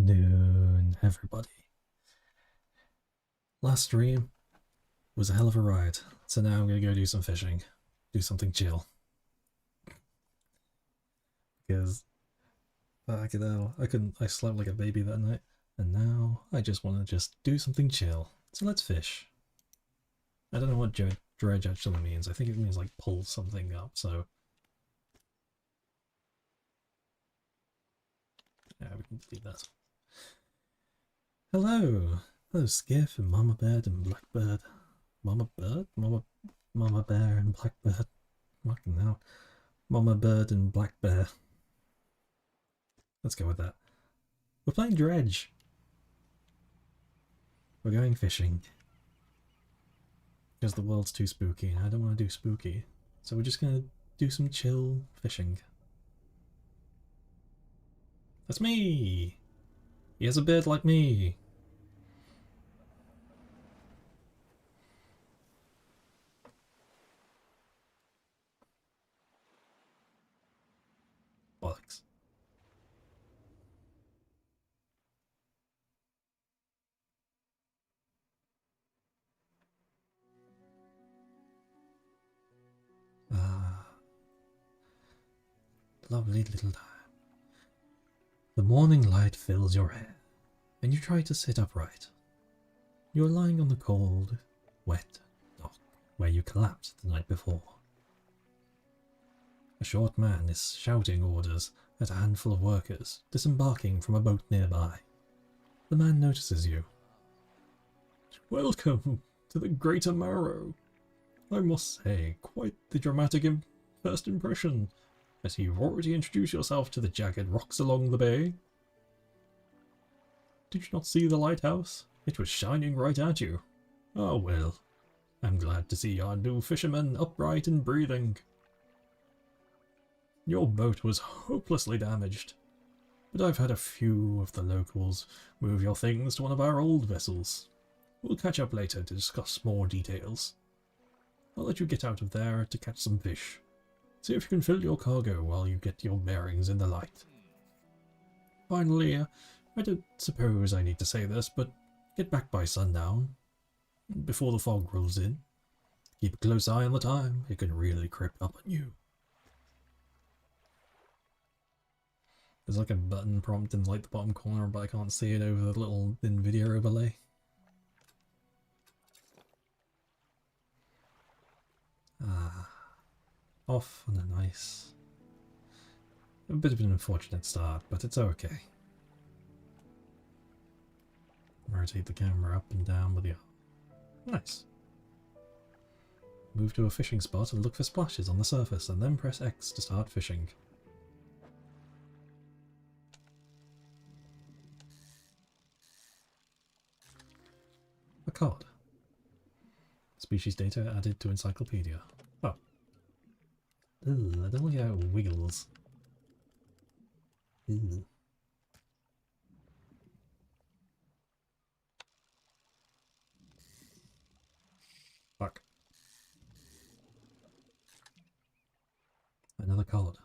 afternoon, everybody. Last stream was a hell of a ride, so now I'm gonna go do some fishing. Do something chill. Because, fuck it hell, I slept like a baby that night, and now I just want to just do something chill. So let's fish. I don't know what dredge actually means. I think it means like pull something up, so... Yeah, we can delete that. Hello! Hello Skiff and Mama Bird and Blackbird. Mama Bird? Mama Bear and Blackbird. Fucking hell. Mama Bird and Black Bear. Let's go with that. We're playing Dredge. We're going fishing. Because the world's too spooky and I don't want to do spooky. So we're just gonna do some chill fishing. That's me! He has a beard like me! Bollocks. Ah. Lovely little time. The morning light fills your hair, and you try to sit upright. You are lying on the cold, wet dock where you collapsed the night before. A short man is shouting orders at a handful of workers disembarking from a boat nearby. The man notices you. Welcome to the Greater Marrow. I must say, quite the dramatic first impression, as you've already introduced yourself to the jagged rocks along the bay. Did you not see the lighthouse? It was shining right at you. Ah well, I'm glad to see our new fisherman upright and breathing. Your boat was hopelessly damaged, but I've had a few of the locals move your things to one of our old vessels. We'll catch up later to discuss more details. I'll let you get out of there to catch some fish. See if you can fill your cargo while you get your bearings in the light. Finally, I don't suppose I need to say this, but get back by sundown, before the fog rolls in. Keep a close eye on the time, it can really creep up on you. There's like a button prompt in like the bottom corner, but I can't see it over the little NVIDIA overlay. Ah, off on a bit of an unfortunate start, but it's okay. Rotate the camera up and down with the arm. Nice. Move to a fishing spot and look for splashes on the surface, and then press X to start fishing. A cod. Species data added to encyclopedia. Oh. Ugh, I don't like how it wiggles. Ugh. Fuck. Another cod.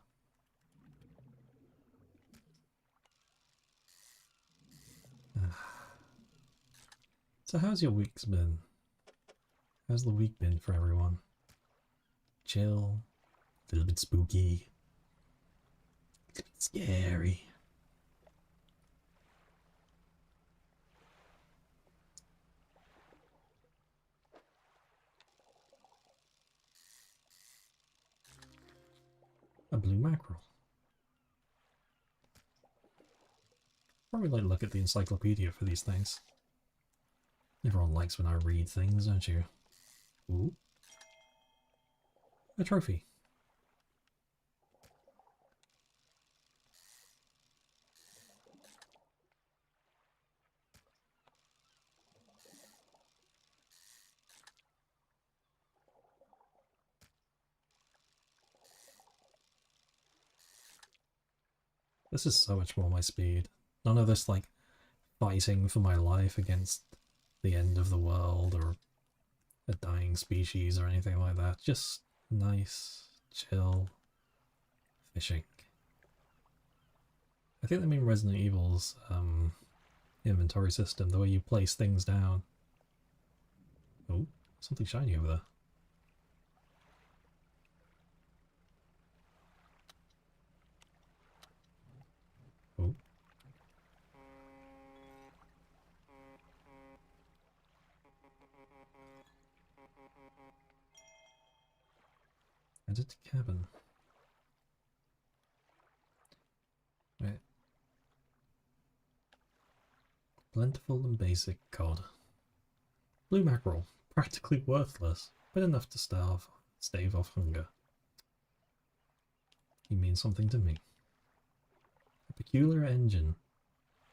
So how's your week's been? How's the week been for everyone? Chill? A little bit spooky? A little bit scary? A blue mackerel. Probably like look at the encyclopedia for these things. Everyone likes when I read things, don't you? Ooh. A trophy. This is so much more my speed. None of this, like, fighting for my life against the end of the world or a dying species or anything like that. Just nice, chill fishing. I think they mean Resident Evil's inventory system, the way you place things down. Oh, something shiny over there. Oh. Edit cabin. Wait. Plentiful and basic cod. Blue mackerel. Practically worthless, but enough to stave off hunger. He means something to me. A peculiar engine.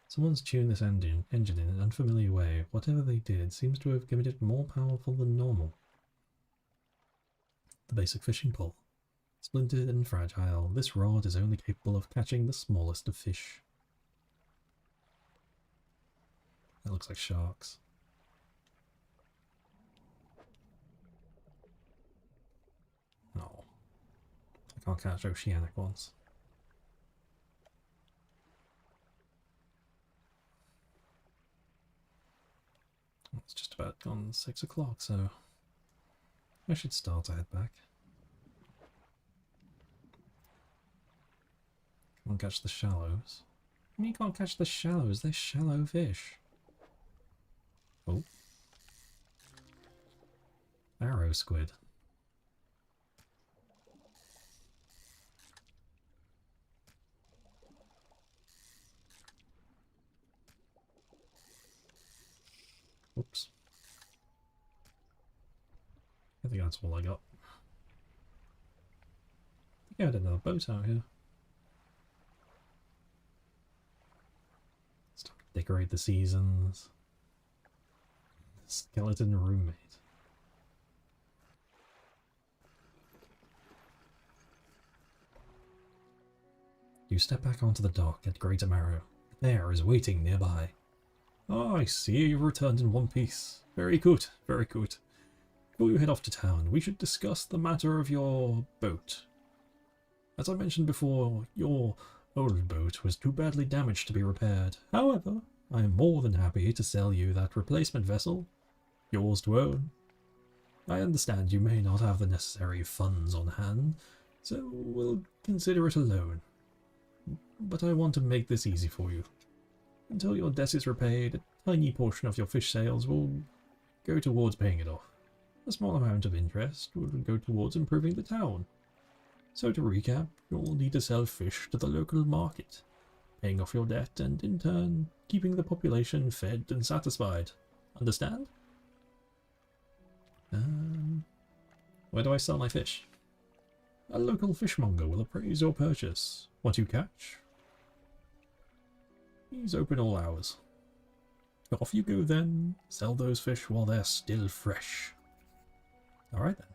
Someone's tuned this engine in an unfamiliar way. Whatever they did seems to have given it more powerful than normal. The basic fishing pole. Splintered and fragile, this rod is only capable of catching the smallest of fish. That looks like sharks. No. I can't catch oceanic ones. It's just about gone 6 o'clock, so I should start to head back. Can't catch the shallows. I mean, you can't catch the shallows, they're shallow fish. Oh. Arrow squid. Oops. I think that's all I got. I think I had another boat out here. It's time to decorate the seasons. Skeleton roommate. You step back onto the dock at Greater Marrow. The bear is waiting nearby. Oh, I see you've returned in one piece. Very good, very good. Before you head off to town, we should discuss the matter of your boat. As I mentioned before, your old boat was too badly damaged to be repaired. However, I am more than happy to sell you that replacement vessel, yours to own. I understand you may not have the necessary funds on hand, so we'll consider it a loan. But I want to make this easy for you. Until your debt is repaid, a tiny portion of your fish sales will go towards paying it off. A small amount of interest will go towards improving the town. So to recap, you'll need to sell fish to the local market, paying off your debt and in turn keeping the population fed and satisfied. Understand? Where do I sell my fish? A local fishmonger will appraise your purchase. What you catch? He's open all hours. Off you go then. Sell those fish while they're still fresh. Alright then.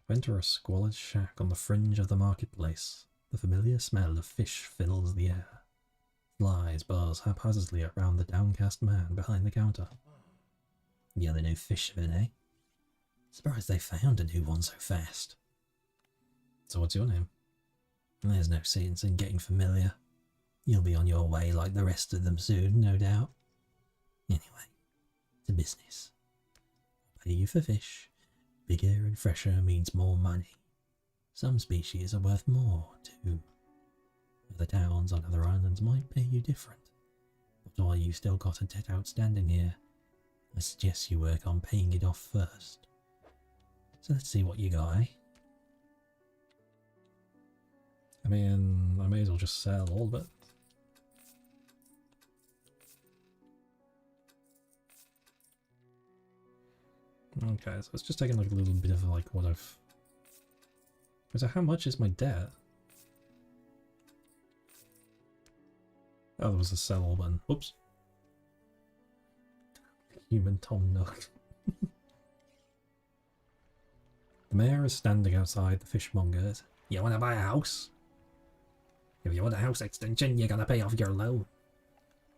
Enter a squalid shack on the fringe of the marketplace. The familiar smell of fish fills the air. Flies buzz haphazardly around the downcast man behind the counter. Yeah, they know fish of it, eh? Surprised they found a new one so fast. So what's your name? There's no sense in getting familiar. You'll be on your way like the rest of them soon, no doubt. Anyway, to business. I'll pay you for fish. Bigger and fresher means more money. Some species are worth more, too. Other towns on other islands might pay you different. But while you still got a debt outstanding here, I suggest you work on paying it off first. So let's see what you got, eh? I mean, I may as well just sell all of it. Okay, so it's just taking like a little bit of like what I've... So how much is my debt? Oh, there was a sell all button. Oops. Human Tom Nook. The mayor is standing outside the fishmonger's. You want to buy a house? If you want a house extension, you're going to pay off your loan.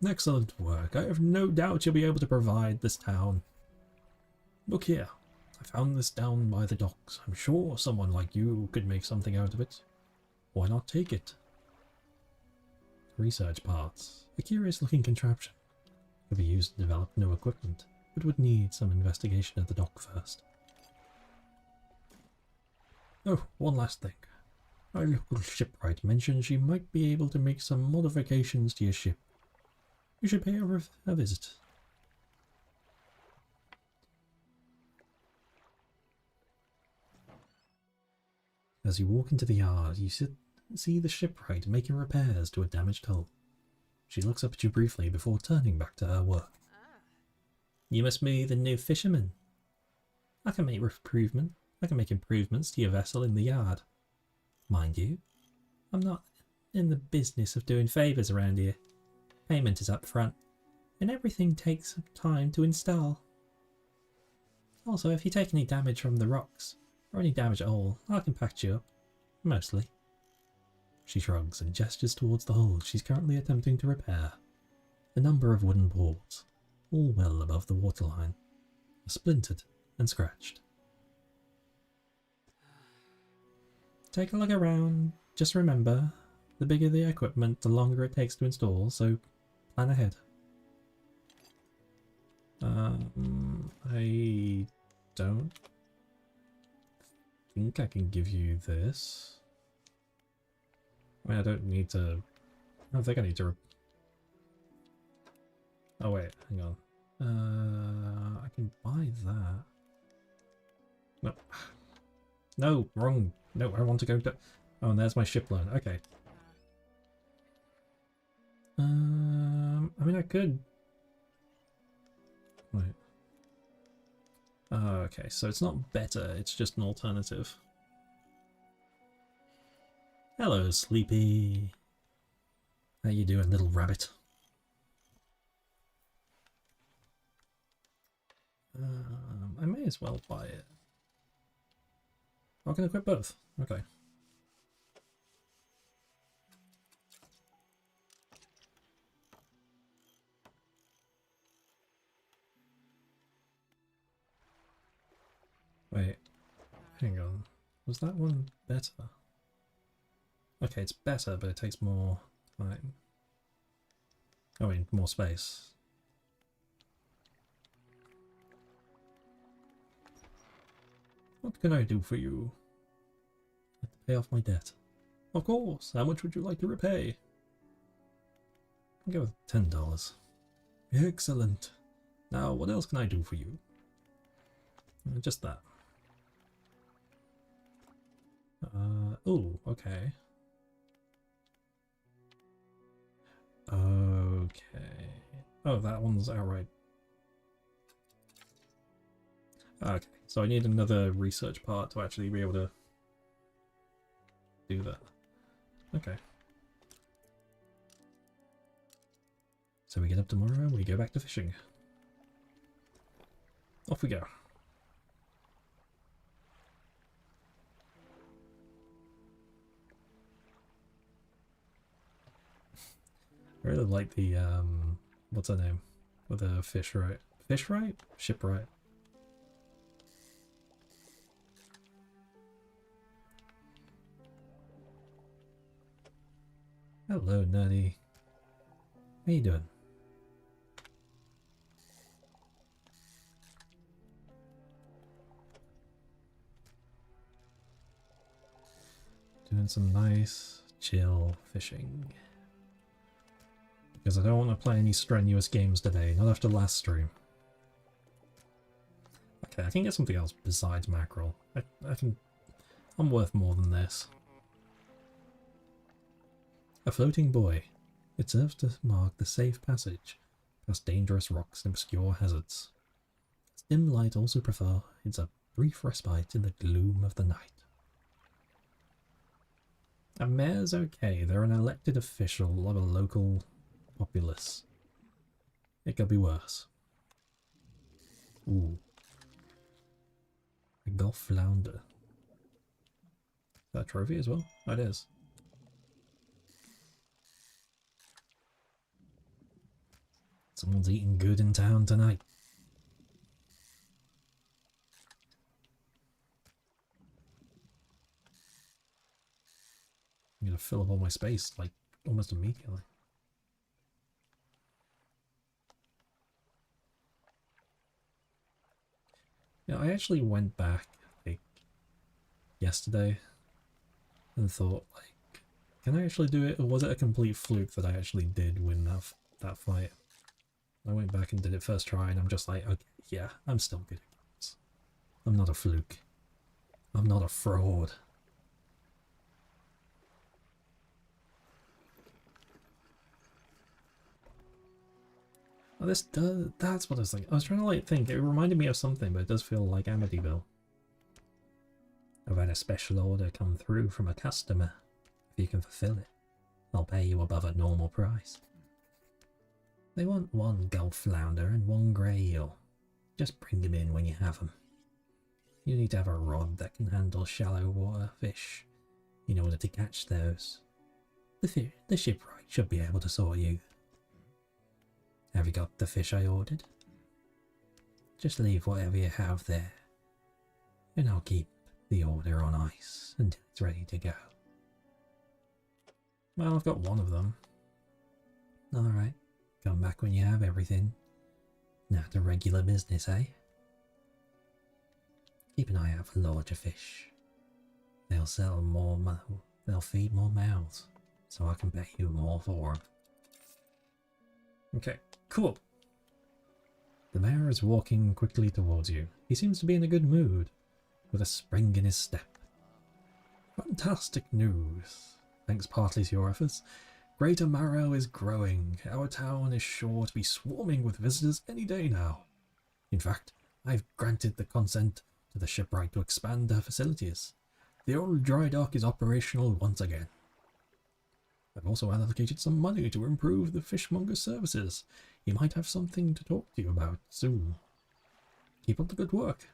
Excellent work. I have no doubt you'll be able to provide this town. Look here. I found this down by the docks. I'm sure someone like you could make something out of it. Why not take it? Research parts. A curious looking contraption. Could be used to develop new equipment, but would need some investigation at the dock first. Oh, one last thing. Our local shipwright mentioned she might be able to make some modifications to your ship. You should pay her a visit. As you walk into the yard, you see the shipwright making repairs to a damaged hull. She looks up at you briefly before turning back to her work. You must be the new fisherman. I can make improvements to your vessel in the yard. Mind you, I'm not in the business of doing favours around here. Payment is up front, and everything takes some time to install. Also, if you take any damage from the rocks, or any damage at all, I can patch you up. Mostly. She shrugs and gestures towards the hull she's currently attempting to repair. A number of wooden boards, all well above the waterline, are splintered and scratched. Take a look around. Just remember, the bigger the equipment, the longer it takes to install, so plan ahead. I don't think I can give you this. I mean, I don't think I need to. Oh wait, hang on. I can buy that. No. No, wrong. No, I want to go to... Oh, and there's my ship loan. Okay. I mean, I could... Wait. Okay, so it's not better, it's just an alternative. Hello, Sleepy. How you doing, little rabbit? I may as well buy it. I can equip both. Okay. Wait. Hang on. Was that one better? Okay, it's better, but it takes more time. I mean, more space. What can I do for you? I have to pay off my debt. Of course. How much would you like to repay? I'll go with $10. Excellent. Now, what else can I do for you? Just that. Oh, okay. Okay. Oh, that one's outright. Okay, so I need another research part to actually be able to do that. Okay. So we get up tomorrow and we go back to fishing. Off we go. I really like the, what's her name? With the fish right? Fish right? Ship right? Hello, Nerdy. How you doing? Doing some nice, chill fishing. Because I don't want to play any strenuous games today, not after last stream. Okay, I can get something else besides mackerel. I'm worth more than this. A floating buoy. It serves to mark the safe passage past dangerous rocks and obscure hazards. Its dim light also provides a brief respite in the gloom of the night. A mayor's okay, they're an elected official of a local populace. It could be worse. Ooh. A Gulf flounder. Is that a trophy as well? Oh, it is. Someone's eating good in town tonight. I'm gonna fill up all my space, like, almost immediately. Yeah, I actually went back, like, yesterday and thought, like, can I actually do it, or was it a complete fluke that I actually did win that fight? I went back and did it first try, and I'm just like, okay, yeah, I'm still good at games. I'm not a fluke. I'm not a fraud. Oh, that's what I was thinking. I was trying to, like, think. It reminded me of something, but it does feel like Amityville. I've had a special order come through from a customer. If you can fulfill it, I'll pay you above a normal price. They want 1 gold flounder and 1 grey eel. Just bring them in when you have them. You need to have a rod that can handle shallow water fish in order to catch those. The shipwright should be able to sort you. Have you got the fish I ordered? Just leave whatever you have there, and I'll keep the order on ice until it's ready to go. Well, I've got 1 of them. Alright, come back when you have everything. Now to regular business, eh? Keep an eye out for larger fish. They'll sell more, they'll feed more mouths, so I can pay you more for them. Okay, cool. The mayor is walking quickly towards you. He seems to be in a good mood, with a spring in his step. Fantastic news. Thanks partly to your efforts, Greater Marrow is growing. Our town is sure to be swarming with visitors any day now. In fact, I've granted the consent to the shipwright to expand their facilities. The old dry dock is operational once again. I've also allocated some money to improve the fishmonger's services. He might have something to talk to you about soon. Keep up the good work.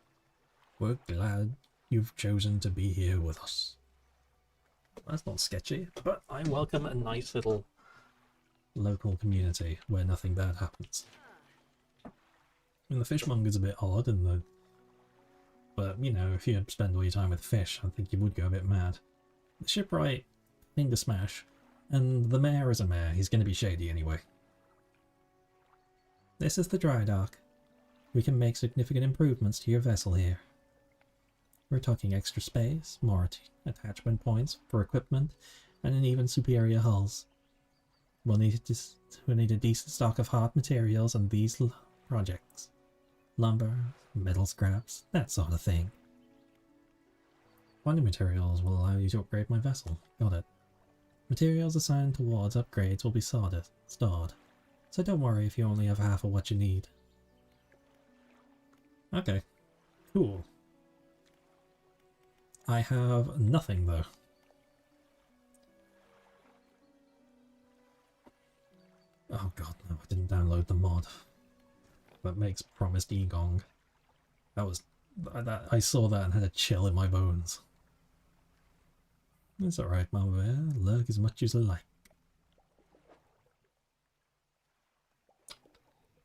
We're glad you've chosen to be here with us. That's not sketchy, but I welcome a nice little local community where nothing bad happens. I mean, the fishmonger's a bit odd, but you know, if you spend all your time with fish, I think you would go a bit mad. The shipwright, thing to smash, and the mayor is a mayor. He's going to be shady anyway. This is the dry dock. We can make significant improvements to your vessel here. We're talking extra space, more attachment points for equipment, and an even superior hulls. We'll need a decent stock of hard materials on these projects. Lumber, metal scraps, that sort of thing. Finding materials will allow you to upgrade my vessel. Got it. Materials assigned towards upgrades will be stored, so don't worry if you only have half of what you need. Okay, cool. I have nothing though. Oh god, no, I didn't download the mod that makes Promised Egong. I saw that and had a chill in my bones. It's alright, Mama Bear. Lurk as much as you like.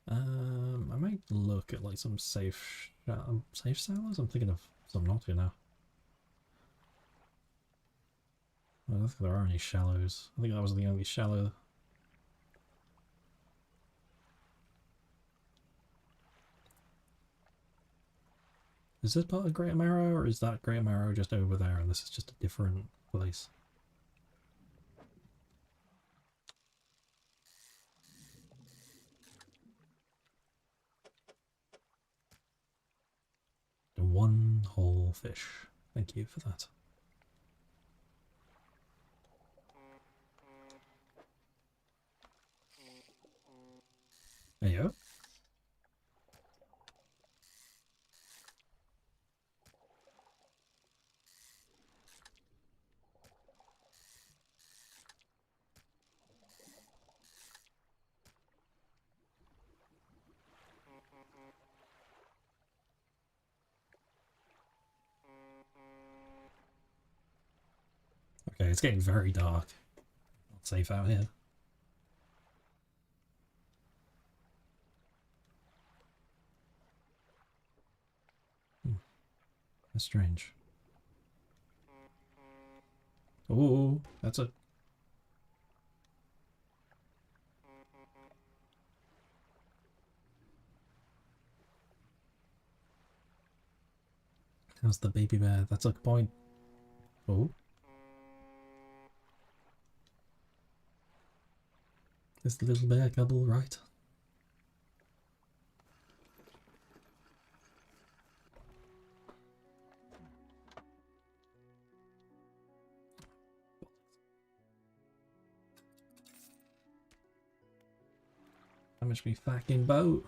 I might look at like some safe sailors. I'm thinking of some not here now. I don't think there are any shallows. I think that was the only shallow. Is this part of Great Marrow, or is that Great Marrow just over there and this is just a different place? One whole fish. Thank you for that. There you go. Okay, it's getting very dark. Not safe out here. That's strange. Oh, that's a How's the baby bear? That's a good point. Oh. Is the little bear cub all right? Damage me fucking boat.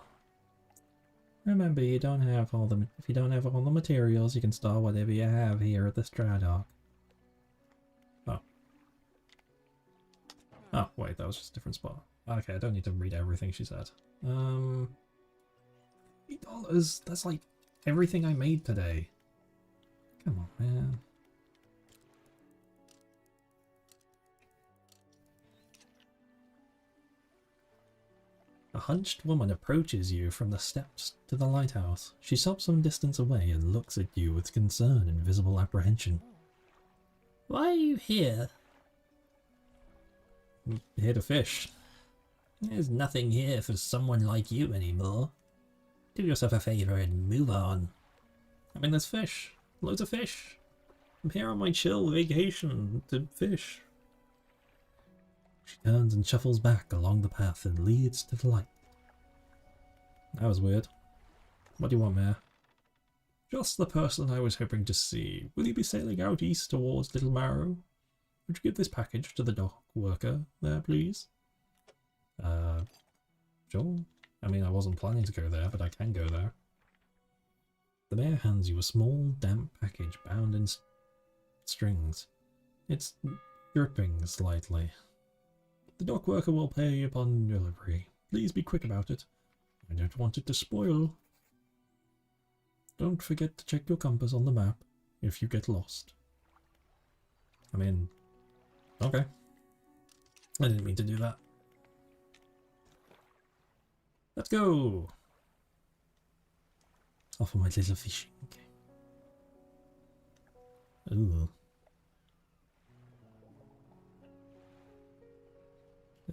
Remember, you don't have all the. If you don't have all the materials, you can store whatever you have here at the Stradock. Oh. Oh, wait, that was just a different spot. Okay, I don't need to read everything she said. $8. That's like everything I made today. Come on, man. A hunched woman approaches you from the steps to the lighthouse. She stops some distance away and looks at you with concern and visible apprehension. Why are you here? I'm here to fish. There's nothing here for someone like you anymore. Do yourself a favour and move on. I mean, there's fish. Loads of fish. I'm here on my chill vacation to fish. She turns and shuffles back along the path and leads to the light. That was weird. What do you want, Mare? Just the person I was hoping to see. Will you be sailing out east towards Little Marrow? Would you give this package to the dock worker there, please? Sure. I mean, I wasn't planning to go there, but I can go there. The Mare hands you a small, damp package bound in strings. It's dripping slightly. The dock worker will pay upon delivery. Please be quick about it. I don't want it to spoil. Don't forget to check your compass on the map if you get lost. I mean, okay. I didn't mean to do that. Let's go! Off of my little fishing. Ooh.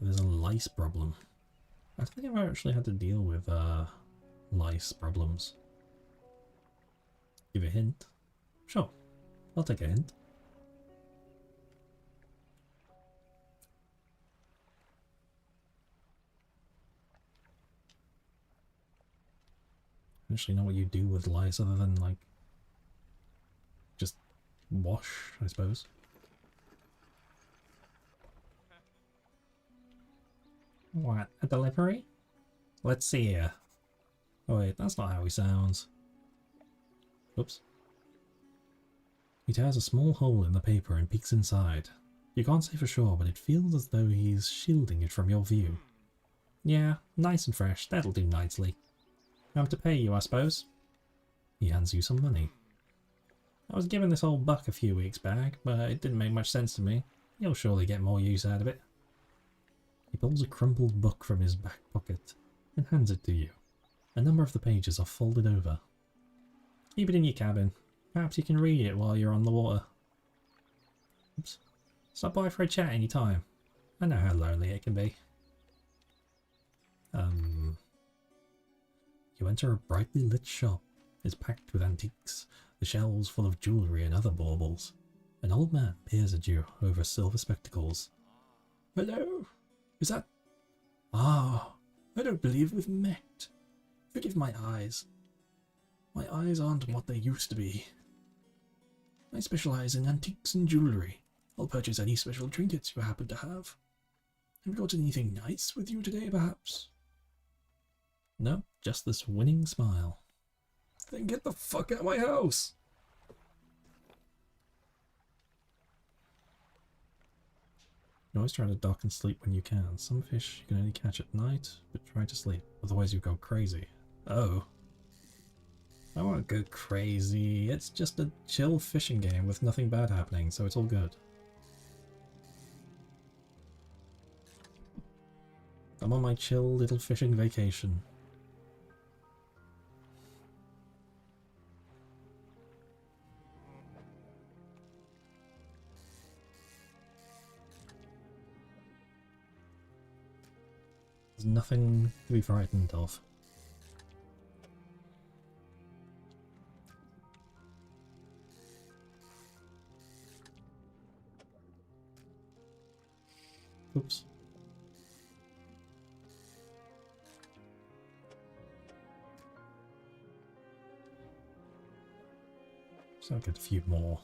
There's a lice problem. I don't think I've actually had to deal with lice problems. Give a hint? Sure, I'll take a hint. I actually know what you do with lice other than, like, just wash, I suppose. What, a delivery? Let's see here. Oh wait, that's not how he sounds. Oops. He tears a small hole in the paper and peeks inside. You can't say for sure, but it feels as though he's shielding it from your view. Yeah, nice and fresh, that'll do nicely. I'm to pay you, I suppose. He hands you some money. I was given this old buck a few weeks back, but it didn't make much sense to me. You'll surely get more use out of it. He pulls a crumpled book from his back pocket and hands it to you. A number of the pages are folded over. Keep it in your cabin. Perhaps you can read it while you're on the water. Oops. Stop by for a chat any time. I know how lonely it can be. You enter a brightly lit shop. It's packed with antiques, the shelves full of jewellery and other baubles. An old man peers at you over silver spectacles. Hello? Is that... Ah, I don't believe we've met. Forgive my eyes. My eyes aren't what they used to be. I specialise in antiques and jewellery. I'll purchase any special trinkets you happen to have. Have you got anything nice with you today, perhaps? No, just this winning smile. Then get the fuck out of my house! You always try to dock and sleep when you can. Some fish you can only catch at night, but try to sleep, otherwise you go crazy. Oh. I won't go crazy. It's just a chill fishing game with nothing bad happening, so it's all good. I'm on my chill little fishing vacation. There's nothing to be frightened of. So I'll get a few more.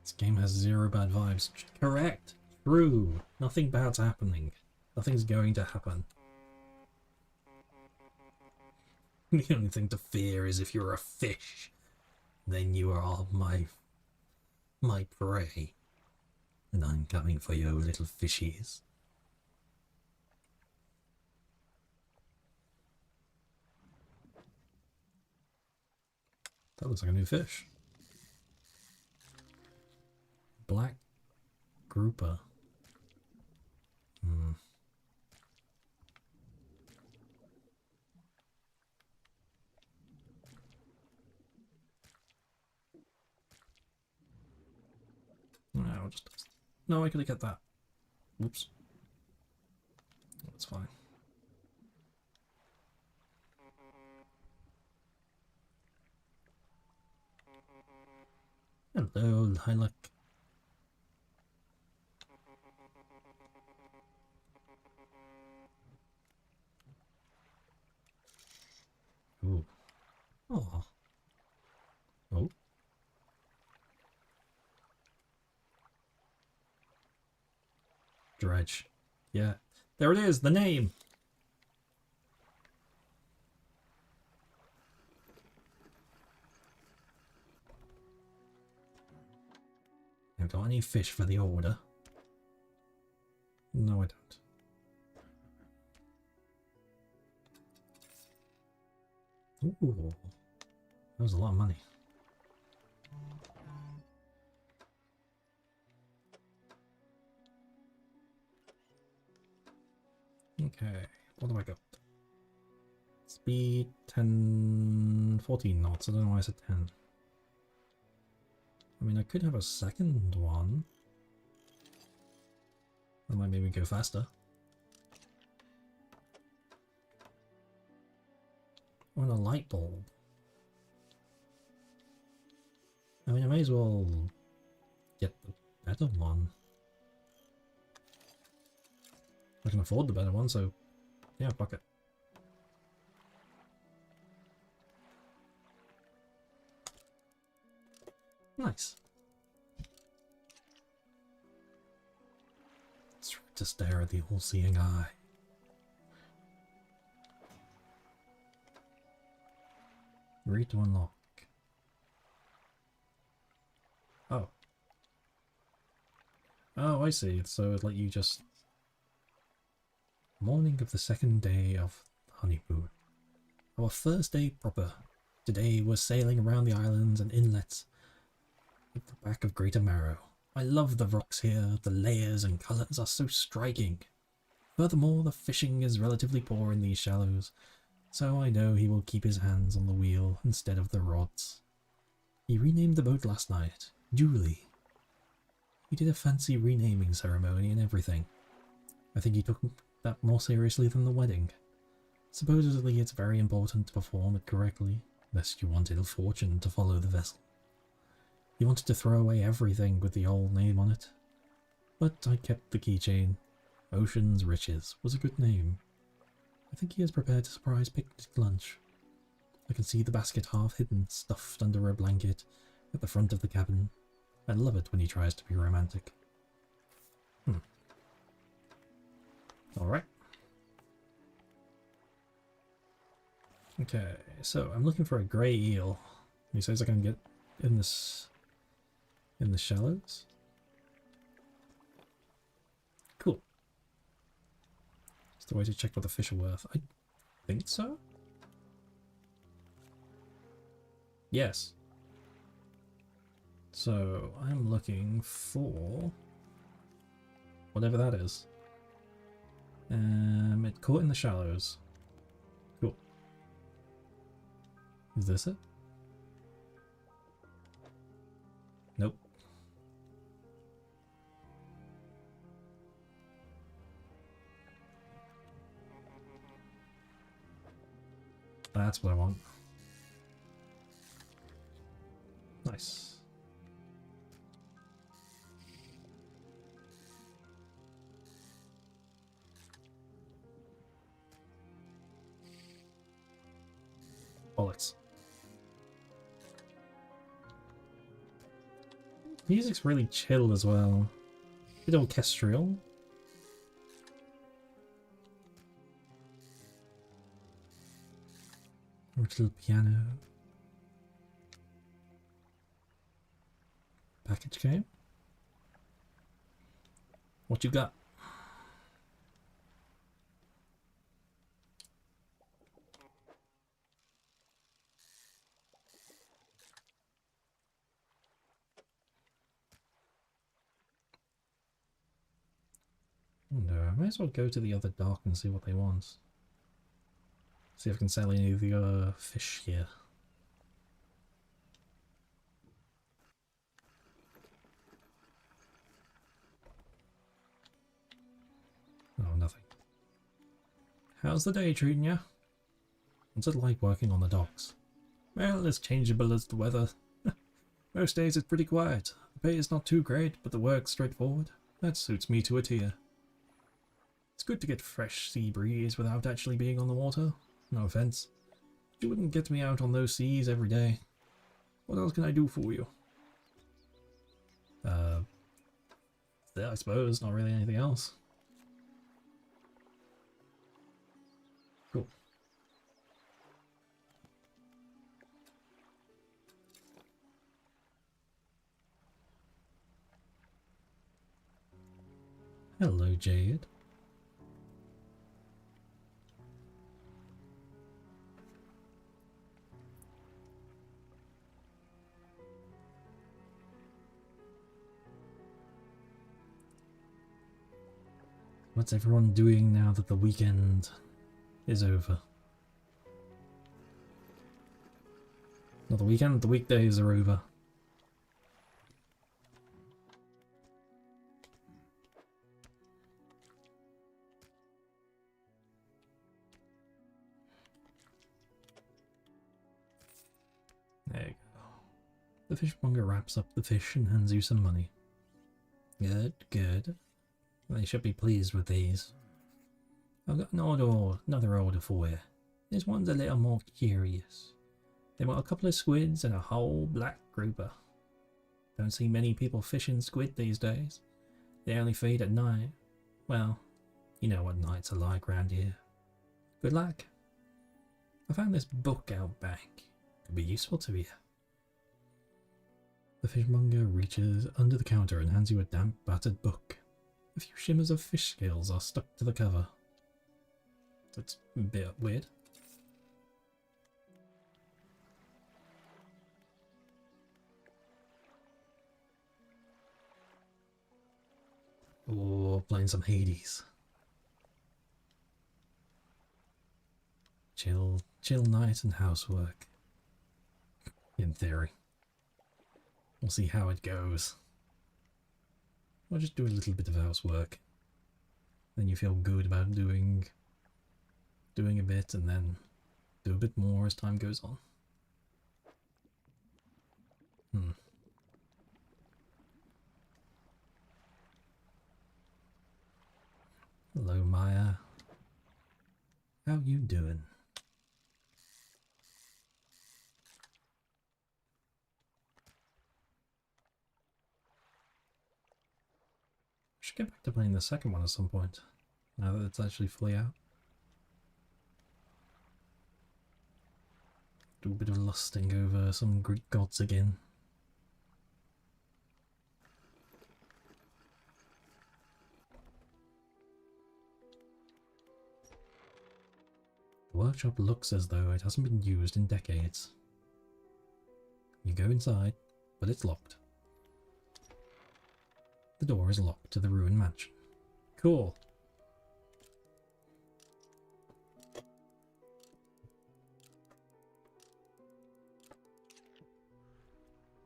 This game has 0 bad vibes. Correct! True! Nothing bad's happening. Nothing's going to happen. The only thing to fear is if you're a fish. Then you are my prey. And I'm coming for your little fishies. That looks like a new fish. Black grouper. No, just... No, I could have get that. Whoops. That's fine. Hello, Lilac. Ooh. Oh. Oh. Dredge. Yeah. There it is, the name! Have got any fish for the order? No, I don't. Ooh. That was a lot of money. Okay, what do I got? Speed 10, 14 knots. I don't know why I said 10. I mean, I could have a second one. That might make me go faster. Or a light bulb. I mean, I may as well get the better one. I can afford the better one, so yeah, fuck it. Nice. It's to stare at the all-seeing eye. Read to unlock. Oh. Oh, I see. So it let you just... Morning of the second day of honeymoon. Our first day proper. Today we're sailing around the islands and inlets at the back of Greater Marrow. I love the rocks here. The layers and colours are so striking. Furthermore, the fishing is relatively poor in these shallows, so I know he will keep his hands on the wheel instead of the rods. He renamed the boat last night. Julie. He did a fancy renaming ceremony and everything. I think he took that more seriously than the wedding. Supposedly it's very important to perform it correctly, lest you want ill fortune to follow the vessel. He wanted to throw away everything with the old name on it. But I kept the keychain. Ocean's Riches was a good name. I think he is prepared to surprise picnic lunch. I can see the basket half hidden, stuffed under a blanket, at the front of the cabin. I love it when he tries to be romantic. Alright. Okay, so I'm looking for a grey eel. He says I can get in this... in the shallows. Cool. It's the way to check what the fish are worth. I think so? Yes. So, I'm looking for... whatever that is. It caught in the shallows. Cool. Is this it? Nope. That's what I want. Nice. Bullets. Music's really chill as well. A bit orchestral. Little piano. Package came. What you got? No, I might as well go to the other dock and see what they want. See if I can sell any of the fish here. Oh, nothing. How's the day treating you? What's it like working on the docks? Well, as changeable as the weather. Most days it's pretty quiet. The pay is not too great, but the work's straightforward. That suits me to a T. It's good to get fresh sea breeze without actually being on the water. No offense. You wouldn't get me out on those seas every day. What else can I do for you? Yeah, I suppose, not really anything else. Cool. Hello, Jade. What's everyone doing now that the weekend is over? Not the weekend, the weekdays are over. There you go. The fishmonger wraps up the fish and hands you some money. Good, good. They should be pleased with these. I've got another order for you. This one's a little more curious. They want a couple of squids and a whole black grouper. Don't see many people fishing squid these days. They only feed at night. Well, you know what nights are like round here. Good luck. I found this book out back. Could be useful to you. The fishmonger reaches under the counter and hands you a damp, battered book. A few shimmers of fish scales are stuck to the cover. That's a bit weird. Oh, playing some Hades. Chill night and housework. In theory. We'll see how it goes. Or just do a little bit of housework. Then you feel good about doing a bit, and then do a bit more as time goes on. Hello, Maya. How you doing? Should get back to playing the second one at some point, now that it's actually fully out. Do a bit of lusting over some Greek gods again. The workshop looks as though it hasn't been used in decades. You go inside, but it's locked. The door is locked to the ruined mansion. Cool.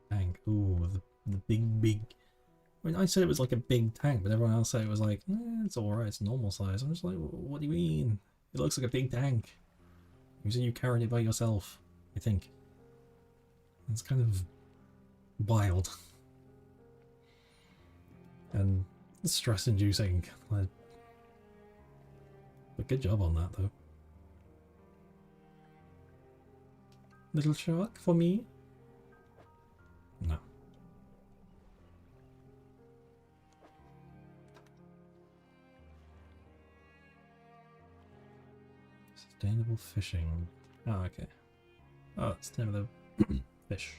Tank. Ooh, the big... I mean, I said it was like a big tank, but everyone else said it was like, it's alright, it's normal size. I'm just like, what do you mean? It looks like a big tank. You said you carried it by yourself, I think. It's kind of wild. And stress-inducing. But good job on that, though. Little shark for me? No. Sustainable fishing. Oh, okay. Oh, it's the name of the fish.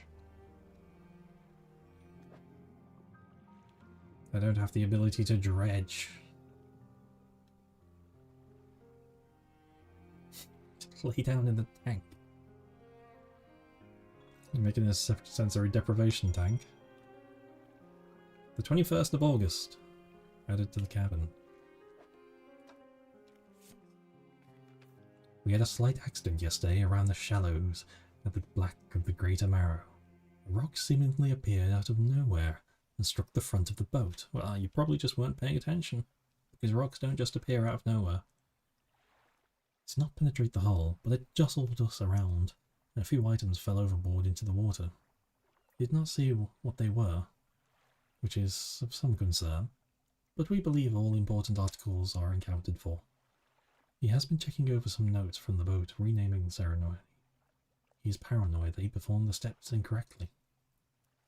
I don't have the ability to dredge. Just lay down in the tank. You're making a sensory deprivation tank. The 21st of August. Added to the cabin. We had a slight accident yesterday around the shallows at the back of the Greater Marrow. A rock seemingly appeared out of nowhere and struck the front of the boat. Well, you probably just weren't paying attention, because rocks don't just appear out of nowhere. It did not penetrate the hull, but it jostled us around, and a few items fell overboard into the water. We did not see what they were, which is of some concern, but we believe all important articles are accounted for. He has been checking over some notes from the boat, renaming the ceremony. He is paranoid that he performed the steps incorrectly.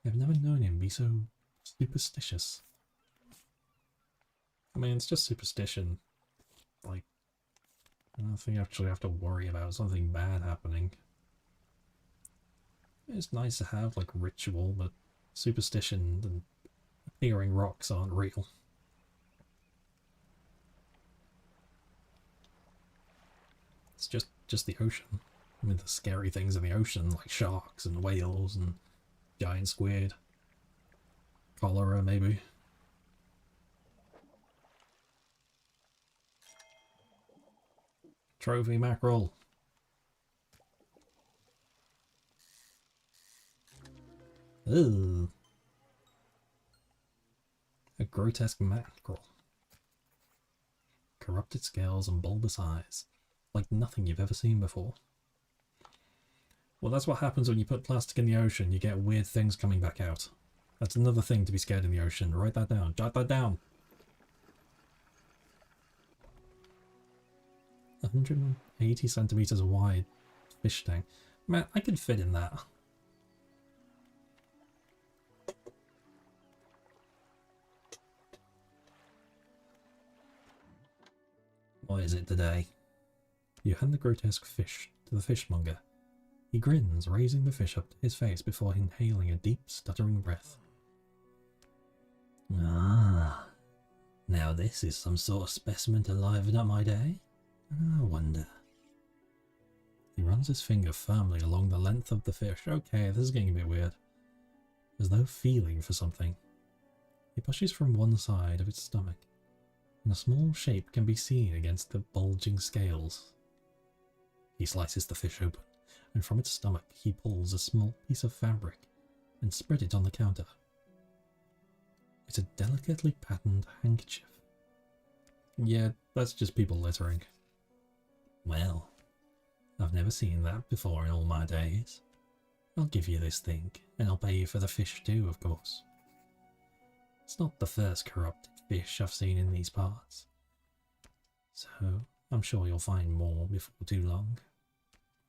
I have never known him be so superstitious. I mean, it's just superstition. Like, I don't think you actually have to worry about something bad happening. It's nice to have, like, ritual, but superstition and appearing rocks aren't real. It's just the ocean. I mean, the scary things in the ocean, like sharks and whales and giant squid. Cholera, maybe. Trophy mackerel. Ugh. A grotesque mackerel. Corrupted scales and bulbous eyes. Like nothing you've ever seen before. Well, that's what happens when you put plastic in the ocean. You get weird things coming back out. That's another thing to be scared in the ocean. Write that down. Jot that down. 180 centimeters wide fish tank. Man, I could fit in that. What is it today? You hand the grotesque fish to the fishmonger. He grins, raising the fish up to his face before inhaling a deep, stuttering breath. Ah, now this is some sort of specimen to liven up my day. I wonder. He runs his finger firmly along the length of the fish. Okay, this is getting a bit weird. As though feeling for something. He pushes from one side of its stomach, and a small shape can be seen against the bulging scales. He slices the fish open, and from its stomach he pulls a small piece of fabric and spread it on the counter. It's a delicately patterned handkerchief. Yeah, that's just people littering. Well, I've never seen that before in all my days. I'll give you this thing, and I'll pay you for the fish too, of course. It's not the first corrupted fish I've seen in these parts, so I'm sure you'll find more before too long.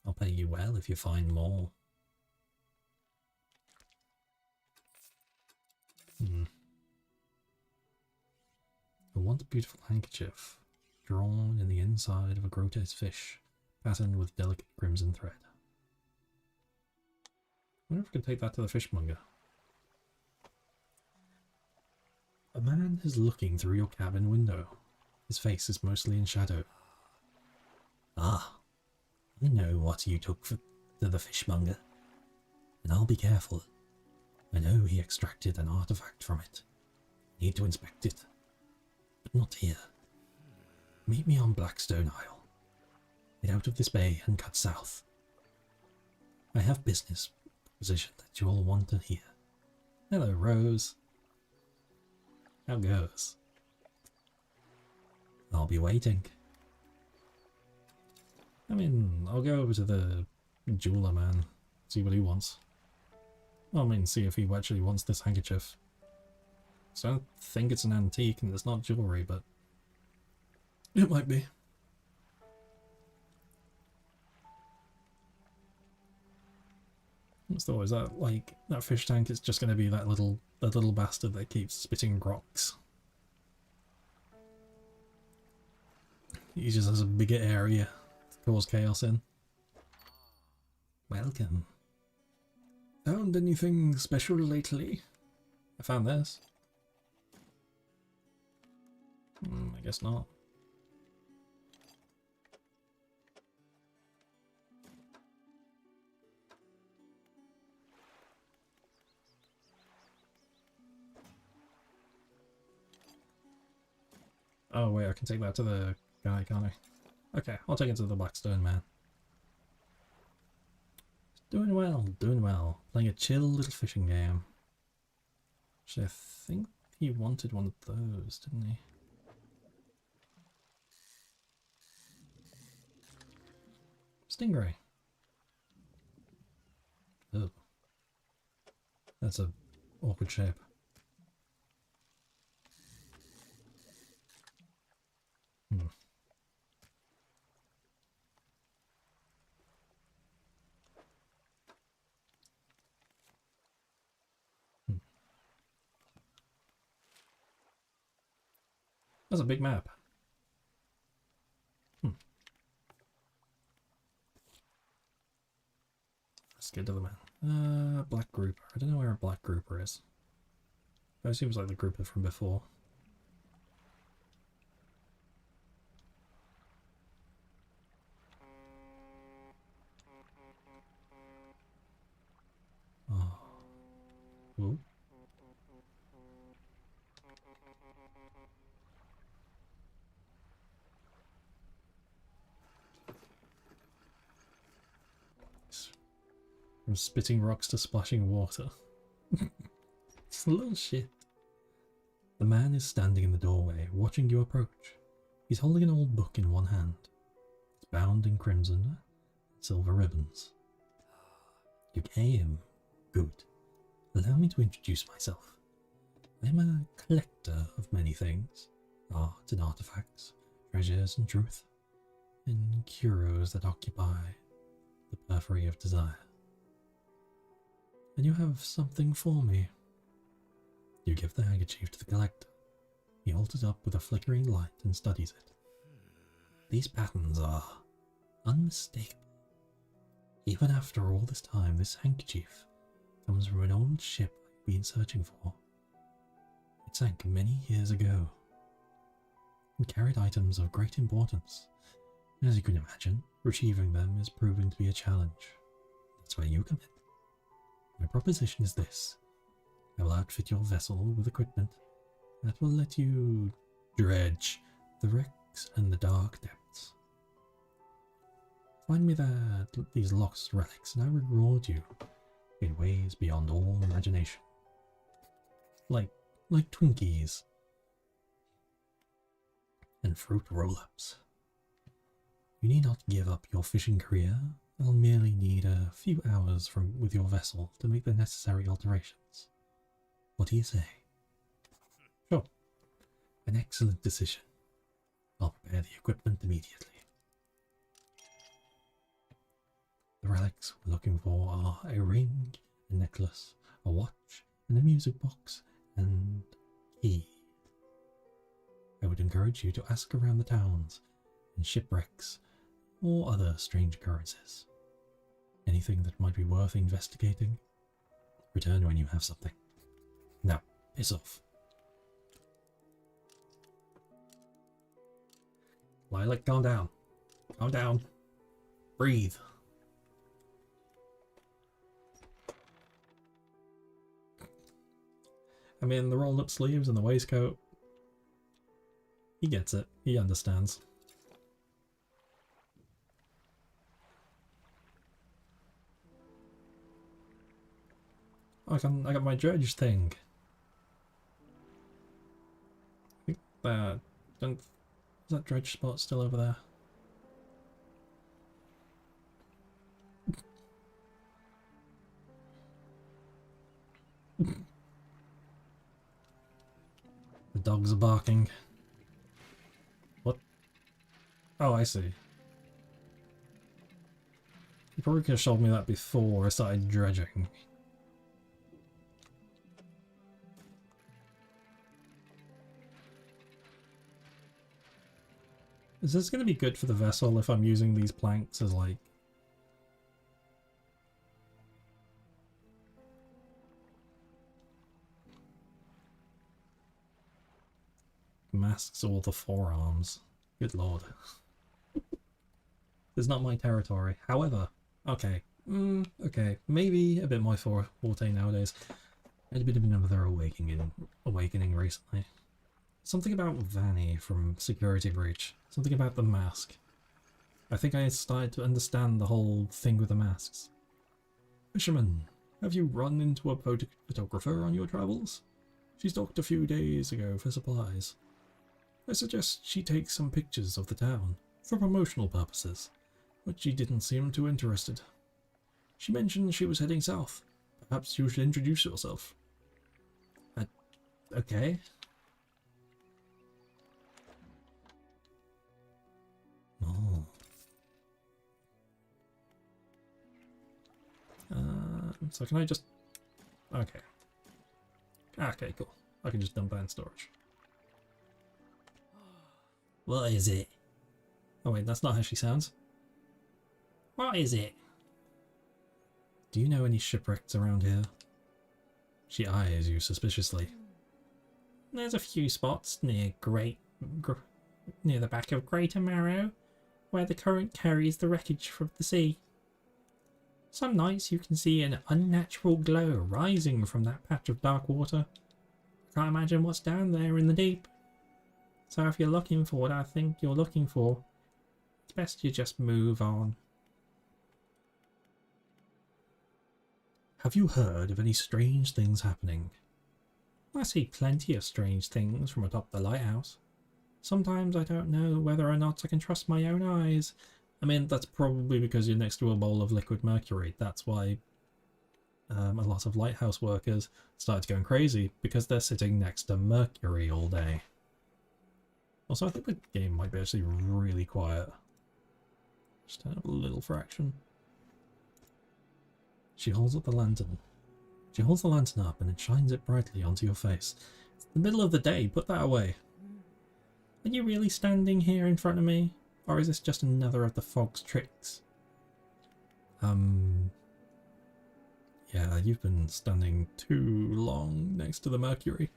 I'll pay you well if you find more. I want a beautiful handkerchief, drawn in the inside of a grotesque fish, patterned with delicate crimson thread. I wonder if I can take that to the fishmonger. A man is looking through your cabin window. His face is mostly in shadow. Ah, I know what you took to the fishmonger, and I'll be careful. I know he extracted an artifact from it. Need to inspect it, but not here. Meet me on Blackstone Isle. Get out of this bay and cut south. I have business proposition that you'll want to hear. Hello, Rose. How goes? I'll be waiting. I mean, I'll go over to the jeweler man, see what he wants. I mean, see if he actually wants this handkerchief. So I don't think it's an antique and it's not jewellery, but it might be. So is that like that fish tank is just going to be that little bastard that keeps spitting rocks? He just has a bigger area to cause chaos in. Welcome. Found anything special lately? I found this. I guess not. Oh wait, I can take that to the guy, can't I? Okay, I'll take it to the Blackstone man. Doing well, doing well. Playing a chill little fishing game. Actually, I think he wanted one of those, didn't he? Stingray. Oh. That's a awkward shape. Hmm. That's a big map. Let's get to the man. Black grouper. I don't know where a black grouper is. That seems like the grouper from before. Oh. Ooh. From spitting rocks to splashing water. It's a little shit. The man is standing in the doorway, watching you approach. He's holding an old book in one hand. It's bound in crimson and silver ribbons. You came. Good. Allow me to introduce myself. I am a collector of many things. Art and artifacts, treasures and truth, and curios that occupy the periphery of desire. And you have something for me. You give the handkerchief to the collector. He holds it up with a flickering light and studies it. These patterns are unmistakable. Even after all this time, this handkerchief comes from an old ship I've been searching for. It sank many years ago and carried items of great importance. As you can imagine, retrieving them is proving to be a challenge. That's where you come in. My proposition is this. I will outfit your vessel with equipment that will let you dredge the wrecks and the dark depths. Find me these lost relics and I reward you in ways beyond all imagination. Like Twinkies and fruit roll-ups. You need not give up your fishing career. I'll merely need a few hours with your vessel to make the necessary alterations. What do you say? Sure. An excellent decision. I'll prepare the equipment immediately. The relics we're looking for are a ring, a necklace, a watch, and a music box, and key. I would encourage you to ask around the towns and shipwrecks or other strange occurrences. Anything that might be worth investigating, return when you have something. Now, piss off. Lilac, calm down. Calm down. Breathe. I mean, the rolled up sleeves and the waistcoat. He gets it. He understands. I got my dredge thing. I think that is that dredge spot still over there? The dogs are barking. What? Oh, I see. You probably could have showed me that before I started dredging. Is this going to be good for the vessel if I'm using these planks as like... masks all the forearms? Good lord. It's not my territory. However, okay. Okay, maybe a bit more forte nowadays. I had a bit of another awakening recently. Something about Vanny from Security Breach. Something about the mask. I think I started to understand the whole thing with the masks. Fisherman, have you run into a photographer on your travels? She's docked a few days ago for supplies. I suggest she takes some pictures of the town, for promotional purposes, but she didn't seem too interested. She mentioned she was heading south. Perhaps you should introduce yourself. Okay. Oh. So can I just... Okay. Okay, cool. I can just dump that in storage. What is it? Oh wait, that's not how she sounds. What is it? Do you know any shipwrecks around here? She eyes you suspiciously. There's a few spots near near the back of Greater Marrow, where the current carries the wreckage from the sea. Some nights you can see an unnatural glow rising from that patch of dark water. I can't imagine what's down there in the deep. So if you're looking for what I think you're looking for, it's best you just move on. Have you heard of any strange things happening? I see plenty of strange things from atop the lighthouse. Sometimes I don't know whether or not I can trust my own eyes. I mean, that's probably because you're next to a bowl of liquid mercury. That's why a lot of lighthouse workers started going crazy, because they're sitting next to mercury all day. Also, I think the game might be actually really quiet. Just turn up a little fraction. She holds up the lantern. She holds the lantern up and it shines it brightly onto your face. It's the middle of the day, put that away. Are you really standing here in front of me? Or is this just another of the fog's tricks? Yeah, you've been standing too long next to the mercury.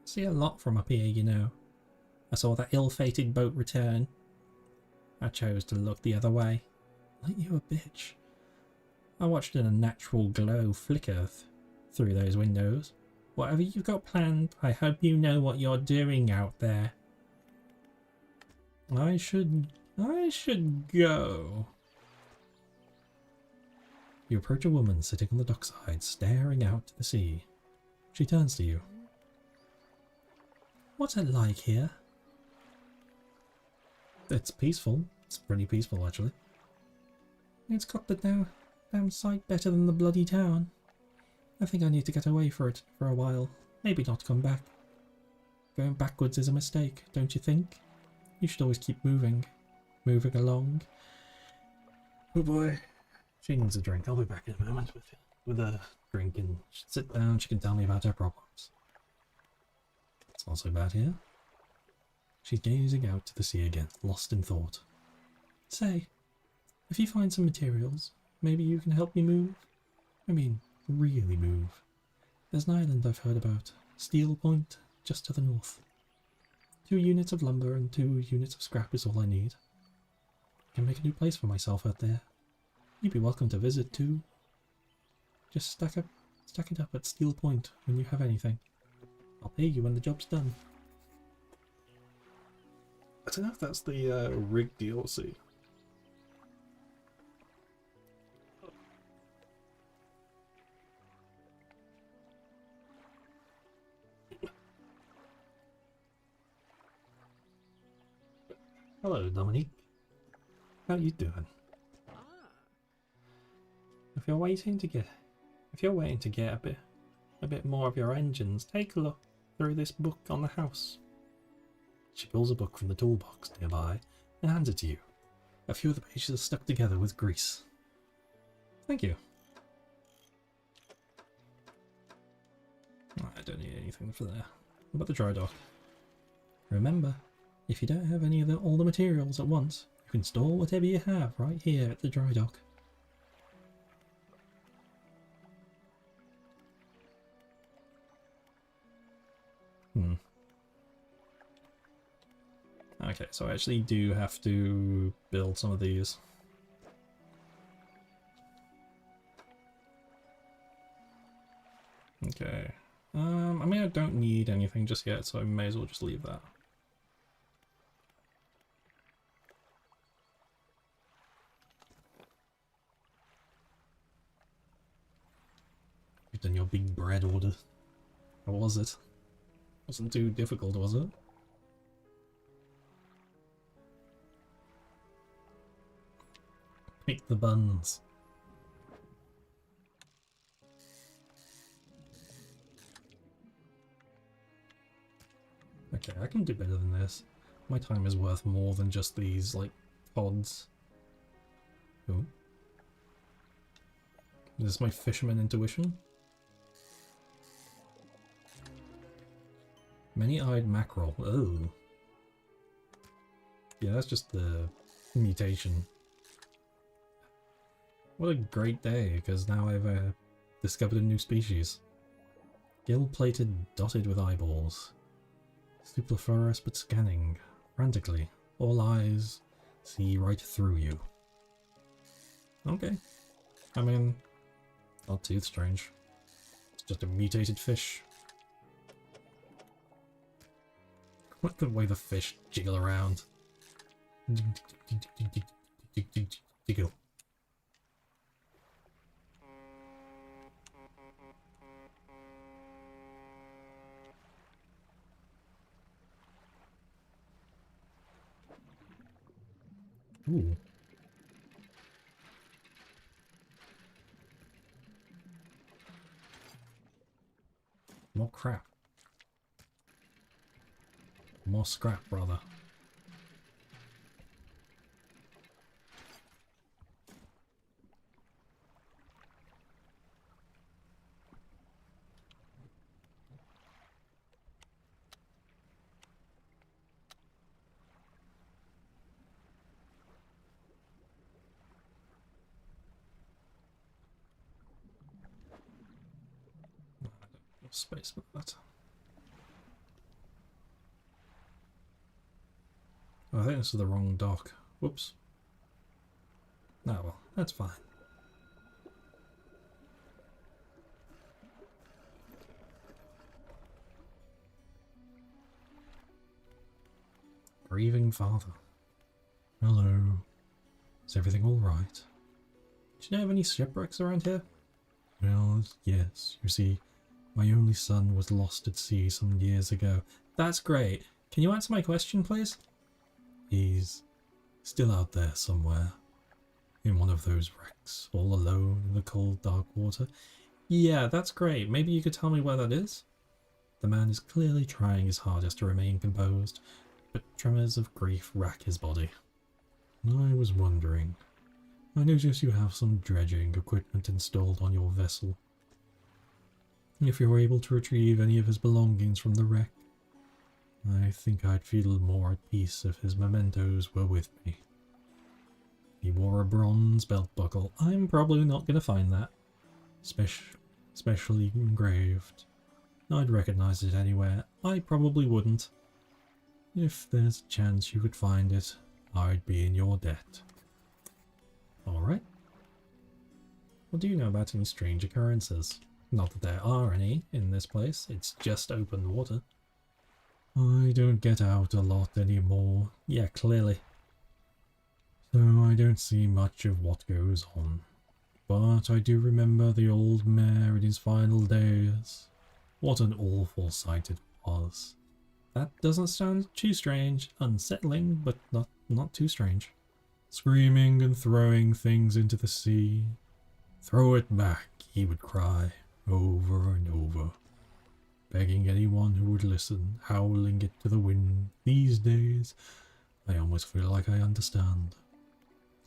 See a lot from up here, you know. I saw that ill-fated boat return. I chose to look the other way. Like you a bitch. I watched a natural glow flicker through those windows. Whatever you've got planned, I hope you know what you're doing out there. I should go. You approach a woman sitting on the dockside, staring out to the sea. She turns to you. What's it like here? It's peaceful. It's pretty peaceful, actually. It's got the damn sight better than the bloody town. I think I need to get away for a while. Maybe not come back. Going backwards is a mistake, don't you think? You should always keep moving. Moving along. Oh boy. She needs a drink. I'll be back in a moment with a drink, and she'll sit down. She can tell me about her problems. It's not so bad here. She's gazing out to the sea again, lost in thought. Say, if you find some materials, maybe you can help me move? I mean, really move. There's an island I've heard about, Steel Point, just to the north. 2 units of lumber and 2 units of scrap is all I need. I can make a new place for myself out there. You'd be welcome to visit too. Just stack it up at Steel Point when you have anything. I'll pay you when the job's done. I don't know if that's the rig DLC. Hello, Dominique. How you doing? If you're waiting to get a bit more of your engines, take a look through this book on the house. She pulls a book from the toolbox nearby and hands it to you. A few of the pages are stuck together with grease. Thank you. I don't need anything for there. What about the dry dock? Remember, if you don't have all the materials at once, you can store whatever you have right here at the dry dock. Okay, so I actually do have to build some of these. Okay. I mean, I don't need anything just yet, so I may as well just leave that. You've done your big bread order. How was it? Wasn't too difficult, was it? Pick the buns. Okay, I can do better than this. My time is worth more than just these, like, pods. Oh. Is this my fisherman intuition? Many-eyed mackerel. Oh. Yeah, that's just the mutation. What a great day, because now I've discovered a new species. Gill-plated, dotted with eyeballs. Superfluous but scanning. Frantically. All eyes see right through you. Okay. I mean, not too strange. It's just a mutated fish. What the way the fish jiggle around. Jiggle. Ooh. More crap. More scrap, rather. Space for that. Oh, I think this is the wrong dock. Whoops. Ah, well, that's fine. Grieving father. Hello. Is everything alright? Do you know of any shipwrecks around here? Well, yes. You see, my only son was lost at sea some years ago. That's great. Can you answer my question, please? He's still out there somewhere. In one of those wrecks, all alone in the cold, dark water. Yeah, that's great. Maybe you could tell me where that is? The man is clearly trying his hardest to remain composed, but tremors of grief rack his body. I was wondering. I notice you have some dredging equipment installed on your vessel. If you're able to retrieve any of his belongings from the wreck, I think I'd feel more at peace if his mementos were with me. He wore a bronze belt buckle. I'm probably not going to find that. Specially engraved. I'd recognize it anywhere. I probably wouldn't. If there's a chance you could find it, I'd be in your debt. Alright. What do you know about any strange occurrences? Not that there are any in this place, it's just open water. I don't get out a lot anymore. Yeah, clearly. So I don't see much of what goes on. But I do remember the old mayor in his final days. What an awful sight it was. That doesn't sound too strange. Unsettling, but not too strange. Screaming and throwing things into the sea. Throw it back, he would cry, over and over. Begging anyone who would listen, howling it to the wind. These days, I almost feel like I understand.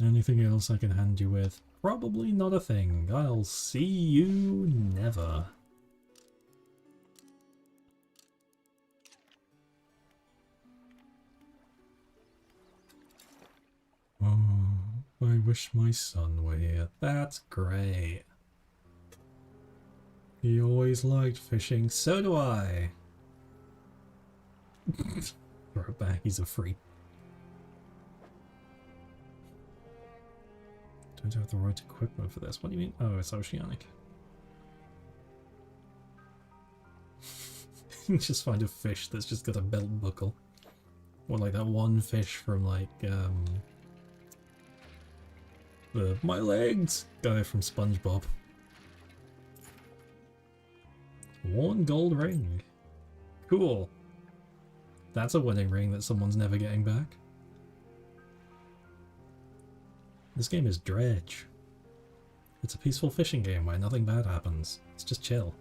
Anything else I can hand you with? Probably not a thing. I'll see you never. Oh, I wish my son were here. That's great. He always liked fishing. So do I. Throw it back. He's a freak. Don't have the right equipment for this. What do you mean? Oh, it's oceanic. Just find a fish that's just got a belt buckle. Or like that one fish from like, the My Legs guy from SpongeBob. 1 gold ring. Cool. That's a wedding ring that someone's never getting back. This game is Dredge. It's a peaceful fishing game where nothing bad happens. It's just chill.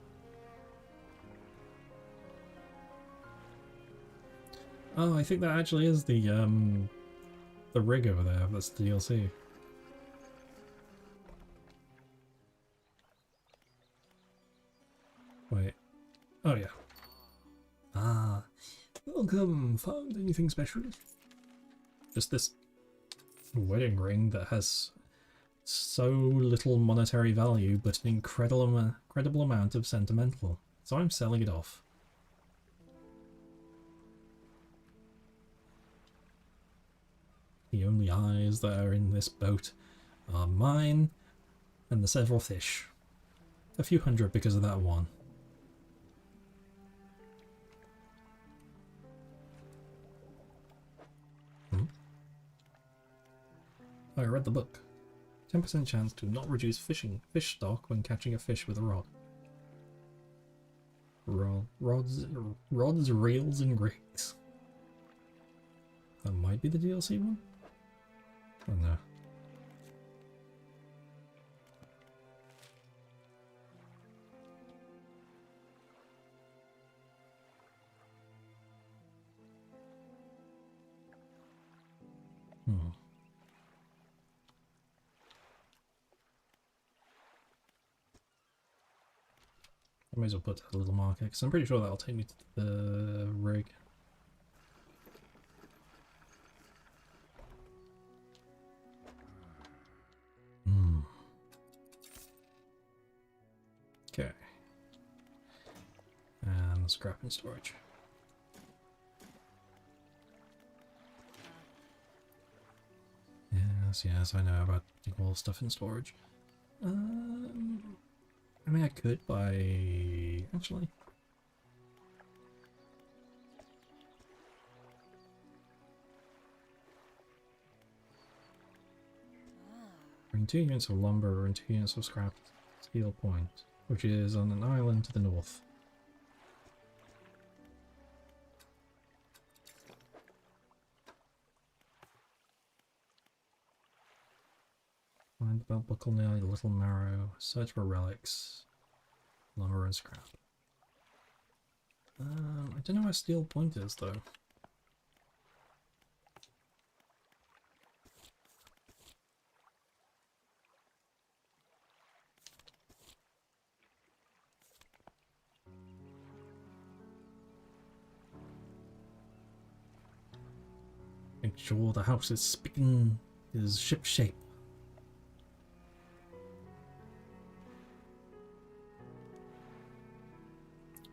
Oh, I think that actually is the rig over there. That's the DLC. Wait. Oh, yeah. Ah. Welcome. Found anything special? Just this wedding ring that has so little monetary value, but an incredible amount of sentimental. So I'm selling it off. The only eyes that are in this boat are mine and the several fish. A few hundred because of that one. I read the book. 10% chance to not reduce fish stock when catching a fish with a rod. Rods, reels, and rigs. That might be the DLC one? Oh no. I may as well put a little marker, because I'm pretty sure that'll take me to the rig. Okay. And scrap and storage. Yes, I know about all stuff in storage. I mean, I could buy... Actually... Bring 2 units of lumber and 2 units of scrap steel point, which is on an island to the north. Find the belt buckle near the Little Marrow. Search for relics. Lumber and scrap. I don't know where steel point is though. Make sure the house is speaking is ship shape.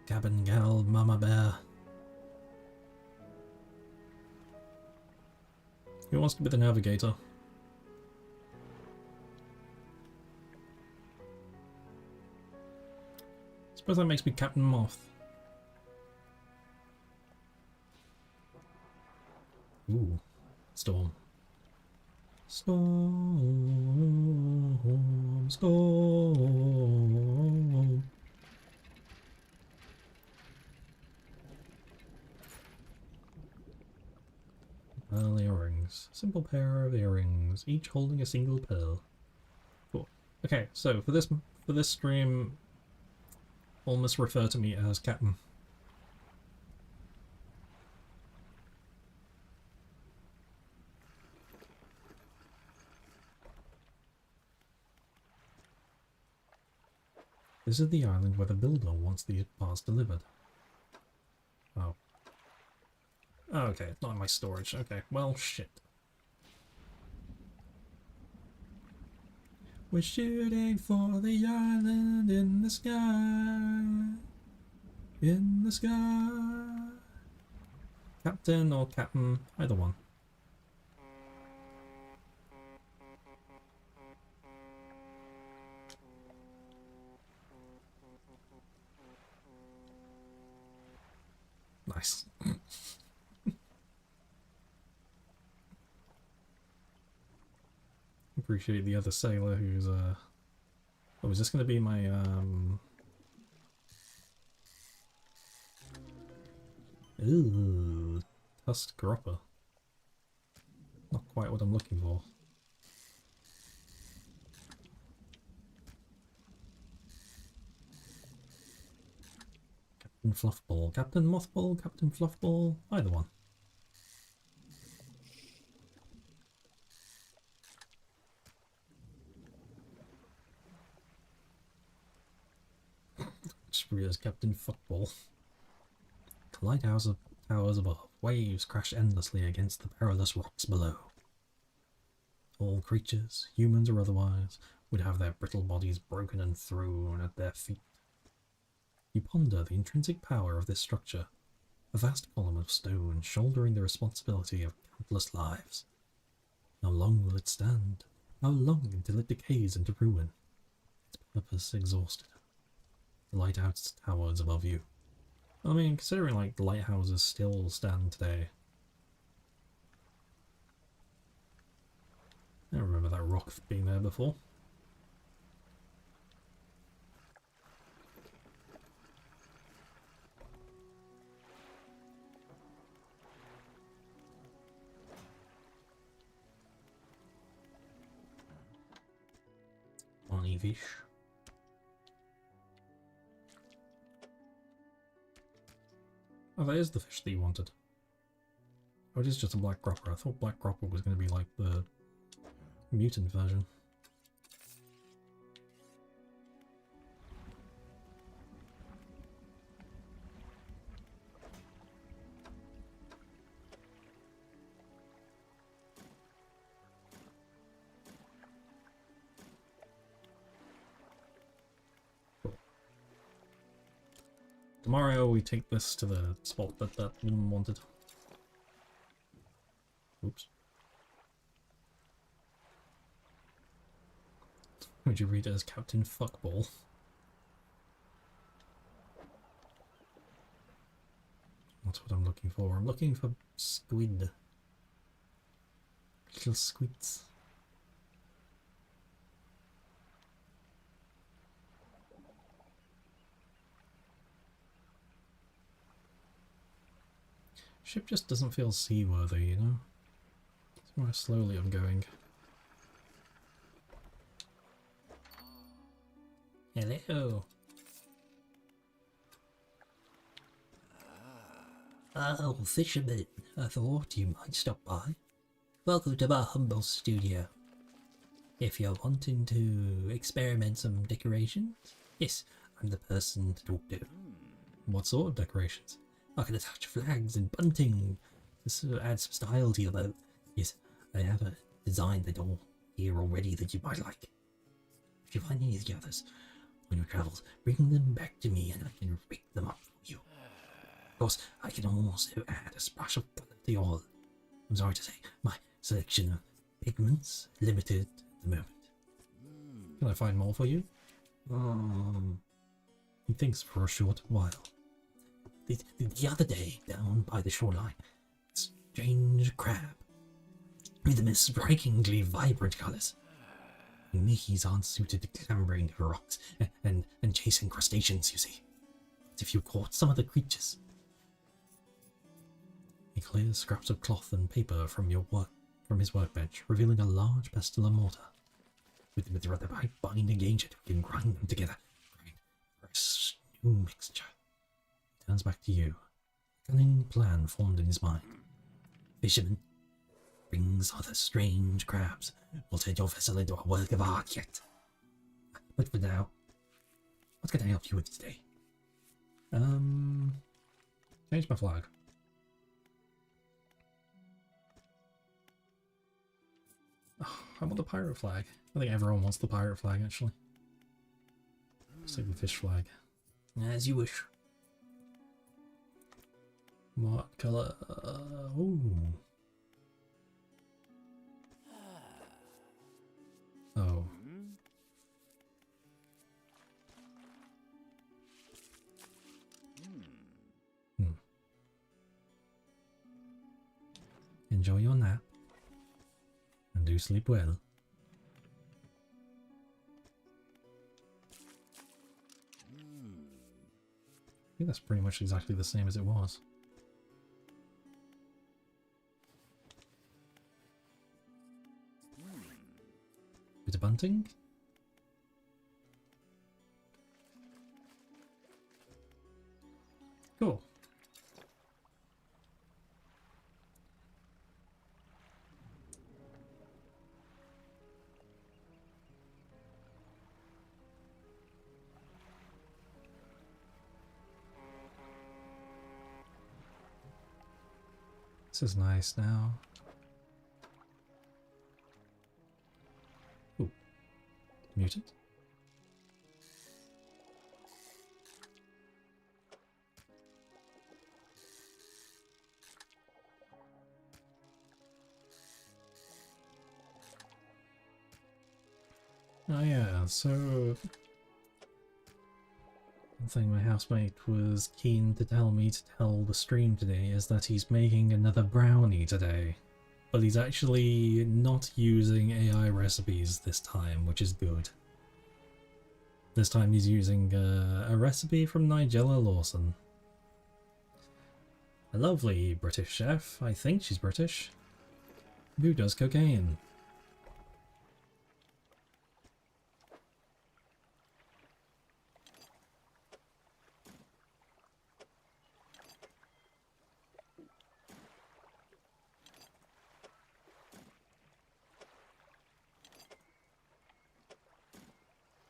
Cabin gal, mama bear. Who wants to be the navigator? Suppose that makes me Captain Moth. Ooh, storm. Storm, storm. Pearl earrings. Simple pair of earrings, each holding a single pearl. Cool. Okay, so for this stream, almost refer to me as Captain. This is the island where the builder wants the parts delivered. Oh. Oh, okay, not in my storage. Okay, well, shit. We're shooting for the island in the sky. In the sky. Captain or Captain, either one. Nice. Appreciate the other sailor who's oh, is this gonna be my ooh, tusked gropper. Not quite what I'm looking for. Captain Fluffball, Captain Mothball, Captain Fluffball, either one. Just realised Captain Fuckball. The lighthouse towers above, waves crash endlessly against the perilous rocks below. All creatures, humans or otherwise, would have their brittle bodies broken and thrown at their feet. You ponder the intrinsic power of this structure, a vast column of stone shouldering the responsibility of countless lives. How long will it stand? How long until it decays into ruin? Its purpose exhausted. The lighthouse towers above you. I mean, considering like the lighthouses still stand today. I don't remember that rock being there before. Bonnie fish. Oh, that is the fish that you wanted. Oh, it is just a black gropper. I thought black gropper was going to be like the mutant version. Tomorrow we take this to the spot that woman wanted. Oops. Would you read it as Captain Fuckball? That's what I'm looking for. I'm looking for squid. Little squids. Ship just doesn't feel seaworthy, you know? That's why slowly I'm going. Hello. Oh, fisherman, I thought you might stop by. Welcome to my humble studio. If you're wanting to experiment some decorations, yes, I'm the person to talk to. What sort of decorations? I can attach flags and bunting to add some style to your boat. Yes, I have a design that all here already that you might like. If you find any of the others on your travels, bring them back to me and I can rig them up for you. Of course, I can also add a splash of colour to your, I'm sorry to say, my selection of pigments limited at the moment. Can I find more for you? He thinks for a short while. The other day, down by the shoreline, a strange crab with the strikingly vibrant colours. Knees aren't suited to clambering over rocks and chasing crustaceans, you see. But if you caught some of the creatures. He clears scraps of cloth and paper from his workbench, revealing a large pestle and mortar. With rather binding agent, we can grind them together, for a new mixture. He turns back to you. A cunning plan formed in his mind. Fisherman, brings other strange crabs. We'll turn your vessel into a work of art yet. But for now, What can I help you with today? Change my flag. Oh, I want the pirate flag. I think everyone wants the pirate flag, actually. Let's take the fish flag. As you wish. What colour? Ooh. Oh. Enjoy your nap. And do sleep well. I think that's pretty much exactly the same as it was. Bit of bunting. Cool. This is nice now. Ooh. Mutant? Oh yeah, so one thing my housemate was keen to tell me to tell the stream today is that he's making another brownie today. But he's actually not using AI recipes this time, which is good. This time he's using a recipe from Nigella Lawson. A lovely British chef, I think she's British, who does cocaine.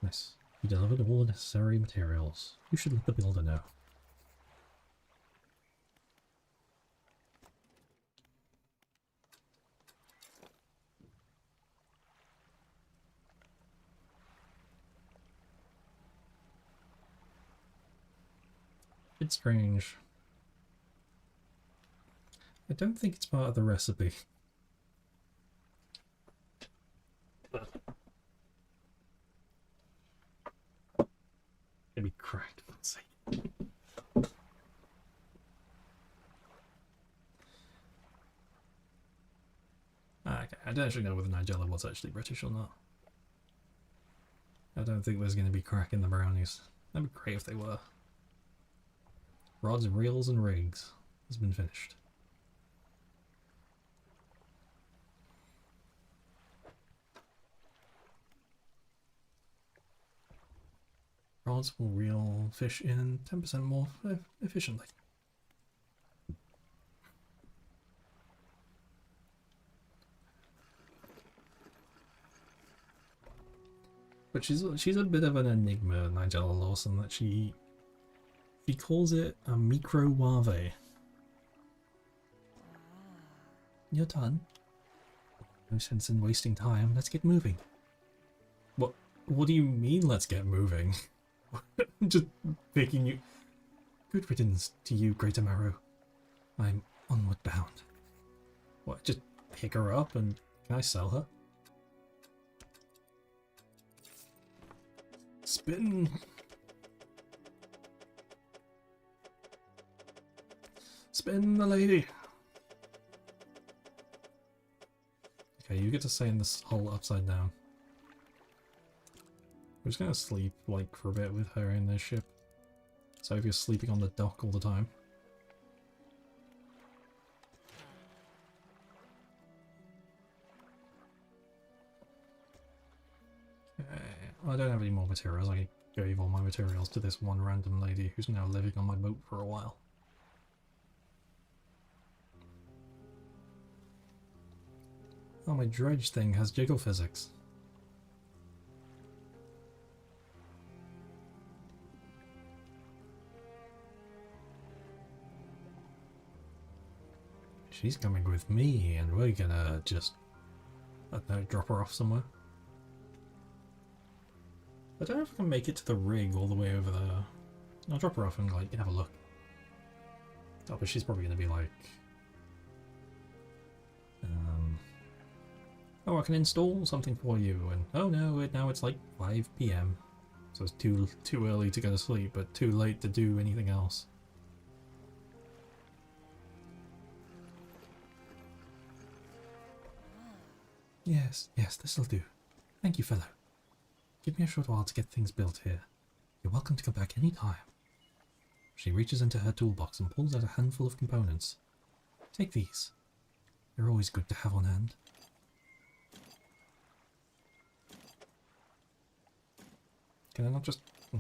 Nice. You delivered all the necessary materials. You should let the builder know. It's strange. I don't think it's part of the recipe. Gonna be cracked, let's see. Okay, I don't actually know whether Nigella was actually British or not. I don't think there's going to be crack in the brownies. That'd be great if they were. Rods, reels, and rigs has been finished. Rods will reel fish in 10% more efficiently. But she's a bit of an enigma, Nigella Lawson, that she calls it a microwave. You're done. No sense in wasting time. Let's get moving. What do you mean, let's get moving? I'm just picking you. Good riddance to you, Great Amaro. I'm onward bound. What, just pick her up and can I sell her? Spin! Spin the lady! Okay, you get to stay in this hole upside down. We're just gonna sleep, like, for a bit with her in this ship. So if you're sleeping on the dock all the time. Okay, well, I don't have any more materials. I gave all my materials to this one random lady who's now living on my boat for a while. Oh, my dredge thing has jiggle physics. She's coming with me, and we're gonna just, I don't know, drop her off somewhere. I don't know if I can make it to the rig all the way over there. I'll drop her off and, like, have a look. Oh, but she's probably gonna be like... oh, I can install something for you, and oh no, now it's like 5 PM. So it's too early to go to sleep, but too late to do anything else. Yes, this'll do. Thank you, fellow. Give me a short while to get things built here. You're welcome to come back any time. She reaches into her toolbox and pulls out a handful of components. Take these. They're always good to have on hand. Can I not just... Ooh.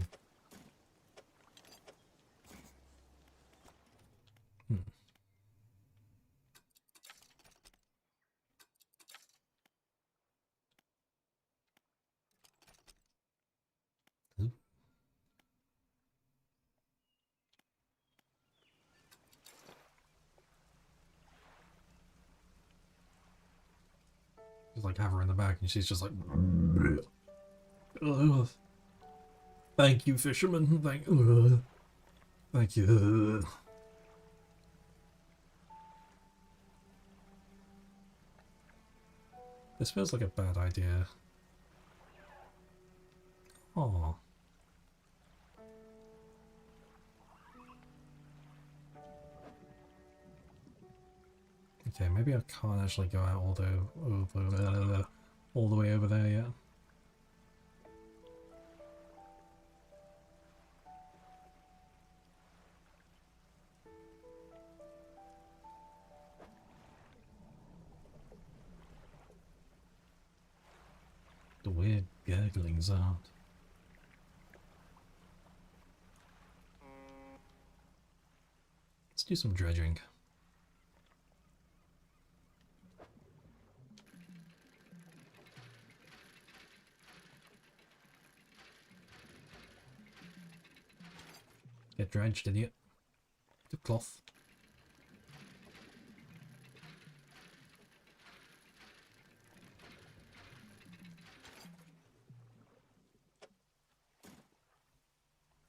Just like have her in the back and she's just like... Ugh. Thank you, fisherman. Thank you. This feels like a bad idea. Oh. Okay, maybe I can't actually go out all the way over there yet. The weird gurgling sound. Let's do some dredging. Get dredged, idiot. The cloth.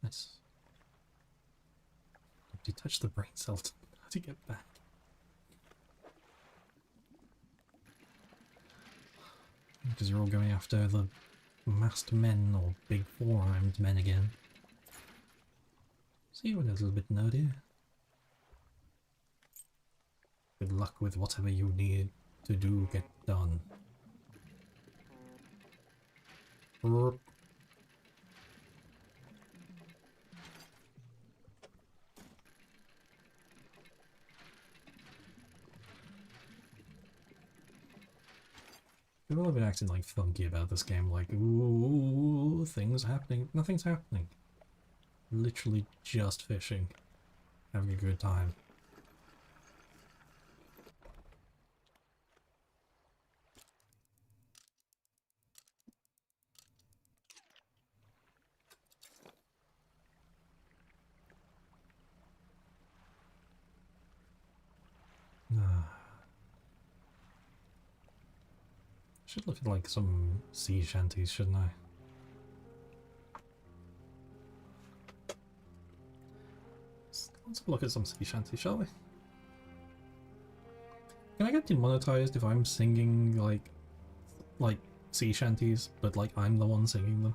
Nice. Nobody touch the brain cell to get back. Because you're all going after the masked men or big four-armed men again. So you're a little bit nerdy. Good luck with whatever you need to do get done. People have been acting like funky about this game, like, ooh, things happening. Nothing's happening. Literally just fishing. Having a good time. Should look at like some sea shanties, shouldn't I? Let's have a look at some sea shanties, shall we? Can I get demonetized if I'm singing like sea shanties, but like I'm the one singing them?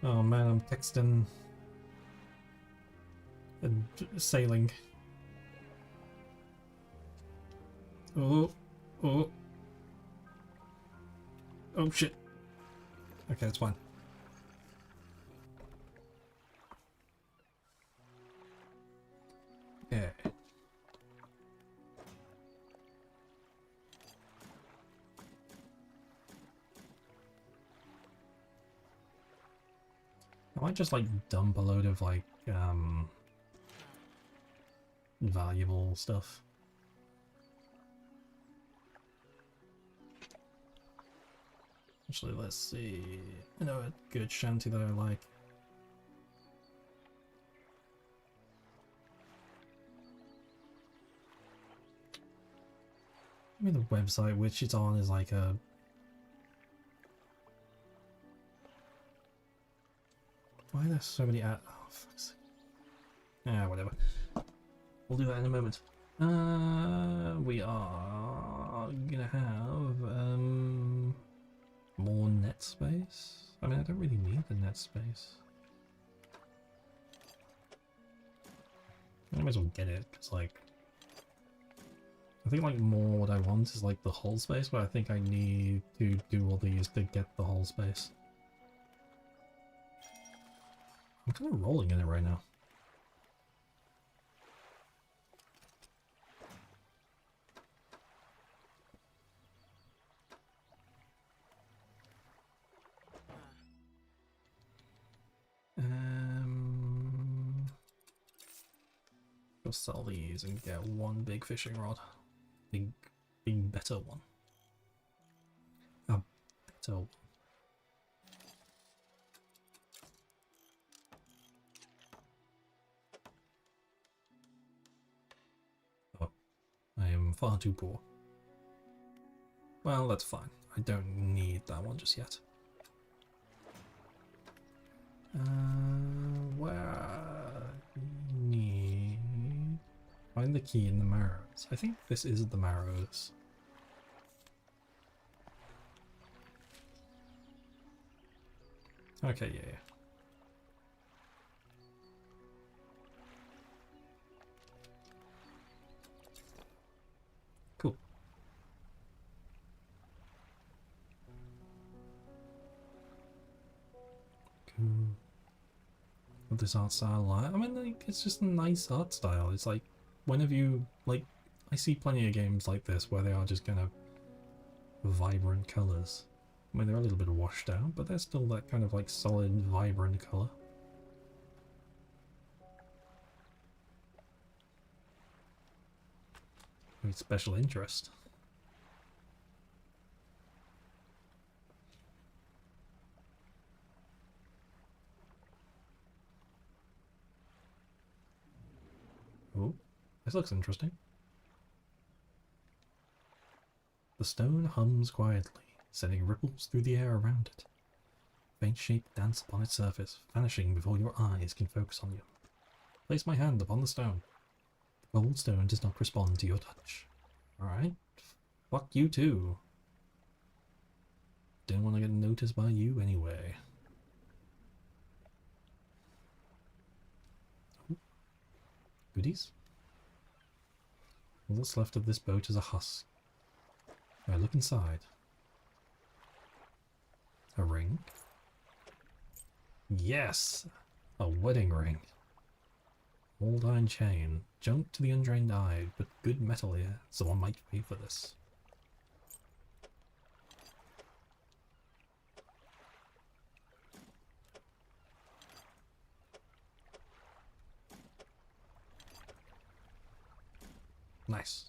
Oh man, I'm texting and sailing. Oh shit. Okay, it's fine. Yeah. I might just like dump a load of like valuable stuff. Actually, let's see. I know a good shanty that I like. I mean, the website which it's on is like a... Why are there so many ad... Oh, fuck's sake. Ah, whatever. We'll do that in a moment. We are gonna have, more net space. I mean, I don't really need the net space. I might as well get it, because, like... I think, like, more what I want is, like, the hull space, but I think I need to do all these to get the hull space. I'm kind of rolling in it right now. Go sell these and get one big fishing rod. Big better one. A better one. Oh, I am far too poor. Well, that's fine. I don't need that one just yet. Where need find the key in the Marrows. I think this is the Marrows. Okay, yeah. Cool. Cool. With this art style, I mean, like, it's just a nice art style. It's like, whenever you, like, I see plenty of games like this where they are just kind of vibrant colours. I mean, they're a little bit washed out, but they're still that kind of, like, solid, vibrant colour. With special interest. Oh, this looks interesting. The stone hums quietly, sending ripples through the air around it. Faint shapes dance upon its surface, vanishing before your eyes can focus on you. Place my hand upon the stone. The cold stone does not respond to your touch. Alright. Fuck you too. Didn't want to get noticed by you anyway. Ooh. Goodies. All that's left of this boat is a husk. I look inside. A ring? Yes! A wedding ring. Old iron chain. Junk to the untrained eye, but good metal here. Someone might pay for this. Nice.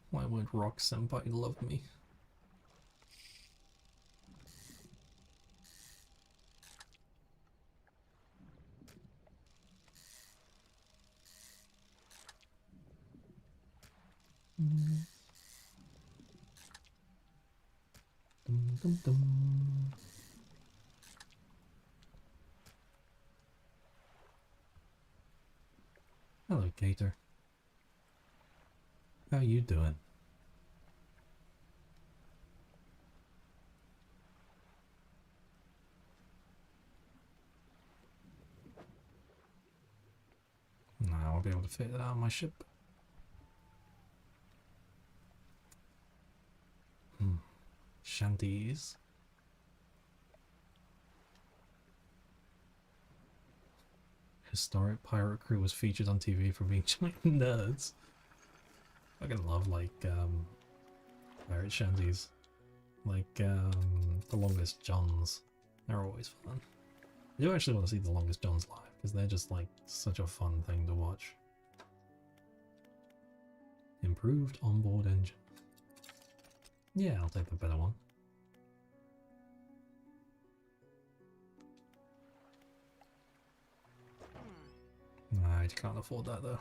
Why would Rock Senpai love me? Dum, dum, dum. Hello, Gator. How you doing? Now I'll be able to fit that on my ship. Shanties. Historic pirate crew was featured on TV for being giant nerds. I fucking love, like, pirate shanties. Like, the Longest Johns. They're always fun. I do actually want to see the Longest Johns live, because they're just, like, such a fun thing to watch. improved onboard engine. Yeah, I'll take the better one. I can't afford that though.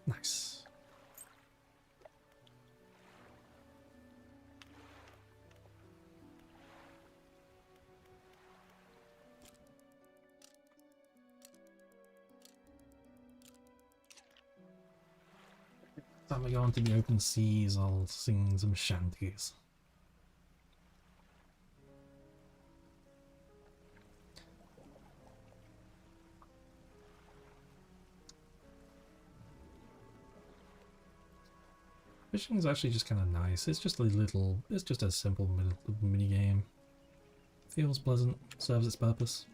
Nice. Time we go onto the open seas, I'll sing some shanties. Fishing is actually just kind of nice. It's just a simple mini game. Feels pleasant, serves its purpose.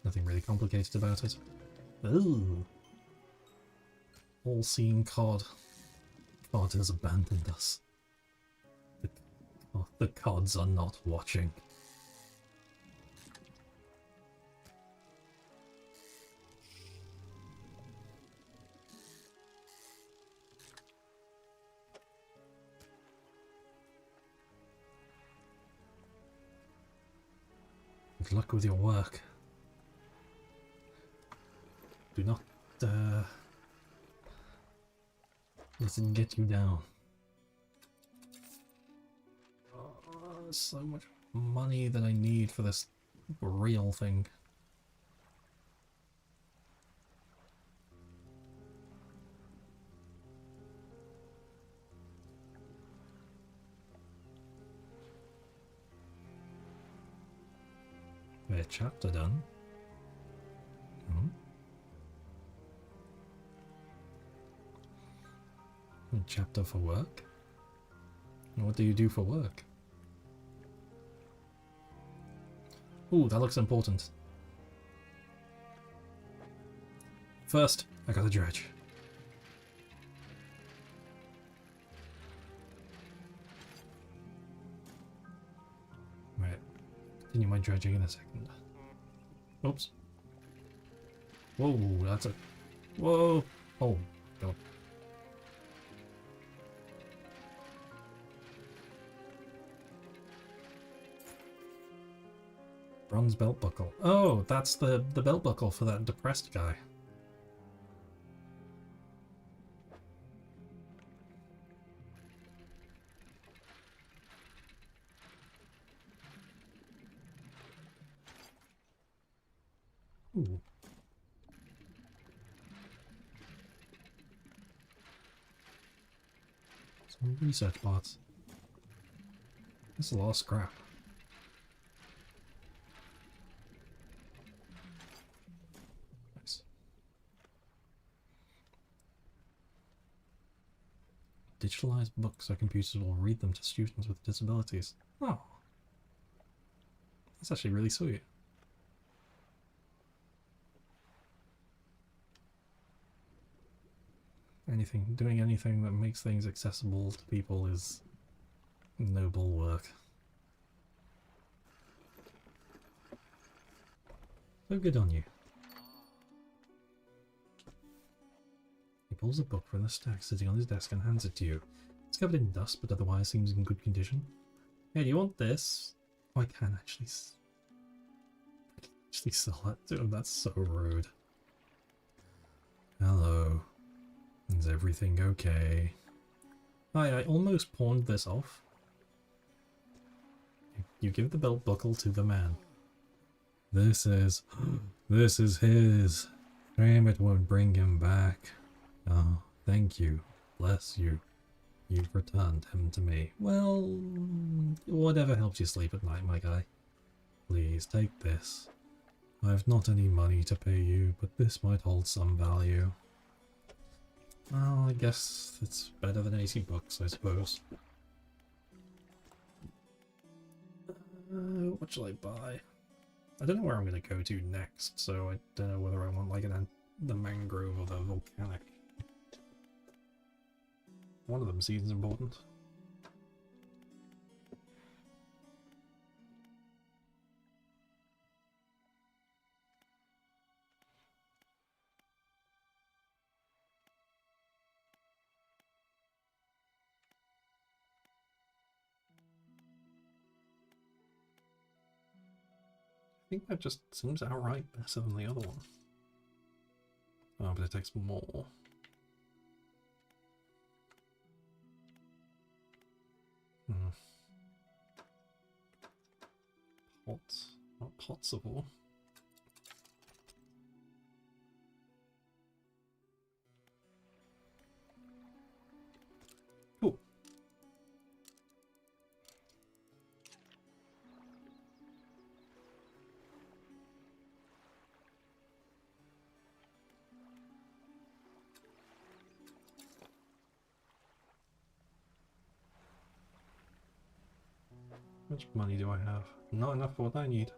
Nothing really complicated about it. Ooh. All-seeing cod. Cod has abandoned us. The cods are not watching. Good luck with your work. Do not let it get you down. Oh, there's so much money that I need for this real thing. A chapter done. A chapter for work? What do you do for work? Ooh, that looks important. First, I got a dredge. Right. Continue my dredging in a second. Oops. Whoa, that's a... Whoa! Oh, God. Bronze belt buckle. Oh, that's the belt buckle for that depressed guy. Ooh. Some research parts. That's a lot of scrap. Nice. Digitalized books so computers will read them to students with disabilities. Oh. That's actually really sweet. Doing anything that makes things accessible to people is noble work. So good on you. He pulls a book from the stack sitting on his desk and hands it to you. It's covered in dust, but otherwise seems in good condition. Hey, do you want this? Oh, I can actually sell that to him. That's so rude. Hello. Is everything okay? Hi, I almost pawned this off. You give the belt buckle to the man. This is his. Shame it won't bring him back. Oh, thank you. Bless you. You've returned him to me. Well, whatever helps you sleep at night, my guy. Please take this. I've not any money to pay you, but this might hold some value. Well, I guess it's better than 80 bucks, I suppose. What shall I buy? I don't know where I'm going to go to next, so I don't know whether I want like the mangrove or the volcanic. One of them seems important. think that just seems outright better than the other one. Oh, but it takes more. Pots. Not pots of ore. Cool. How much money do I have? Not enough for what I need.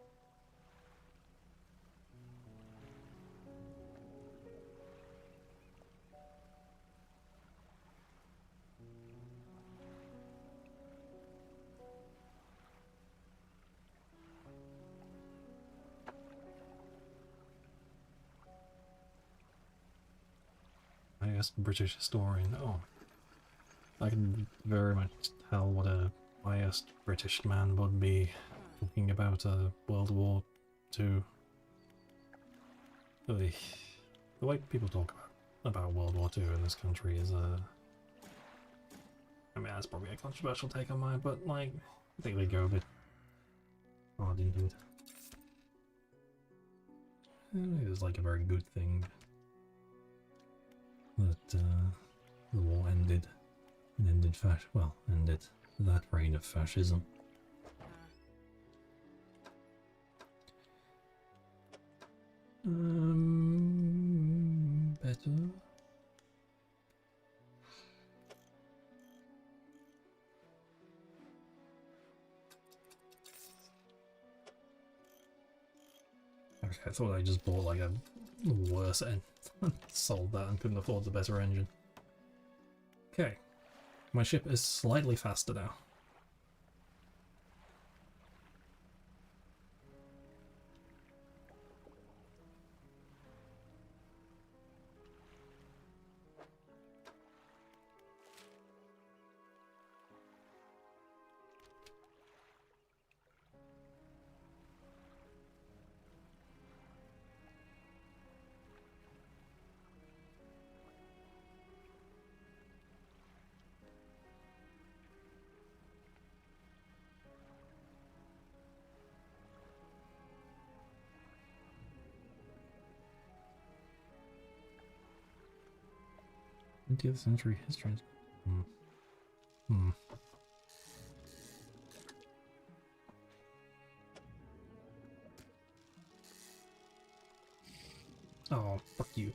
I guess British historian. Oh, I can very much tell what a biased British man would be talking about World War II. The way people talk about World War II in this country is I mean, that's probably a controversial take on mine, but like, I think they go a bit hard into it. It was like a very good thing that the war ended, and ended ended that reign of fascism. Better. Okay, I thought I just bought like a worse end. Sold that and couldn't afford the better engine. Okay. My ship is slightly faster now. th century history. Oh, fuck you.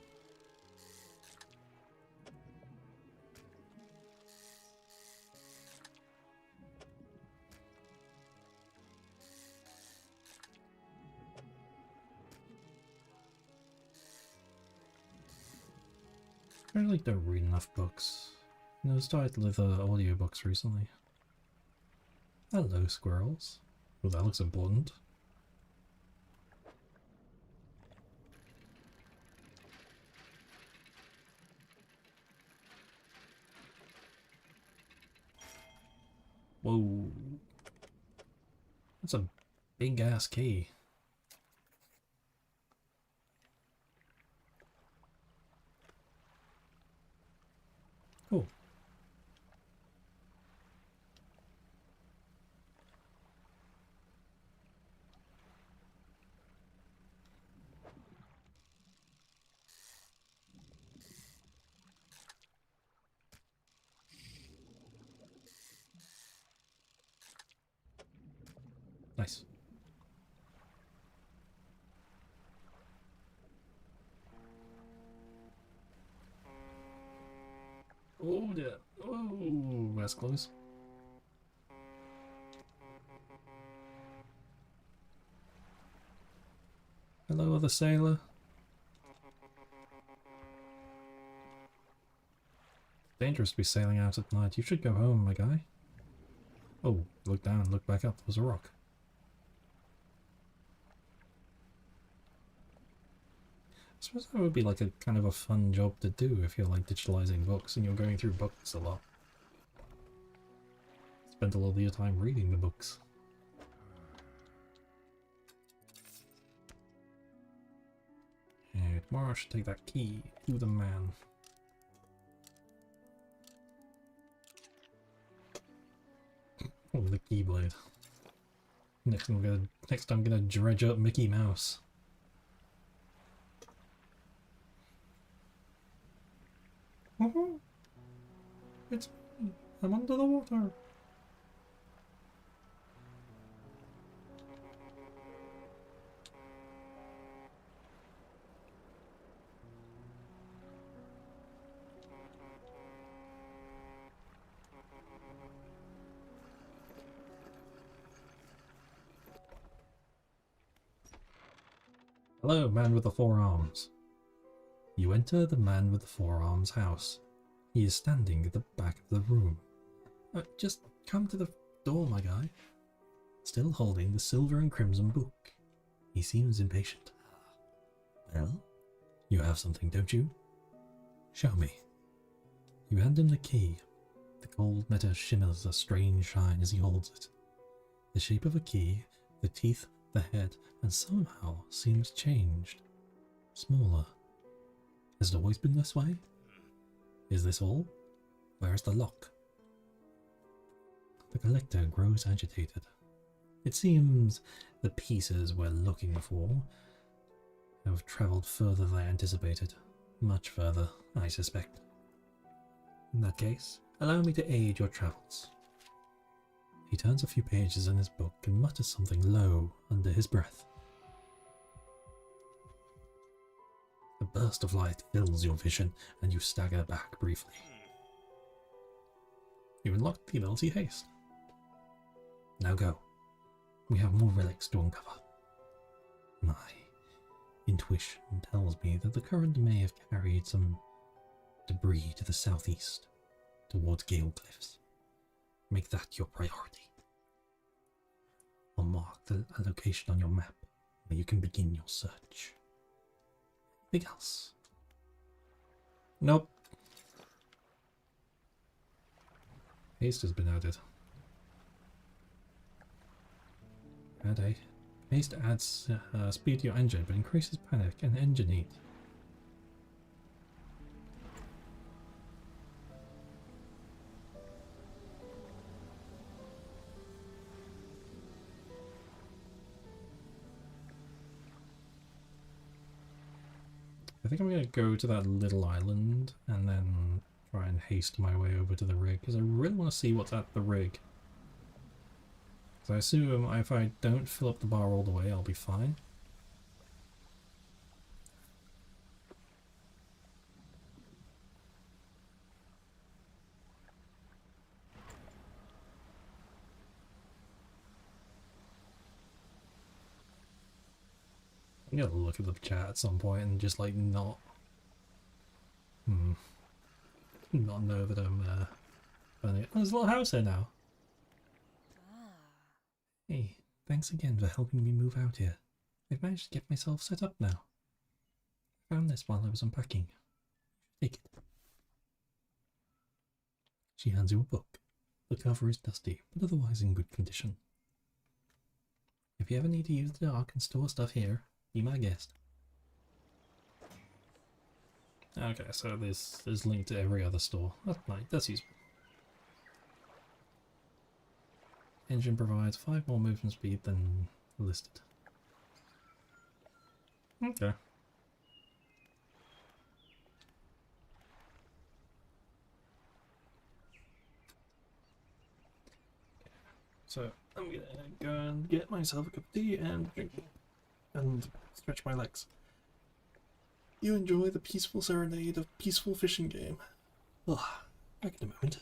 I really don't read enough books. I started with audiobooks recently. Hello, squirrels. Well, that looks important. Whoa. That's a big ass key. Cool. Nice. Oh dear. Oh, that's close. Hello, other sailor. Dangerous to be sailing out at night. You should go home, my guy. Oh, look down, look back up. There's a rock. I suppose that would be like a kind of a fun job to do if you're like digitalizing books and you're going through books a lot. Spend a lot of your time reading the books. Tomorrow I should take that key to the man. Oh, the keyblade. Next I'm gonna dredge up Mickey Mouse. Woohoo! It's me. I'm under the water. Hello, man with the four arms. You enter the man with the four arms house. He is standing at the back of the room. Just come to the door, my guy. Still holding the silver and crimson book. He seems impatient. Well, you have something, don't you? Show me. You hand him the key. The gold metal shimmers a strange shine as he holds it. The shape of a key, the teeth, the head, and somehow seems changed. Smaller. Has it always been this way? Is this all? Where is the lock? The collector grows agitated. It seems the pieces we're looking for have travelled further than I anticipated. Much further, I suspect. In that case, allow me to aid your travels. He turns a few pages in his book and mutters something low under his breath. A burst of light fills your vision and you stagger back briefly. You unlock the ability haste. Now go. We have more relics to uncover. My intuition tells me that the current may have carried some debris to the southeast, towards Gale Cliffs. Make that your priority. I'll mark a location on your map where you can begin your search. Anything else? Nope. Haste has been added. Haste adds speed to your engine, but increases panic and engine heat. I think I'm going to go to that little island and then try and haste my way over to the rig, because I really want to see what's at the rig. So I assume if I don't fill up the bar all the way, I'll be fine. I'm gonna look at the chat at some point and just like not know that I'm funny. Oh, there's a little house here now. Hey, thanks again for helping me move out here. I've managed to get myself set up now. I found this while I was unpacking. Take it. She hands you a book. The cover is dusty, but otherwise in good condition. If you ever need to use the dark and store stuff here, be my guest. Okay, so this is linked to every other store. That's nice, that's useful. Engine provides 5 more movement speed than listed. Okay. So I'm gonna go and get myself a cup of tea and drink and stretch my legs. You enjoy the peaceful serenade of peaceful fishing game. Ugh, back in a moment.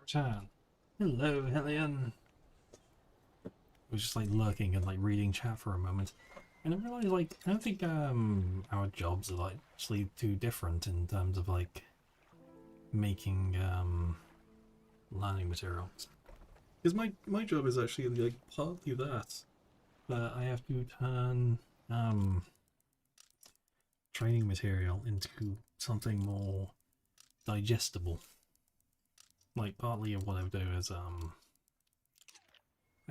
Chan. Hello, Hellion. I was just like lurking and like reading chat for a moment. And I realized like I don't think our jobs are like actually too different in terms of like making learning materials. Because my job is actually like partly that. But I have to turn training material into something more digestible. Like partly of what I do is I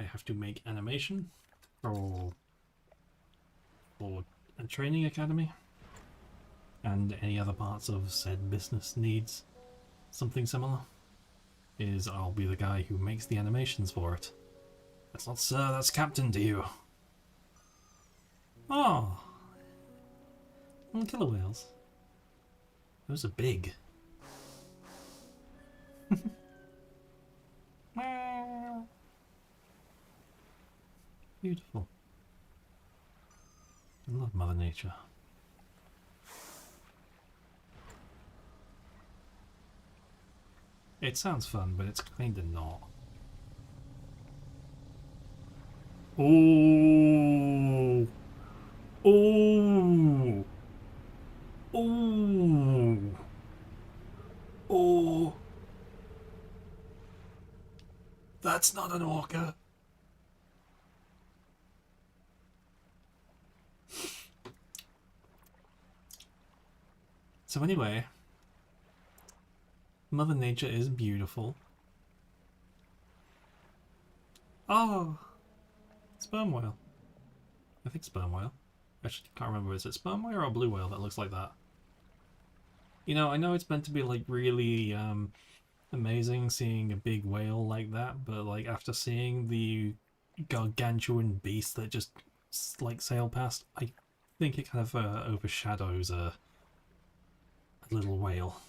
have to make animation for a training academy, and any other parts of said business needs something similar. Is I'll be the guy who makes the animations for it. That's not sir, that's captain to you. Oh, killer whales. Those are big. Beautiful. I love Mother Nature. It sounds fun, but it's kinda not. Oh! Oh! Oh! Oh! That's not an orca! So anyway, Mother Nature is beautiful. Oh! Sperm whale. I think sperm whale. I can't remember, is it sperm whale or blue whale that looks like that? You know, I know it's meant to be like really amazing seeing a big whale like that, but like after seeing the gargantuan beast that just like sailed past, I think it kind of overshadows a little whale.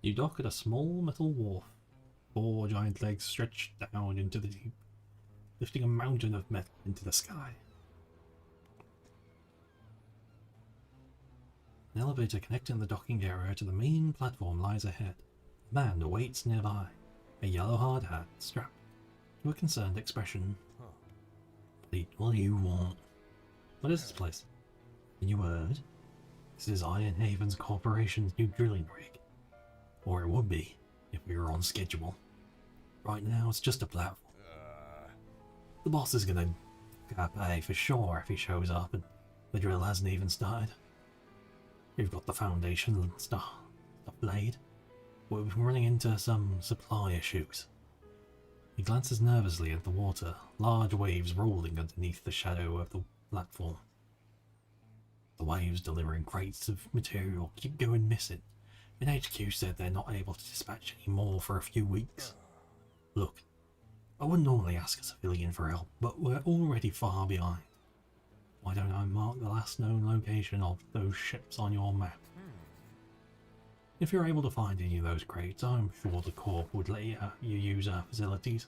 You dock at a small metal wharf. 4 giant legs stretched down into the deep, lifting a mountain of metal into the sky. An elevator connecting the docking area to the main platform lies ahead. A man awaits nearby, a yellow hard hat strapped to a concerned expression. What do you want? What is this place? And you heard? This is Iron Haven's Corporation's new drilling rig. Or it would be, if we were on schedule. Right now, it's just a platform. The boss is gonna pay for sure if he shows up, and the drill hasn't even started. We've got the foundation stuff laid, but we've been running into some supply issues. He glances nervously at the water, large waves rolling underneath the shadow of the platform. The waves delivering crates of material keep going missing, and HQ said they're not able to dispatch any more for a few weeks. Look, I wouldn't normally ask a civilian for help, but we're already far behind. Why don't I mark the last known location of those ships on your map? If you're able to find any of those crates, I'm sure the Corp would let you use our facilities.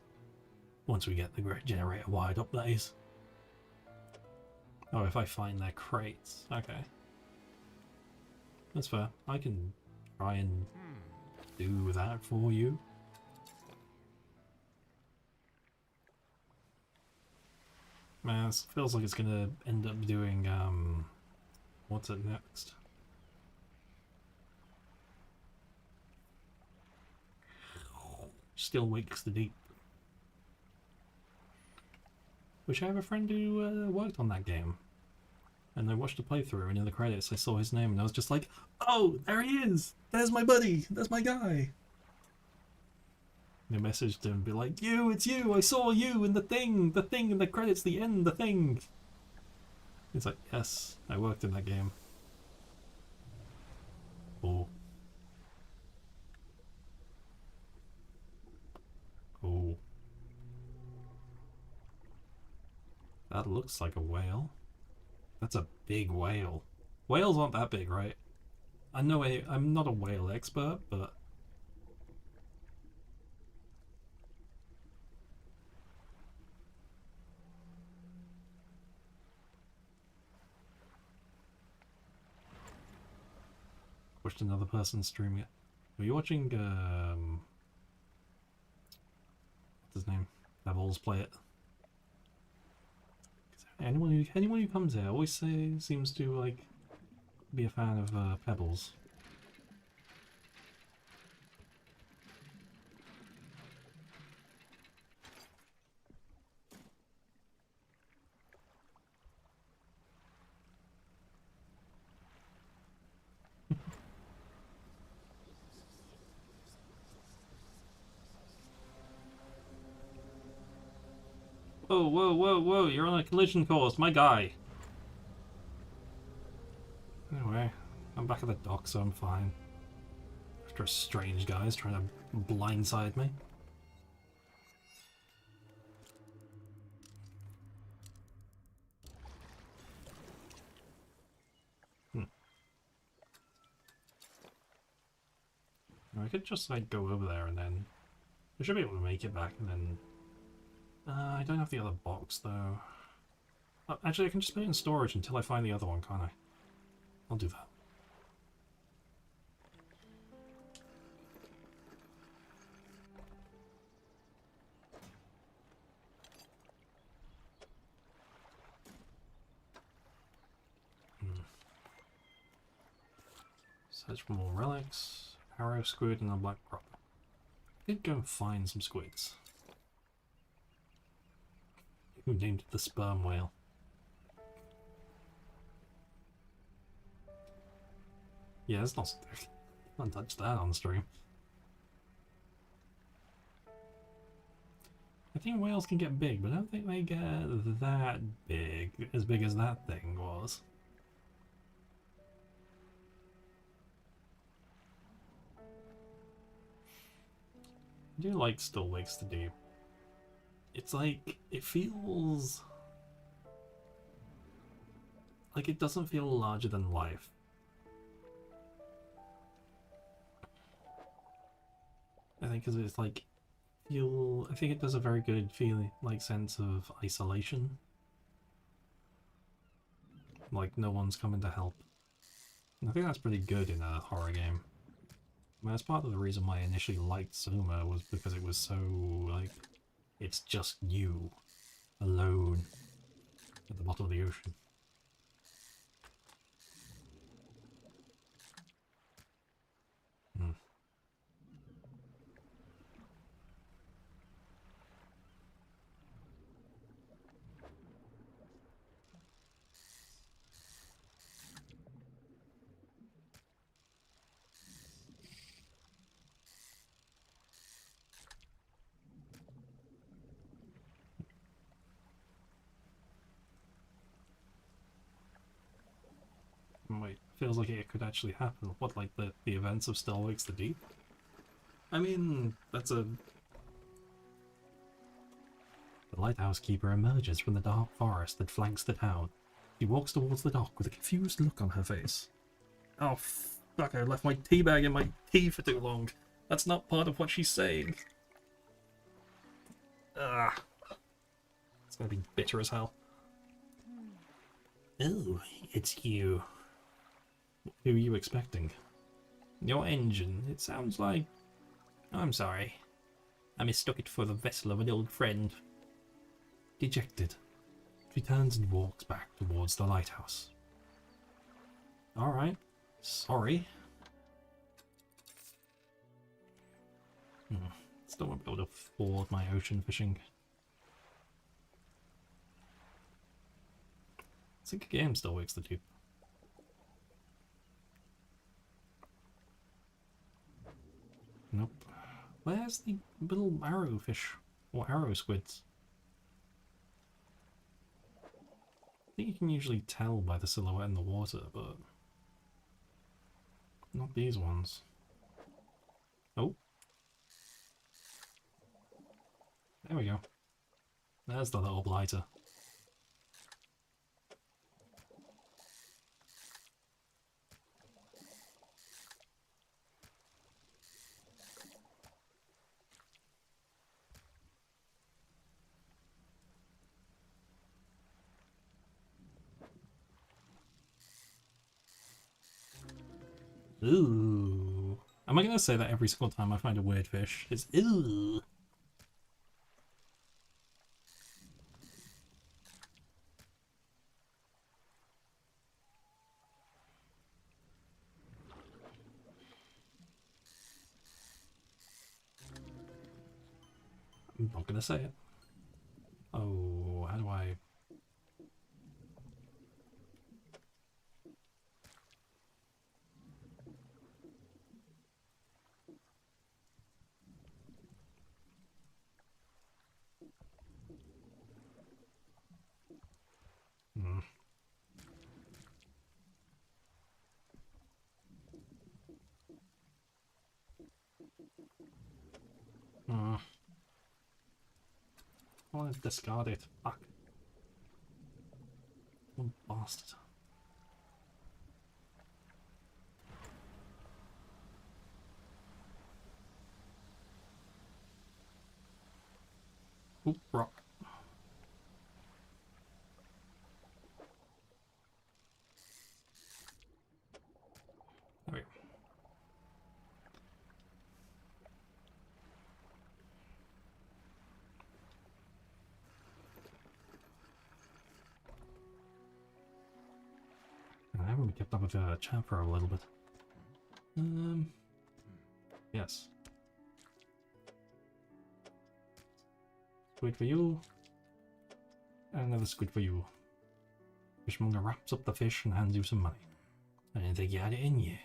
Once we get the generator wired up, that is. Oh, if I find their crates. Okay. That's fair. I can try and do that for you. Man, this feels like it's gonna end up doing, what's it next? Still wakes the deep. Which I have a friend who worked on that game. And I watched a playthrough, and in the credits I saw his name, and I was just like, oh, there he is! There's my buddy! There's my guy! And I messaged him and be like, it's you! I saw you in the thing in the credits, the end, the thing! He's like, yes, I worked in that game. Oh. Oh. That looks like a whale. That's a big whale. Whales aren't that big, right? I know I'm not a whale expert, but... pushed another person streaming it. Were you watching, what's his name? Devils play it? Anyone who comes here always seems to, like, be a fan of, Pebbles. Whoa, whoa, whoa, whoa, you're on a collision course, my guy! Anyway, I'm back at the dock, so I'm fine. After a strange guy's trying to blindside me. I could just, like, go over there and then... I should be able to make it back and then... I don't have the other box, though. Actually, I can just put it in storage until I find the other one, can't I? I'll do that. Search for more relics. Arrow, squid, and a black prop. I did go and find some squids. Who named it the sperm whale? Yeah, it's not... Can't touch that on stream. I think whales can get big, but I don't think they get that big as that thing was. I do like Still Wakes the Deep. It's like, it feels... like it doesn't feel larger than life. I think because it's like, I think it does a very good feeling, like, sense of isolation. Like, no one's coming to help. And I think that's pretty good in a horror game. I mean, that's part of the reason why I initially liked Soma, was because it was so, like, it's just you, alone, at the bottom of the ocean. Hmm. Wait, feels like it could actually happen. What, like the events of Still Wakes the Deep? I mean, that's a... The lighthouse keeper emerges from the dark forest that flanks the town. She walks towards the dock with a confused look on her face. Oh, fuck, I left my tea bag in my tea for too long. That's not part of what she's saying. Ah. It's gonna be bitter as hell. Oh, it's you. Who are you expecting? Your engine. It sounds like... I'm sorry. I mistook it for the vessel of an old friend. Dejected, she turns and walks back towards the lighthouse. Alright. Sorry. Still won't be able to afford my ocean fishing. I think a game Still Wakes the Deep. Nope. Where's the little arrowfish? Or arrow squids? I think you can usually tell by the silhouette in the water, but... not these ones. Oh. There we go. There's the little blighter. Ooh. Am I going to say that every single time I find a weird fish? It's ooh. I'm not going to say it. Oh, how do I... Hmm. Hmm. I want to discard it. Fuck. What a bastard. Oop, rock. There we go. I haven't kept up with chat for a little bit. Yes. Squid for you. And another squid for you. Fishmonger wraps up the fish and hands you some money. I didn't think you had it in you.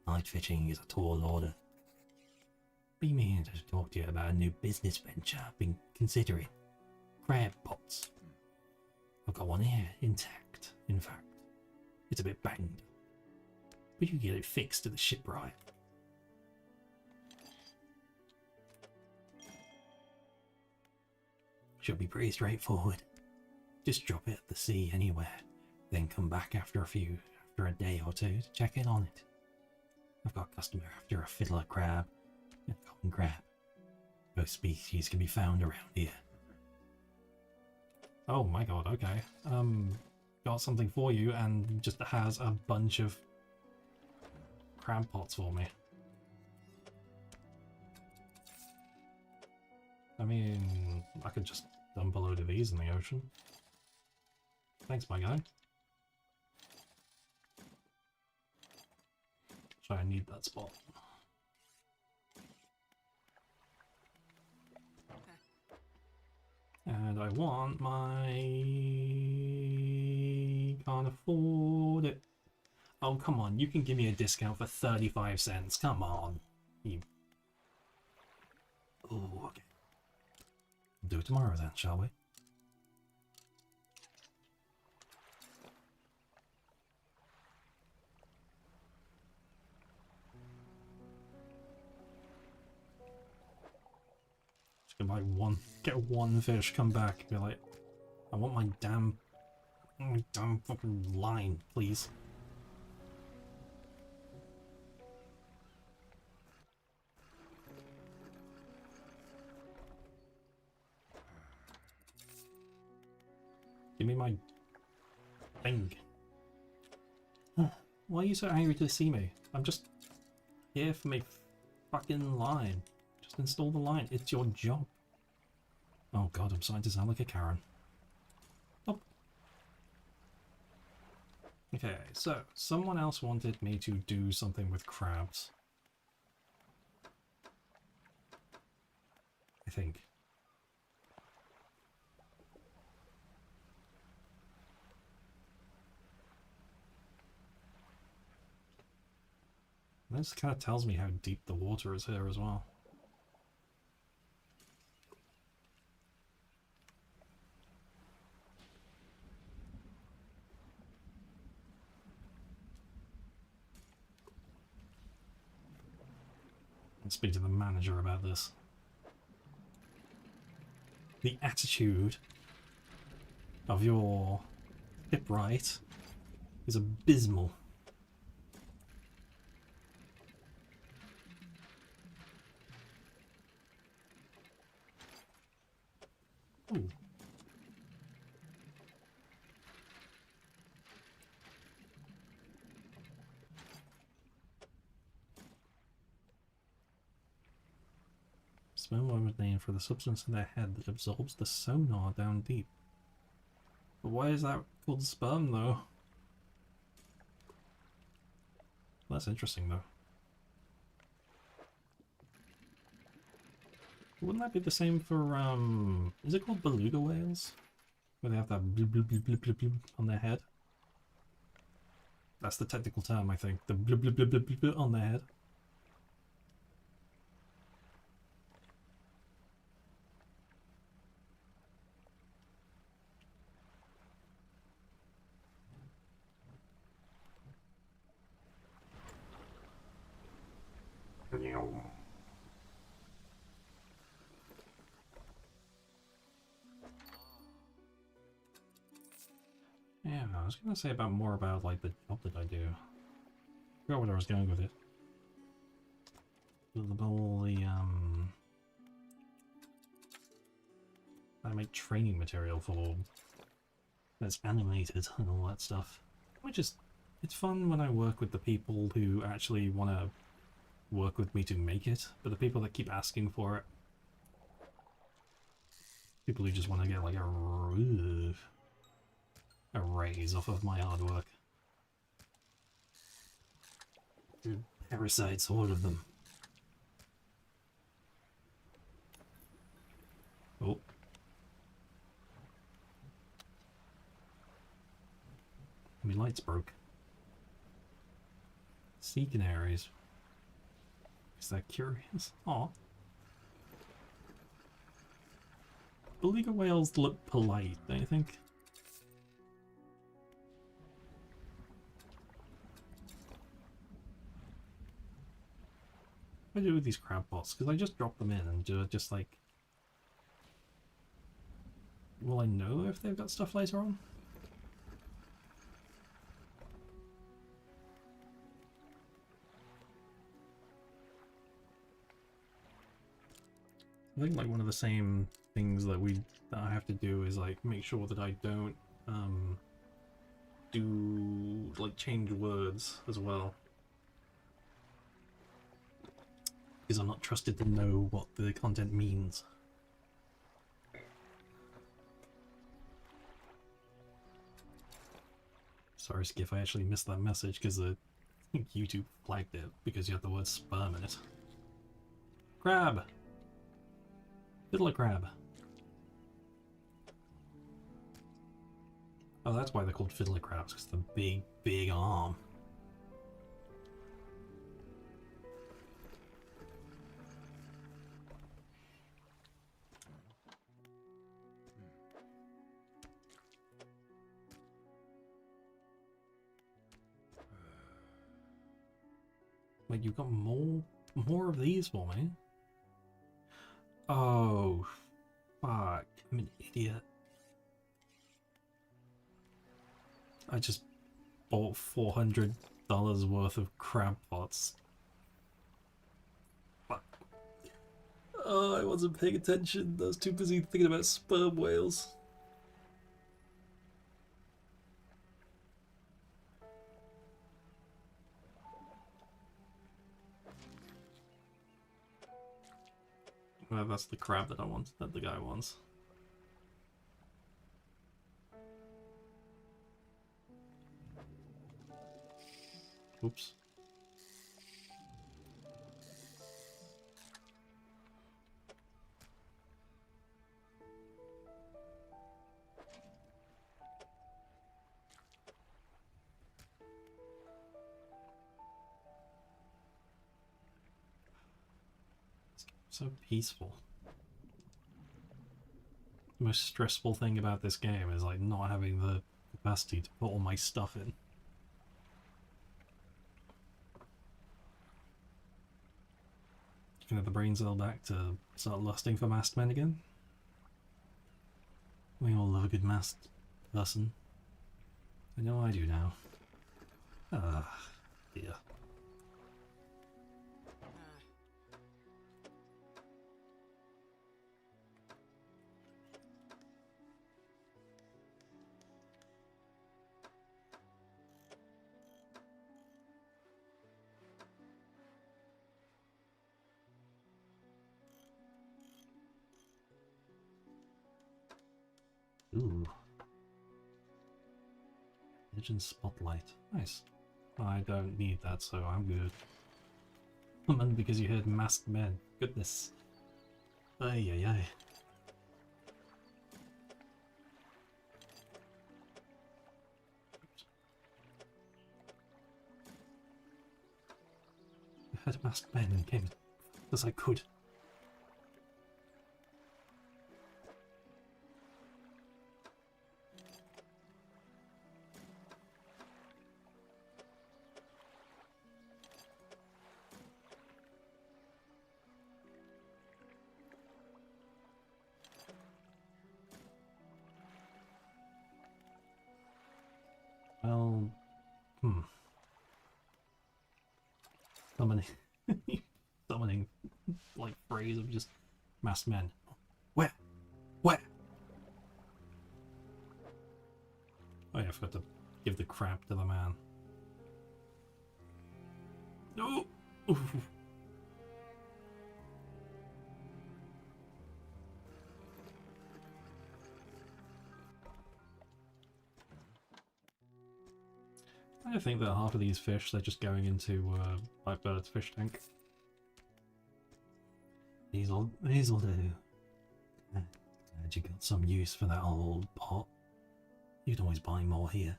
Night fishing is a tall order. Been here to talk to you about a new business venture I've been considering. Crab pots. I've got one here, intact, in fact. It's a bit banged. But you can get it fixed to the shipwright. Should be pretty straightforward. Just drop it at the sea anywhere, then come back after a day or two to check in on it. I've got a customer after a fiddler crab and a common crab. Both species can be found around here. Oh my god, okay. Got something for you and just has a bunch of crab pots for me. I mean, I could just dump a load of these in the ocean. Thanks, my guy. So I need that spot. And I want my... Can't afford it. Oh, come on. You can give me a discount for 35 cents. Come on. You... Oh, okay. Do it tomorrow then, shall we? Just gonna buy one, get one fish, come back, be like, I want my damn fucking line, please. Give me my thing. Why are you so angry to see me? I'm just here for my fucking line. Just install the line. It's your job. Oh god, I'm starting to sound like a Karen. Oh. Okay, so someone else wanted me to do something with crabs. I think. This kind of tells me how deep the water is here as well. Let's speak to the manager about this. The attitude of your shipwright is abysmal. Ooh. Sperm worm is named for the substance in their head that absorbs the sonar down deep. But why is that called sperm, though? That's interesting, though. Wouldn't that be the same for, is it called beluga whales? Where they have that blub blub blub blub blub blub on their head? That's the technical term, I think. The blub blub blub blub blub blub on their head. Yeah, I was gonna say more about like the job that I do. I forgot where I was going with it. All the I make training material for that's animated and all that stuff. Which is it's fun when I work with the people who actually want to work with me to make it, but the people that keep asking for it, people who just want to get like a raise off of my hard work. Parasites, all of them. Oh. My lights broke. Sea canaries. Is that curious? Aw. Beluga whales look polite, don't you think? What do I do with these crab pots? Because I just drop them in and do it just like... Will I know if they've got stuff later on? I think like one of the same things that I have to do is like make sure that I don't do like change words as well. Because I'm not trusted to know what the content means. Sorry Skiff, I actually missed that message because YouTube flagged it because you had the word sperm in it. Crab! Fiddler crab. Oh, that's why they're called fiddler crabs, because the big, big arm. Wait, you've got more of these for me? Oh, fuck. I'm an idiot. I just bought $400 worth of crab pots. Fuck. Oh, I wasn't paying attention. I was too busy thinking about sperm whales. Well, that's the crab that I want, that the guy wants. Oops. So peaceful. The most stressful thing about this game is like not having the capacity to put all my stuff in. You can have the brain cell back to start lusting for masked men again. We all love a good masked person. I know I do now. Ah, dear. Ooh. Legend Spotlight. Nice. I don't need that, so I'm good. And because you heard masked men. Goodness. Ay ay ay. I heard masked men and came as I could. Well, Summoning, summoning, like, phrase of just masked men. Where? Where? Oh yeah, I forgot to give the crap to the man. No! Oof. I think that half of these fish, they're just going into like Bird's fish tank. These'll do. Glad you got some use for that old pot. You can always buy more here.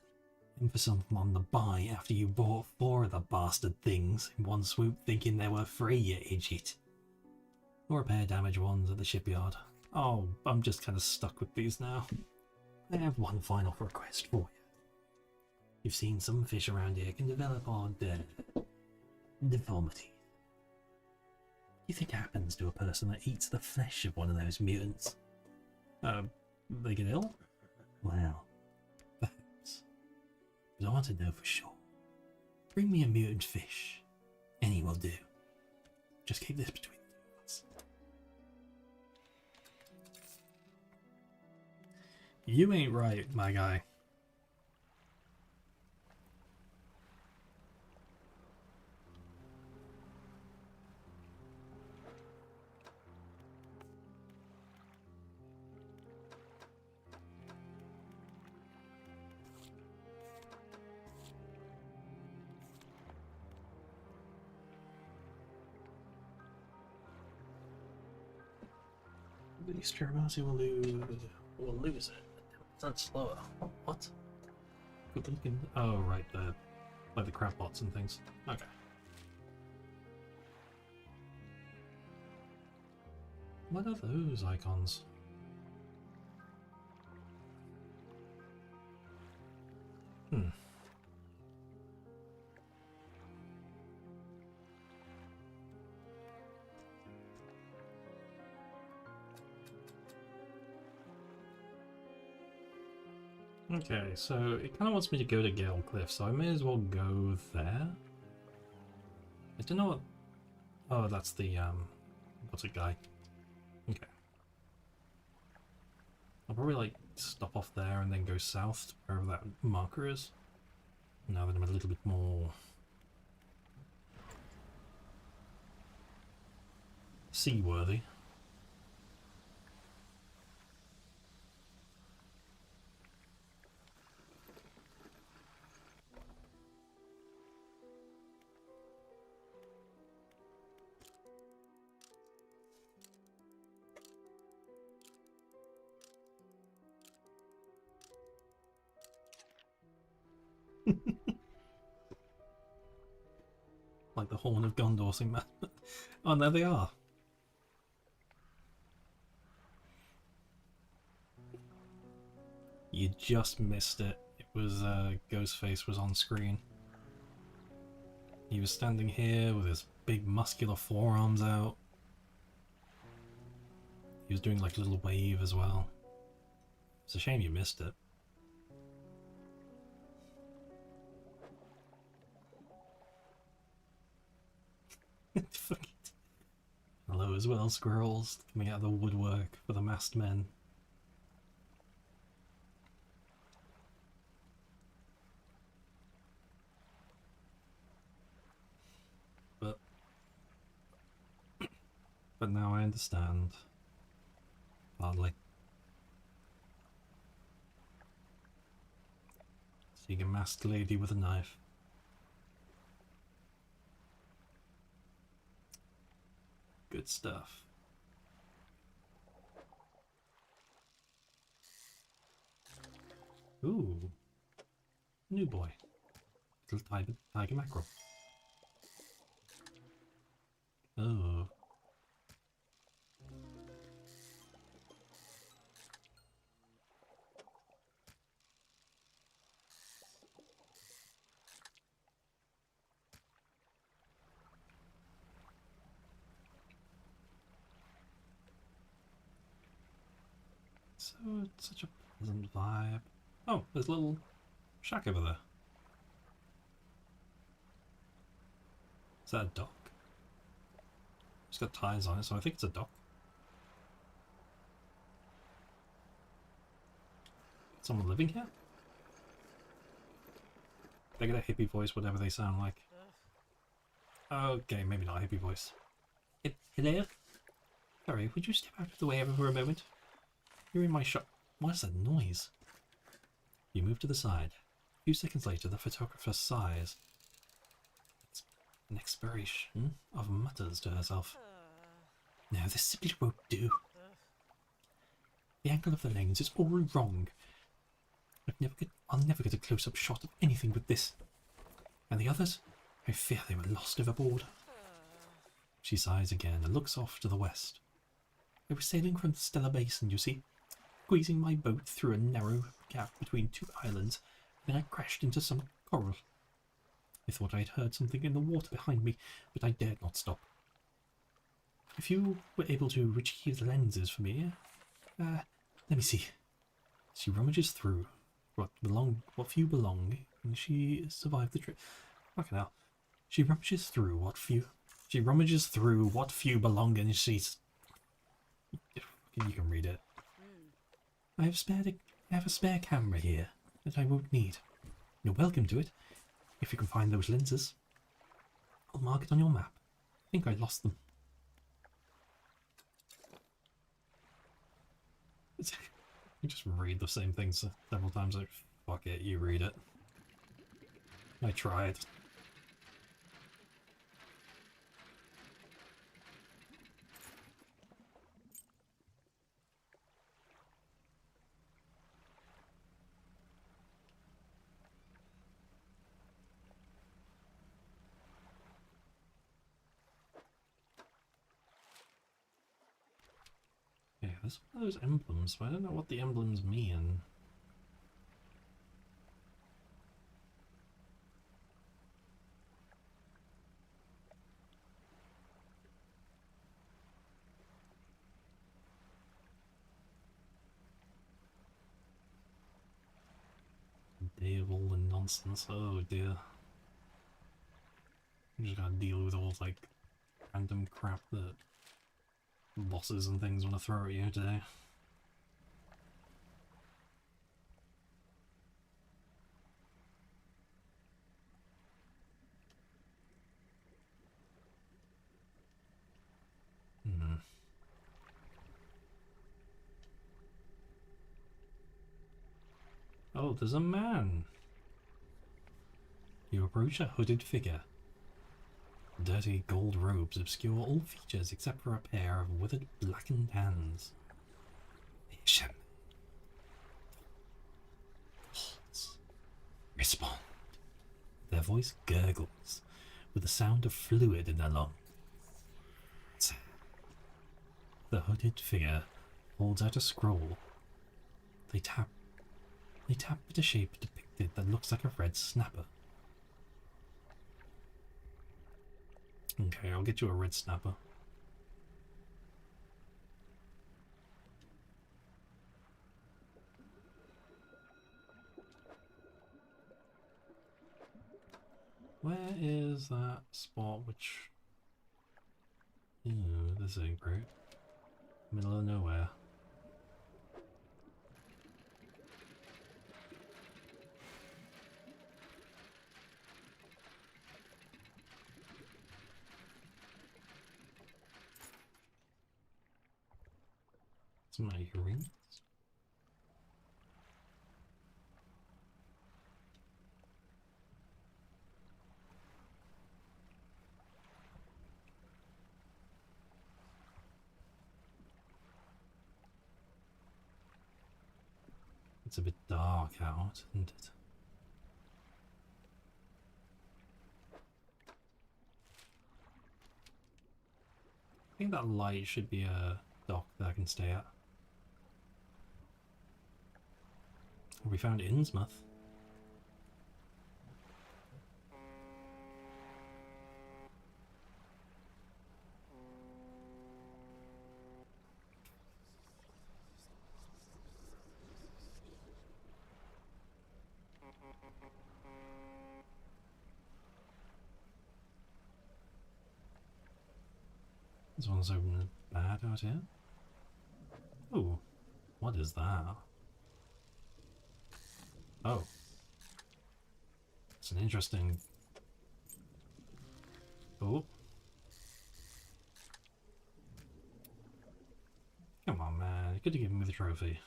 And for something on the buy after you bought 4 of the bastard things in one swoop thinking they were free, you idiot. Or repair damaged ones at the shipyard. Oh, I'm just kind of stuck with these now. I have one final request for you. You've seen some fish around here can develop odd deformities. What do you think happens to a person that eats the flesh of one of those mutants? They get ill? Well, perhaps. But I want to know for sure. Bring me a mutant fish. Any will do. Just keep this between the two of us. You ain't right, my guy. These turbines will lose it. 10% slower. What? Good looking. Oh, right, like the crab bots and things. Okay. What are those icons? Okay, so it kind of wants me to go to Gale Cliff, so I may as well go there. I don't know what... Oh, that's the, what's it, guy? Okay. I'll probably, like, stop off there and then go south to wherever that marker is. Now that I'm a little bit more... seaworthy. Like the Horn of Gondor thing, man. Oh, there they are. You just missed it. It was, Ghostface was on screen. He was standing here with his big muscular forearms out. He was doing like a little wave as well. It's a shame you missed it. Hello as well, squirrels coming out of the woodwork for the masked men. But now I understand. Hardly. Seeing a masked lady with a knife. Good stuff. Ooh. New boy. Little tiger mackerel. Oh. So it's such a pleasant vibe. Oh, there's a little shack over there. Is that a dock? It's got ties on it, so I think it's a dock. Someone living here? They get a hippie voice, whatever they sound like. Okay, maybe not a hippie voice. Hello? Sorry, would you step out of the way for a moment? You're in my shop. What is that noise? You move to the side. A few seconds later, the photographer sighs. It's an expiration of mutters to herself. No, this simply won't do. The angle of the lens is all wrong. I'll never get a close-up shot of anything with this. And the others? I fear they were lost overboard. She sighs again and looks off to the west. I was sailing from the Stellar Basin, you see, squeezing my boat through a narrow gap between two islands, and then I crashed into some coral. I thought I had heard something in the water behind me, but I dared not stop. If you were able to retrieve the lenses for me, let me see. She rummages through what few belong, and she survived the trip. Fucking hell. She rummages through what few belong, and she's... You can read it. I have a spare camera here that I won't need. You're welcome to it, if you can find those lenses. I'll mark it on your map. I think I lost them. You just read the same things several times. Like, fuck it, you read it. I tried. Yeah, there's one of those emblems, but I don't know what the emblems mean. Day of all the nonsense. Oh dear. You just gotta deal with all like random crap that bosses and things want to throw at you today. Oh, there's a man. You approach a hooded figure. Dirty gold robes obscure all features except for a pair of withered blackened hands. Respond. Their voice gurgles with the sound of fluid in their lungs. The hooded figure holds out a scroll. They tap at a shape depicted that looks like a red snapper. Okay, I'll get you a red snapper. Where is that spot which... Ew, this ain't great. Middle of nowhere. Some earrings. It's a bit dark out, isn't it? I think that light should be a dock that I can stay at. We found Innsmouth. This one's open bad out here. Oh, what is that? Oh. It's an interesting... Oh. Come on, man. You could have given me the trophy.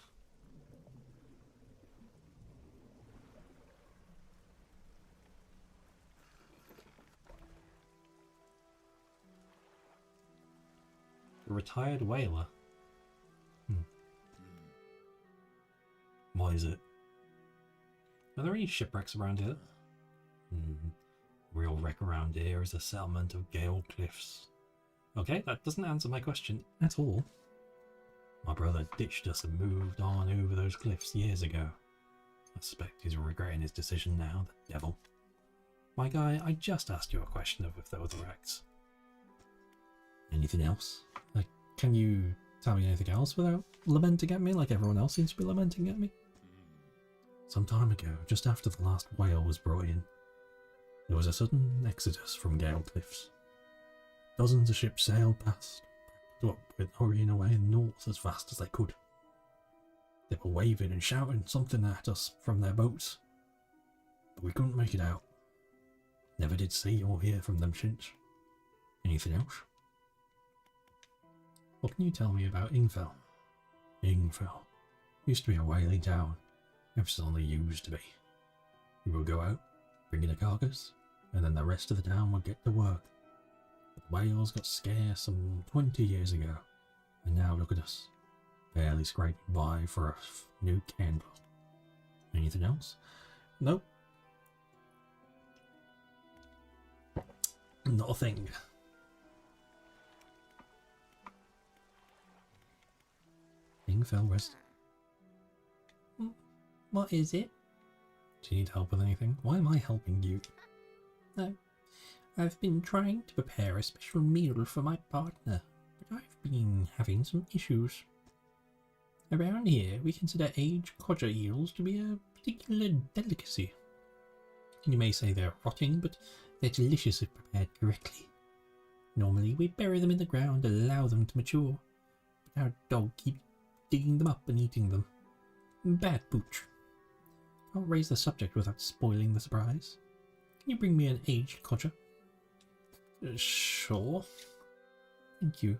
A retired whaler. What is it? Are there any shipwrecks around here? Real wreck around here is the settlement of Gale Cliffs. Okay, that doesn't answer my question at all. My brother ditched us and moved on over those cliffs years ago. I suspect he's regretting his decision now, the devil. My guy, I just asked you a question of if there were wrecks. Anything else? Can you tell me anything else without lamenting at me like everyone else seems to be lamenting at me? Some time ago, just after the last whale was brought in, there was a sudden exodus from Gale Cliffs. Dozens of ships sailed past, packed up with hurrying away north as fast as they could. They were waving and shouting something at us from their boats, but we couldn't make it out. Never did see or hear from them since. Anything else? What can you tell me about Ingfell? Ingfell used to be a whaling town. It's only used to be. We would go out, bring in a carcass, and then the rest of the town would get to work. But the whales got scarce some 20 years ago, and now look at us, barely scraping by for a new candle. Anything else? Nope. Not a thing. Ingfell rest. What is it? Do you need help with anything? Why am I helping you? No. I've been trying to prepare a special meal for my partner, but I've been having some issues. Around here, we consider aged codger eels to be a particular delicacy. You may say they're rotting, but they're delicious if prepared correctly. Normally, we bury them in the ground and allow them to mature, but our dog keeps digging them up and eating them. Bad pooch. Can't raise the subject without spoiling the surprise. Can you bring me an aged codger? Sure. Thank you.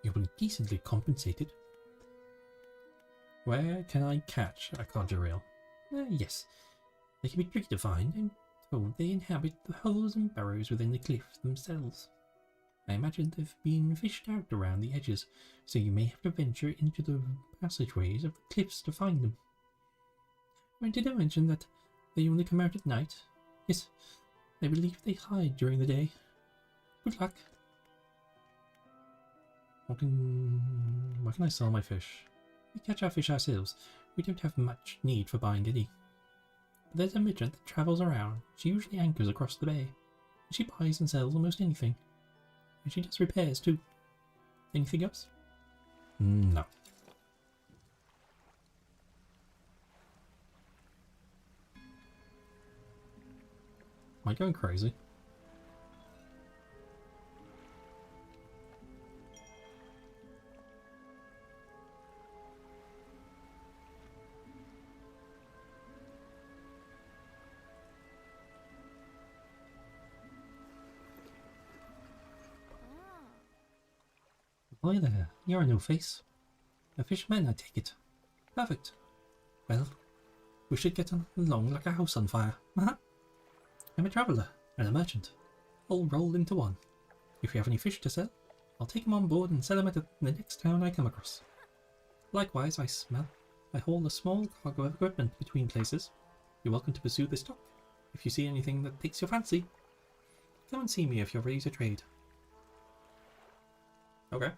You'll be decently compensated. Where can I catch a codger eel? Yes. They can be tricky to find, and told they inhabit the holes and burrows within the cliffs themselves. I imagine they've been fished out around the edges, so you may have to venture into the passageways of the cliffs to find them. Did I mention that they only come out at night? Yes, I believe they hide during the day. Good luck. Where can I sell my fish? We catch our fish ourselves. We don't have much need for buying any. But there's a midget that travels around. She usually anchors across the bay. She buys and sells almost anything. And she does repairs too. Anything else? No. Am I going crazy? Hi there, you're a new face. A fisherman, I take it. Perfect. Well, we should get along like a house on fire. I'm a traveller and a merchant, all rolled into one. If you have any fish to sell, I'll take them on board and sell them at the next town I come across. Likewise, I smell I haul a small cargo of equipment between places. You're welcome to pursue this dock. If you see anything that takes your fancy, come and see me if you're ready to trade. Okay,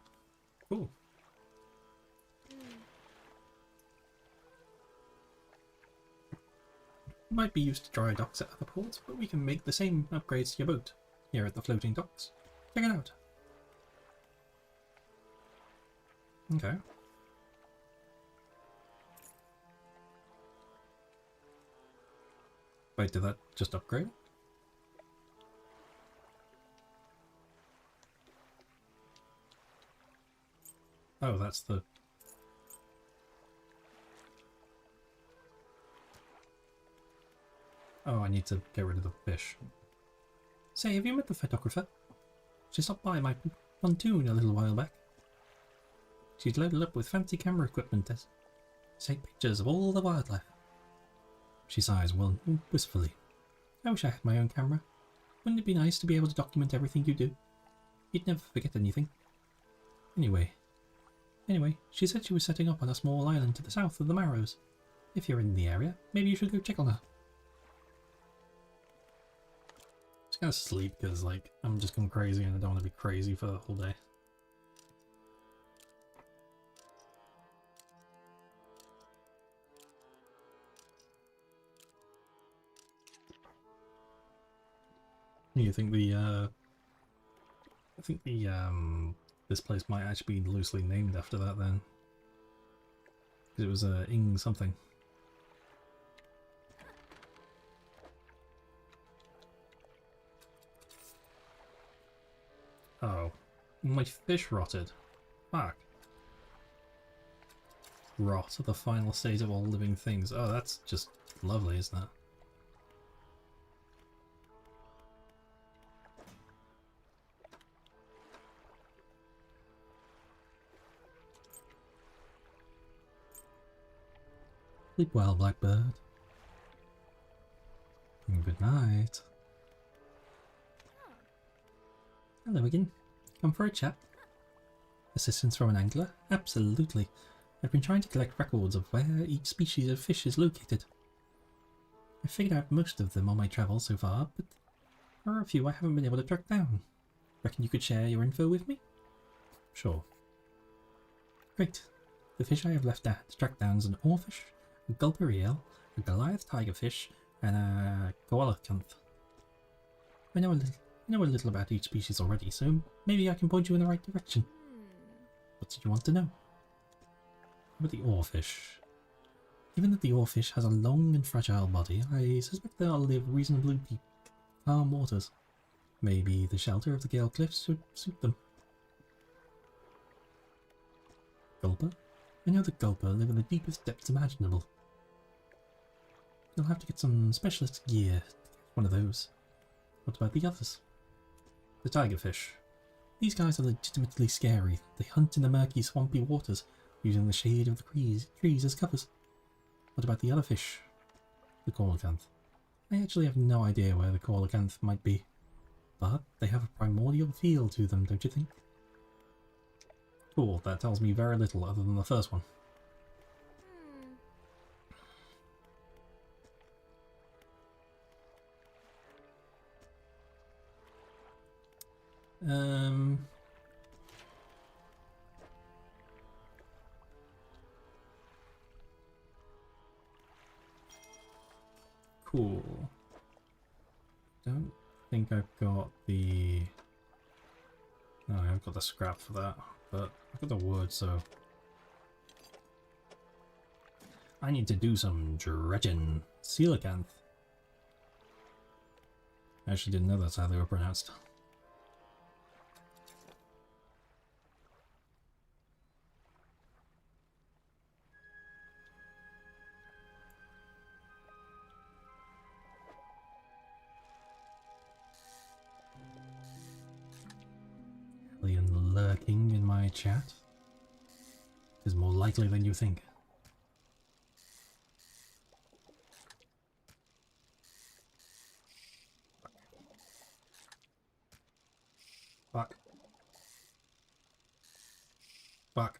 cool. Might be used to dry docks at other ports, but we can make the same upgrades to your boat here at the floating docks. Check it out. Okay. Wait, did that just upgrade? Oh, that's the... Oh, I need to get rid of the fish. Say, have you met the photographer? She stopped by my pontoon a little while back. She's loaded up with fancy camera equipment to take pictures of all the wildlife. She sighs wistfully. I wish I had my own camera. Wouldn't it be nice to be able to document everything you do? You'd never forget anything. Anyway, she said she was setting up on a small island to the south of the Marrows. If you're in the area, maybe you should go check on her. I'm just gonna sleep because, like, I'm just going crazy and I don't want to be crazy for the whole day. You think this place might actually be loosely named after that then. Because it was Ing something. Oh. My fish rotted. Fuck. Rot, the final state of all living things. Oh, that's just lovely, isn't it? Sleep well, Blackbird. And good night. Hello again. Come for a chat? Assistance from an angler? Absolutely. I've been trying to collect records of where each species of fish is located. I've figured out most of them on my travels so far, but there are a few I haven't been able to track down. Reckon you could share your info with me? Sure. Great. The fish I have left to track down is an oarfish, a gulper eel, a Goliath tigerfish, and a coelacanth. I know a little about each species already, so maybe I can point you in the right direction. What did you want to know? About the oarfish. Given that the oarfish has a long and fragile body, I suspect they'll live reasonably deep, calm waters. Maybe the shelter of the Gale Cliffs should suit them. Gulper? I know that gulper live in the deepest depths imaginable. You'll have to get some specialist gear to catch one of those. What about the others? The tigerfish. These guys are legitimately scary. They hunt in the murky, swampy waters, using the shade of the trees as covers. What about the other fish? The coelacanth. I actually have no idea where the coelacanth might be, but they have a primordial feel to them, don't you think? Cool, that tells me very little other than the first one. Cool. Don't think I've got the... No, I haven't got the scrap for that, but I've got the wood, so... I need to do some dredging. Coelacanth. I actually didn't know that's how they were pronounced. Alien lurking in my chat is more likely than you think. Fuck. Fuck.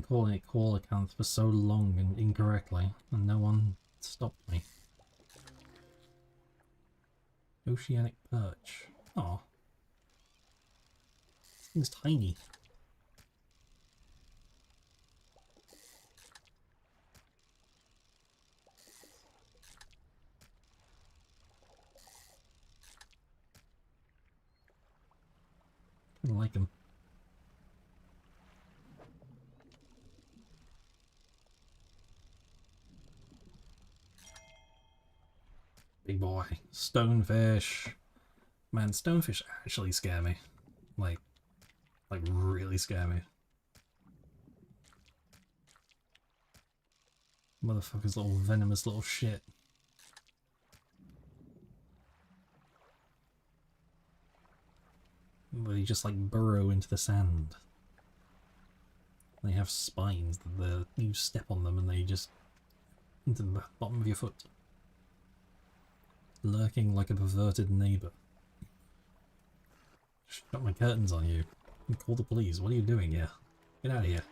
been calling it coelacanth for so long and incorrectly, and no one stopped me. Oceanic perch. Oh, this thing's tiny. I like him. Big boy. Stonefish. Man, stonefish actually scare me. Like really scare me. Motherfucker's little venomous little shit. They just like burrow into the sand. They have spines that you step on them and they just into the bottom of your foot. Lurking like a perverted neighbour. Shut my curtains on you. And call the police. What are you doing here? Get out of here.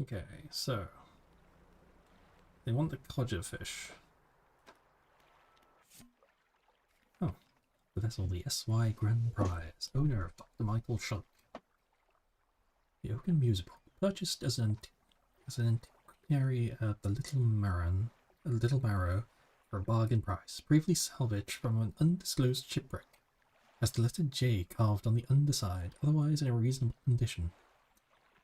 Okay, so they want the codger fish. Oh, the vessel, the SY Grand Prize, owner of Dr. Michael Shunk. The Oaken Musical, purchased as an antiquary at the Little Marrow for a bargain price, briefly salvaged from an undisclosed shipwreck. Has the letter J carved on the underside, otherwise in a reasonable condition.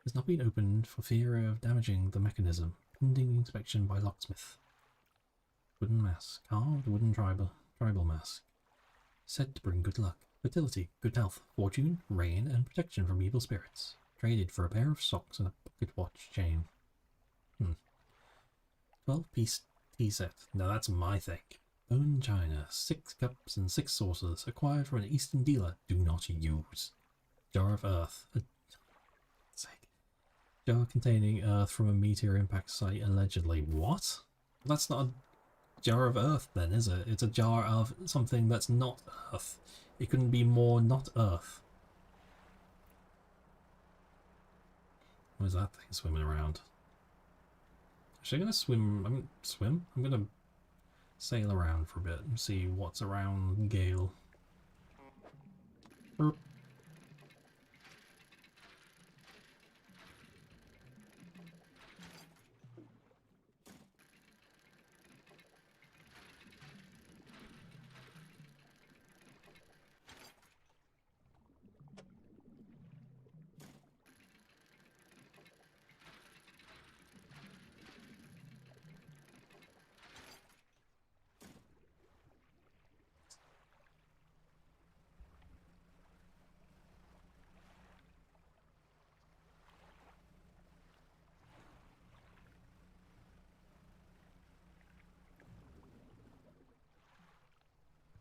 Has not been opened for fear of damaging the mechanism, pending inspection by locksmith. Wooden mask, carved wooden tribal mask. Said to bring good luck, fertility, good health, fortune, rain, and protection from evil spirits. Traded for a pair of socks and a pocket watch chain. 12-piece tea set. Now that's my thing. Bone china, 6 cups and 6 saucers, acquired from an Eastern dealer. Do not use. Jar of earth. Jar containing earth from a meteor impact site, allegedly. What? That's not a jar of earth then, is it? It's a jar of something that's not earth. It couldn't be more not earth. What is that thing swimming around? Actually, I'm gonna swim? I'm gonna sail around for a bit and see what's around Gale. Burp.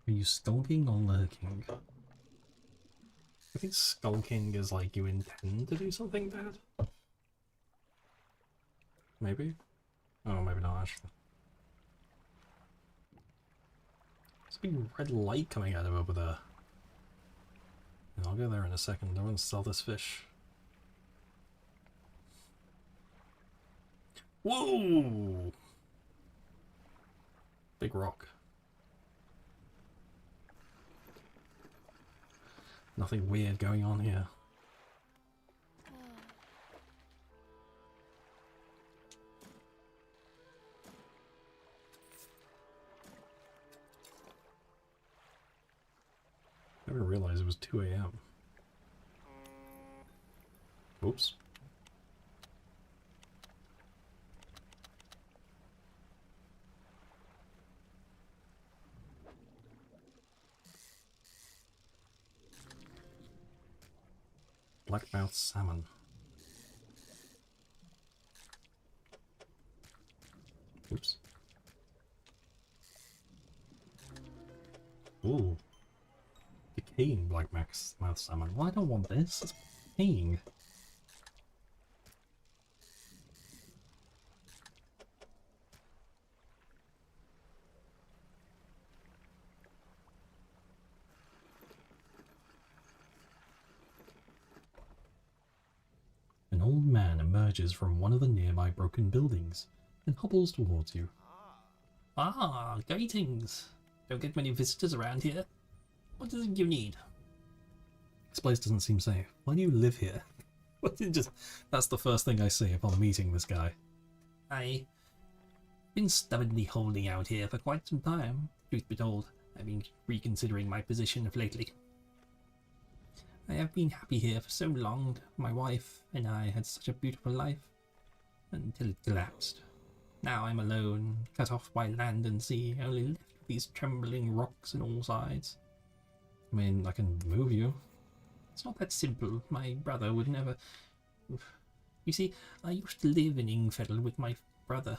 Are you skulking or lurking? I think skulking is like you intend to do something bad. Maybe? Oh, maybe not actually. There's a big red light coming out of over there. And I'll go there in a second. I want to sell this fish. Whoa! Big rock. Nothing weird going on here. I didn't realize it was 2 AM. Oops. Blackmouth salmon. Oops. Ooh. Decaying blackmouth salmon. Well, I don't want this. It's decaying. emerges from one of the nearby broken buildings and hobbles towards you. Ah, greetings. Don't get many visitors around here. What is it you need? This place doesn't seem safe. Why do you live here? That's the first thing I say upon meeting this guy. I've been stubbornly holding out here for quite some time. Truth be told, I've been reconsidering my position of lately. I have been happy here for so long. My wife and I had such a beautiful life until it collapsed. Now I'm alone, cut off by land and sea, only left with these trembling rocks on all sides. I mean, I can move you. It's not that simple. My brother would never... You see, I used to live in Ingfell with my brother.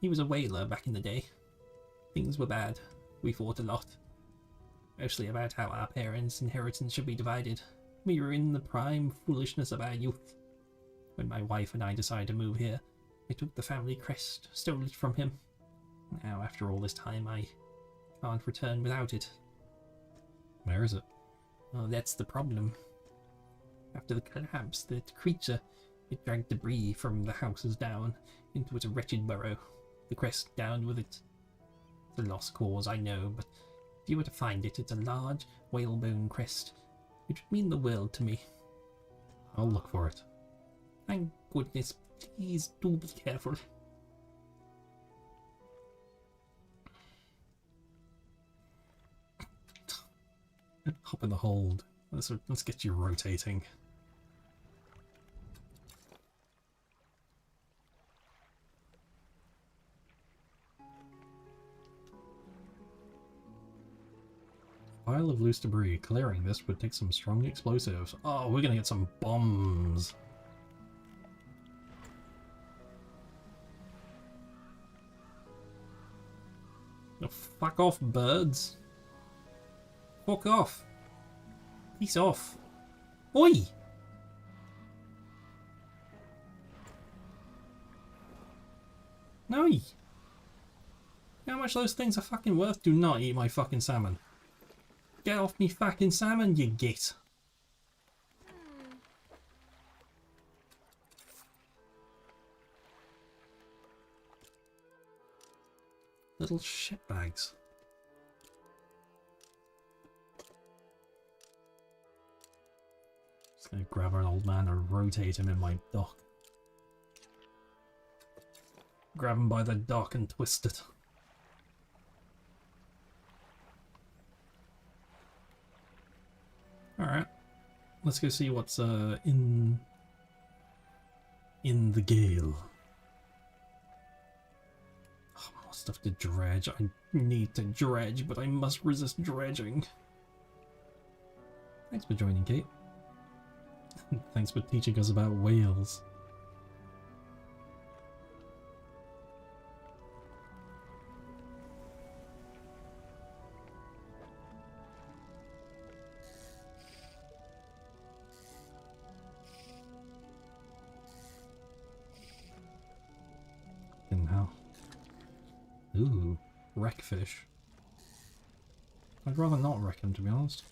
He was a whaler back in the day. Things were bad. We fought a lot. Mostly about how our parents' inheritance should be divided. We were in the prime foolishness of our youth. When my wife and I decided to move here, I took the family crest, stole it from him. Now, after all this time, I can't return without it. Where is it? Oh, that's the problem. After the collapse, that creature, it dragged debris from the houses down into its wretched burrow. The crest down with it. It's a lost cause, I know, but if you were to find it, it's a large whalebone crest. It would mean the world to me. I'll look for it. Thank goodness. Please do be careful. Hop in the hold. Let's get you rotating. Pile of loose debris. Clearing this would take some strong explosives. Oh, we're gonna get some bombs. Oh, fuck off, birds. Fuck off. Peace off. Oi! No! How much those things are fucking worth? Do not eat my fucking salmon. Get off me fucking salmon, you git. Little shitbags. Just gonna grab an old man and rotate him in my dock. Grab him by the dock and twist it. Alright. Let's go see what's in the gale. Oh, more stuff to dredge. I need to dredge, but I must resist dredging. Thanks for joining, Kate. Thanks for teaching us about whales. Ooh, wreckfish. I'd rather not wreck him, to be honest.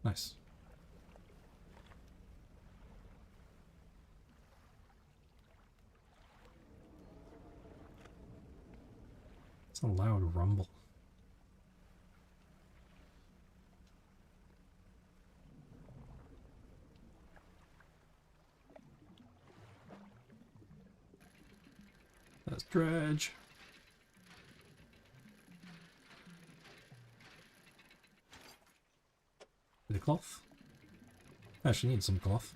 Nice. It's a loud rumble. That's Dredge. Bit of cloth. Actually need some cloth.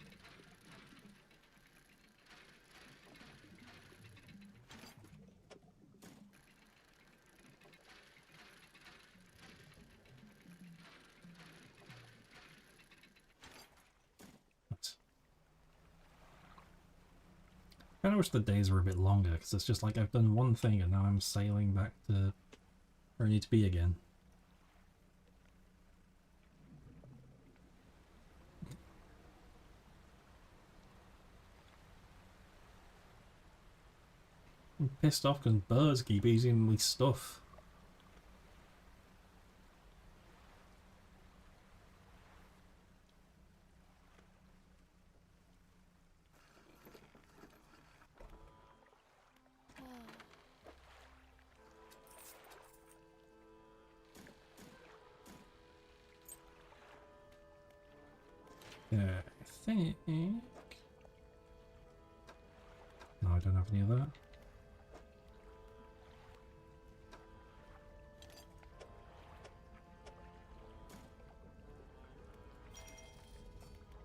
I kinda wish the days were a bit longer, because it's just like I've done one thing and now I'm sailing back to where I need to be again. I'm pissed off because birds keep eating my stuff. Yeah, I think... No, I don't have any of that.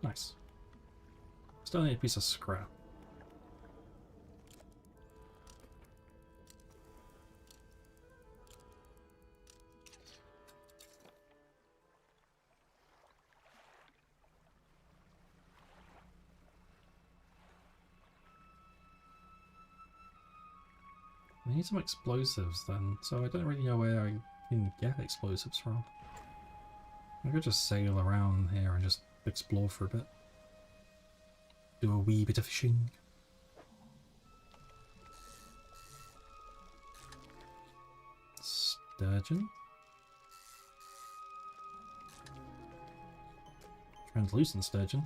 Nice. Still need a piece of scrap. I need some explosives then, so I don't really know where I can get explosives from. I could just sail around here and just explore for a bit. Do a wee bit of fishing. Sturgeon? Translucent sturgeon.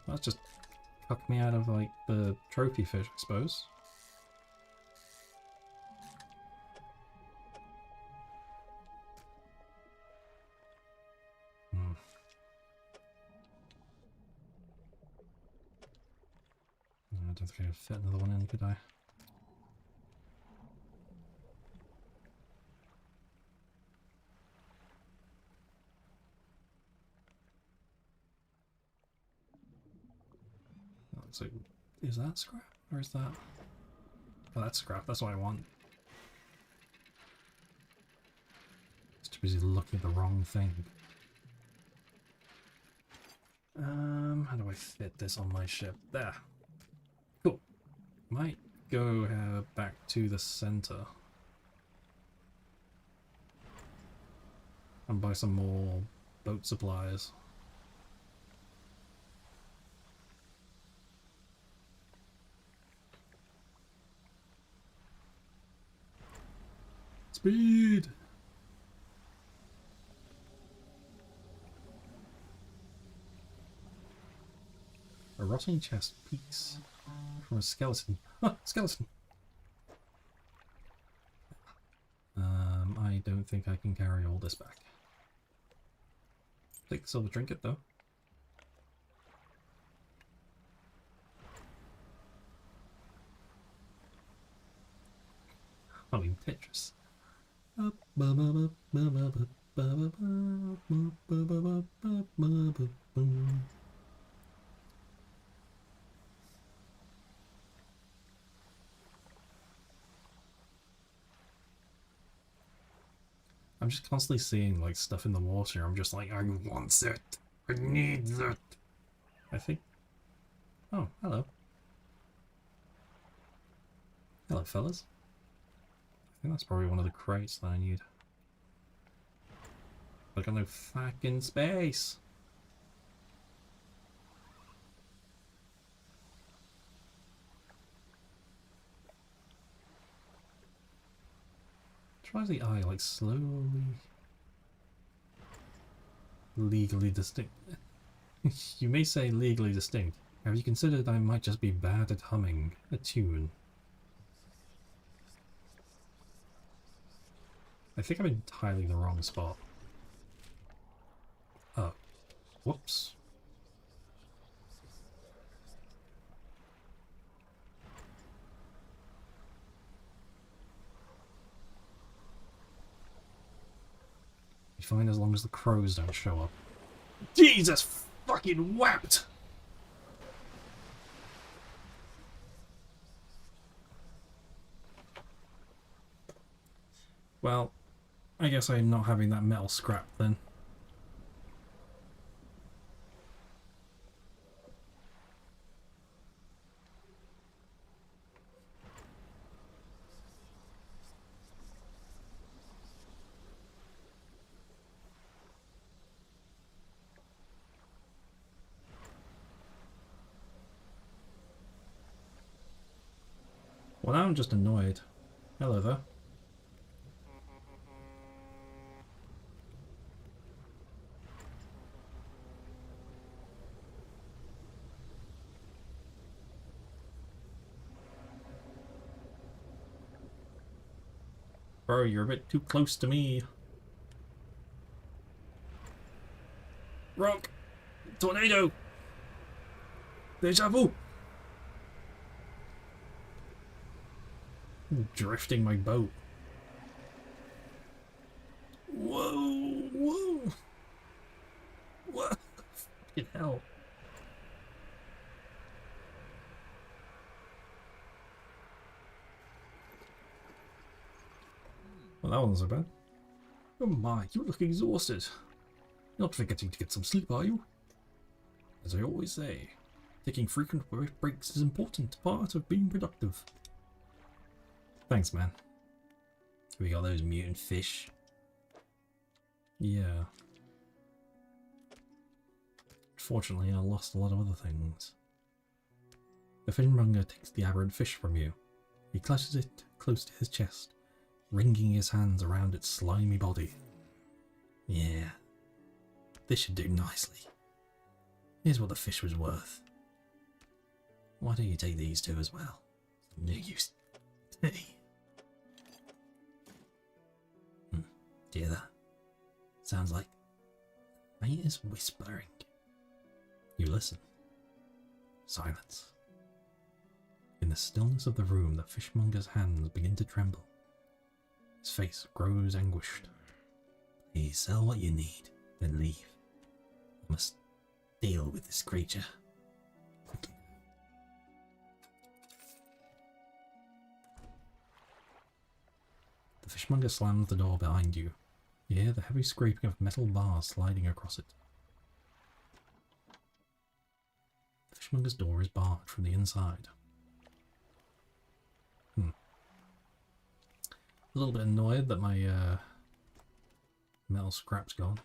That's just cucked me out of like the trophy fish, I suppose. I don't think I could fit another one in, could I? So, is that scrap? Or is that... Oh, that's scrap. That's what I want. Just too busy looking at the wrong thing. How do I fit this on my ship? There. Cool. Might go back to the center. And buy some more boat supplies. Speed! A rotting chest peeks from a skeleton. Ah, skeleton! I don't think I can carry all this back. Take the silver trinket though. I mean Tetris. I'm just constantly seeing like stuff in the water. I'm just like, I want it. I need it. I think. Oh, hello. Hello, fellas. I think that's probably one of the crates that I need. But I got no fucking space. Try the eye, like slowly. Legally distinct. You may say legally distinct. Have you considered I might just be bad at humming a tune? I think I'm entirely in the wrong spot. Oh. Whoops. Be fine as long as the crows don't show up. Jesus fucking wept! Well, I guess I'm not having that metal scrap then. Well, now I'm just annoyed. Hello there. Bro, you're a bit too close to me. Rock! Tornado! Deja vu! I'm drifting my boat. Whoa! Whoa! What? Fucking hell. Well, that wasn't so bad. Oh my, you look exhausted. You're not forgetting to get some sleep, are you? As I always say, taking frequent breaks is an important part of being productive. Thanks, man. We got those mutant fish. Yeah. Fortunately, I lost a lot of other things. The fishmonger takes the aberrant fish from you. He clutches it close to his chest, wringing his hands around its slimy body. Yeah, this should do nicely. Here's what the fish was worth. Why don't you take these two as well? No use. Hey. Do you hear that? Sounds like mate is whispering. You listen. Silence. In the stillness of the room, the fishmonger's hands begin to tremble. His face grows anguished. Please sell what you need, then leave. I must deal with this creature. Quickly. The fishmonger slams the door behind you. You hear the heavy scraping of metal bars sliding across it. The fishmonger's door is barred from the inside. A little bit annoyed that my metal scrap's gone.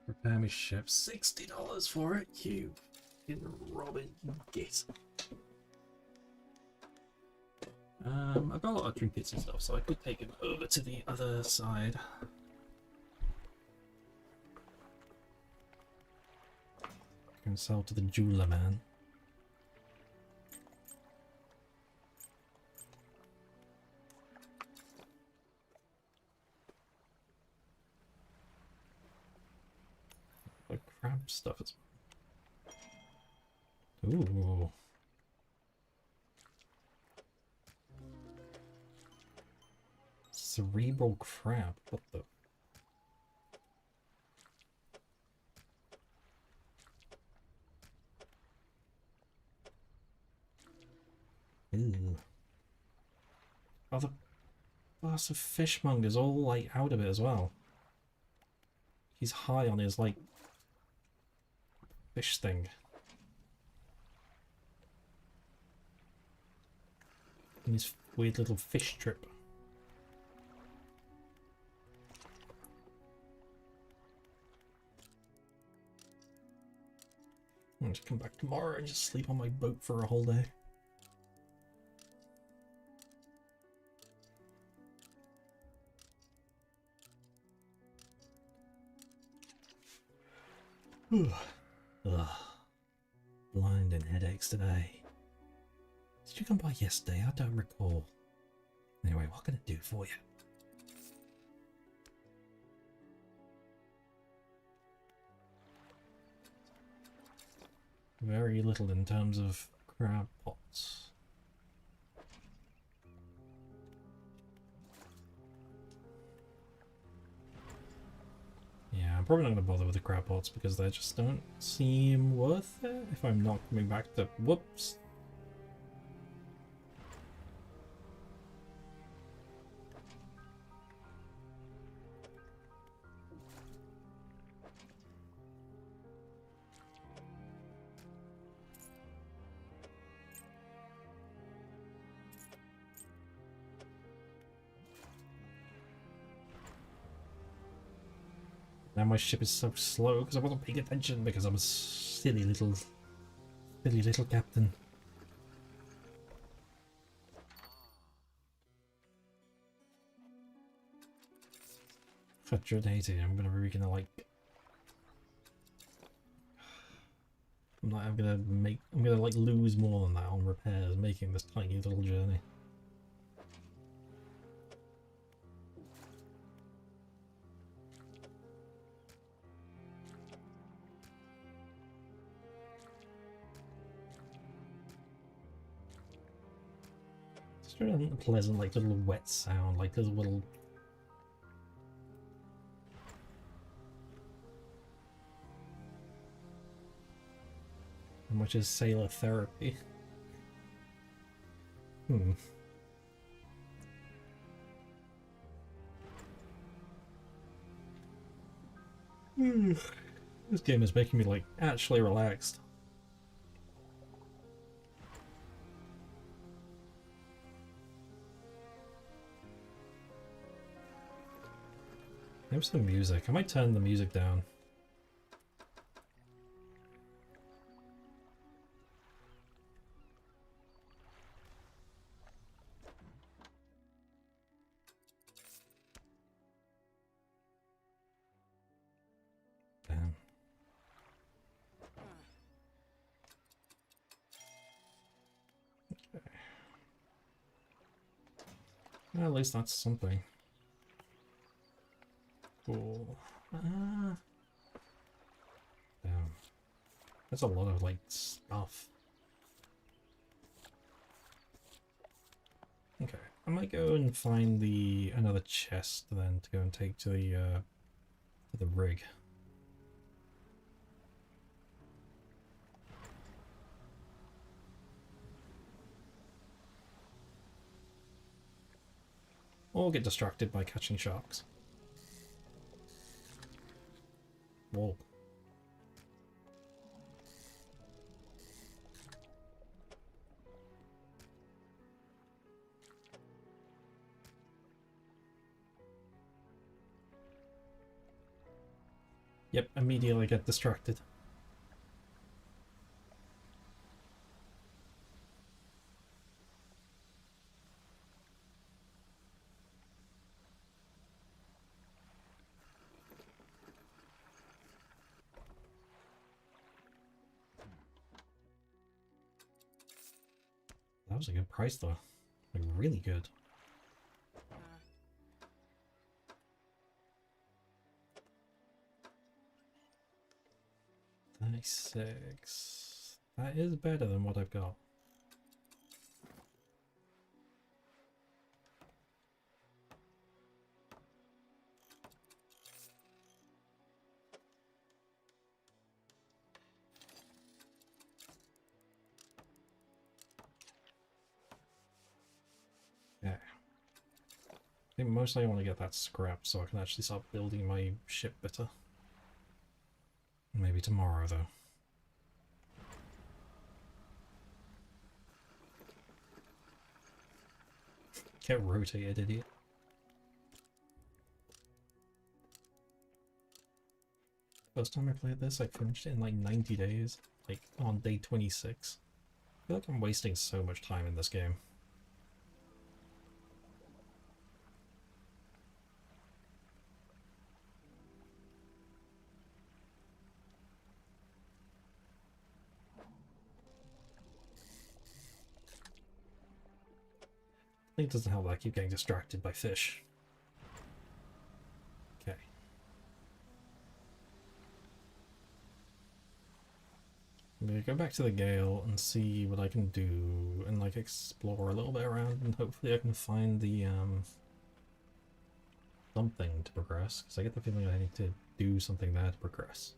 Repair me ship. $60 for it, you fucking Robin, you git. I've got a lot of trinkets and stuff, so I could take him over to the other side. I can sell to the jeweler man. Like crab stuff as well. Ooh. Cerebral crab. What the? Ooh. Oh, the bastard fishmonger's all like out of it as well. He's high on his like fish thing. And his weird little fish trip. I'll just come back tomorrow and just sleep on my boat for a whole day. Ugh. Blind and headaches today. Did you come by yesterday? I don't recall. Anyway, what can I do for you? Very little in terms of crab pots. Yeah, I'm probably not going to bother with the crab pots because they just don't seem worth it if I'm not coming back to... Whoops. Now my ship is so slow because I wasn't paying attention because I'm a silly little captain. For Dredge, I'm gonna like... I'm gonna like lose more than that on repairs making this tiny little journey. It's really a pleasant, like little wet sound, like there's a little... How much is sailor therapy? This game is making me like actually relaxed. There's some music. I might turn the music down. Damn. Okay. Well, at least that's something. Cool. Damn. That's a lot of like stuff. Okay, I might go and find another chest then to go and take to the rig. Or get distracted by catching sharks. Whoa. Yep, immediately get distracted. That was a good price though. Like really good. $36. That is better than what I've got. Yeah. I think mostly I want to get that scrap so I can actually start building my ship better. Maybe tomorrow though. Get rotated, idiot. First time I played this, I finished it in like 90 days, like on day 26. I feel like I'm wasting so much time in this game. I think it doesn't help that I keep getting distracted by fish. Okay. I'm gonna go back to the Gale and see what I can do and like explore a little bit around and hopefully I can find the something to progress because I get the feeling I need to do something there to progress.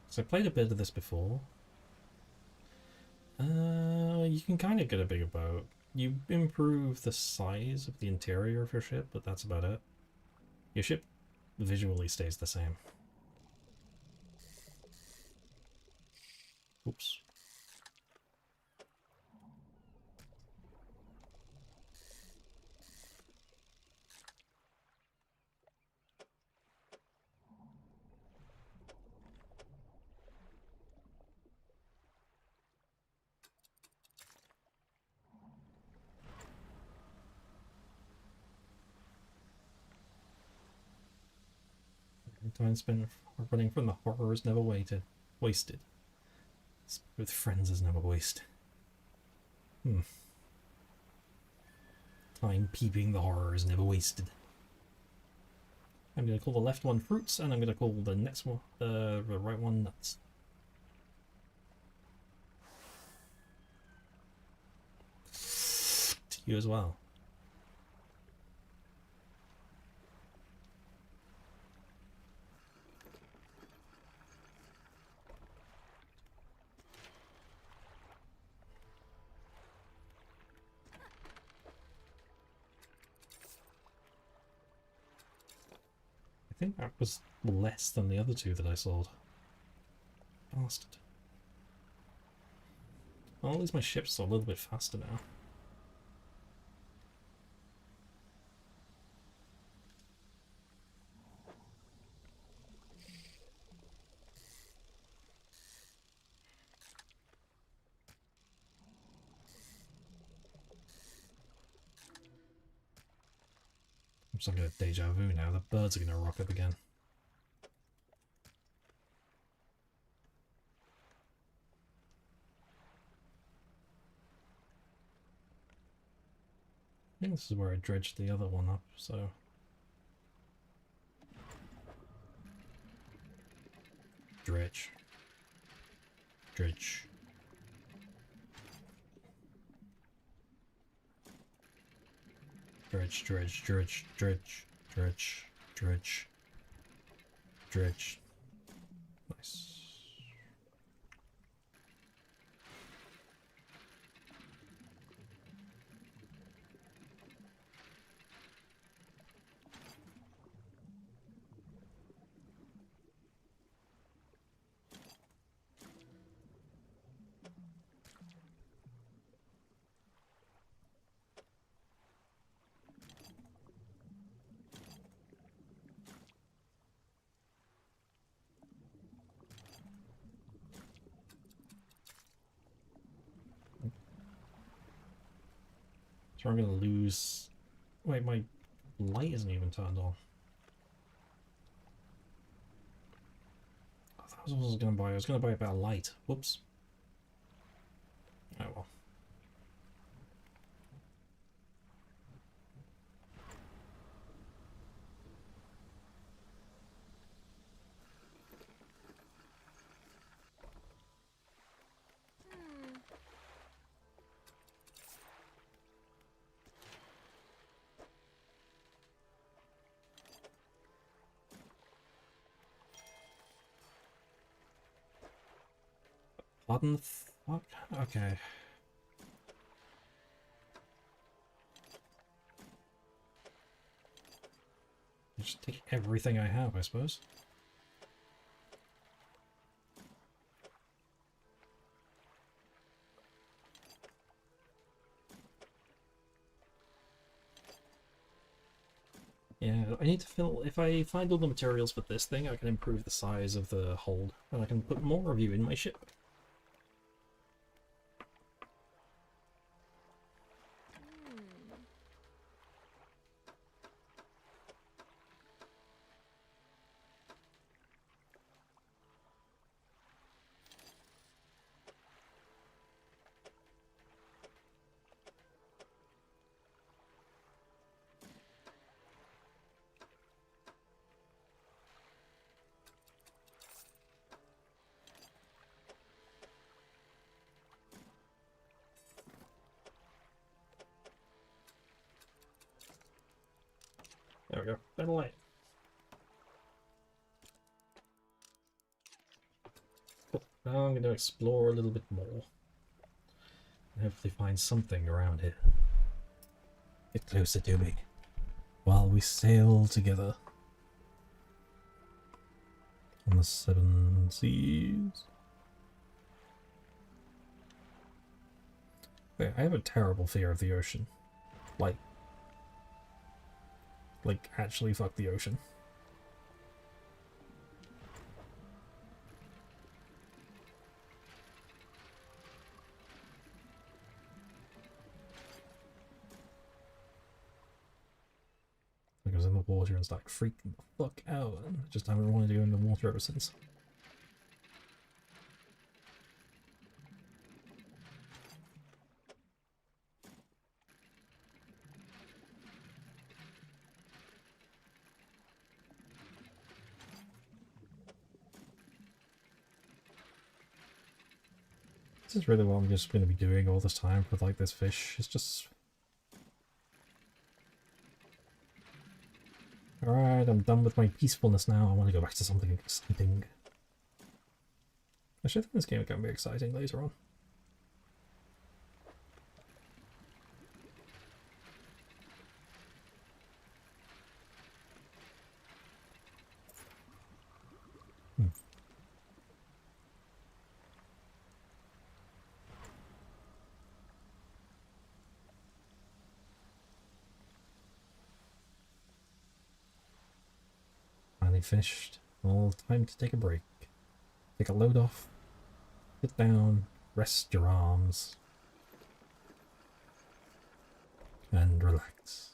So I played a bit of this before. You can kind of get a bigger boat. You improve the size of the interior of your ship, but that's about it. Your ship visually stays the same. Oops. Time spent running from the horror is never wasted. With friends is never wasted. Time peeping the horror is never wasted. I'm gonna call the left one fruits, and I'm gonna call the next one, the right one, nuts. To you as well. I think that was less than the other two that I sold. Bastard. Well, at least my ship's a little bit faster now. I'm just gonna deja vu now. The birds are gonna rock up again. I think this is where I dredged the other one up, so... Dredge. Dredge. Dredge, dredge, dredge, dredge, dredge, dredge, dredge. Nice. So I'm gonna lose... Wait, my light isn't even turned on. I thought I was gonna buy. I was gonna buy a better light. Whoops. Oh well. Pardon the fuck? Okay. Just take everything I have, I suppose. Yeah, I need to fill... If I find all the materials for this thing, I can improve the size of the hold, and I can put more of you in my ship. There we go. Better light. Now I'm going to explore a little bit more. And hopefully find something around here. Get closer to me while we sail together on the seven seas. Wait, I have a terrible fear of the ocean. Like actually fuck the ocean. I was in the water and started freaking the fuck out. I just haven't wanted to go in the water ever since. This is really what I'm just going to be doing all this time with like this fish. It's just... Alright, I'm done with my peacefulness now. I want to go back to something exciting. Actually, I think this game can be exciting later on. Finally fished. All time to take a break. Take a load off. Sit down. Rest your arms. And relax.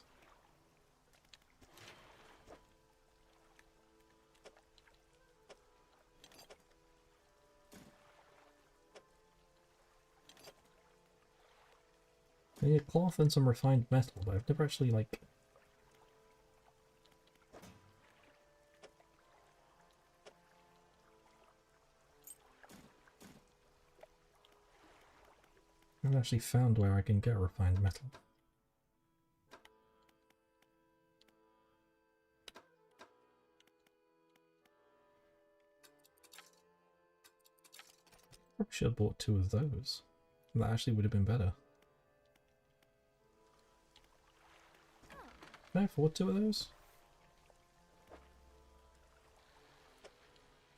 I need a cloth and some refined metal, but I've never actually, like... I haven't actually found where I can get refined metal. Probably should have bought 2 of those. That actually would have been better. Can I afford 2 of those?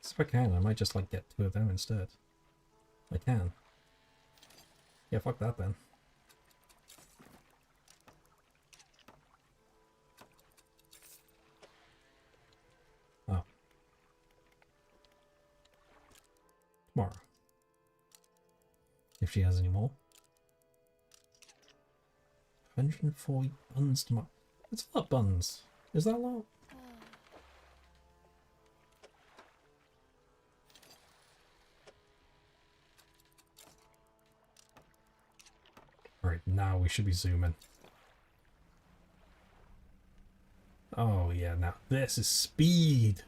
If I can, I might just like get 2 of them instead. I can. Yeah, fuck that then. Oh. Tomorrow. If she has any more. 140 buns tomorrow. That's a lot of buns. Is that a lot? Alright, now we should be zooming. Oh yeah, now this is speed!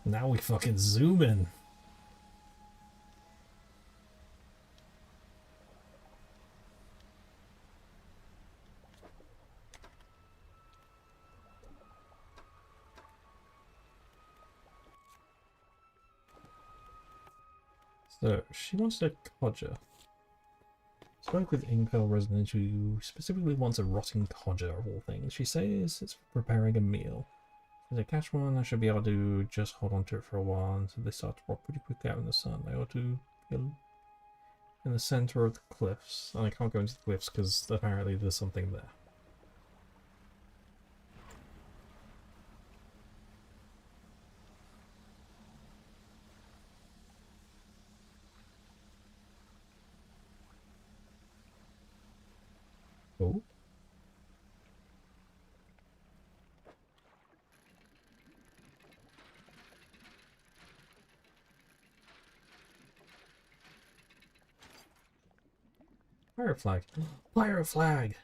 Now we fucking zoom in. So, she wants a codger. Spoke with Inkwell resident who specifically wants a rotting codger of all things. She says it's for preparing a meal. If I catch one, I should be able to just hold on to it for a while until they start to rot pretty quickly out in the sun. I ought to be in the center of the cliffs. And I can't go into the cliffs because apparently there's something there. Oh. Fire flag. Fire flag!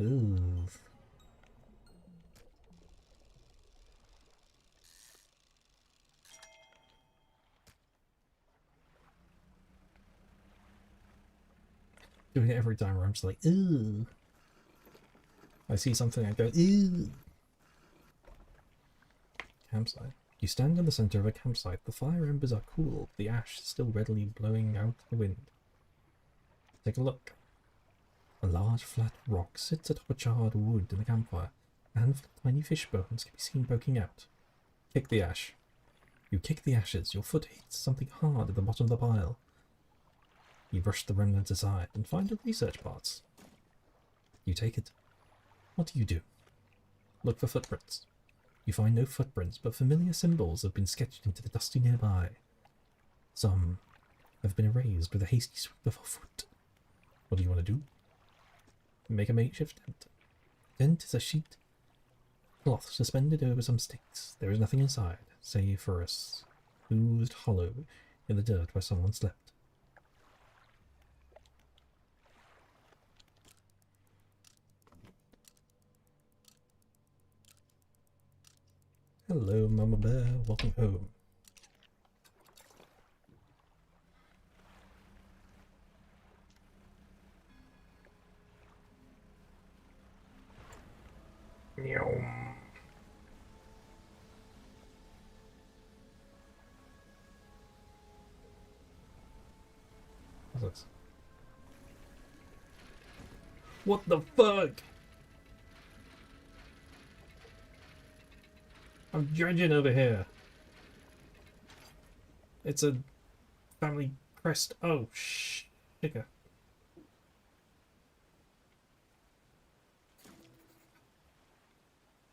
Ooh. Doing it every time where I'm just like, ooh. I see something, I go, ooh. Campsite. You stand in the center of a campsite. The fire embers are cool, the ash still readily blowing out the wind. Take a look. A large flat rock sits atop a charred wood in the campfire. A handful of tiny fish bones can be seen poking out. Kick the ash. You kick the ashes. Your foot hits something hard at the bottom of the pile. You brush the remnants aside and find a research box. You take it. What do? Look for footprints. You find no footprints, but familiar symbols have been sketched into the dusty nearby. Some have been erased with a hasty sweep of a foot. What do you want to do? Make a makeshift tent. Tent is a sheet cloth suspended over some sticks. There is nothing inside, save for a smoothed hollow in the dirt where someone slept. Hello, Mama Bear. Welcome home. Meow. What's this? What the fuck? I'm dredging over here. It's a family crest. Oh, sugar.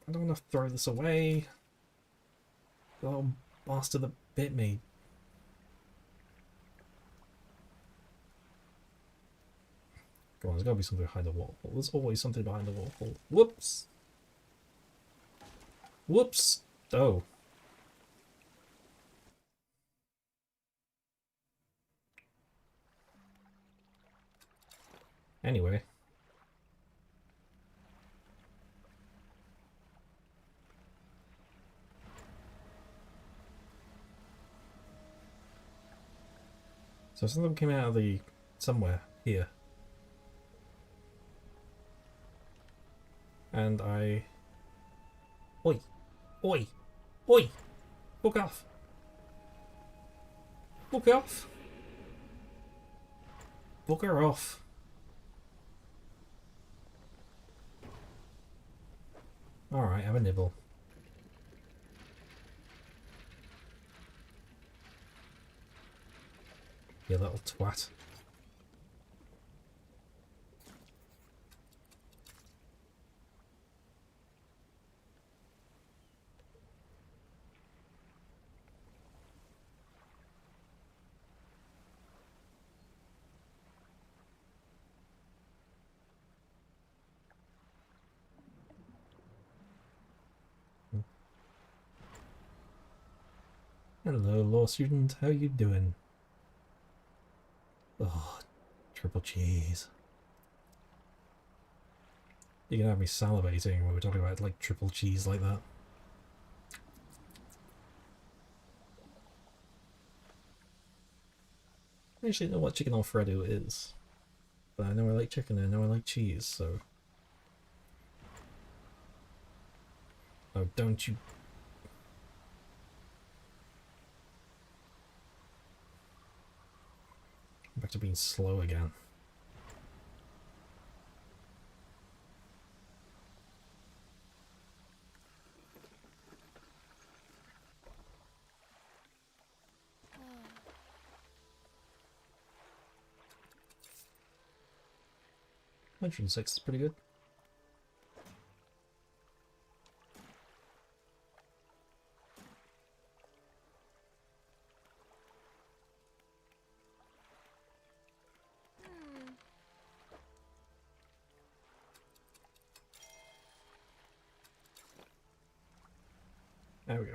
I don't want to throw this away. The little bastard that bit me. Go on, there's gotta be something behind the waterfall. There's always something behind the waterfall. Whoops! Whoops! Oh. Anyway. So something came out of the... somewhere here. And I... Oi! Oi! Oi! Fuck off! Fuck off! Bugger off! Alright, have a nibble. You little twat. Hello, law student. How you doing? Oh, triple cheese. You can have me salivating when we're talking about like triple cheese like that. I actually know what chicken Alfredo is. But I know I like chicken and I know I like cheese, so... Oh, don't you... Back to being slow again. Mention 6 is pretty good. There we go.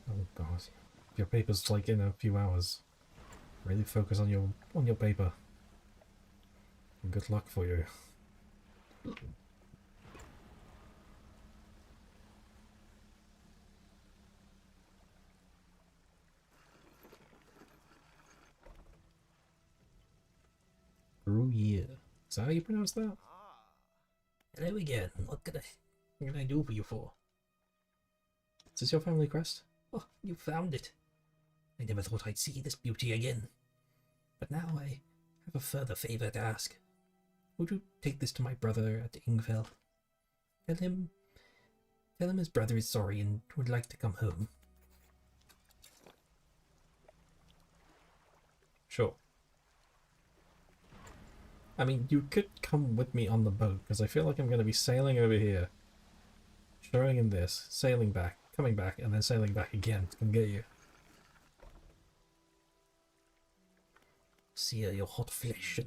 Oh, God. Your paper's like in a few hours. Really focus on your paper. And good luck for you. Gruyere. Is that how you pronounce that? Hello again. What can I do for you for? Is this your family crest? Oh, you found it. I never thought I'd see this beauty again. But now I have a further favor to ask. Would you take this to my brother at Ingfell? Tell him his brother is sorry and would like to come home. Sure. I mean, you could come with me on the boat, because I feel like I'm going to be sailing over here, showing him this, sailing back, coming back, and then sailing back again to come get you. Sear your hot flesh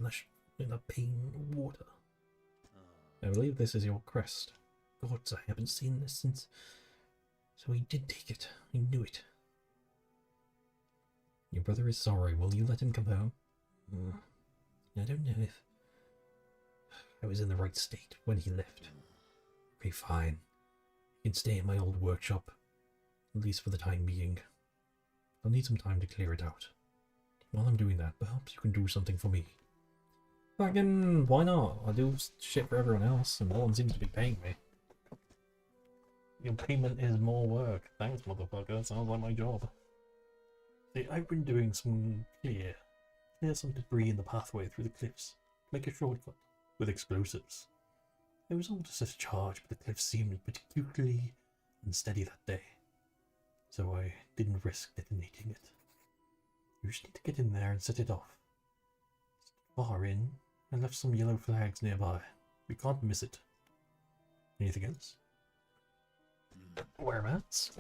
in the pain water. I believe this is your crest. Gods, I haven't seen this since... So he did take it. I knew it. Your brother is sorry. Will you let him come home? I don't know if I was in the right state when he left. Okay, fine. He can stay in my old workshop, at least for the time being. I'll need some time to clear it out. While I'm doing that, perhaps you can do something for me. Fucking, why not? I do shit for everyone else, and no one seems to be paying me. Your payment is more work. Thanks, motherfucker. Sounds like my job. See, I've been doing some clear some debris in the pathway through the cliffs. Make a shortcut with explosives. It was all just a charge, but the cliff seemed particularly unsteady that day, so I didn't risk detonating it. You just need to get in there and set it off. It's far in. I left some yellow flags nearby. We can't miss it. Anything else? Whereabouts?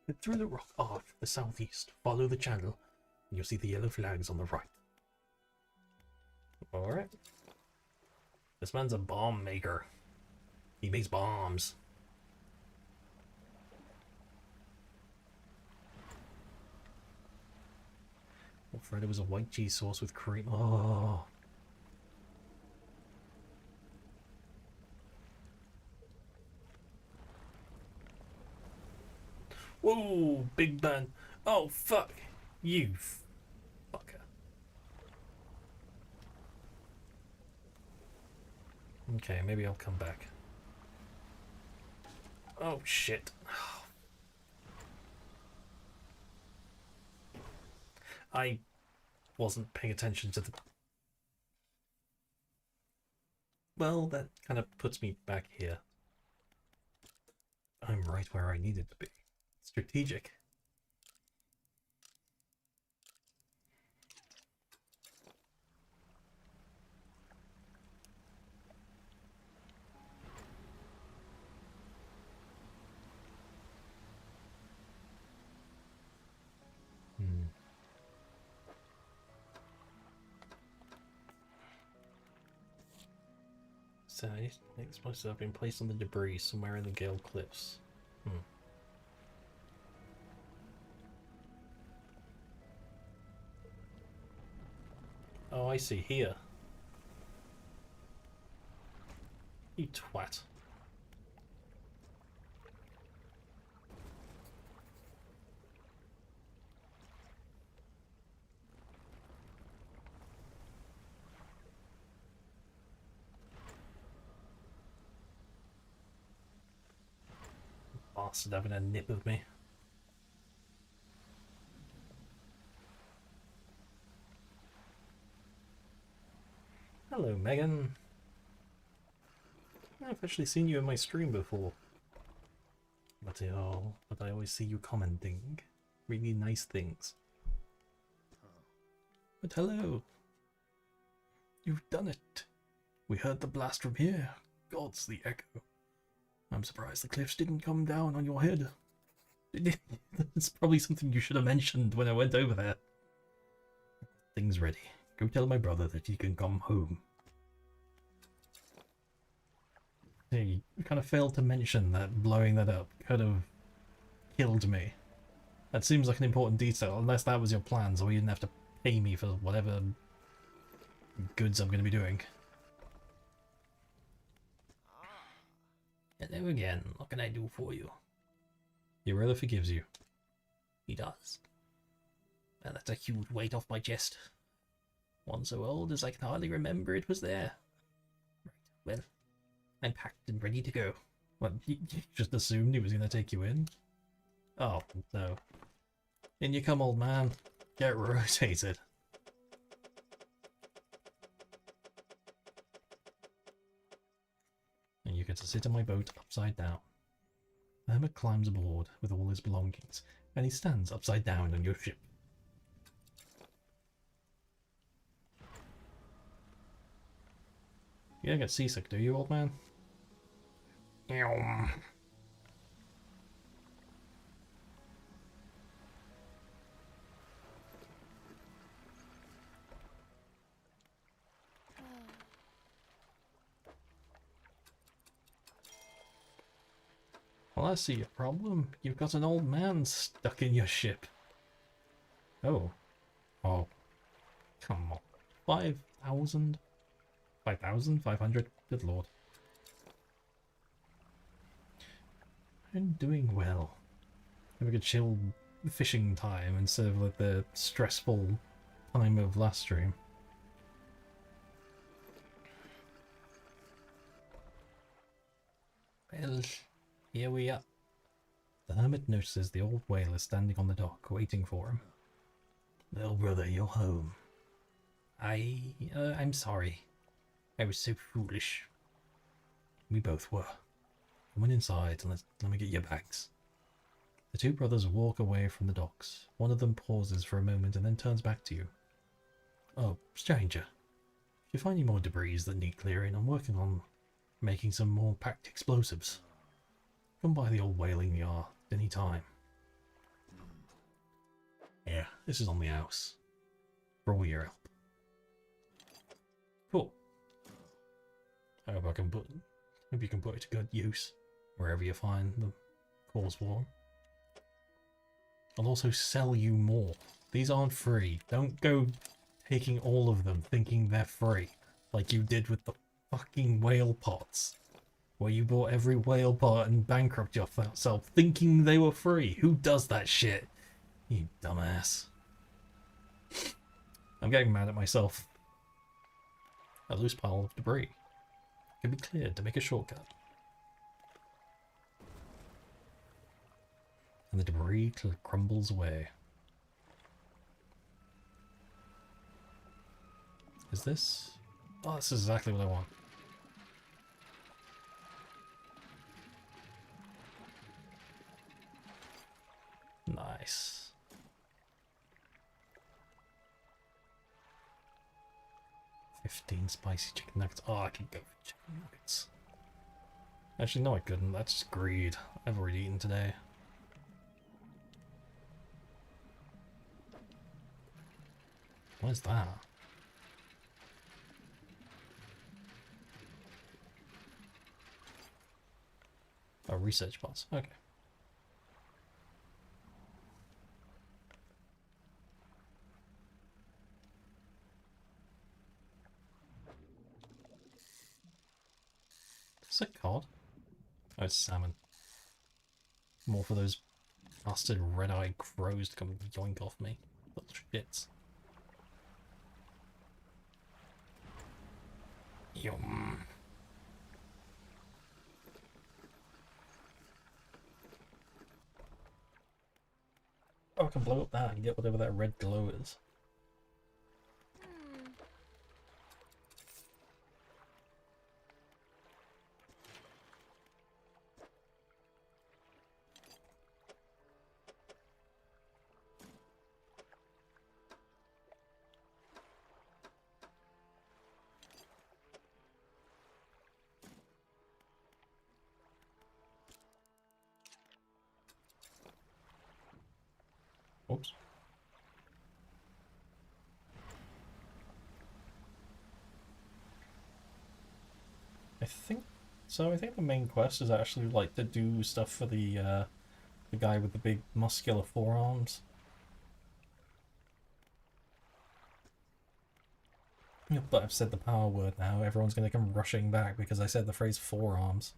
Head through the rock arch to the southeast. Follow the channel, and you'll see the yellow flags on the right. Alright. This man's a bomb maker. He makes bombs. Oh, Fred, it was a white cheese sauce with cream. Oh. Whoa, Big Ben. Oh, fuck. You fucker. Okay, maybe I'll come back. Oh, shit. I wasn't paying attention to the... Well, that kind of puts me back here. I'm right where I needed to be. Strategic. So, explosives have been placed on the debris somewhere in the Gale Cliffs. Oh, I see. Here. You twat. Bastard having a nip of me. Hello, Megan. I've actually seen you in my stream before. But I always see you commenting really nice things. But hello. You've done it. We heard the blast from here. God's the echo. I'm surprised the cliffs didn't come down on your head. It's probably something you should have mentioned when I went over there. Things ready. Go tell my brother that he can come home. Hey, you kind of failed to mention that blowing that up could have killed me. That seems like an important detail, unless that was your plan, so you didn't have to pay me for whatever goods I'm going to be doing. Hello again. What can I do for you? Your brother forgives you. He does. And that's a huge weight off my chest. One so old as I can hardly remember it was there. Right, well, I'm packed and ready to go. What, you just assumed he was going to take you in? Oh, no. In you come, old man. Get rotated. And you get to sit on my boat upside down. The hermit climbs aboard with all his belongings, and he stands upside down on your ship. You don't get seasick, do you, old man? Well, I see your problem. You've got an old man stuck in your ship. Oh. Oh. Come on. 5,000? 5,500? Good lord. I'm doing well. Having a chill fishing time instead of like the stressful time of last stream. Well, here we are. The hermit notices the old whaler standing on the dock, waiting for him. Well, brother, you're home. I'm sorry. I was so foolish. We both were. Come on inside and let me get your bags. The two brothers walk away from the docks. One of them pauses for a moment and then turns back to you. Oh, stranger. If you find any more debris that need clearing, I'm working on making some more packed explosives. Come by the old whaling yard any time. Yeah, this is on the house. For all your help. Cool. I hope you can put it to good use wherever you find the Causewall. I'll also sell you more. These aren't free. Don't go taking all of them thinking they're free, like you did with the fucking whale pots, where you bought every whale pot and bankrupt yourself thinking they were free. Who does that shit? You dumbass. I'm getting mad at myself. A loose pile of debris can be cleared to make a shortcut. And the debris crumbles away. Is this? Oh, this is exactly what I want. Nice. $15 spicy chicken nuggets. Oh, I could go for chicken nuggets. Actually, no I couldn't. That's just greed. I've already eaten today. What is that? Oh, research bots. Okay. Is that cod? Oh, it's salmon. More for those bastard red-eyed crows to come yoink off me. Little shits. Yum. Oh, I can blow up that and get whatever that red glow is. Oops. I think so. I think the main quest is actually like to do stuff for the The guy with the big muscular forearms. But I've said the power word now, everyone's going to come rushing back because I said the phrase forearms.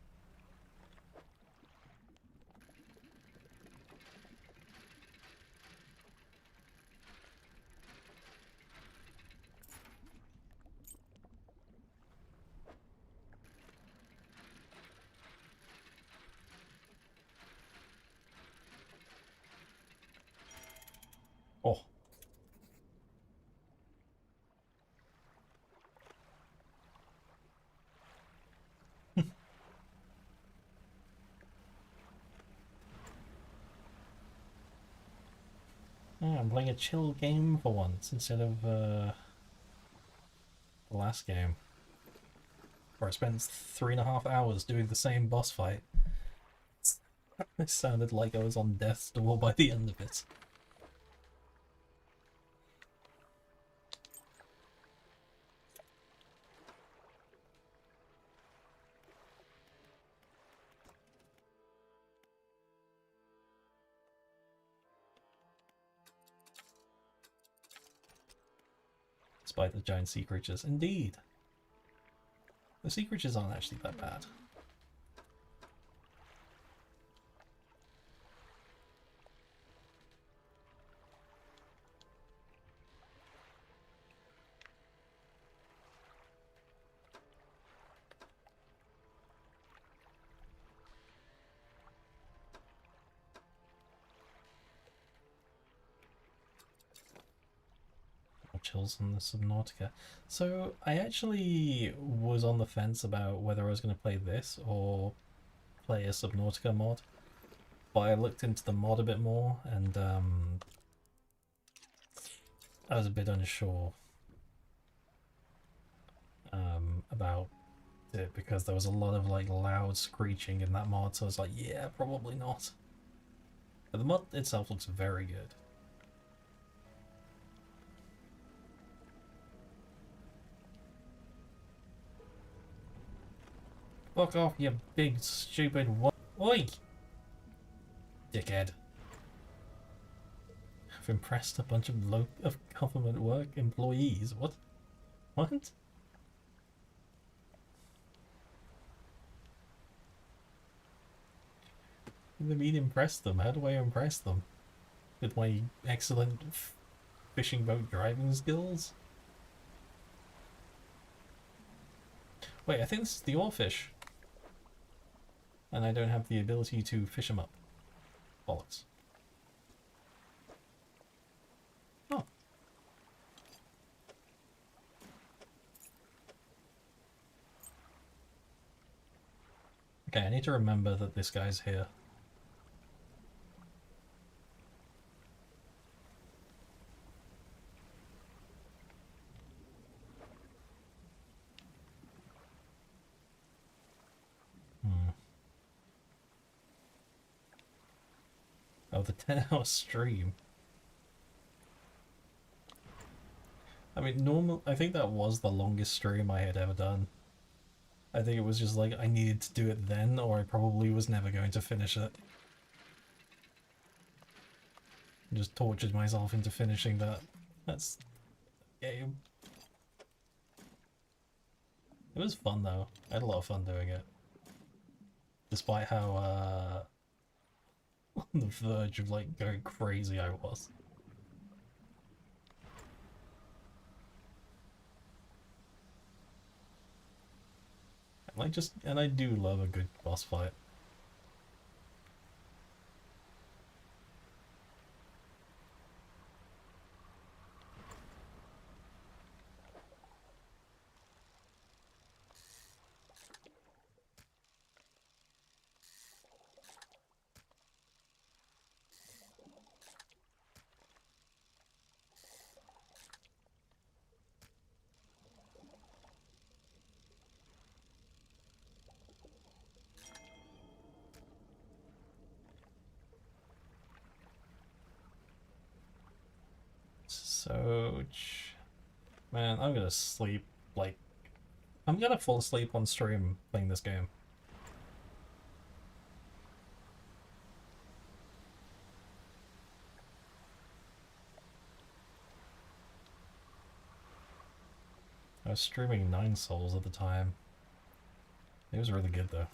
Oh. Yeah, I'm playing a chill game for once instead of the last game, where I spent 3.5 hours doing the same boss fight. It sounded like I was on death's door by the end of it. Despite the giant sea creatures. Indeed. The sea creatures aren't actually that bad. Chills on the Subnautica. So I actually was on the fence about whether I was going to play this or play a Subnautica mod, but I looked into the mod a bit more and I was a bit unsure about it because there was a lot of like loud screeching in that mod, so I was like, yeah, probably not. But the mod itself looks very good. Fuck off, you big stupid Oi! Dickhead. I've impressed a bunch of government work employees. What? What? What do they mean impress them? How do I impress them? With my excellent fishing boat driving skills? Wait, I think this is the oarfish. And I don't have the ability to fish them up. Bollocks. Oh. Okay, I need to remember that this guy's here. Oh, the 10-hour stream. I mean, I think that was the longest stream I had ever done. I think it was just like I needed to do it then, or I probably was never going to finish it. Just tortured myself into finishing that. That's game. It was fun though. I had a lot of fun doing it. Despite how on the verge of like going crazy I was. And I do love a good boss fight. So, man, I'm gonna sleep, like, I'm gonna fall asleep on stream playing this game. I was streaming 9 Souls at the time. It was really good though.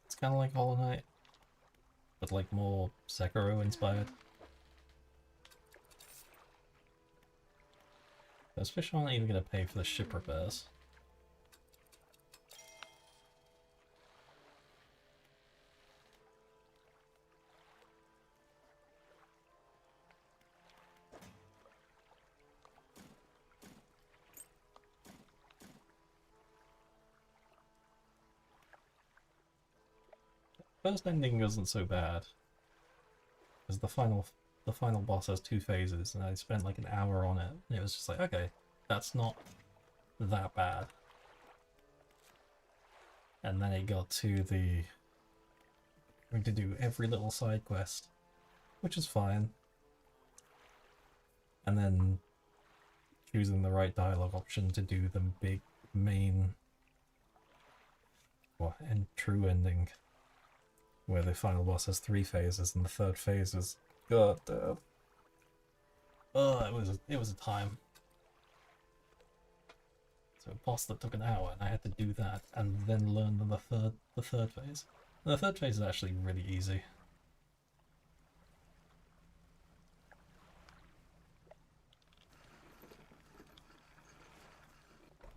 It's kind of like Hollow Knight, but like more Sekiro inspired. Those fish aren't even going to pay for the ship repairs. First ending wasn't so bad, because the final boss has 2 phases, and I spent like an hour on it, and it was just like, okay, that's not that bad. And then it got to the having to do every little side quest, which is fine. And then choosing the right dialogue option to do the big main and true ending, where the final boss has 3 phases, and the 3rd phase is god damn. Oh, it was a time. So a boss that took an hour, and I had to do that, and then learn the third phase. And the 3rd phase is actually really easy.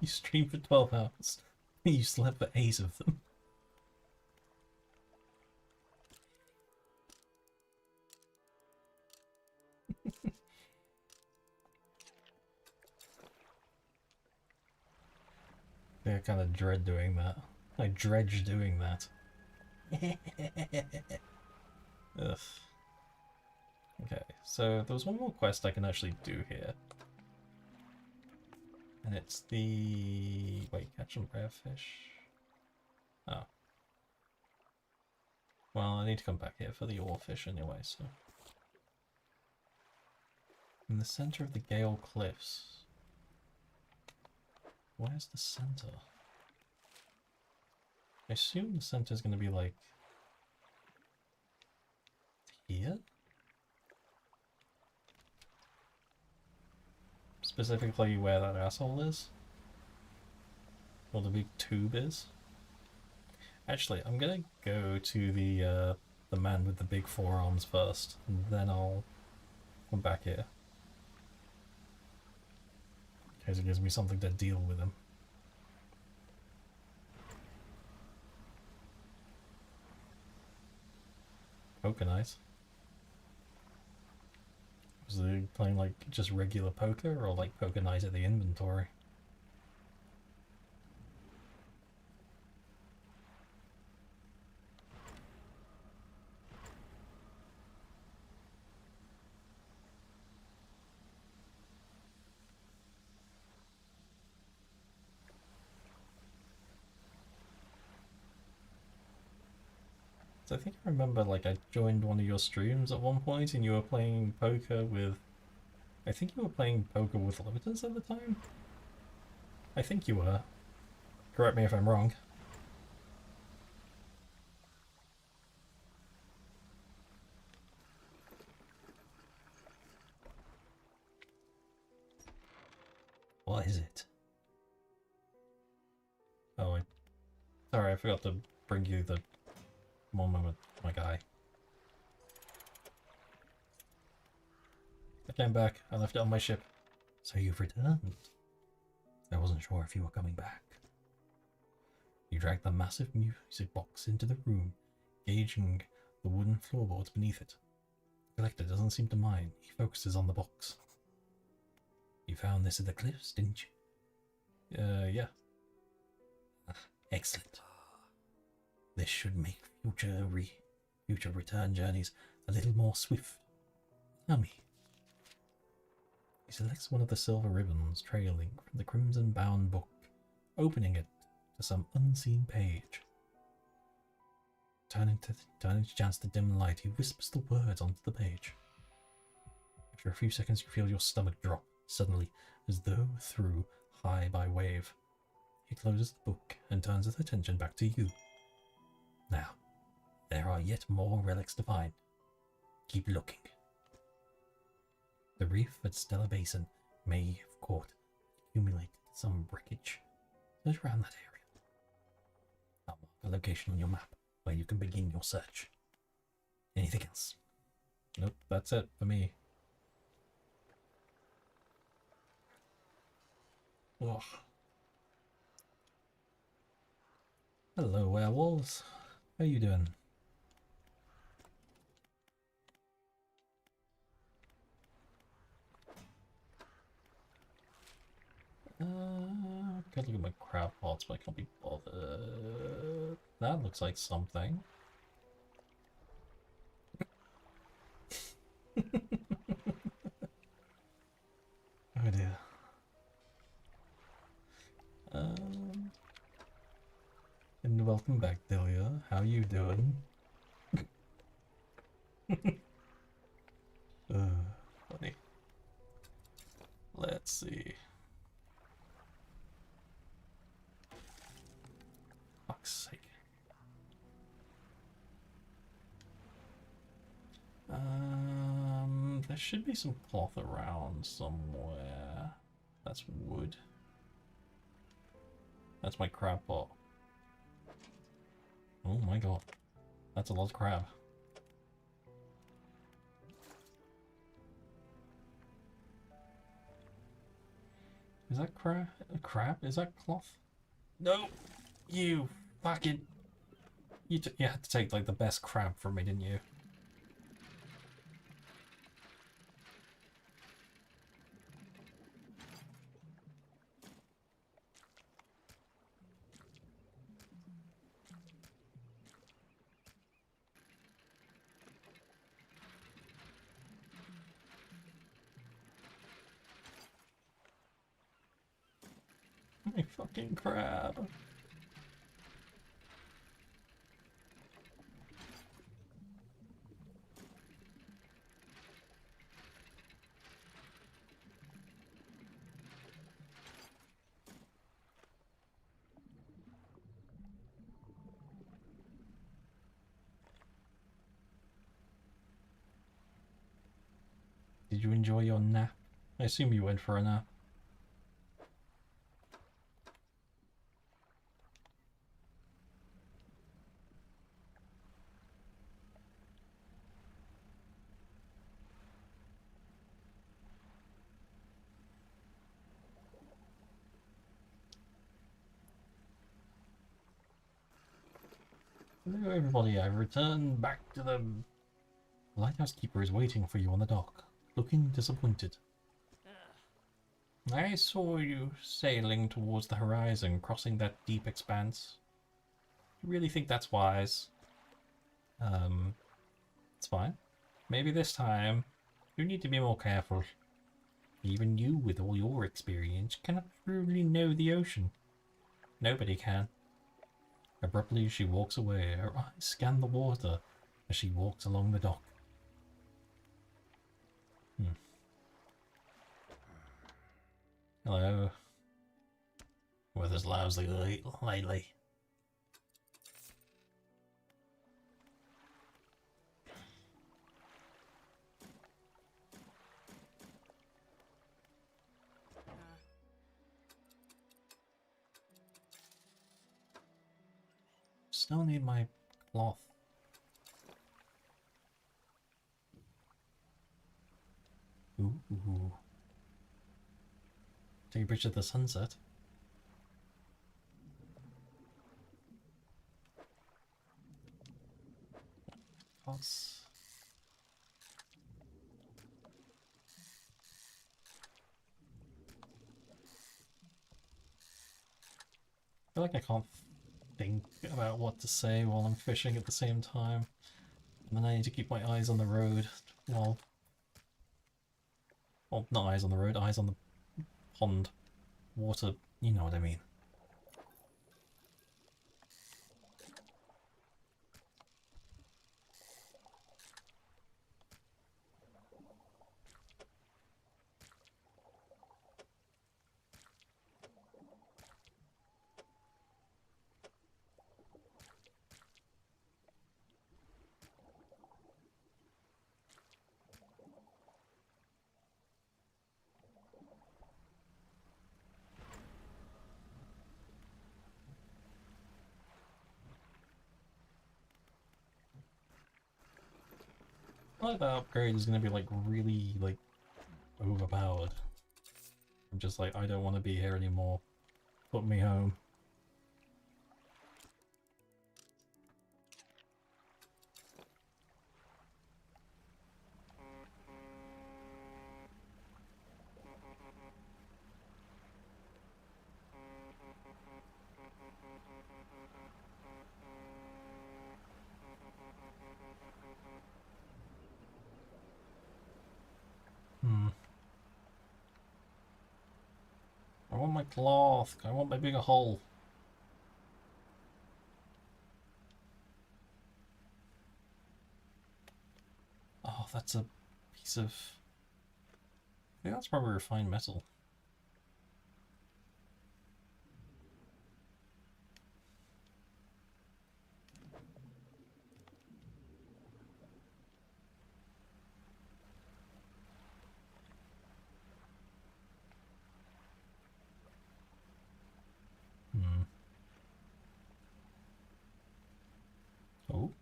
You stream for 12 hours. You slept for 8 of them. I kind of dread doing that. I dredge doing that. Ugh. Okay, so there was one more quest I can actually do here. And it's the... wait, catch some rare fish? Oh. Well, I need to come back here for the ore fish anyway, so... in the center of the Gale Cliffs. Where's the center? I assume the center is going to be like... here? Specifically where that asshole is? Or the big tube is? Actually, I'm gonna go to the man with the big forearms first, and then I'll come back here. In case it gives me something to deal with him. Poker night. Was he playing like just regular poker, or like poker night at the inventory? I think I remember, like, I joined one of your streams at one point and you were playing poker with... I think you were playing poker with limiters at the time? I think you were. Correct me if I'm wrong. What is it? Oh, sorry, I forgot to bring you the... one moment, my guy. I came back. I left it on my ship. So you've returned. I wasn't sure if you were coming back. You dragged the massive music box into the room, gauging the wooden floorboards beneath it. The collector doesn't seem to mind. He focuses on the box. You found this at the cliffs, didn't you? Yeah. Excellent. This should make future return journeys a little more swift. Tell me. He selects one of the silver ribbons trailing from the crimson-bound book, opening it to some unseen page. Turning to chance the dim light, he whispers the words onto the page. After a few seconds, you feel your stomach drop suddenly, as though through high by wave. He closes the book and turns his attention back to you. Now, there are yet more relics to find. Keep looking. The reef at Stellar Basin may have caught accumulated some wreckage. Search around that area. I'll mark a location on your map where you can begin your search. Anything else? Nope, that's it for me. Ugh. Hello, werewolves. How you doing? Could look at my crab pots, but I can't be bothered. That looks like something. Oh dear. And welcome back, Delia. How you doing? Funny. Let's see. Fuck's sake. There should be some cloth around somewhere. That's wood. That's my crab pot. Oh my god. That's a lot of crab. Is that crab? Is that cloth? No! You fucking... You had to take like the best crab from me, didn't you? My fucking crab. Did you enjoy your nap? I assume you went for a nap. Hello everybody, I've returned back to the... Lighthouse Keeper is waiting for you on the dock, looking disappointed. I saw you sailing towards the horizon, crossing that deep expanse. You really think that's wise? It's fine. Maybe this time, you need to be more careful. Even you, with all your experience, cannot truly know the ocean. Nobody can. Abruptly, she walks away. Her eyes scan the water as she walks along the dock. Hello. Weather's lousy lately. Still need my cloth. Ooh. Take a picture of the sunset. Pots. I feel like I can't think about what to say while I'm fishing at the same time. And then I need to keep my eyes on the road while... Well, not eyes on the road, eyes on the pond. Water, you know what I mean. Like that upgrade is gonna be like really like overpowered. I'm just like, I don't want to be here anymore. Put me home. I want my cloth. I want my bigger hole. Oh, that's a piece of... I think that's probably refined metal. Hmm. Oh.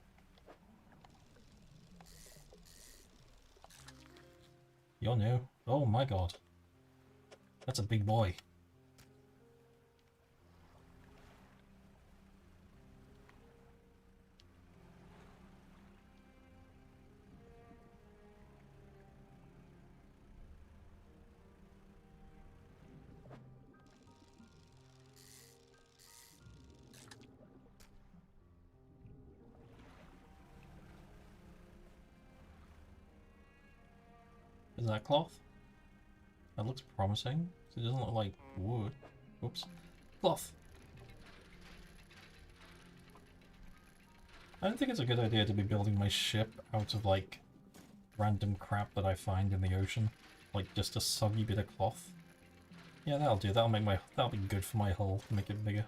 You're new. Oh my god. That's a big boy. Is that cloth? That looks promising. It doesn't look like wood. Oops. Cloth! I don't think it's a good idea to be building my ship out of, like, random crap that I find in the ocean. Like, just a soggy bit of cloth. Yeah, that'll do. That'll be good for my hull to make it bigger.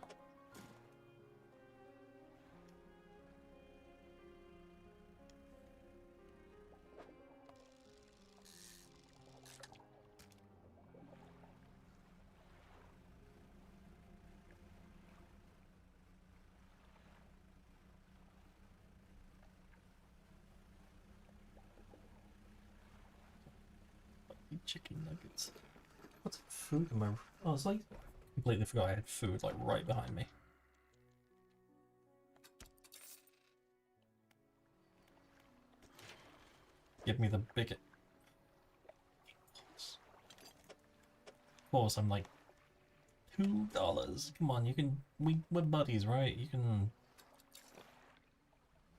Chicken nuggets. What's food in my... Oh, it's like... Completely forgot I had food, like, right behind me. Give me the bigot. Of course, I'm like... $2. Come on, you can... We're buddies, right? You can...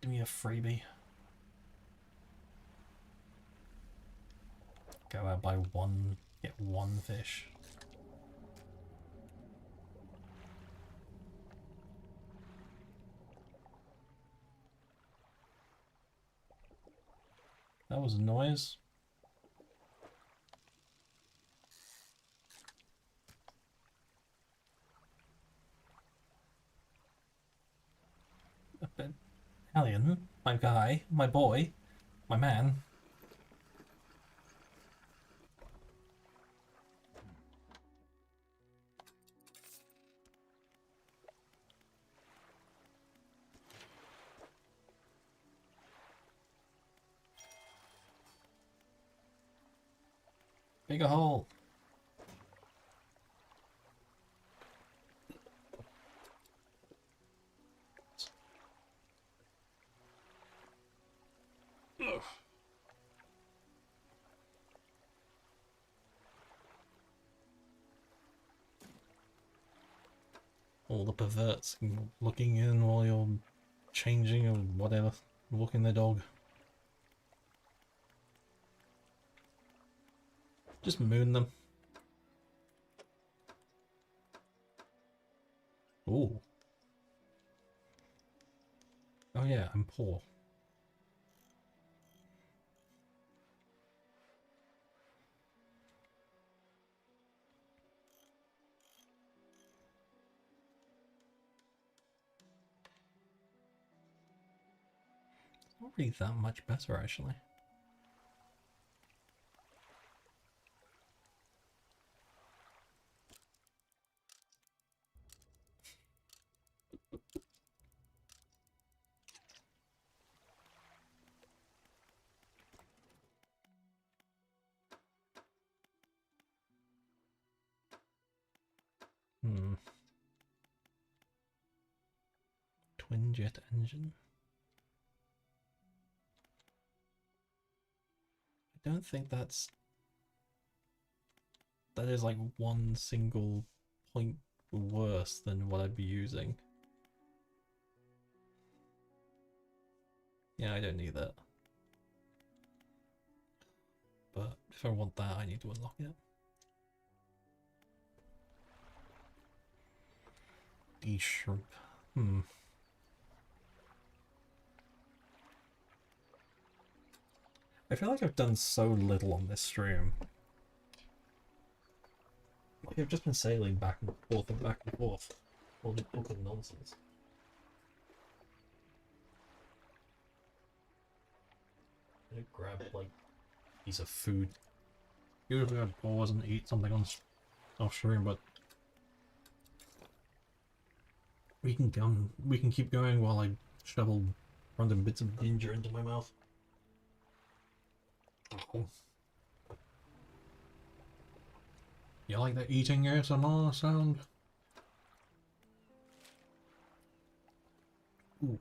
Give me a freebie. Go out, buy one... Get one fish. That was a noise. Alien, my guy, my boy, my man. Bigger hole. All the perverts looking in while you're changing or whatever, walking their dog. Just moon them. Ooh. Oh yeah, I'm poor. Not really that much better, actually. twin jet engine. I don't think that is like one single point worse than what I'd be using. Yeah, I don't need that. But if I want that, I need to unlock it. D-shrimp. I feel like I've done so little on this stream. Like I've just been sailing back and forth and back and forth. All the fucking nonsense. I didn't grab like a piece of food. Usually I'd pause and eat something on off stream, but we can keep going while I shovel random bits of ginger into my mouth. Oh. You like that eating ASMR sound? Ooh.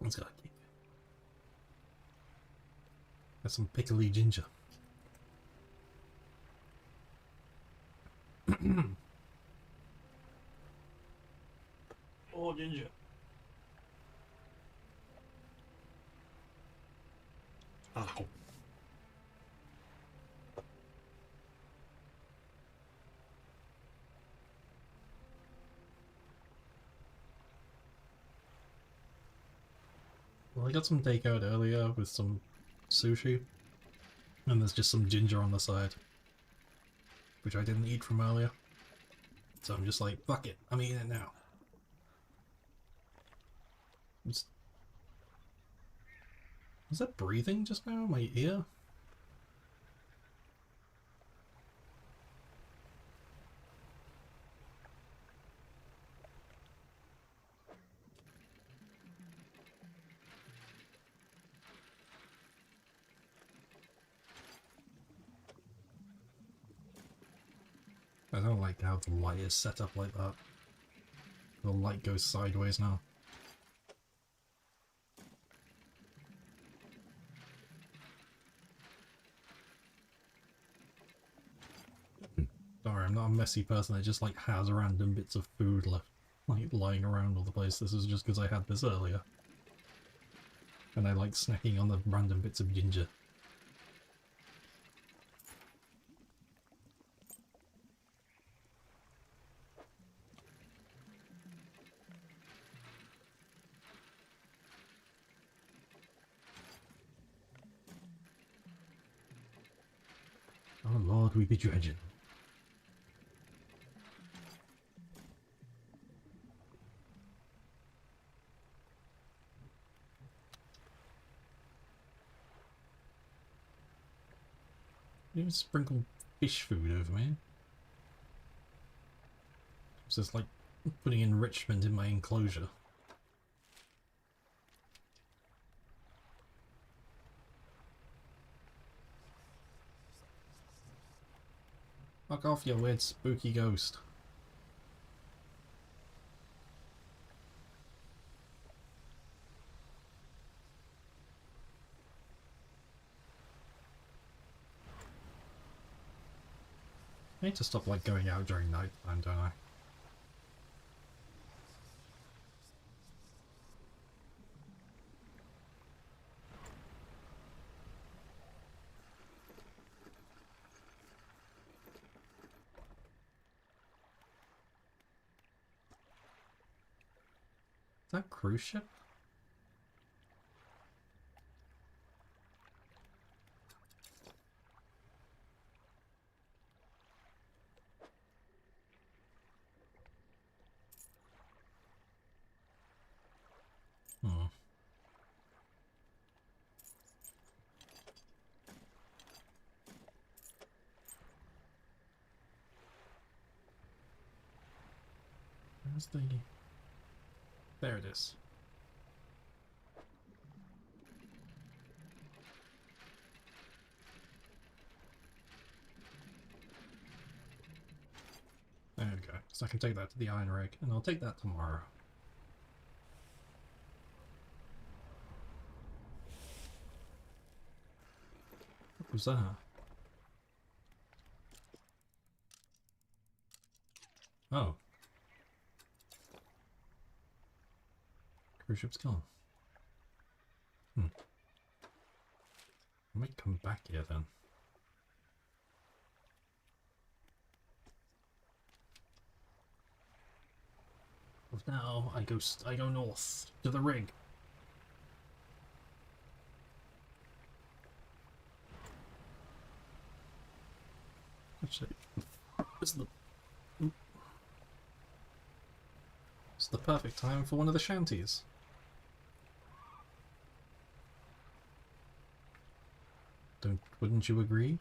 Let's go. That's some pickly ginger. Oh, ginger. Ow. Well, I got some takeout earlier with some sushi, and there's just some ginger on the side, which I didn't eat from earlier. So I'm just like, fuck it, I'm eating it now. Was that breathing just now in my ear? I don't like how the light is set up like that. The light goes sideways now. Sorry, I'm not a messy person. I just like has random bits of food left, like lying around all the place. This is just because I had this earlier, and I like snacking on the random bits of ginger. Oh Lord, we be dredging. You sprinkle fish food over me. It's just like putting enrichment in my enclosure. Fuck off, you weird spooky ghost. I need to stop like going out during night time, don't I? Is that a cruise ship? Hmm. Where's the... There it is. There we go. So I can take that to the iron rig, and I'll take that tomorrow. Who's that? Oh. Cruise ship's gone. I might come back here then. Now I go north to the rig. Actually, it's the perfect time for one of the shanties. Wouldn't you agree?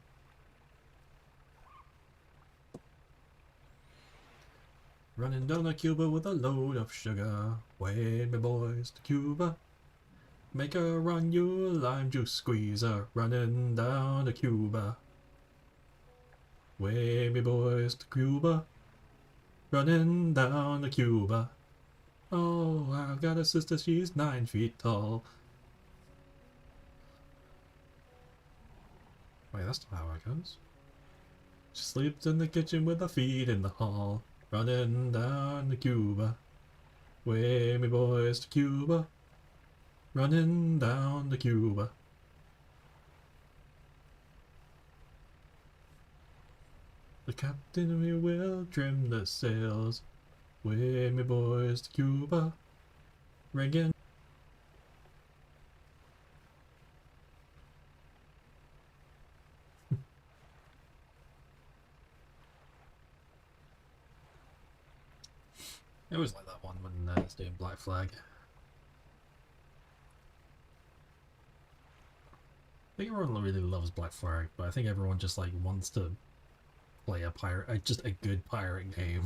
Running down to Cuba with a load of sugar. Way me boys to Cuba. Make her run you a lime juice squeezer. Running down to Cuba. Way me boys to Cuba. Running down to Cuba. Oh, I've got a sister, she's 9 feet tall. Wait, that's not how it goes. She sleeps in the kitchen with her feet in the hall. Running down to Cuba. Way me boys to Cuba. Running down to Cuba. The captain we will trim the sails. Way me boys to Cuba. Ringing. I always like that one when it's doing Black Flag. I think everyone really loves Black Flag, but I think everyone just like wants to play a pirate, just a good pirate game.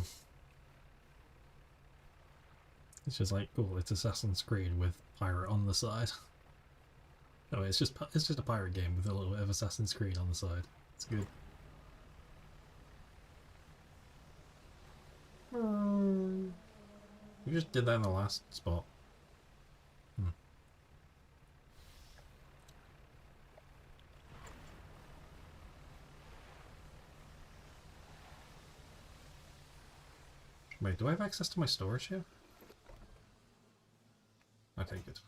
It's just like, cool, it's Assassin's Creed with pirate on the side. No, it's just a pirate game with a little bit of Assassin's Creed on the side. It's good. We just did that in the last spot. Wait, do I have access to my storage here? Okay, good.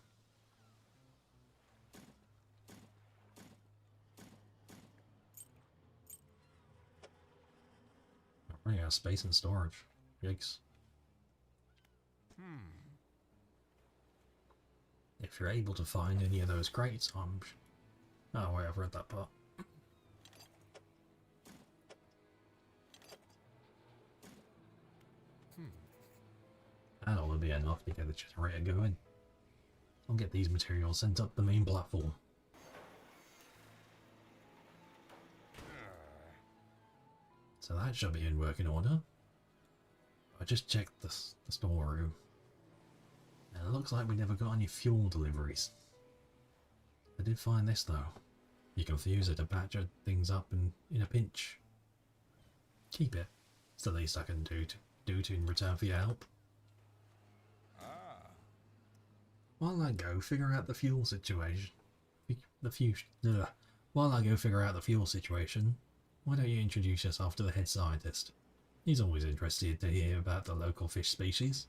I'm running out of space and storage. Yikes. If you're able to find any of those crates, I'm... Oh wait, I've read that part. That ought to be enough to get the generator going. I'll get these materials sent up the main platform. So that should be in working order. I just checked the storeroom. And it looks like we never got any fuel deliveries. I did find this though. You can fuse it to patch things up in a pinch. Keep it. It's the least I can do to in return for your help. While I go figure out the fuel situation, while I go figure out the fuel situation, why don't you introduce yourself to the head scientist? He's always interested to hear about the local fish species.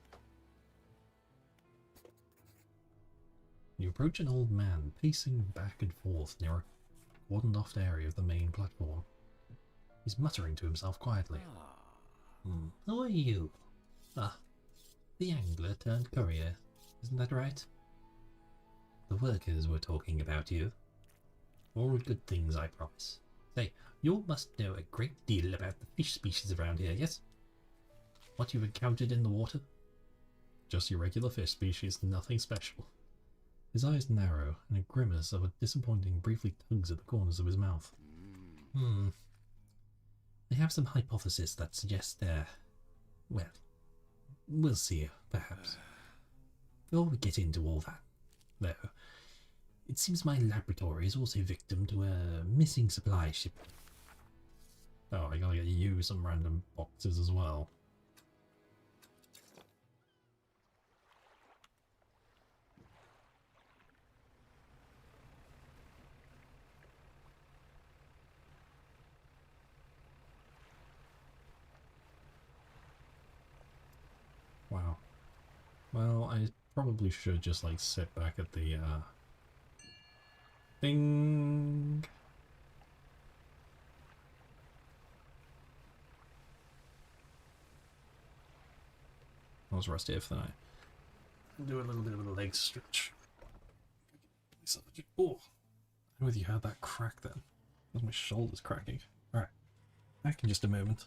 You approach an old man pacing back and forth near a cordoned off area of the main platform. He's muttering to himself quietly. Who are you? Ah, the angler turned courier, isn't that right? The workers were talking about you. All good things, I promise. Say, you must know a great deal about the fish species around here, yes? What you've encountered in the water? Just your regular fish species, nothing special. His eyes narrow, and a grimace of a disappointing briefly tugs at the corners of his mouth. I have some hypothesis that suggests they're... well, we'll see, perhaps. Before we get into all that, though, it seems my laboratory is also victim to a missing supply ship. Oh, I gotta get you some random boxes as well. Well, I probably should just, like, sit back at the, thing. I was rusty if then I do a little bit of a leg stretch. Oh, I know you had that crack then. That was my shoulders cracking. Alright, back in just a moment.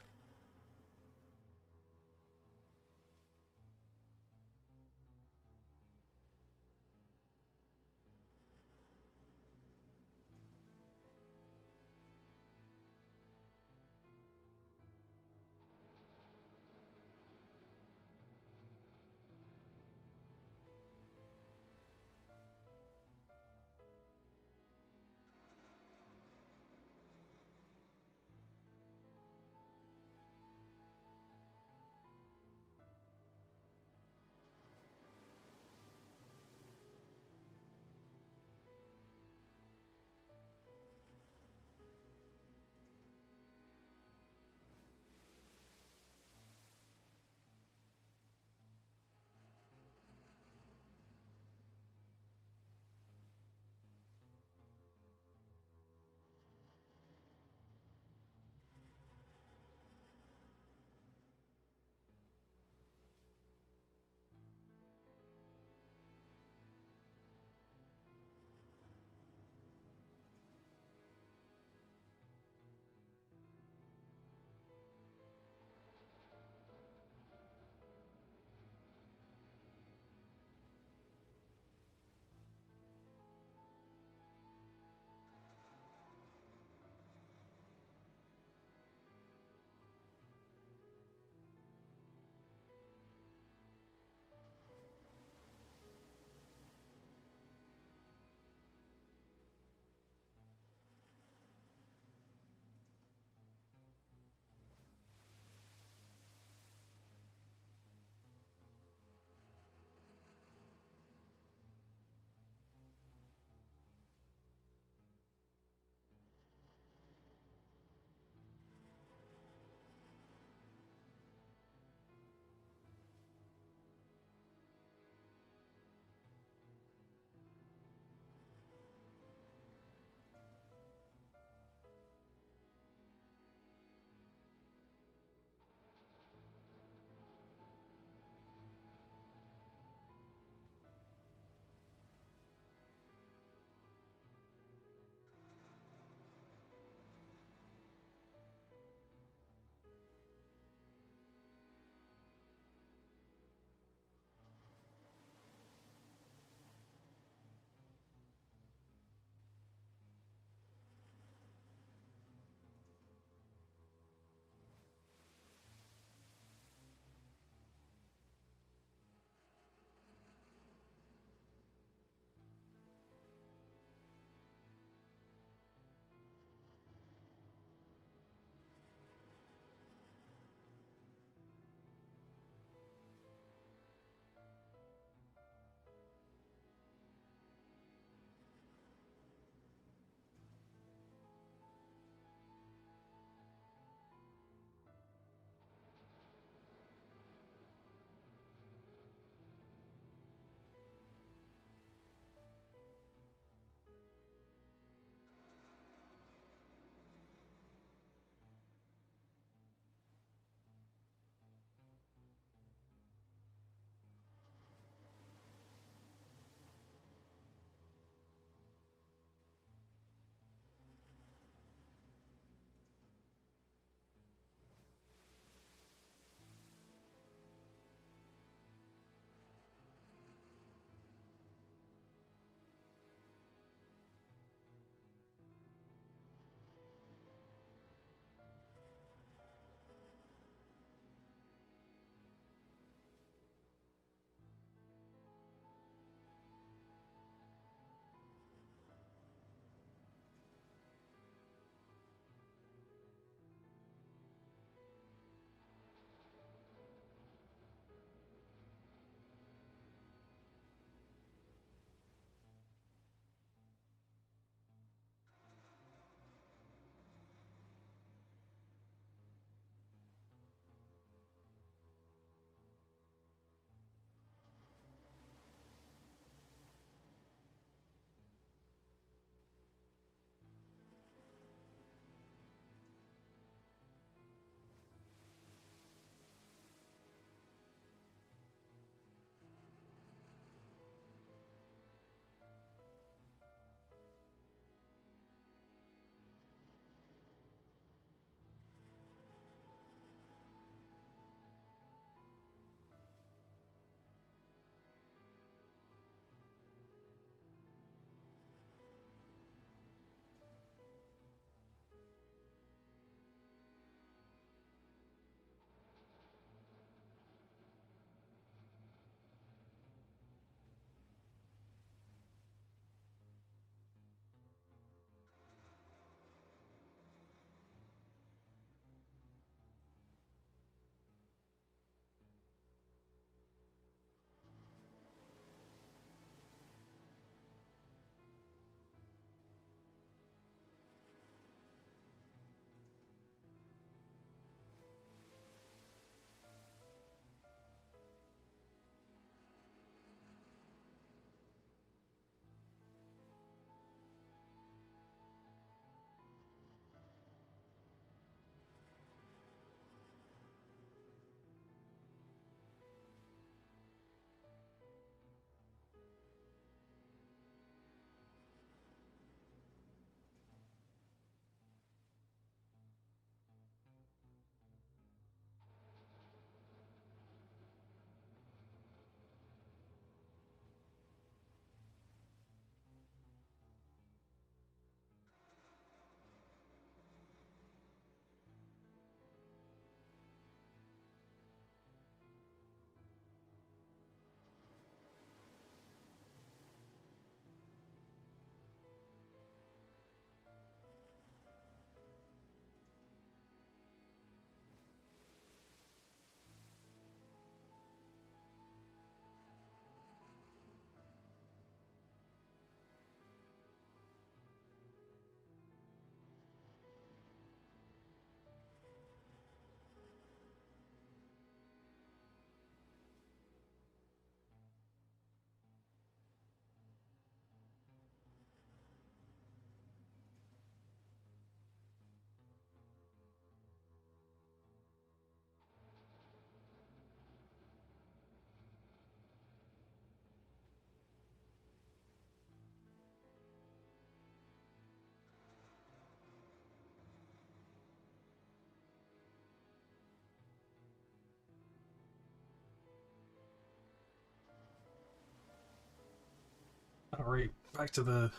Alright, back to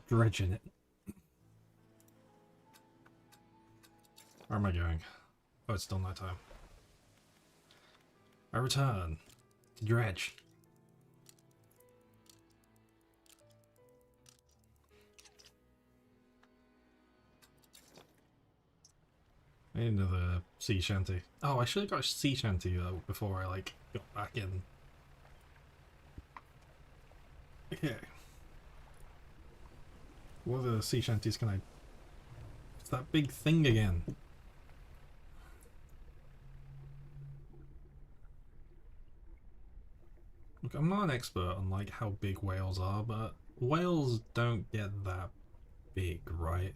dredging it. Where am I going? Oh, it's still night time. I return to Dredge. I need another sea shanty. Oh, I should have got a sea shanty though before I like got back in. Okay. What other sea shanties can I... It's that big thing again. Look, I'm not an expert on like how big whales are, but whales don't get that big, right?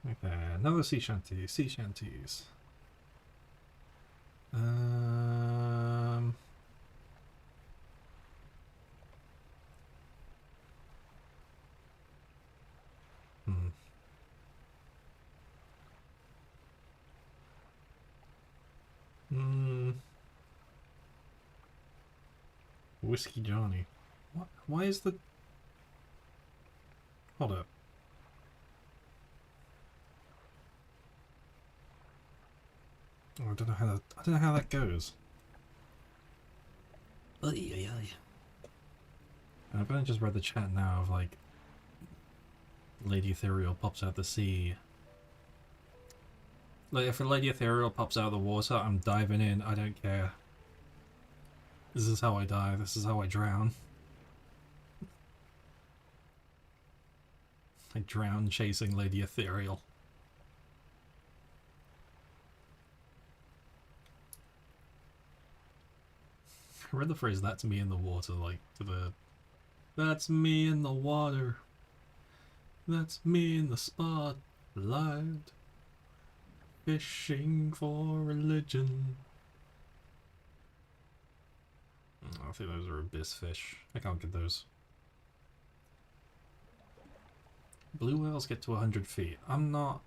Okay, another sea shanty. Sea shanties. Um. Hmm. Hmm. Whiskey Johnny. What? Why is the... Hold up. Oh, I don't know how that... I don't know how that goes. I've only just read the chat now of like... Lady Ethereal pops out the sea. Like, if a Lady Ethereal pops out of the water, I'm diving in. I don't care. This is how I die. This is how I drown. I drown chasing Lady Ethereal. I read the phrase, that's me in the water, like, to the... That's me in the water. That's me in the spotlight. Fishing for religion. I think those are abyss fish. I can't get those. Blue whales get to 100 feet. I'm not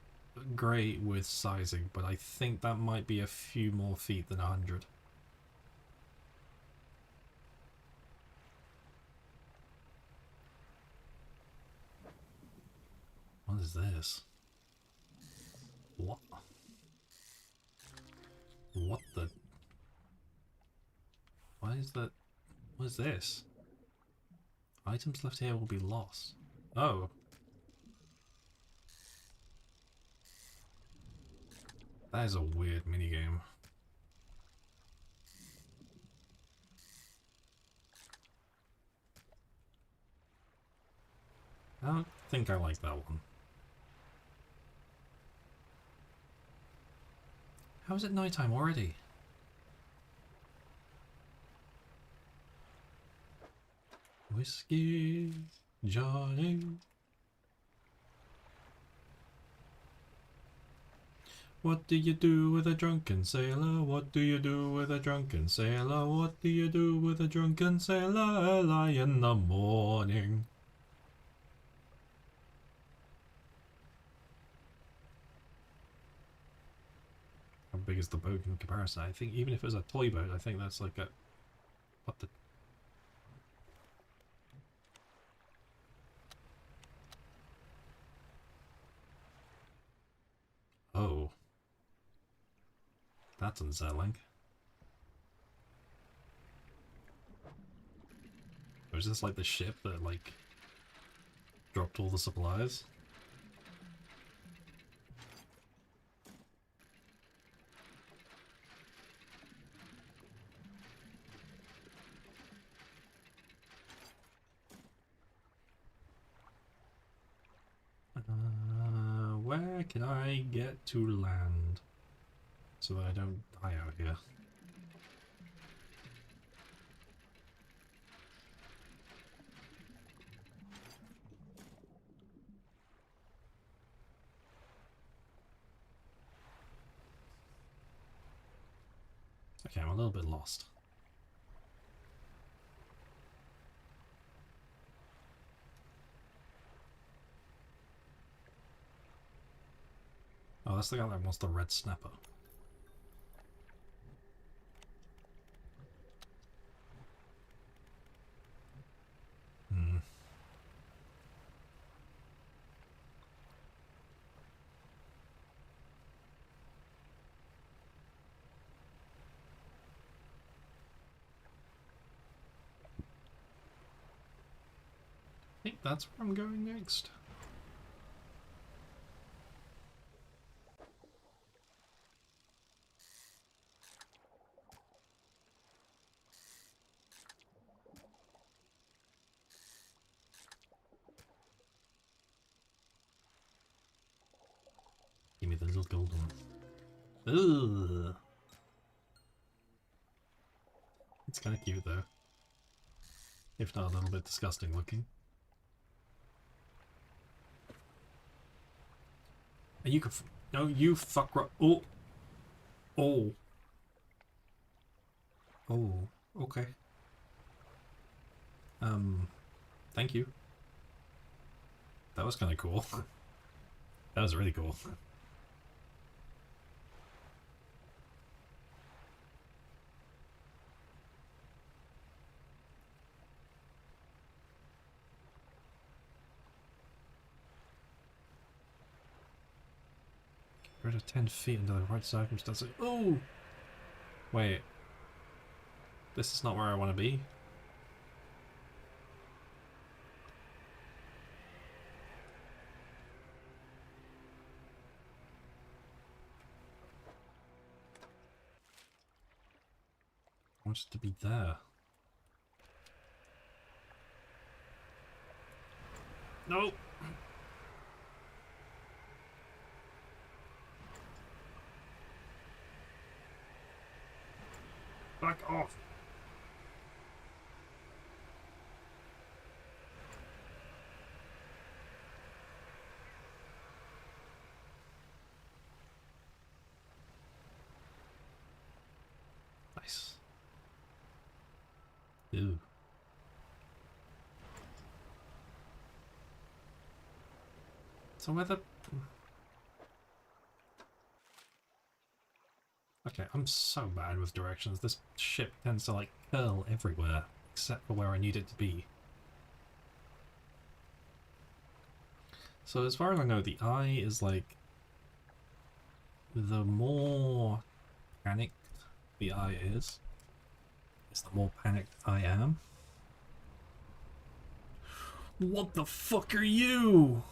great with sizing, but I think that might be a few more feet than 100. What is this? What? What the... Why is that... What is this? Items left here will be lost. Oh. That is a weird minigame. I don't think I like that one. How is it nighttime already? Whiskey Johnny. What do you do with a drunken sailor? What do you do with a drunken sailor? What do you do with a drunken sailor early in the morning? How big is the boat in comparison? I think even if it was a toy boat, I think that's like a... What the... Oh. That's unsettling. Or is this like the ship that like dropped all the supplies? Where can I get to land so that I don't die out here? Okay, I'm a little bit lost. that's the guy that wants the red snapper. Hmm. I think that's where I'm going next. Give me the little gold one. Ugh. It's kind of cute though. If not a little bit disgusting looking. And you can no, you fuck right. Oh. Oh. Oh. Okay. Thank you. That was kind of cool. That was really cool. Rid of 10 feet under the right circumstances. Oh! Wait. This is not where I want to be. I want it to be there. No! Back off! Nice. Ew. So where the... Okay, I'm so bad with directions. This ship tends to like curl everywhere, except for where I need it to be. So as far as I know, the eye is like... The more panicked the eye is the more panicked I am. What the fuck are you?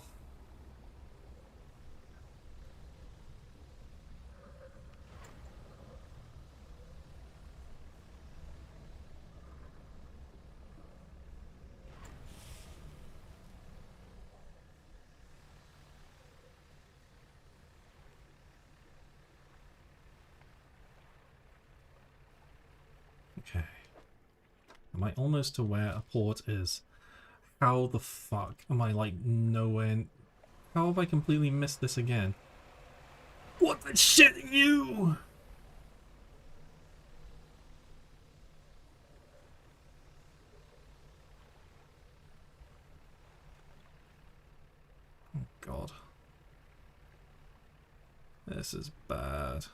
Okay. Am I almost to where a port is? How the fuck am I like nowhere? How have I completely missed this again? What the shit are you? Oh god. This is bad.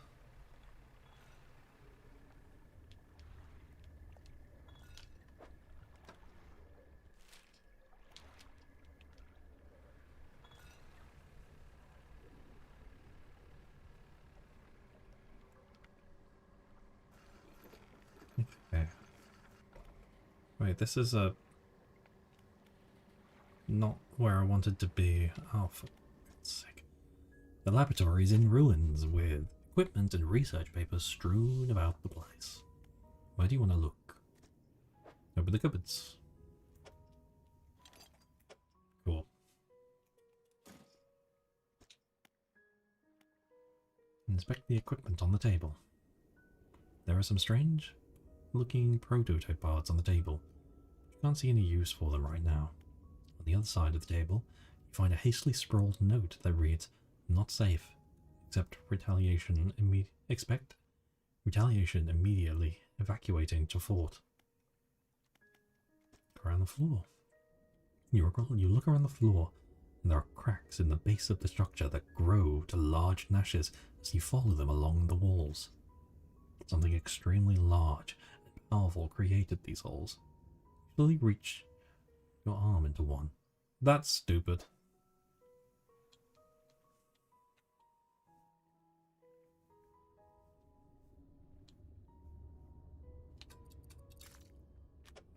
Okay. Wait, this is a... not where I wanted to be. Oh, for God's sake. The laboratory is in ruins, with equipment and research papers strewn about the place. Where do you want to look? Open the cupboards. Cool. Inspect the equipment on the table. There are some strange looking prototype parts on the table. You can't see any use for them right now. On the other side of the table, you find a hastily scrawled note that reads, "Not safe. Expect retaliation immediately. Evacuating to fort." Around the floor. You look around the floor and there are cracks in the base of the structure that grow to large nashes as you follow them along the walls. Something extremely large and powerful created these holes. You slowly reach your arm into one. That's stupid.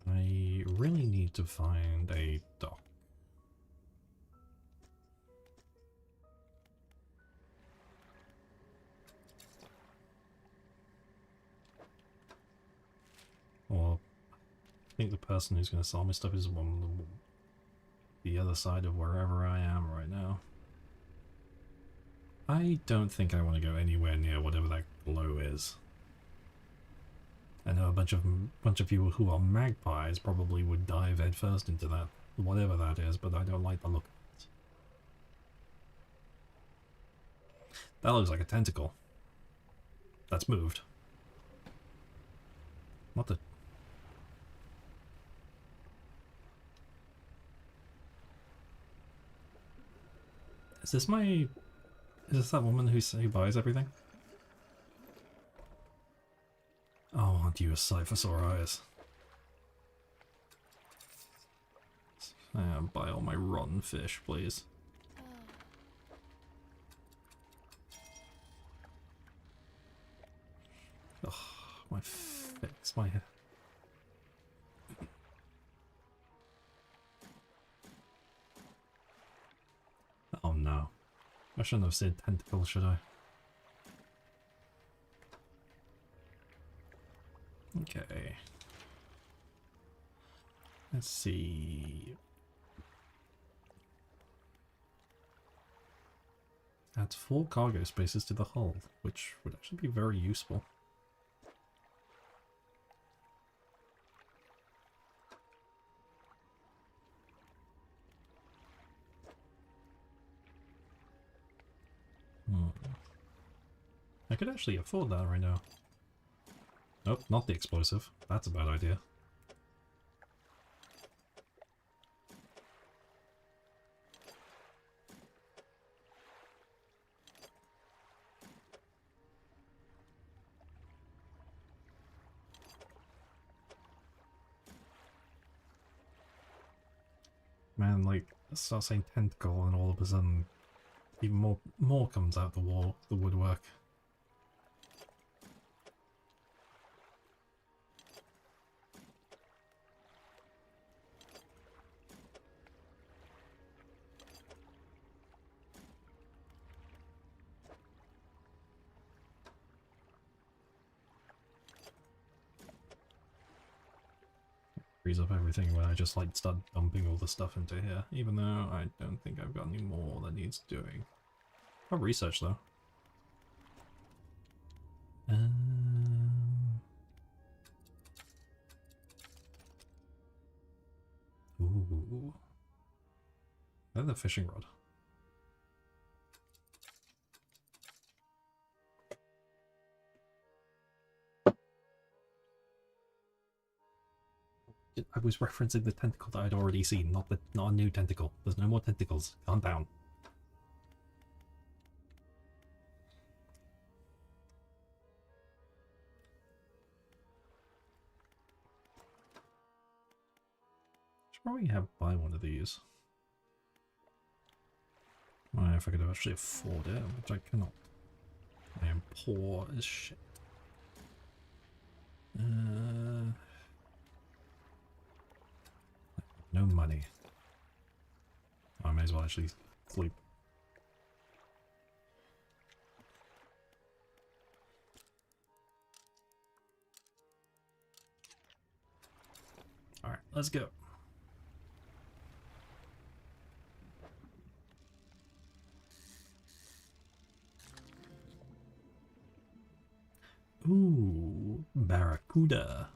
I really need to find a dock. Or I think the person who's going to sell me stuff is on the other side of wherever I am right now. I don't think I want to go anywhere near whatever that glow is. I know a bunch of people who are magpies probably would dive headfirst into that, whatever that is, but I don't like the look of it. That looks like a tentacle. That's moved. What the? Is this my... Is this that woman who buys everything? Oh, aren't you a sight for sore eyes? Buy all my rotten fish, please. Ugh, my face, my head. Oh no. I shouldn't have said tentacle, should I? Okay. Let's see. Adds 4 cargo spaces to the hull, which would actually be very useful. I could actually afford that right now. Nope, not the explosive. That's a bad idea. Man, like, start saying tentacle and all of a sudden even more comes out the woodwork. Freeze up everything when I just like start dumping all the stuff into here, even though I don't think I've got any more that needs doing. I'll research though. Ooh. Then the fishing rod. I was referencing the tentacle that I'd already seen, not a new tentacle. There's no more tentacles. Calm down. Should probably buy one of these. If I could actually afford it, which I cannot. I am poor as shit. No money. I may as well actually sleep. Alright, let's go. Ooh, barracuda.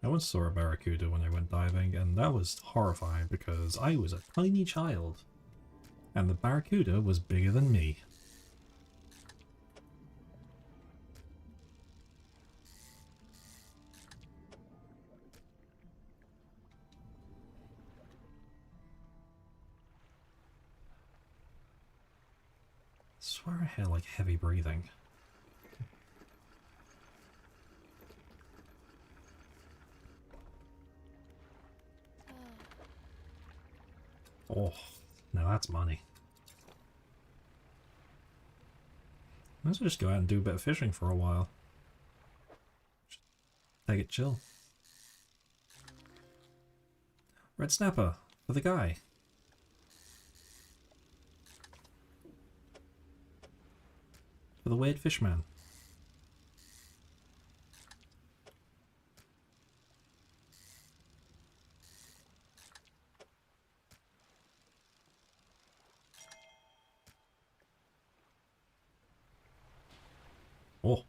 I once saw a barracuda when I went diving, and that was horrifying because I was a tiny child, and the barracuda was bigger than me. swear I hear like heavy breathing. Oh, now that's money. Might as well just go out and do a bit of fishing for a while. Just take it chill. Red snapper for the guy. For the weird fish man. Oh.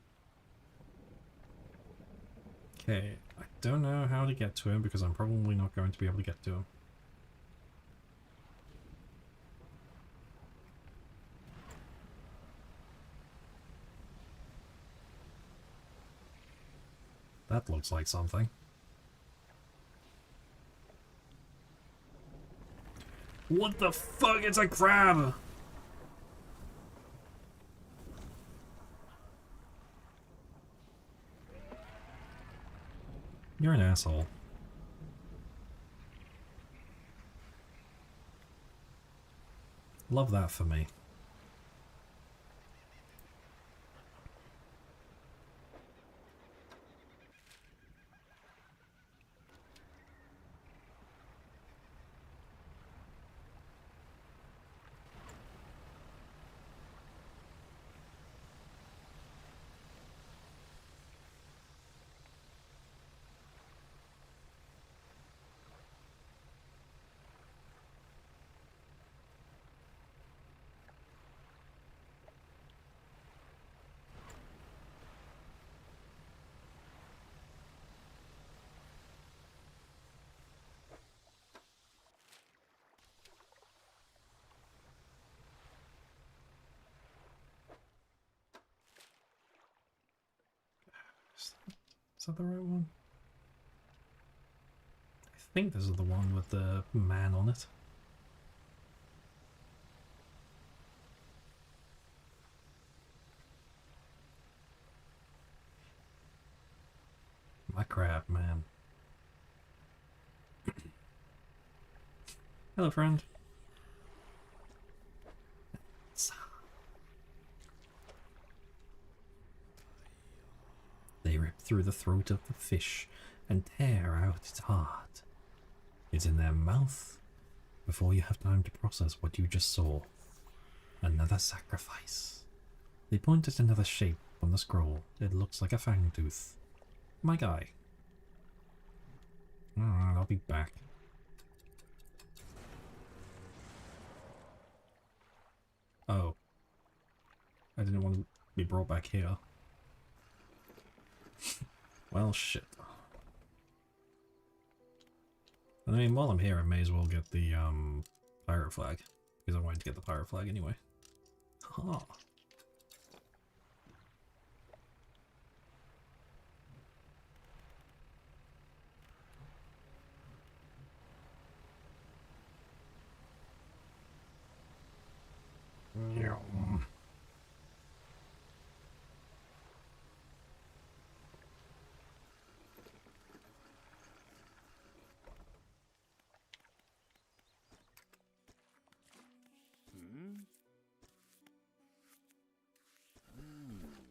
Okay, I don't know how to get to him because I'm probably not going to be able to get to him. That looks like something. What the fuck? It's a crab! You're an asshole. Love that for me. Is that the right one? I think this is the one with the man on it. My crab, man. Hello, friend. They rip through the throat of the fish and tear out its heart. It's in their mouth before you have time to process what you just saw. Another sacrifice. They point at another shape on the scroll. It looks like a fangtooth. My guy. Alright, I'll be back. Oh. I didn't want to be brought back here. Well, shit. I mean, while I'm here, I may as well get the, pirate flag. Because I wanted to get the pirate flag anyway. Ha! Yeah.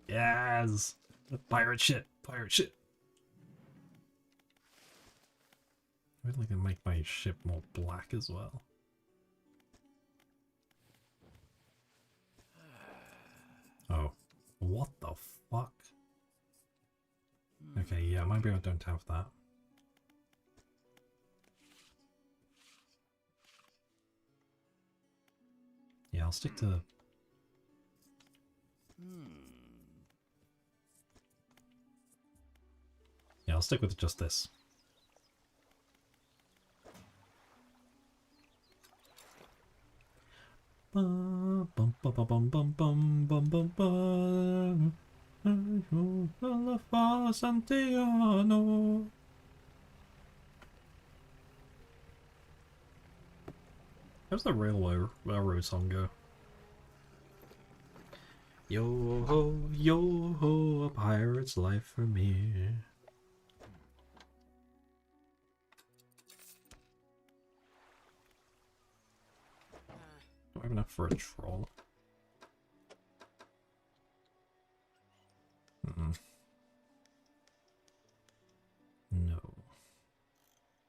Yes! Pirate shit! Pirate shit! I'd like to make my ship more black as well. Oh. What the fuck? Okay, yeah, maybe I don't have that. Yeah, I'll stick to... Yeah, I'll stick with just this. Bum bum bum bum bum bum bum bum bum. Santiano. How's the railroad song go? Yo ho, a pirate's life for me. Do I have enough for a troll? No.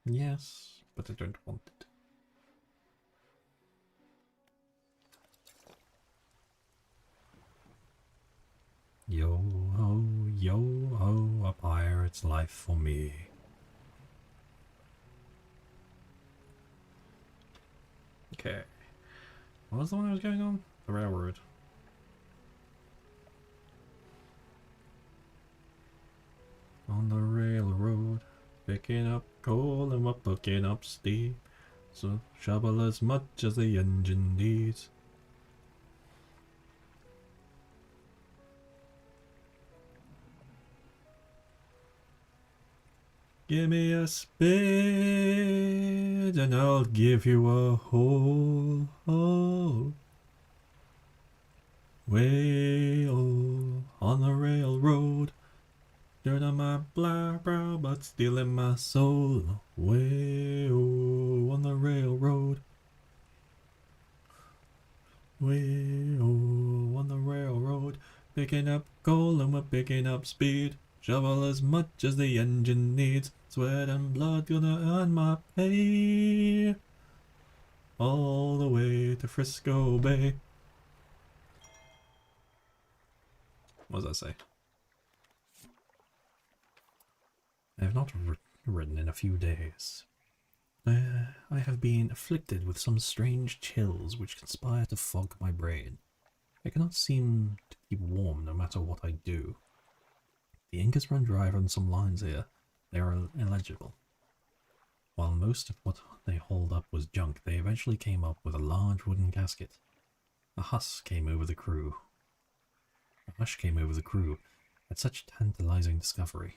Yes, but I don't want it. Yo ho, a pirate's life for me. Okay. What was the one I was going on? The railroad. On the railroad, picking up coal and we're picking up steam. So shovel as much as the engine needs. Give me a spade and I'll give you a hole. Oh. Way-oh, on the railroad. Dirt on my black brow, but stealing my soul. Way-oh, on the railroad. Way-oh, on the railroad. Picking up coal and we're picking up speed. Shovel as much as the engine needs. Sweat and blood gonna earn my pay. All the way to Frisco Bay. What does that say? I have not written in a few days. I have been afflicted with some strange chills which conspire to fog my brain. I cannot seem to keep warm no matter what I do. The ink has run dry on some lines here. They are illegible. While most of what they hauled up was junk, they eventually came up with a large wooden casket. A hush came over the crew. At such tantalizing discovery.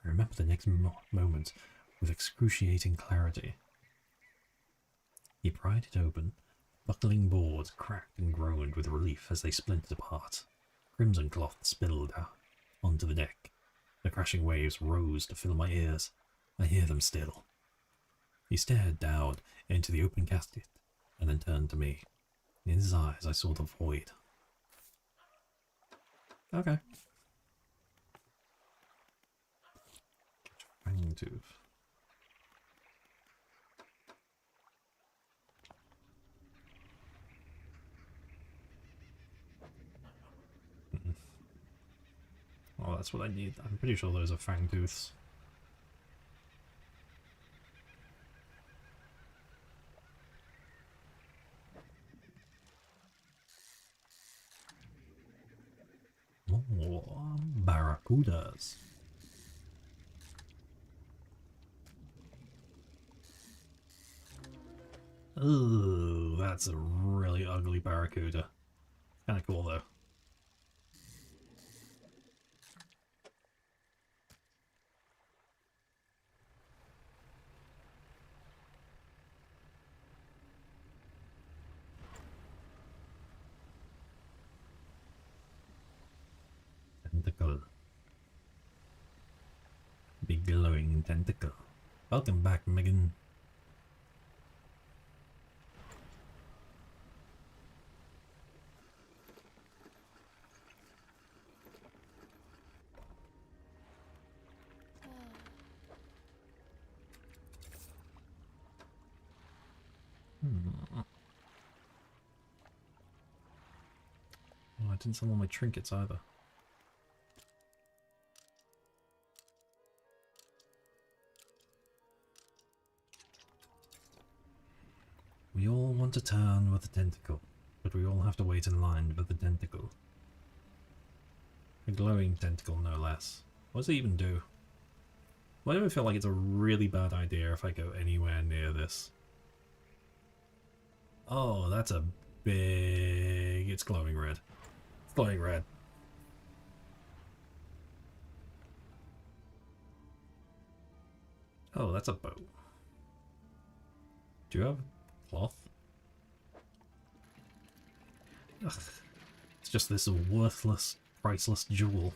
I remember the next moment with excruciating clarity. He pried it open. Buckling boards cracked and groaned with relief as they splintered apart. Crimson cloth spilled out onto the deck. The crashing waves rose to fill my ears. I hear them still. He stared down into the open casket and then turned to me. In his eyes I saw the void. Okay. Fangtooth. Oh, that's what I need. I'm pretty sure those are fangtooths. More barracudas. Oh, that's a really ugly barracuda. Kind of cool though. Tentacle. Big glowing tentacle. Welcome back, Megan. Oh, I didn't sell all my trinkets either. We all want to turn with a tentacle, but we all have to wait in line for the tentacle. A glowing tentacle, no less. What does it even do? Why do I feel like it's a really bad idea if I go anywhere near this? Oh, that's a big... It's glowing red. It's glowing red. Oh, that's a boat. Do you have cloth? Ugh. It's just this worthless, priceless jewel.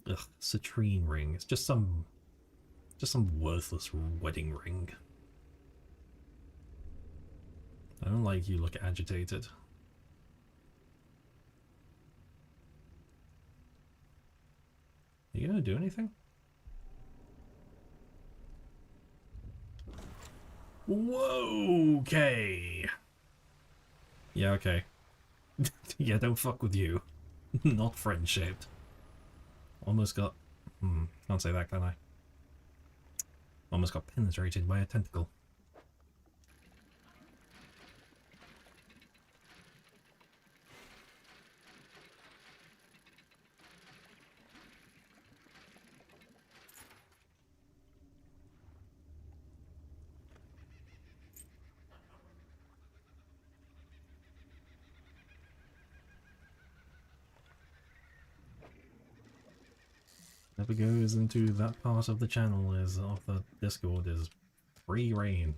Ugh, citrine ring. It's just some worthless wedding ring. I don't like you look agitated. Are you gonna do anything? Whoa, okay. Yeah, okay. Yeah, don't fuck with you. Not friend-shaped. Almost got... can't say that, can I? Almost got penetrated by a tentacle. Never goes into that part of the channel of the Discord is free reign.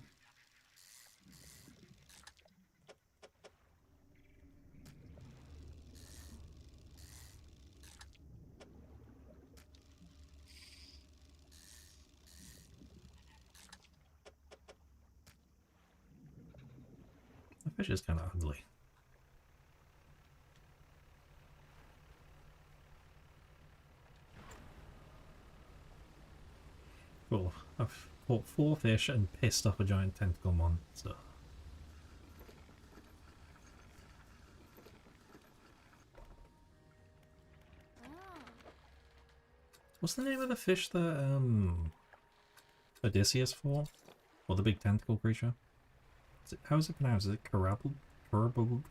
The fish is kind of ugly. Cool. I've caught 4 fish and pissed off a giant tentacle monster. What's the name of the fish that Odysseus fought? Or the big tentacle creature? How is it pronounced? Is it Carablis? Carablis?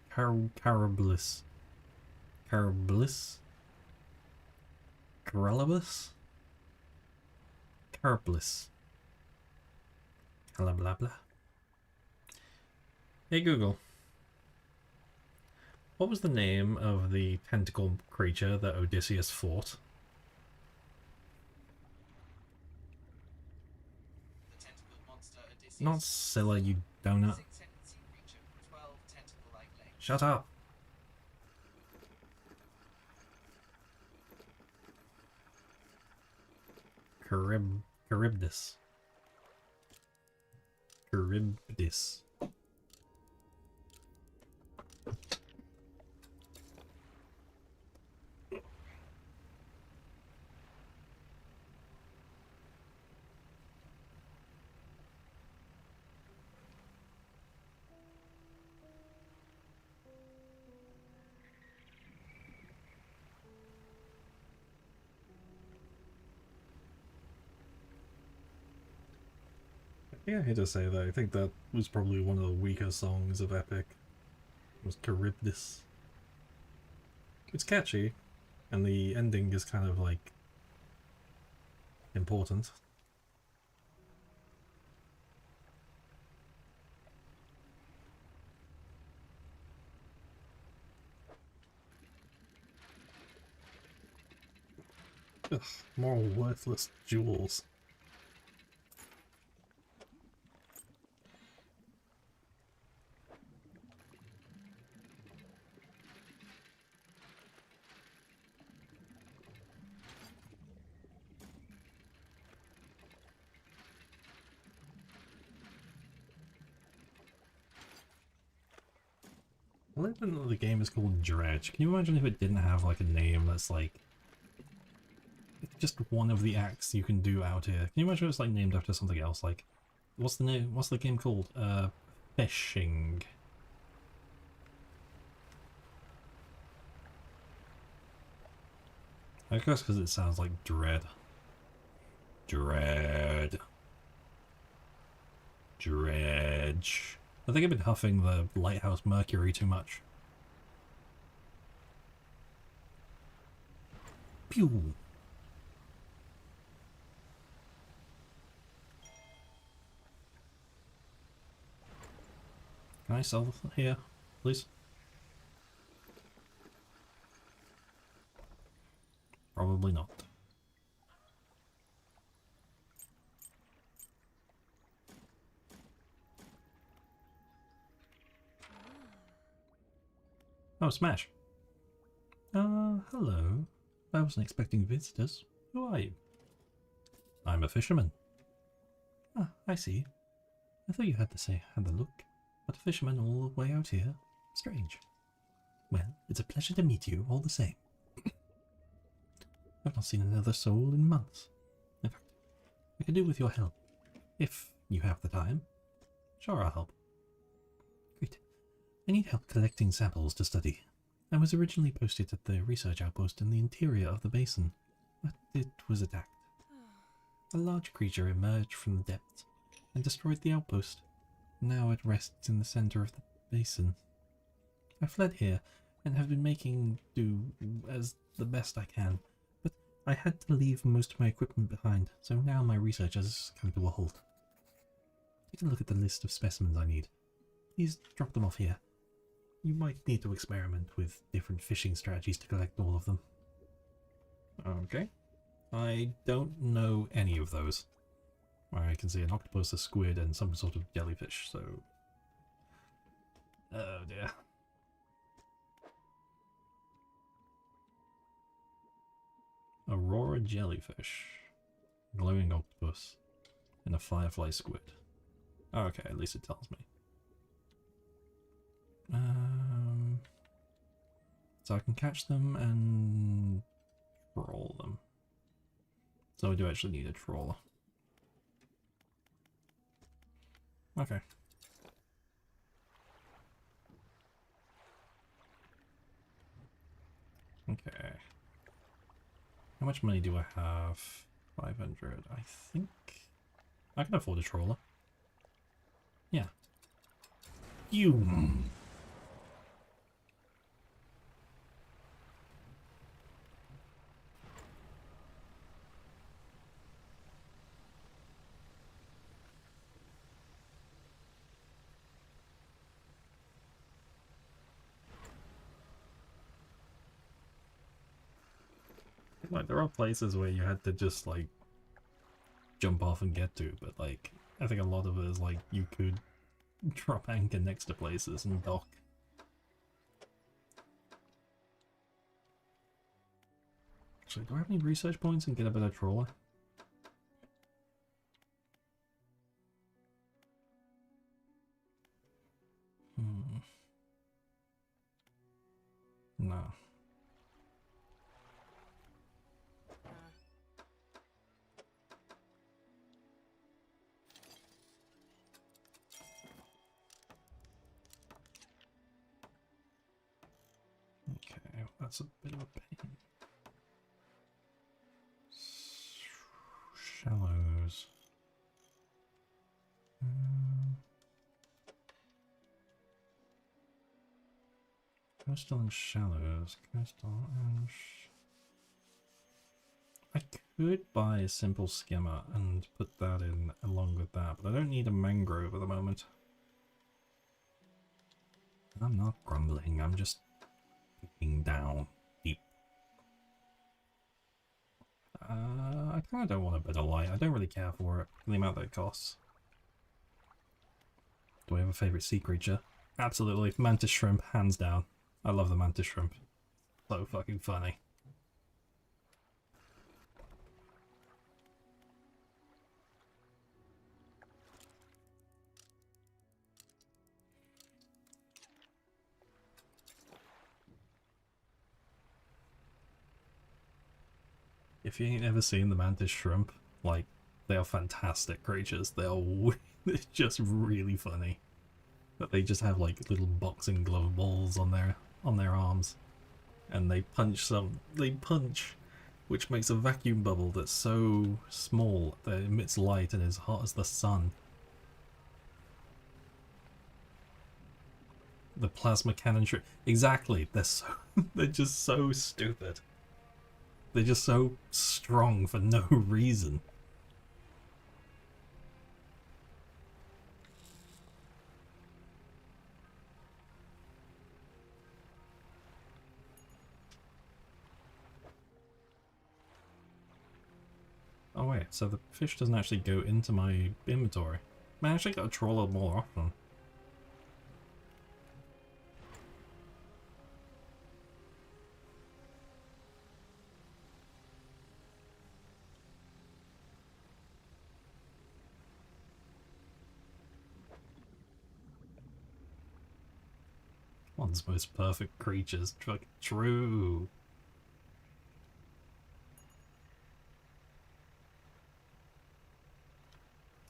Carablis? Carablis. Blah. Hey Google. What was the name of the tentacle creature that Odysseus fought? The tentacle monster Odysseus. Not Scylla, you donut. 6-headed sea creature with 12 tentacle-like legs. Shut up. Charybdis. Charybdis. Yeah, I hate to say that. I think that was probably one of the weaker songs of Epic. It was Charybdis. It's catchy, and the ending is kind of like important. Ugh, more worthless jewels. I like that the game is called Dredge. Can you imagine if it didn't have like a name that's like it's just one of the acts you can do out here? Can you imagine if it's like named after something else? Like what's the name? What's the game called? Fishing. I guess because it sounds like dread. Dredge. I think I've been huffing the Lighthouse Mercury too much. Pew! Can I sell here, please? Probably not. Oh, smash. Hello. I wasn't expecting visitors. Who are you? I'm a fisherman. Ah, I see. I thought you had the look, but a fisherman all the way out here? Strange. Well, it's a pleasure to meet you all the same. I've not seen another soul in months. In fact, I could do with your help. If you have the time. Sure, I'll help. Great. I need help collecting samples to study. I was originally posted at the research outpost in the interior of the basin, but it was attacked. A large creature emerged from the depths and destroyed the outpost. Now it rests in the center of the basin. I fled here and have been making do as the best I can, but I had to leave most of my equipment behind, so now my research has come to a halt. Take a look at the list of specimens I need. Please drop them off here. You might need to experiment with different fishing strategies to collect all of them. Okay. I don't know any of those. I can see an octopus, a squid, and some sort of jellyfish, so... Oh dear. Aurora jellyfish, glowing octopus, and a firefly squid. Okay, at least it tells me. So I can catch them and troll them. So I do actually need a trawler. Okay. Okay. How much money do I have? 500. I think I can afford a trawler. Yeah. You. Like, there are places where you had to just, like, jump off and get to, but, like, I think a lot of it is, like, you could drop anchor next to places and dock. Actually, do I have any research points and get a better trawler? No. Okay, that's a bit of a pain. Shallows. Coastal and shallows. Coastal and I could buy a simple skimmer and put that in along with that, but I don't need a mangrove at the moment. I'm not grumbling, I'm just looking down deep. I kind of don't want a better light. I don't really care for it, for the amount that it costs. Do I have a favourite sea creature? Absolutely, mantis shrimp, hands down. I love the mantis shrimp. So fucking funny. If you ain't ever seen the mantis shrimp, like, they are fantastic creatures. They are they're just really funny. That they just have like little boxing glove balls on their arms, and they punch which makes a vacuum bubble that's so small that it emits light and is hot as the sun. The plasma cannon shrimp. Exactly. They're just so stupid. They're just so strong for no reason. Oh wait, so the fish doesn't actually go into my inventory. Man, I actually got a trawler more often. One's most perfect creatures. True.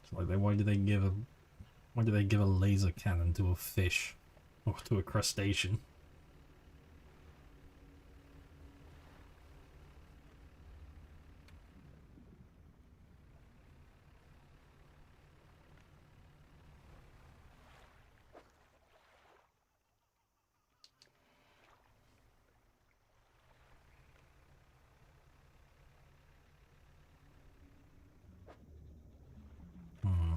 It's like why do they give a laser cannon to a fish or to a crustacean? Hmm.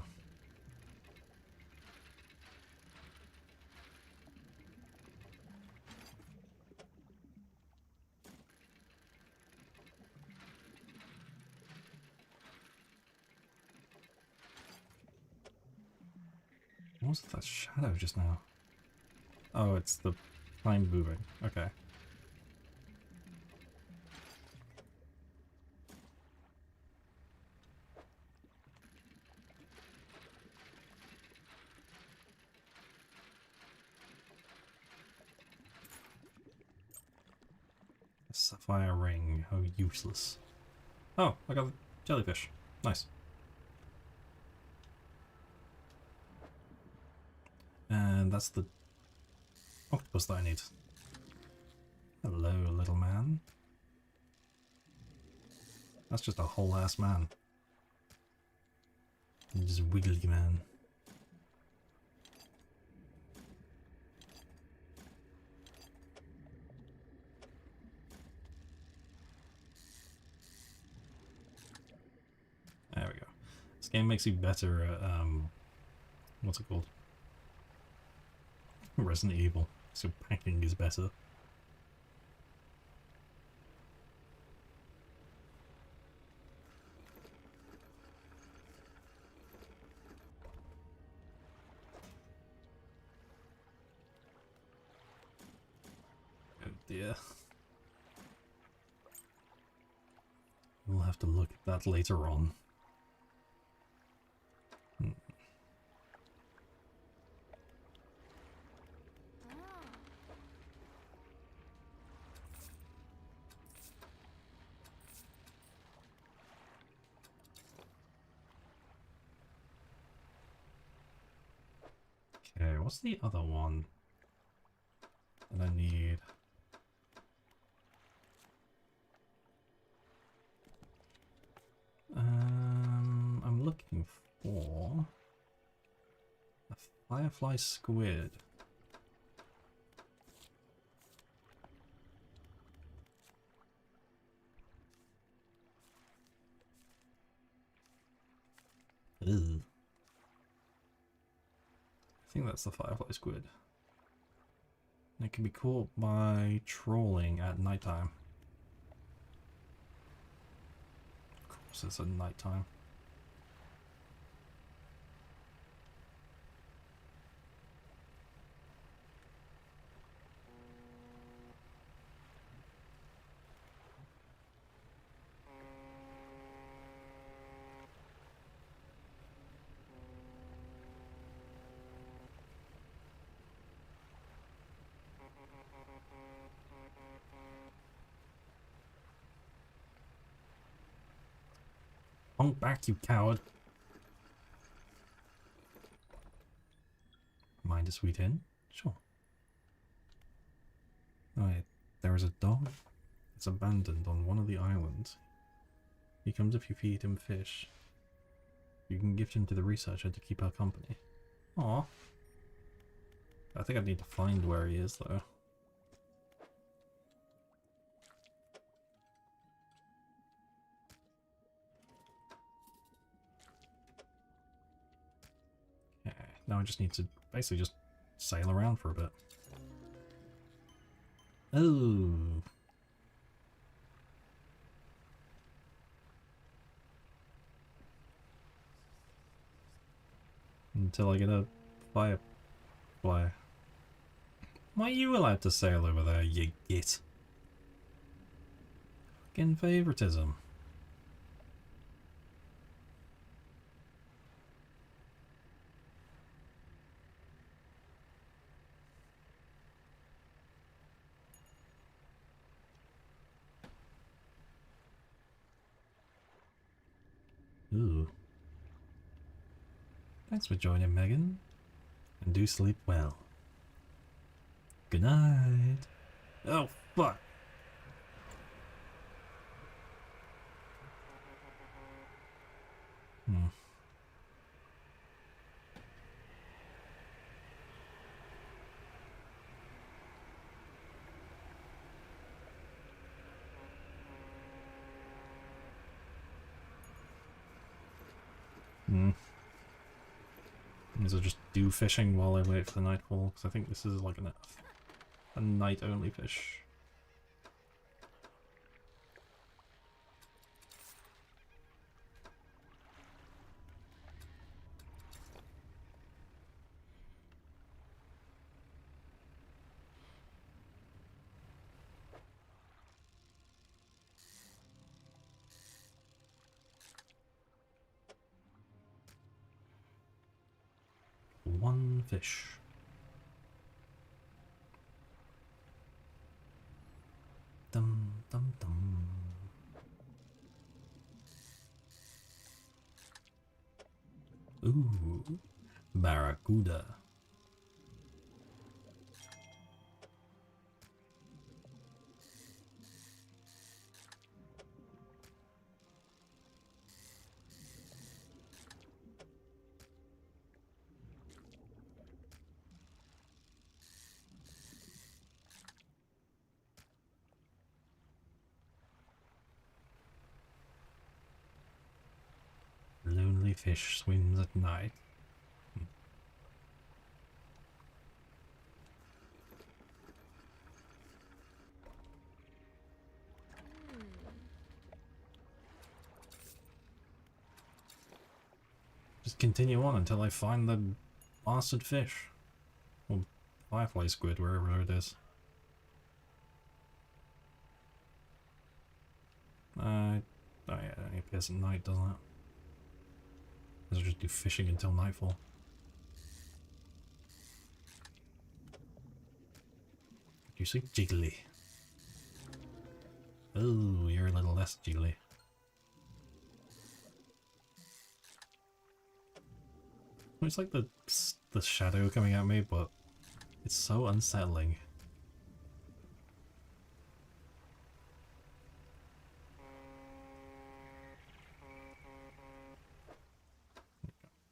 What was that shadow just now? Oh, it's the time moving. Okay. A sapphire ring. How useless. Oh, I got a jellyfish. Nice. And that's the octopus that I need. Hello, little man. That's just a whole ass man. Just a wiggly man. There we go. This game makes you better at, what's it called? Resident Evil. So packing is better. Oh dear. We'll have to look at that later on. Okay, what's the other one that I need? I'm looking for a firefly squid. Ew. I think that's the firefly squid. And it can be caught by trolling at nighttime. Of course it's at nighttime. Honk back, you coward. Mind a sweet hint? Sure. Oh, yeah. There is a dog. It's abandoned on one of the islands. He comes if you feed him fish. You can gift him to the researcher to keep her company. Aw. I think I need to find where he is, though. Okay, now I just need to basically just sail around for a bit. Oh. Until I get a firefly. Why are you allowed to sail over there, you git? Fucking favoritism. Ooh. Thanks for joining, Megan. And do sleep well. Good night. Oh, fuck. Hmm. Hmm. So just do fishing while I wait for the nightfall, because I think this is like a night-only fish. One fish. Dum dum dum. Ooh, barracuda. Lonely fish swims at night. Just continue on until I find the bastard fish. Or firefly squid, wherever it is. Oh yeah, it only appears at night, doesn't it? I'll just do fishing until nightfall. You say jiggly. Oh, you're a little less jiggly. It's like the shadow coming at me, but it's so unsettling.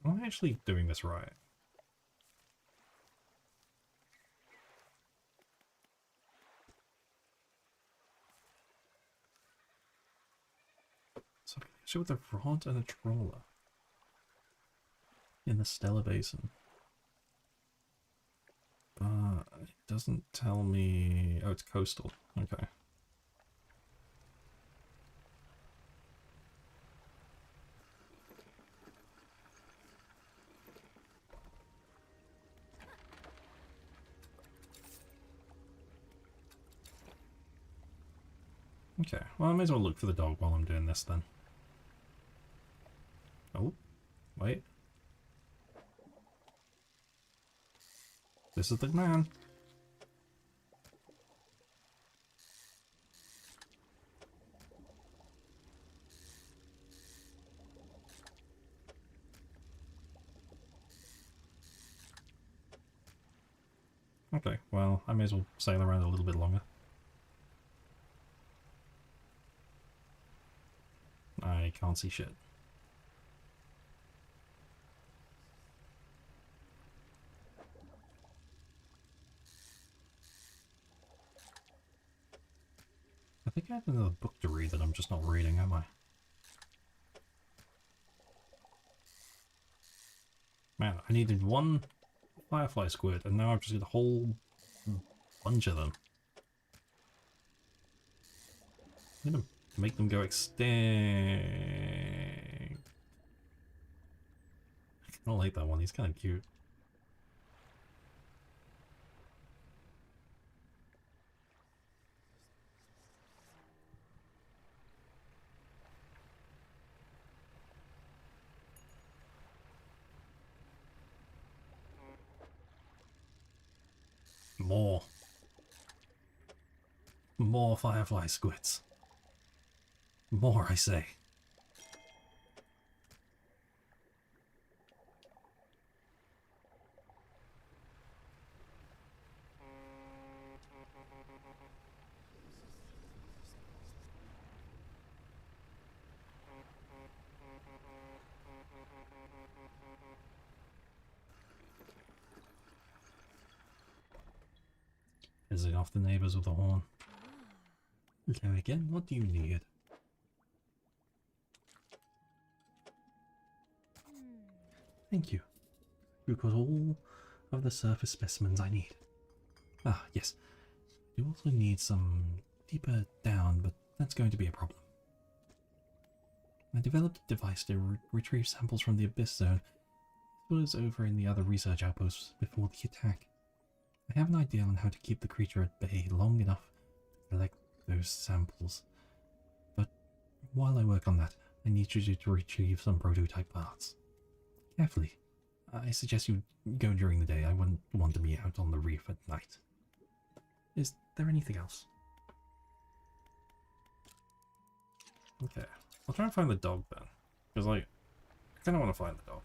Am I actually doing this right? So actually with a rod and a trawler in the Stellar Basin. But it doesn't tell me... Oh, it's coastal. Okay. Okay, well I may as well look for the dog while I'm doing this then. Oh, wait. This is the man. Okay, well, I may as well sail around a little bit longer. I can't see shit. I think I have another book to read that I'm just not reading, am I? Man, I needed one firefly squid, and now I've just got a whole bunch of them. I'm gonna make them go extinct. I kinda like that one, he's kinda cute. More. More firefly squids. More, I say. fizzing off the neighbours with a horn. Hello again, what do you need? Thank you. You've got all of the surface specimens I need. Ah, yes. You also need some deeper down, but that's going to be a problem. I developed a device to retrieve samples from the Abyss Zone. It was over in the other research outposts before the attack. I have an idea on how to keep the creature at bay long enough to collect those samples. But while I work on that, I need you to retrieve some prototype parts. Carefully. I suggest you go during the day. I wouldn't want to be out on the reef at night. Is there anything else? Okay. I'll try and find the dog then. Because, like, I kind of want to find the dog.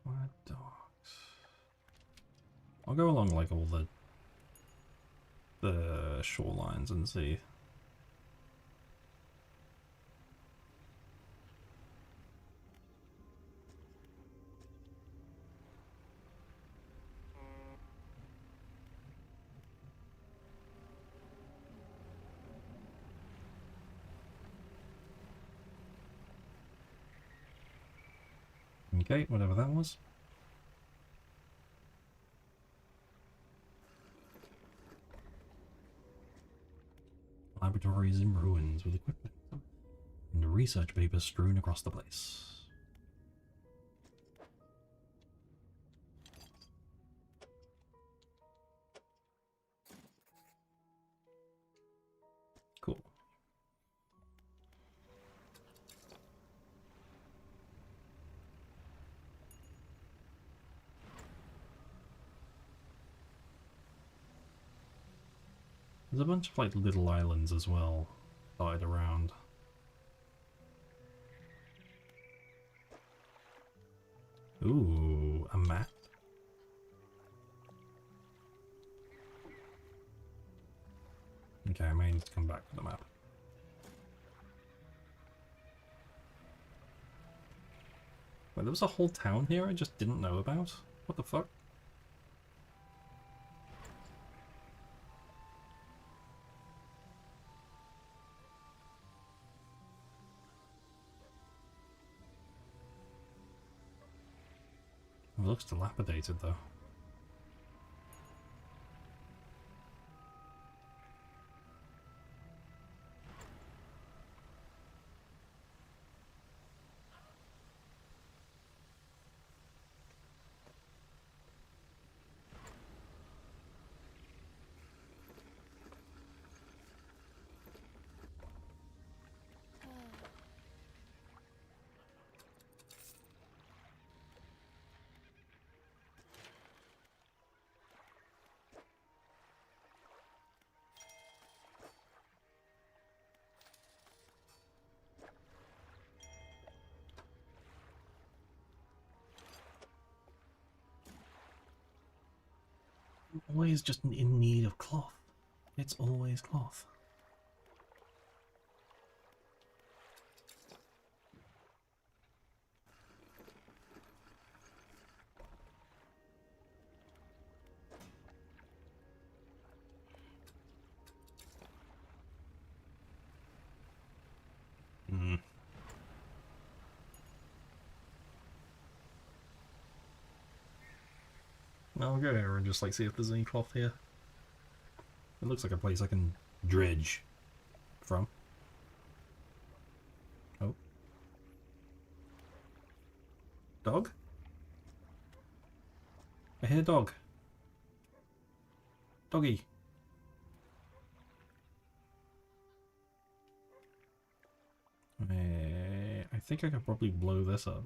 Quiet dogs. I'll go along like all the shorelines and see. Okay, whatever that was. Laboratories in ruins with equipment and research papers strewn across the place. Cool. There's a bunch of like little islands as well dotted around. Ooh, a map. Okay, I may need to come back to the map. Wait, there was a whole town here I just didn't know about? What the fuck? It looks dilapidated though. Always just in need of cloth. It's always cloth. I'll go here and just like see if there's any cloth here. It looks like a place I can dredge from. Oh. Dog? I hear dog. Doggy. I think I could probably blow this up.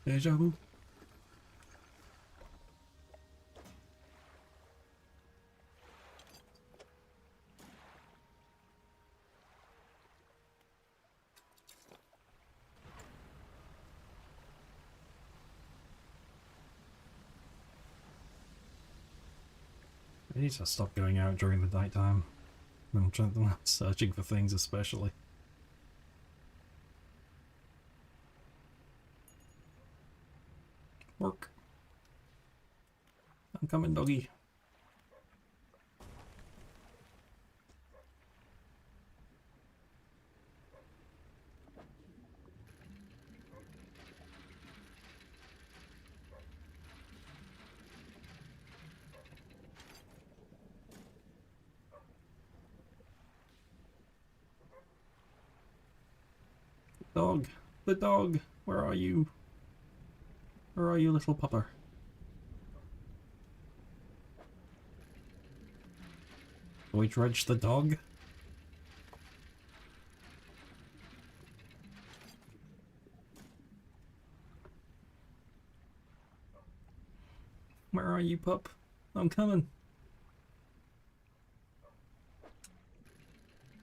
Deja vu. I need to stop going out during the nighttime. I'm searching for things especially. Work. I'm coming, doggy. Dog. The dog. Where are you? Where are you, little pupper? We Dredge the dog? Where are you, pup? I'm coming.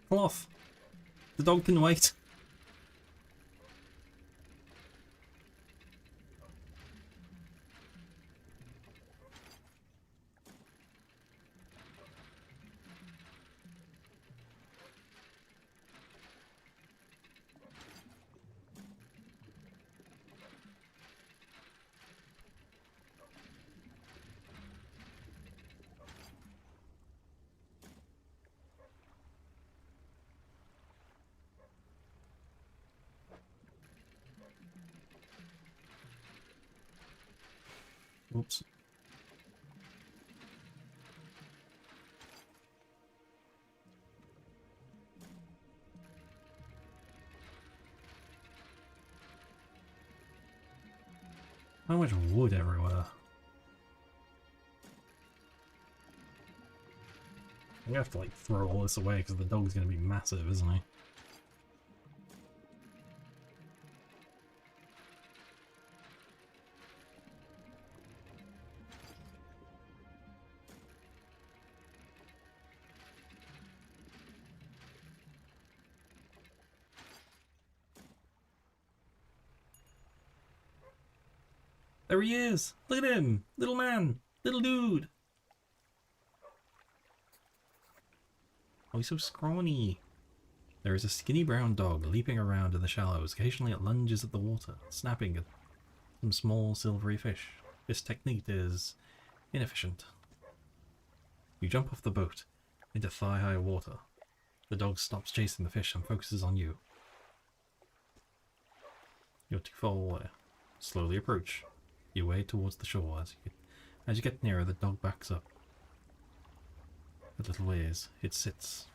Cloth. The dog can wait. Oops. How much wood everywhere? I'm gonna have to like throw all this away because the dog's gonna be massive, isn't he? There he is! Look at him! Little man! Little dude! Oh, he's so scrawny. There is a skinny brown dog leaping around in the shallows. Occasionally it lunges at the water, snapping at some small silvery fish. This technique is inefficient. You jump off the boat into thigh-high water. The dog stops chasing the fish and focuses on you. You're too far away. Slowly approach. You wade towards the shore. As you get nearer, the dog backs up a little ways. It sits.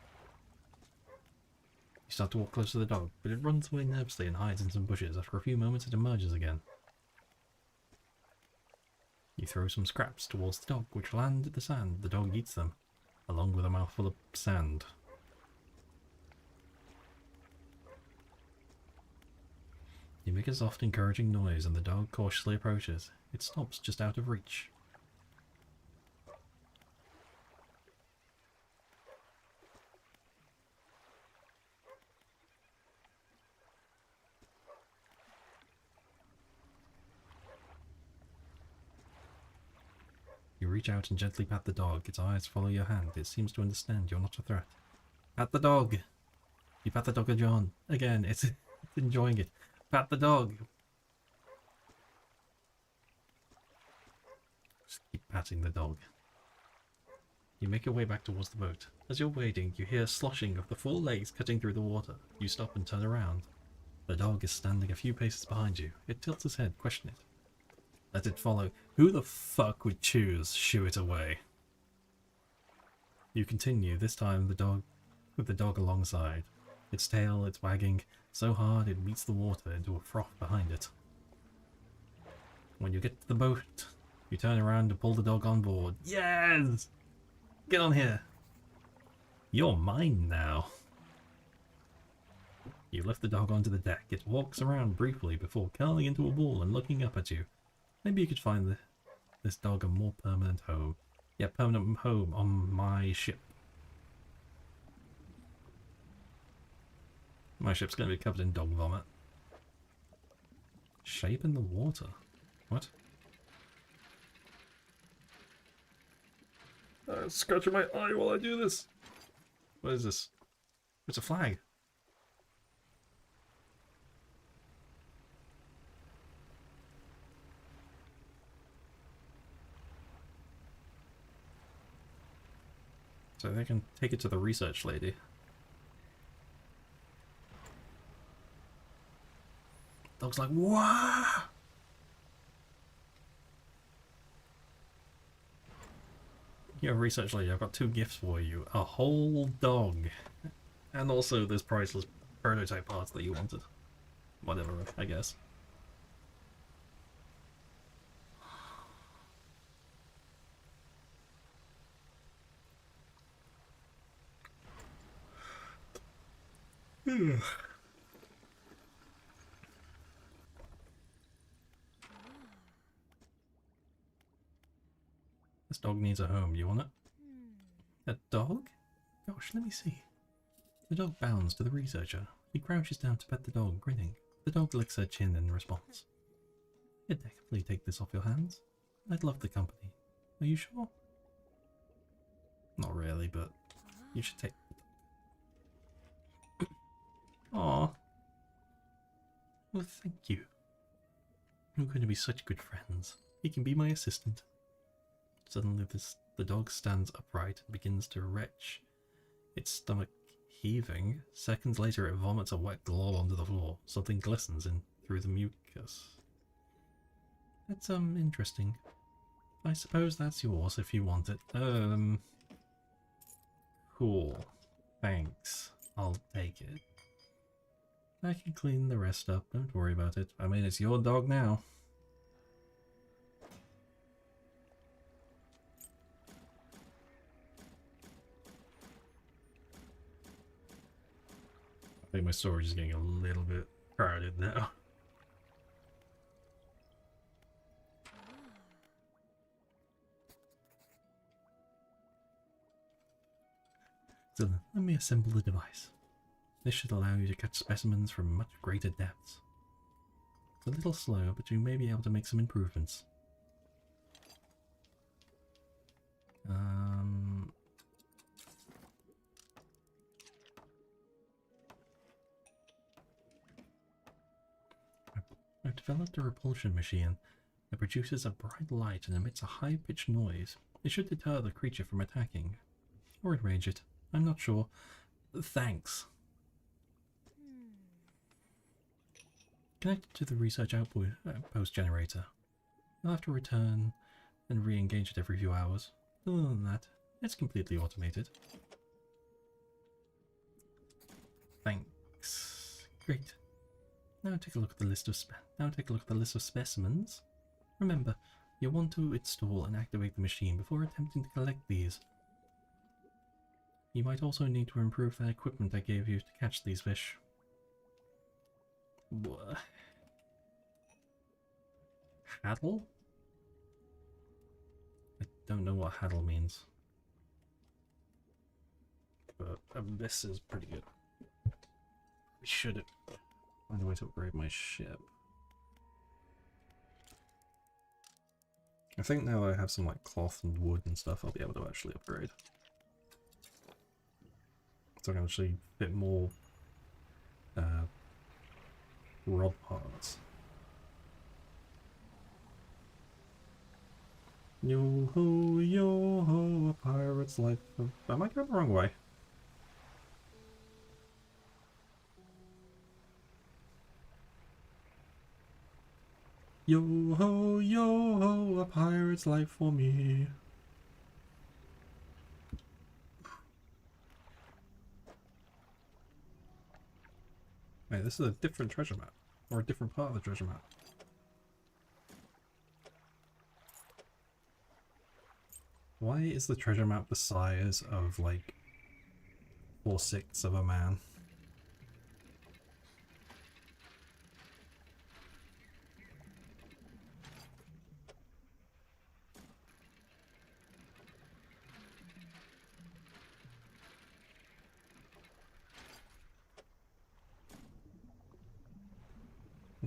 You start to walk close to the dog, but it runs away nervously and hides in some bushes. After a few moments, it emerges again. You throw some scraps towards the dog, which land at the sand. The dog eats them, along with a mouthful of sand. You make a soft, encouraging noise, and the dog cautiously approaches. It stops just out of reach. You reach out and gently pat the dog. Its eyes follow your hand. It seems to understand you're not a threat. Pat the dog! You pat the dog again. It's enjoying it. Pat the dog! Just keep patting the dog. You make your way back towards the boat. As you're wading, you hear sloshing of the four legs cutting through the water. You stop and turn around. The dog is standing a few paces behind you. It tilts its head, questioning it. Let it follow. Who the fuck would choose shoo it away? You continue, this time with the dog alongside. Its tail, it's wagging so hard it meets the water into a froth behind it. When you get to the boat, you turn around to pull the dog on board. Yes! Get on here. You're mine now. You lift the dog onto the deck. It walks around briefly before curling into a ball and looking up at you. Maybe you could find this dog a more permanent home. Yeah, permanent home on my ship. My ship's going to be covered in dog vomit. Shape in the water? What? Scratching my eye while I do this. What is this? It's a flag. So they can take it to the research lady. Dog's like, "Wah!" Your research lady, I've got 2 gifts for you. A whole dog. And also those priceless prototype parts that you wanted. Whatever, I guess. This dog needs a home. You want it? A dog? Gosh, let me see. The dog bounds to the researcher. He crouches down to pet the dog, grinning. The dog licks her chin in response. I'd definitely take this off your hands. I'd love the company. Are you sure? Not really, but you should take the dog. Aww. Well, thank you. We're going to be such good friends. He can be my assistant. Suddenly the dog stands upright and begins to retch, its stomach heaving. Seconds later it vomits a wet glob onto the floor. Something glistens in through the mucus. That's interesting. I suppose that's yours if you want it. Cool. Thanks. I'll take it. I can clean the rest up, don't worry about it. I mean, it's your dog now. I think my storage is getting a little bit crowded now. So let me assemble the device. This should allow you to catch specimens from much greater depths. It's a little slow, but you may be able to make some improvements. I've developed a repulsion machine that produces a bright light and emits a high-pitched noise. It should deter the creature from attacking. Or enrage it. I'm not sure. Thanks. Connected to the research outpost generator. You'll have to return and re-engage it every few hours. Other than that, it's completely automated. Thanks. Great. Now take a look at the list of specimens. Remember, you'll want to install and activate the machine before attempting to collect these. You might also need to improve the equipment I gave you to catch these fish. What? Haddle? I don't know what haddle means. But this is pretty good. We should find a way to upgrade my ship. I think now that I have some like cloth and wood and stuff, I'll be able to actually upgrade. So I can actually fit more rod parts. Yo ho, a pirate's life. Am I going the wrong way? Yo ho, a pirate's life for me. Wait, this is a different treasure map, or a different part of the treasure map. Why is the treasure map the size of, like, 4/6 of a man?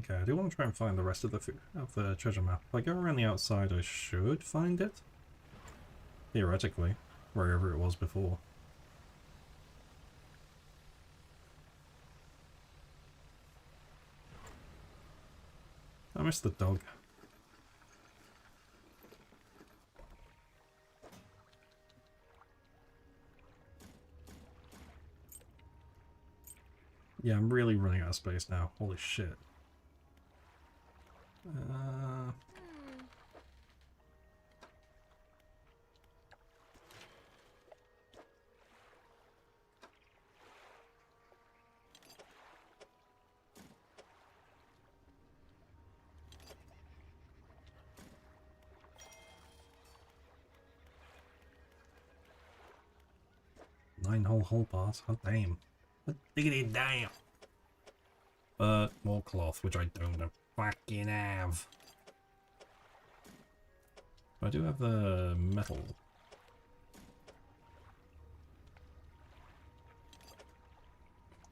Okay, I do want to try and find the rest of the treasure map. If I go around the outside, I should find it. Theoretically, wherever it was before. I miss the dog. Yeah, I'm really running out of space now. Holy shit. Nine-hole pass. Oh, damn. Diggity damn. But more cloth, which I don't fucking have. I do have the metal.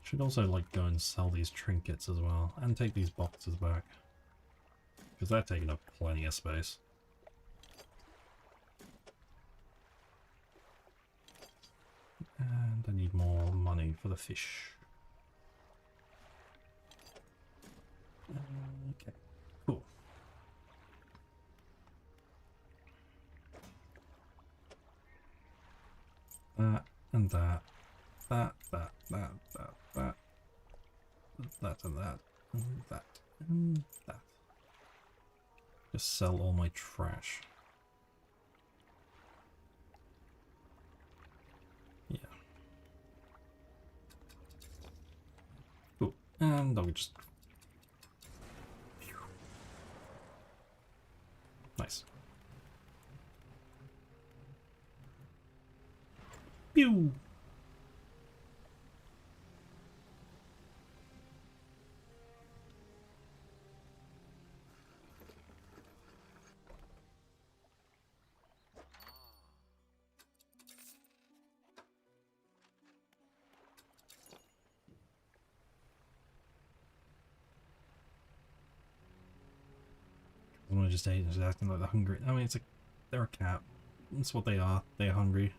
Should also like go and sell these trinkets as well, and take these boxes back. Because they're taking up plenty of space. And I need more money for the fish. Okay, cool. That and that. That and that. That and that. And that. And that. Just sell all my trash. Yeah. Cool. And I'll just... Nice. Pew! Someone just ate and just acting like they're hungry. I mean, it's like, they're a cat. That's what they are. They're hungry.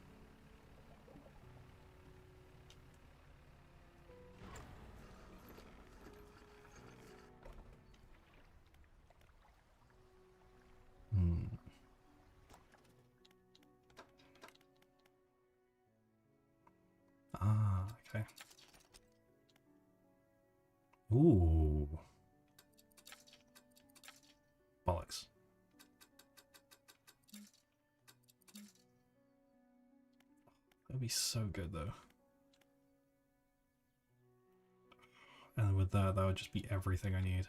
Ah, okay. Ooh. Bollocks. That'd be so good though. And with that, that would just be everything I need.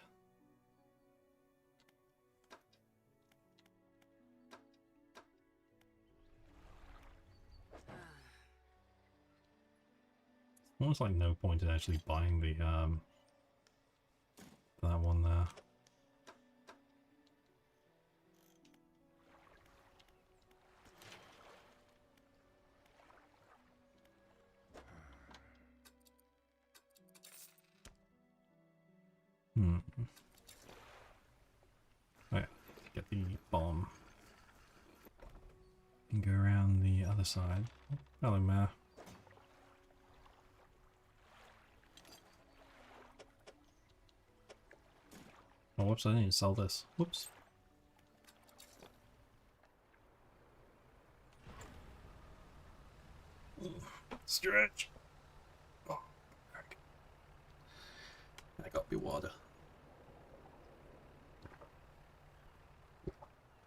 Almost like no point in actually buying the that one there. Oh yeah, get the bomb. And go around the other side. Oh, hello, Mare. Oh, whoops, I didn't even sell this. Whoops. Stretch! Oh, heck. I got me water.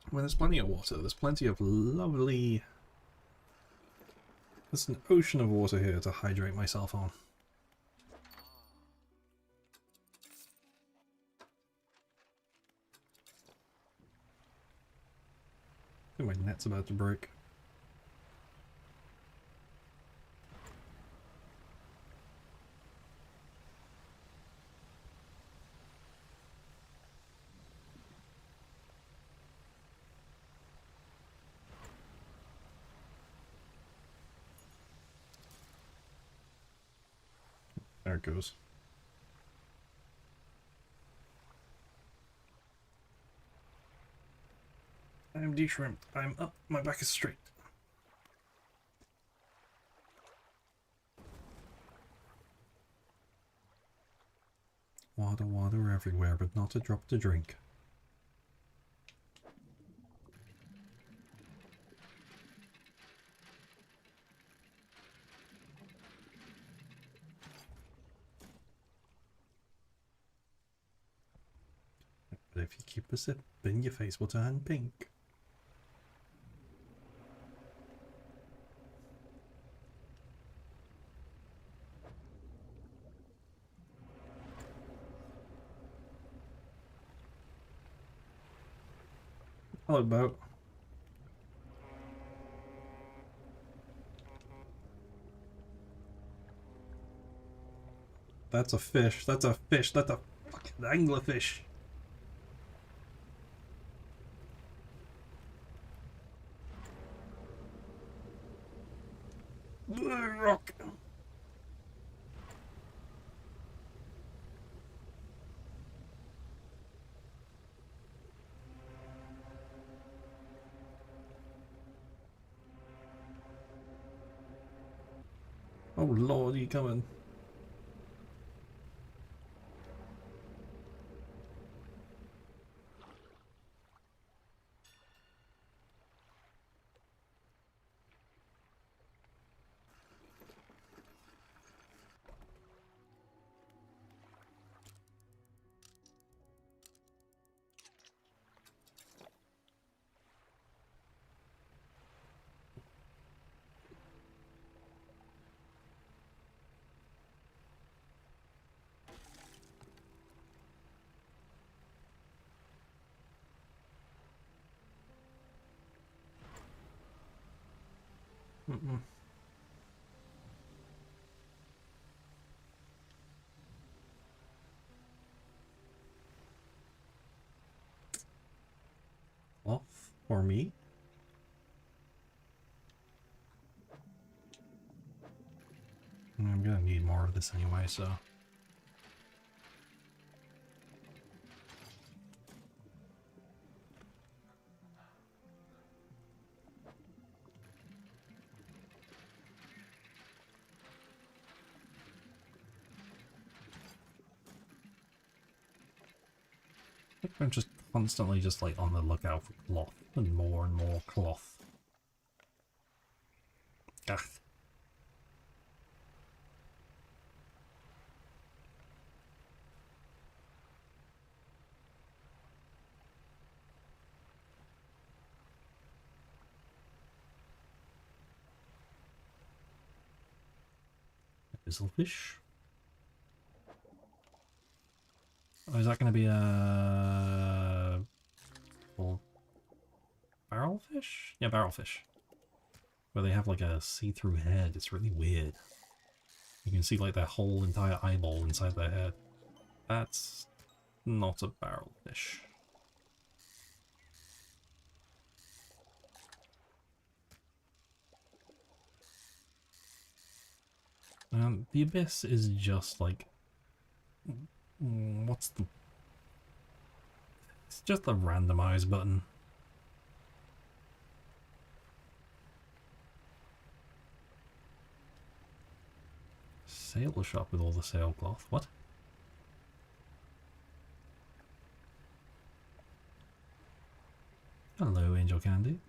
When there's plenty of water, there's plenty of lovely... There's an ocean of water here to hydrate myself on. I think my net's about to break. There it goes. de-shrimp. I'm up. My back is straight. Water everywhere, but not a drop to drink. But if you keep a sip, then your face will turn pink. Hello, boat. That's a fish. That's a fish. That's a fucking anglerfish. Rock. Oh lord, you coming? Mm-mm. Off for me. I'm gonna need more of this anyway, so. I'm just constantly just like on the lookout for cloth and more cloth. Ugh. Fizzlefish. Oh, is that going to be a barrelfish? Yeah, barrelfish. Where they have like a see-through head. It's really weird. You can see like their whole entire eyeball inside their head. That's not a barrelfish. The abyss is just like... What's the... It's just a randomize button. Sail shop with all the sailcloth. What? Hello, Angel Candy.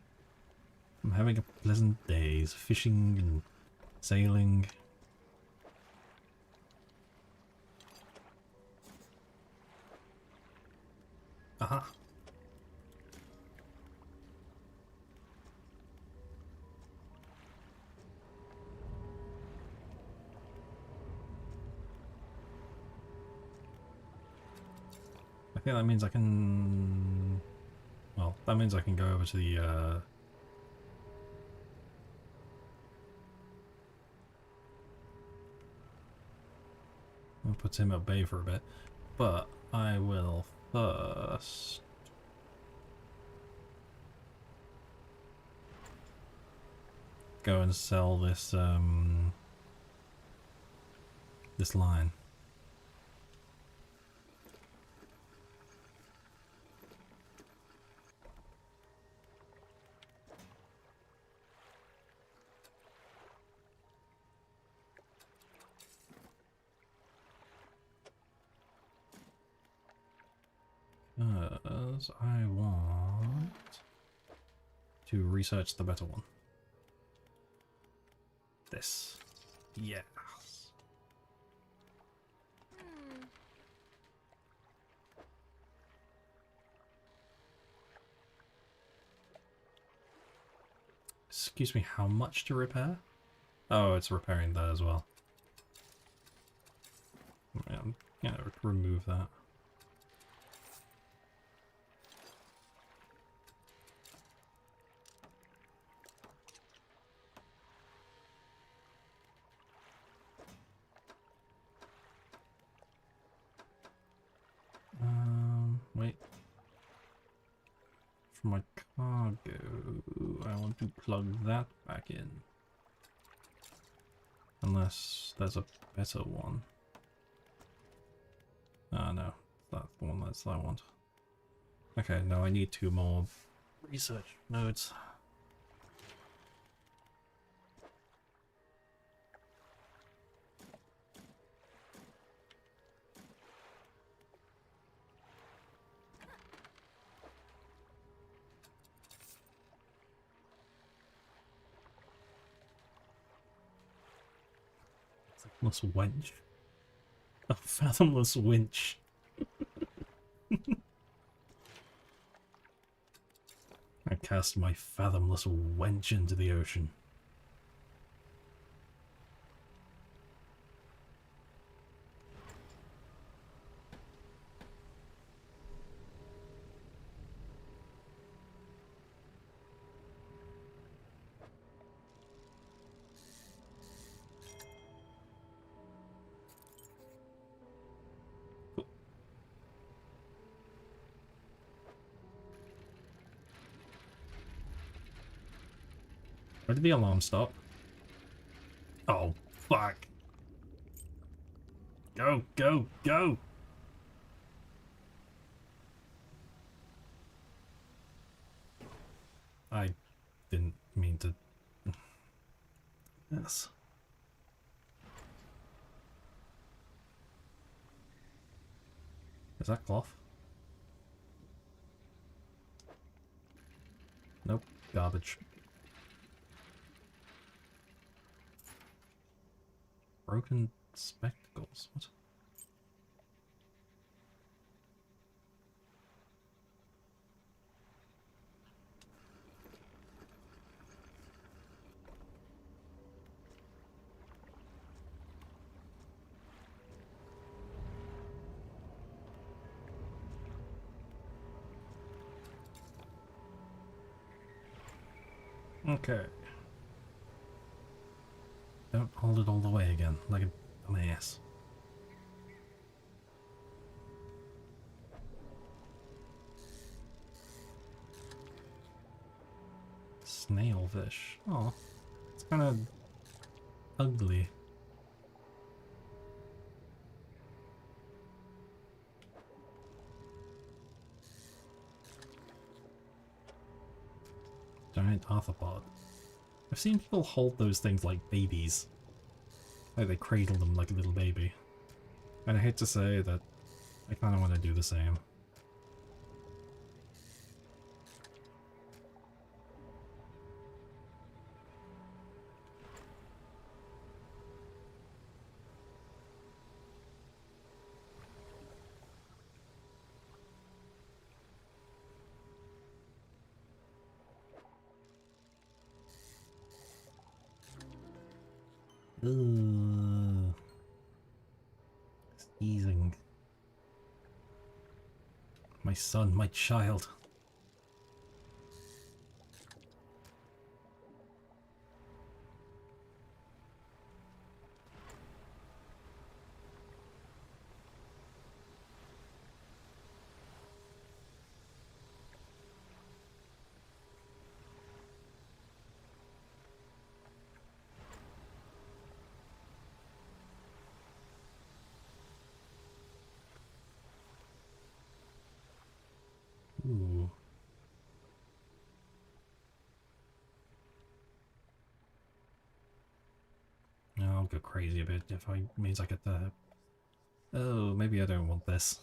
I'm having a pleasant day, fishing and sailing. Aha! I think that means I can... Well, that means I can go over to the, I'll put him at bay for a bit, but I will first... go and sell this, this line. because I want to research the better one. This. Yes. Excuse me, how much to repair? Oh, it's repairing that as well. I'm gonna remove that. Wait. For my cargo, I want to plug that back in. Unless there's a better one. Ah, no. That's the one that I want. Okay, no, I need 2 more research nodes. Fathomless wench. A fathomless winch. I cast my fathomless wench into the ocean. Where did the alarm stop? Oh, fuck. Go, go, go! I didn't mean to... Yes. Is that cloth? Nope. Garbage. Broken spectacles. What? Okay. Don't hold it all the way again, like an ass. Snailfish. Oh, it's kind of ugly. Giant arthropod. I've seen people hold those things like babies. Like they cradle them like a little baby. And I hate to say that I kind of want to do the same. Ugh. Sneezing. My son, my child. Ooh. I'll go crazy a bit if I means I get the... Oh, maybe I don't want this.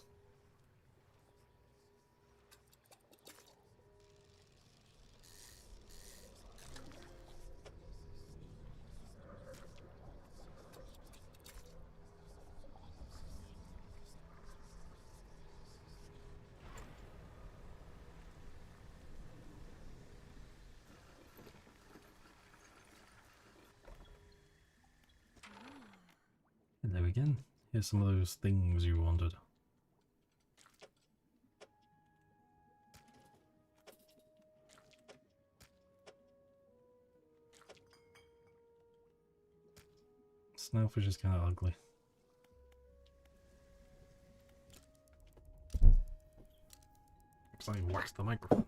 again. Here's some of those things you wanted. Snailfish is kind of ugly. Because I waxed the microphone.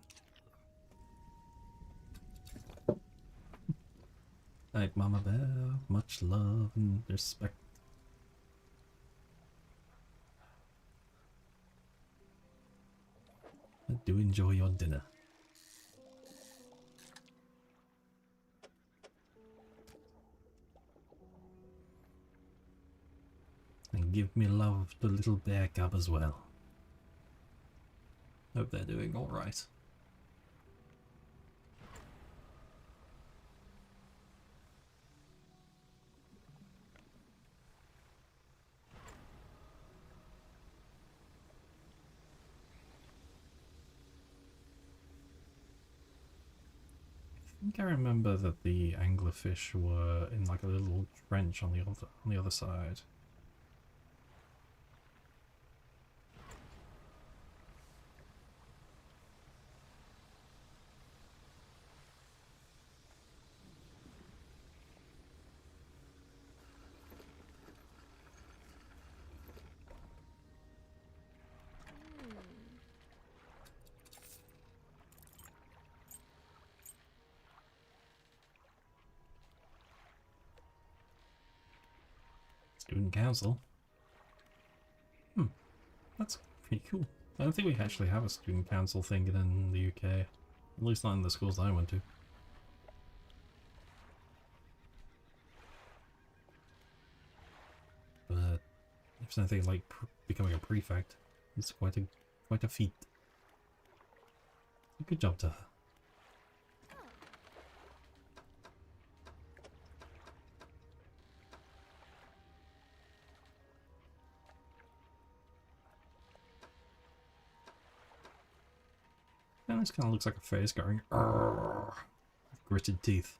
Like Mama Bear, much love and respect. Do enjoy your dinner. And give me love to little bear cub as well. Hope they're doing alright. I think I remember that the anglerfish were in like a little trench on the other side. Student council. That's pretty cool. I don't think we actually have a student council thing in the UK. At least not in the schools I went to. But if it's anything like becoming a prefect, it's quite a feat. Good job to her. And this kind of looks like a face going, "Arrgh," with gritted teeth.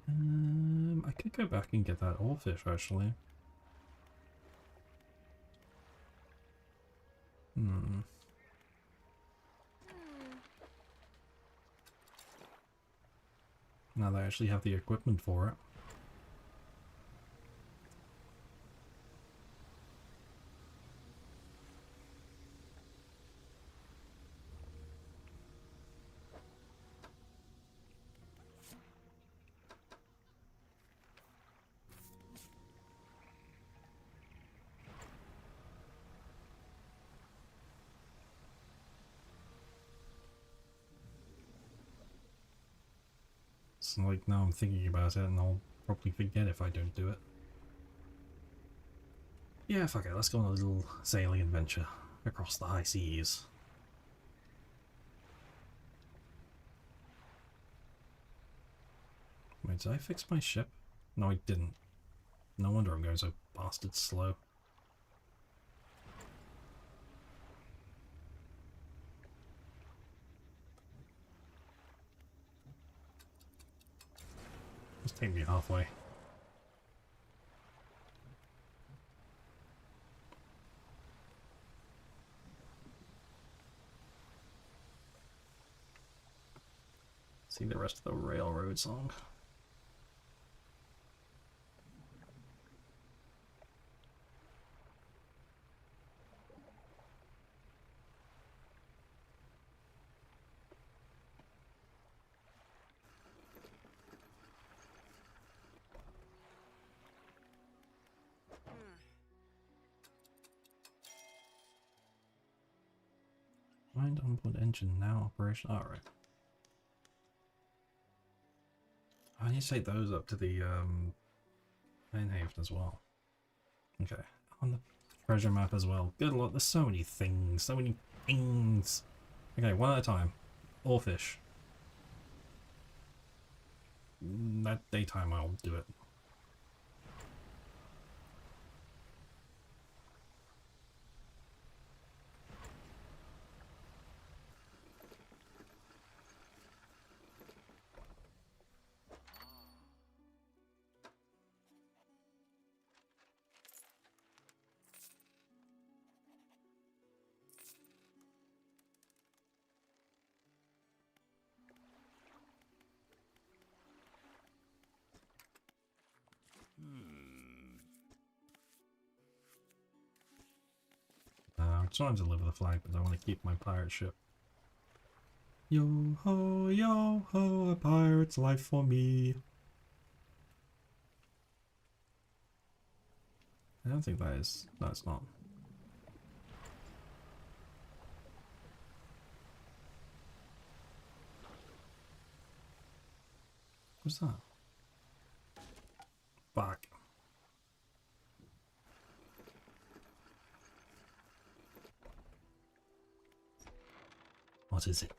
I could go back and get that oarfish actually. Now they actually have the equipment for it. So like now I'm thinking about it and I'll probably forget if I don't do it. Yeah, fuck it, let's go on a little sailing adventure across the high seas. Wait, did I fix my ship? No, I didn't. No wonder I'm going so bastard slow. Just take me halfway. See the rest of the railroad song. Mind onboard engine now operation. Alright. I need to take those up to the main haven as well. Okay. On the treasure map as well. Good luck. There's so many things. So many things. Okay, one at a time. Oarfish. That daytime I'll do it. I'm trying to deliver the flag, but I want to keep my pirate ship. Yo ho, a pirate's life for me. I don't think that is. That's not. What's that? Fuck. What is it?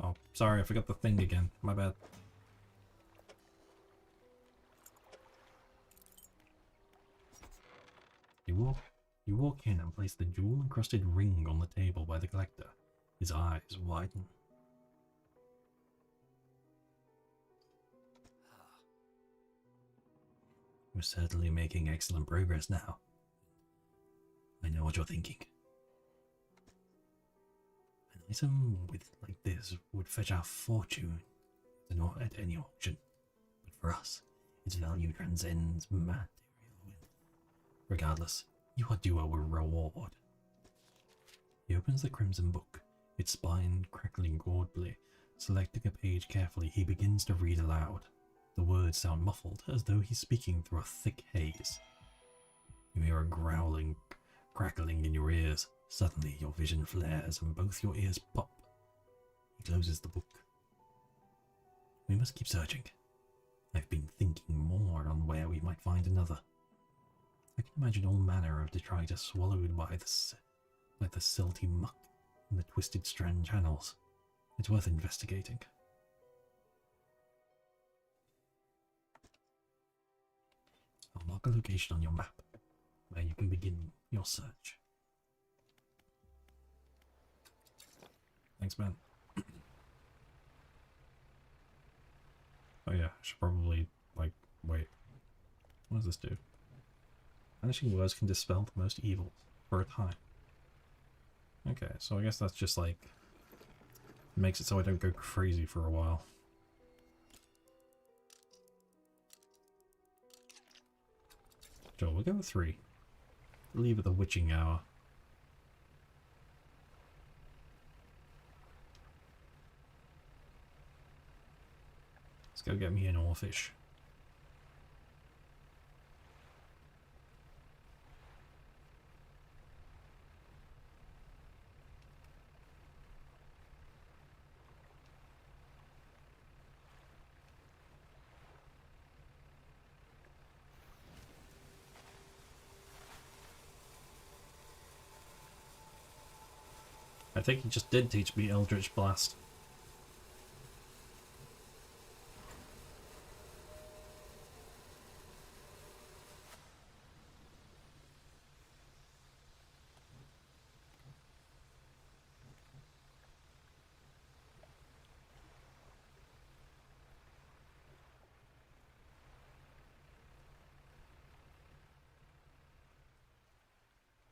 Oh, sorry, I forgot the thing again. My bad. You walk in and place the jewel-encrusted ring on the table by the collector. His eyes widen. We're certainly making excellent progress now. I know what you're thinking. An item like this would fetch our fortune not at any auction, but for us, its value transcends material wealth. Regardless, you are due a reward. He opens the crimson book, its spine crackling audibly. Selecting a page carefully, he begins to read aloud. The words sound muffled, as though he's speaking through a thick haze. You hear a growling, crackling in your ears. Suddenly, your vision flares and both your ears pop. He closes the book. We must keep searching. I've been thinking more on where we might find another. I can imagine all manner of detritus swallowed by the silty muck and the twisted strand channels. It's worth investigating. I'll mark a location on your map where you can begin your search. Thanks, man. Oh yeah, I should probably, like, wait. What does this do? Vanishing words can dispel the most evil for a time. Okay, so I guess that's just like makes it so I don't go crazy for a while. Sure, we'll go with 3. Leave at the witching hour. Let's go get me an oarfish. I think he just did teach me Eldritch Blast.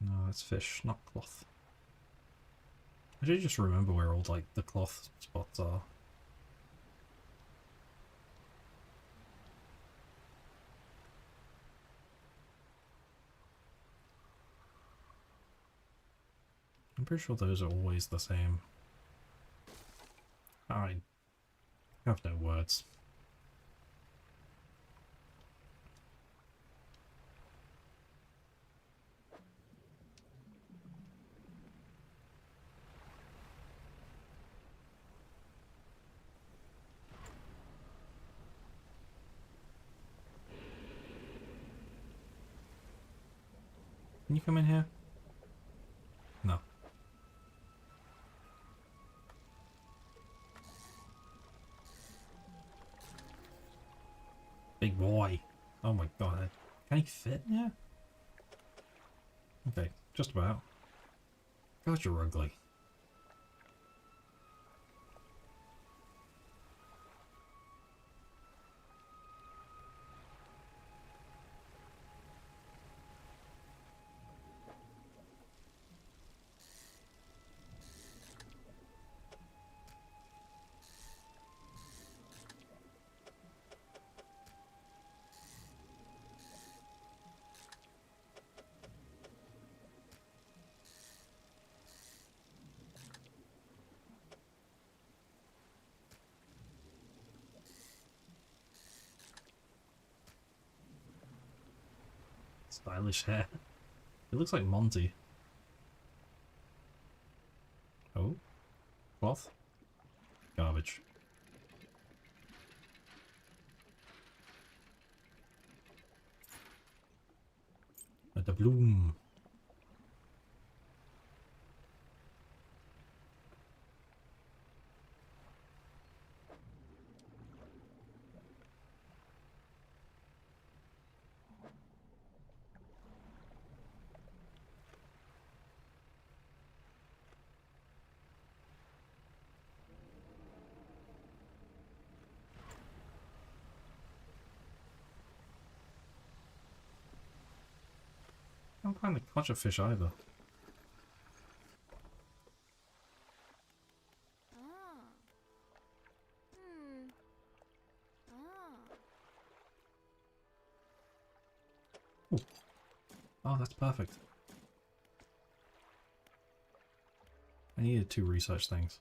No, it's fish, not cloth. I should just remember where all, like, the cloth spots are. I'm pretty sure those are always the same. I have no words. Can you come in here? No. Big boy. Oh my god. Can he fit in here? Okay, just about. God, you're ugly. Stylish hair. It looks like Monty. Oh? Cloth? Garbage. A doubloon. I don't find the catch a fish either. Ah. Hmm. Ah. Oh, that's perfect. I needed 2 research things.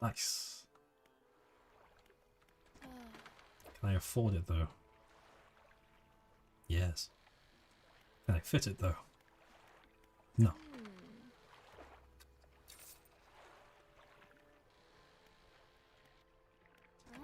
Nice. Can I afford it though? Yes. Can I fit it though? No. Ah.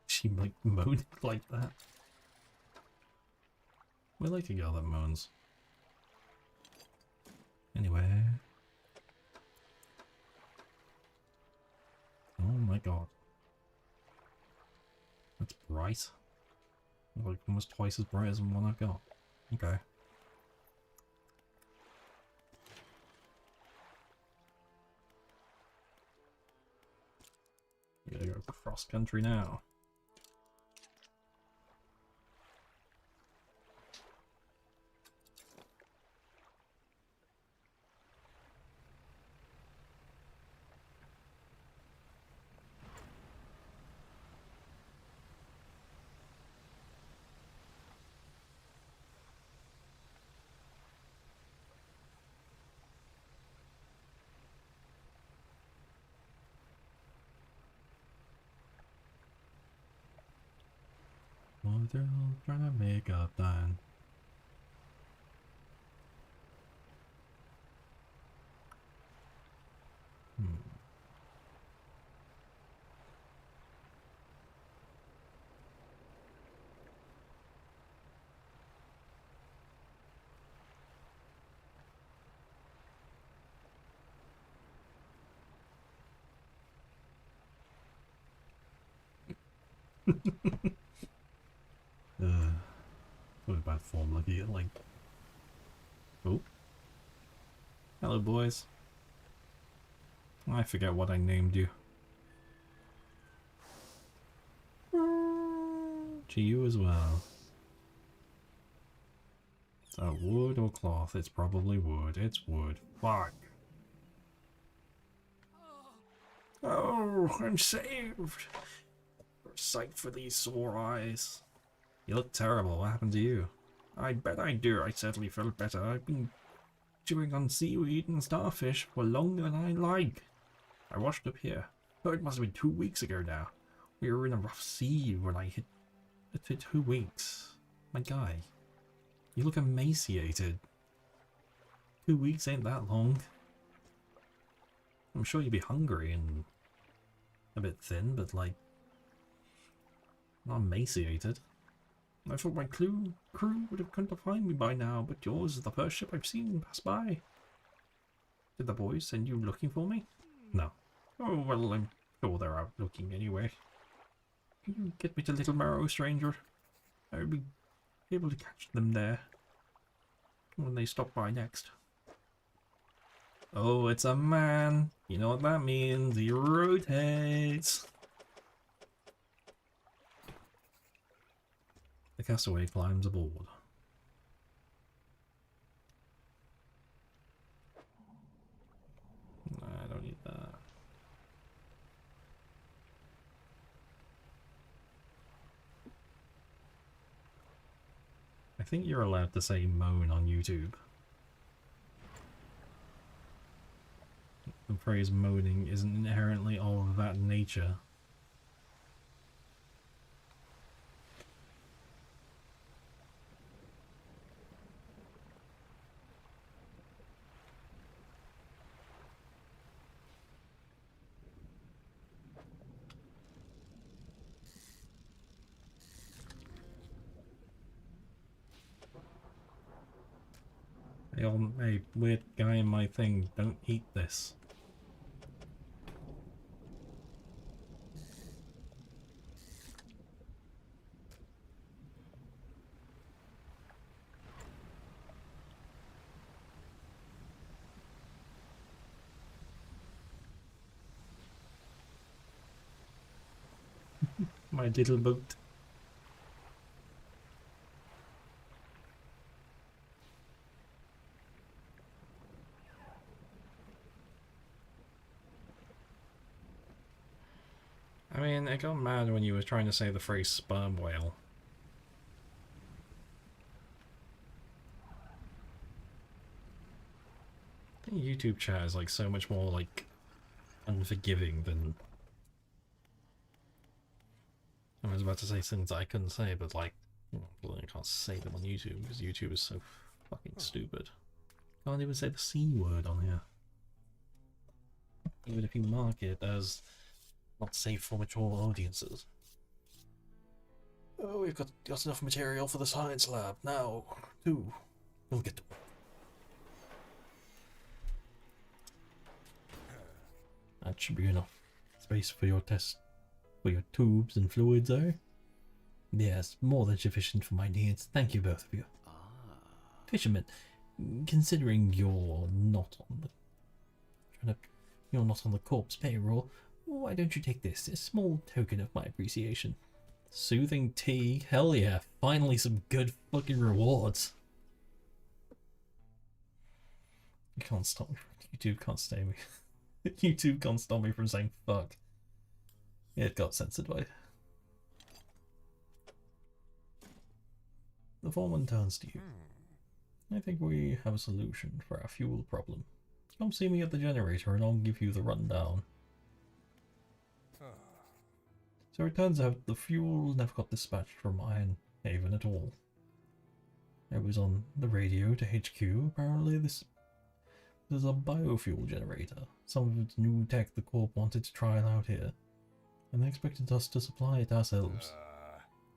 She like moaned like that. We like a girl that moans. Anyway. Oh my god. That's bright. Like almost twice as bright as the one I've got. Okay. We gotta go cross country now. Oh, they're all trying to make up then. What a bad form looking at like. Oh. Hello, boys. I forget what I named you. To you as well. Wood or cloth? It's probably wood. It's wood. Fuck. Oh, I'm saved. A sight for these sore eyes. You look terrible. What happened to you? I bet I do. I certainly felt better. I've been chewing on seaweed and starfish for longer than I like. I washed up here. Oh, it must have been 2 weeks ago now. We were in a rough sea when I hit... It took 2 weeks. My guy. You look emaciated. 2 weeks ain't that long. I'm sure you'd be hungry and a bit thin, but like, not emaciated. I thought my crew would have come to find me by now, but yours is the first ship I've seen pass by. Did the boys send you looking for me? No. Oh, well, I'm sure they're out looking anyway. Can you get me to Little Marrow, stranger? I would be able to catch them there when they stop by next. Oh, it's a man. You know what that means. He rotates. The castaway climbs aboard. I don't need that. I think you're allowed to say moan on YouTube. The phrase moaning isn't inherently of that nature. Hey, weird guy in my thing, don't eat this. My little boat. I mean, I got mad when you were trying to say the phrase sperm whale. I think YouTube chat is like so much more like unforgiving than... I was about to say things I couldn't say, but like, well, I can't say them on YouTube because YouTube is so fucking stupid. Can't even say the C word on here. Even if you mark it as not safe for mature audiences. Oh, we've got enough material for the science lab. Now, we'll get to work. That should be enough space for your test, for your tubes and fluids, eh? Yes, more than sufficient for my needs. Thank you, both of you. Fisherman, considering you're not on the corpse payroll, why don't you take this, a small token of my appreciation? Soothing tea? Hell yeah, finally some good fucking rewards. You can't stop me. YouTube can't stay me. YouTube can't stop me from saying fuck. It got censored by. The foreman turns to you. I think we have a solution for our fuel problem. Come see me at the generator and I'll give you the rundown. So it turns out the fuel never got dispatched from Iron Haven at all. It was on the radio to HQ. Apparently this is a biofuel generator. Some of its new tech the Corp wanted to trial out here. And they expected us to supply it ourselves.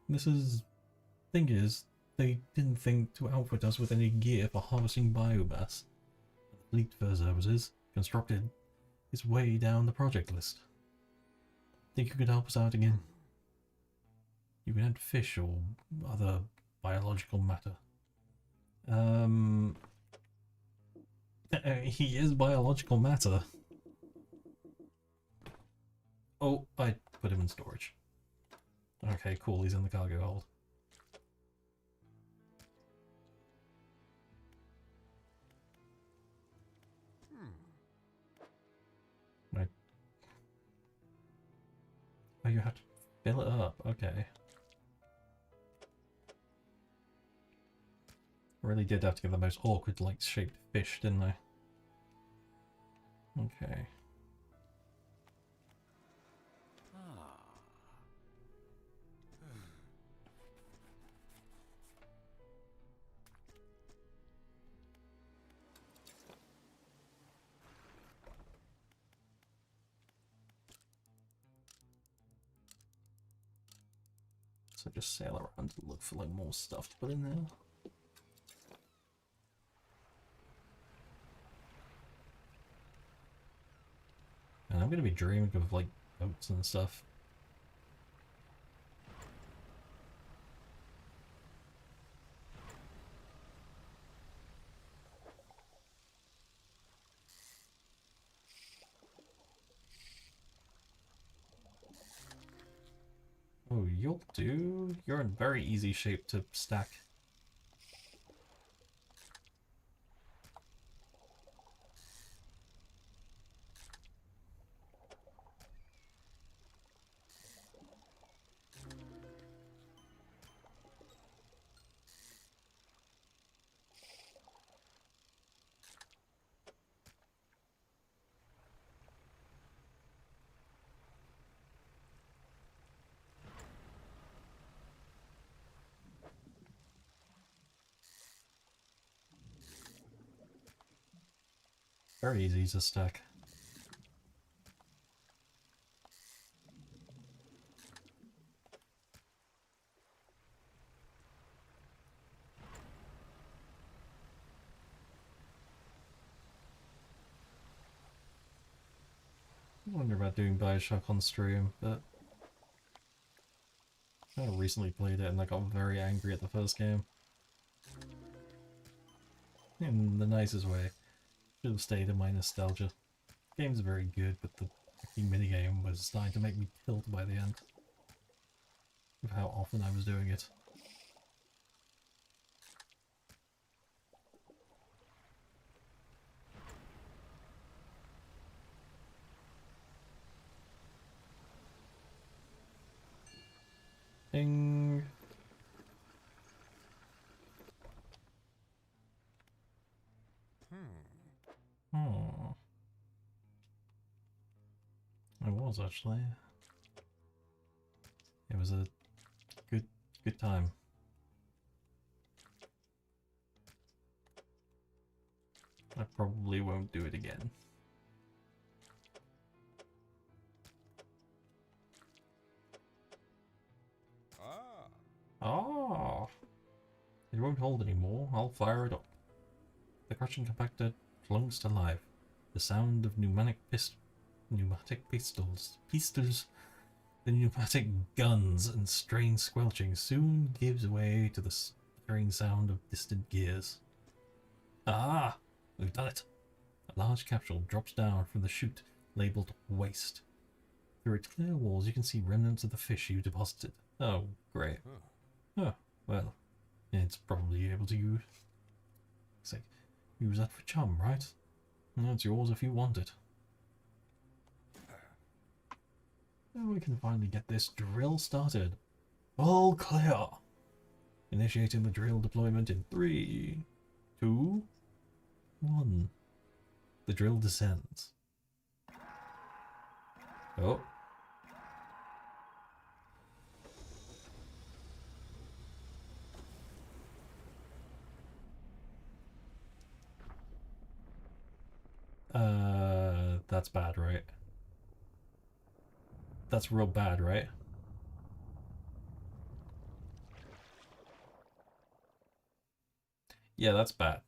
Thing is, they didn't think to outfit us with any gear for harvesting biomass. The fleet for services constructed is way down the project list. Think you could help us out again? You can add fish or other biological matter. He is biological matter. Oh, I put him in storage. Okay, cool, he's in the cargo hold. Right. Oh, you have to fill it up, okay. Really did have to get the most awkward, like, shaped fish, didn't I? Okay. So just sail around and look for like more stuff to put in there. And I'm gonna be dreaming of like boats and stuff. Oh, you'll do. You're in very easy shape to stack. Very easy to stack. I wonder about doing Bioshock on stream, but I recently played it and I got very angry at the first game. In the nicest way. Should have stayed in my nostalgia. The game's very good, but the fucking minigame was starting to make me tilt by the end. Of how often I was doing it. Ding! Oh. I was actually. It was a good time. I probably won't do it again. Ah! It won't hold anymore. I'll fire it up. The crushing compactor clunks to life. The sound of pneumatic pistols, the pneumatic guns and strange squelching soon gives way to the sputtering sound of distant gears. Ah! We've done it! A large capsule drops down from the chute labelled Waste. Through its clear walls you can see remnants of the fish you deposited. Oh, great. Oh, well, it's probably able to use that for chum, right? No, it's yours if you want it. Now we can finally get this drill started. All clear! Initiating the drill deployment in 3, 2, 1. The drill descends. Oh. That's bad, right? That's real bad, right? Yeah, that's bad.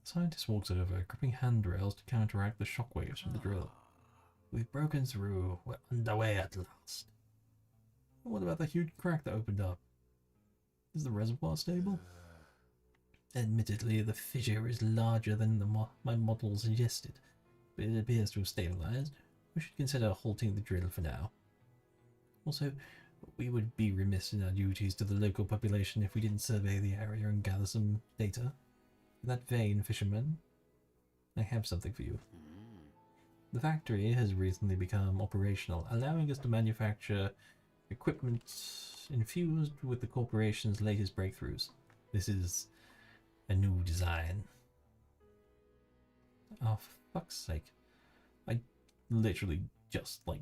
The scientist walks over, gripping handrails to counteract the shockwaves from the drill. We've broken through. We're underway at last. What about the huge crack that opened up? Is the reservoir stable? Admittedly, the fissure is larger than my model suggested, but it appears to have stabilized. We should consider halting the drill for now. Also, we would be remiss in our duties to the local population if we didn't survey the area and gather some data. In that vein, fisherman, I have something for you. The factory has recently become operational, allowing us to manufacture equipment infused with the corporation's latest breakthroughs. This is a new design. Oh, for fuck's sake. I literally just, like...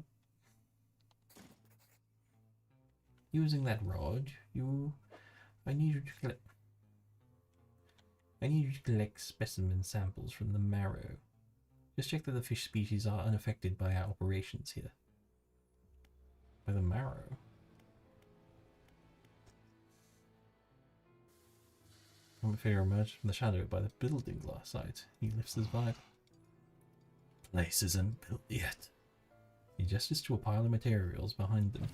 Using that rod, I need you to collect specimen samples from the marrow. Just check that the fish species are unaffected by our operations here. By the marrow? One figure emerged from the shadow by the building glass site. He lifts his vibe. Place isn't built yet. He gestures to a pile of materials behind them.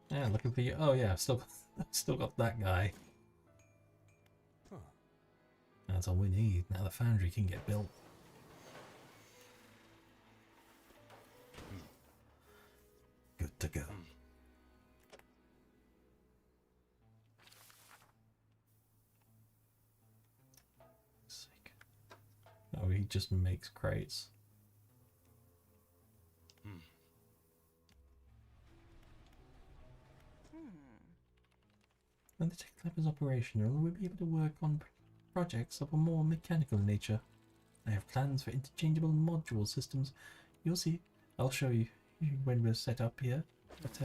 Yeah, looking for you. Oh yeah, still got that guy. That's all we need. Now the foundry can get built. Good to go. Oh, he just makes crates. When the tech lab is operational, we'll be able to work on projects of a more mechanical nature. I have plans for interchangeable module systems. You'll see. I'll show you when we're set up here. But,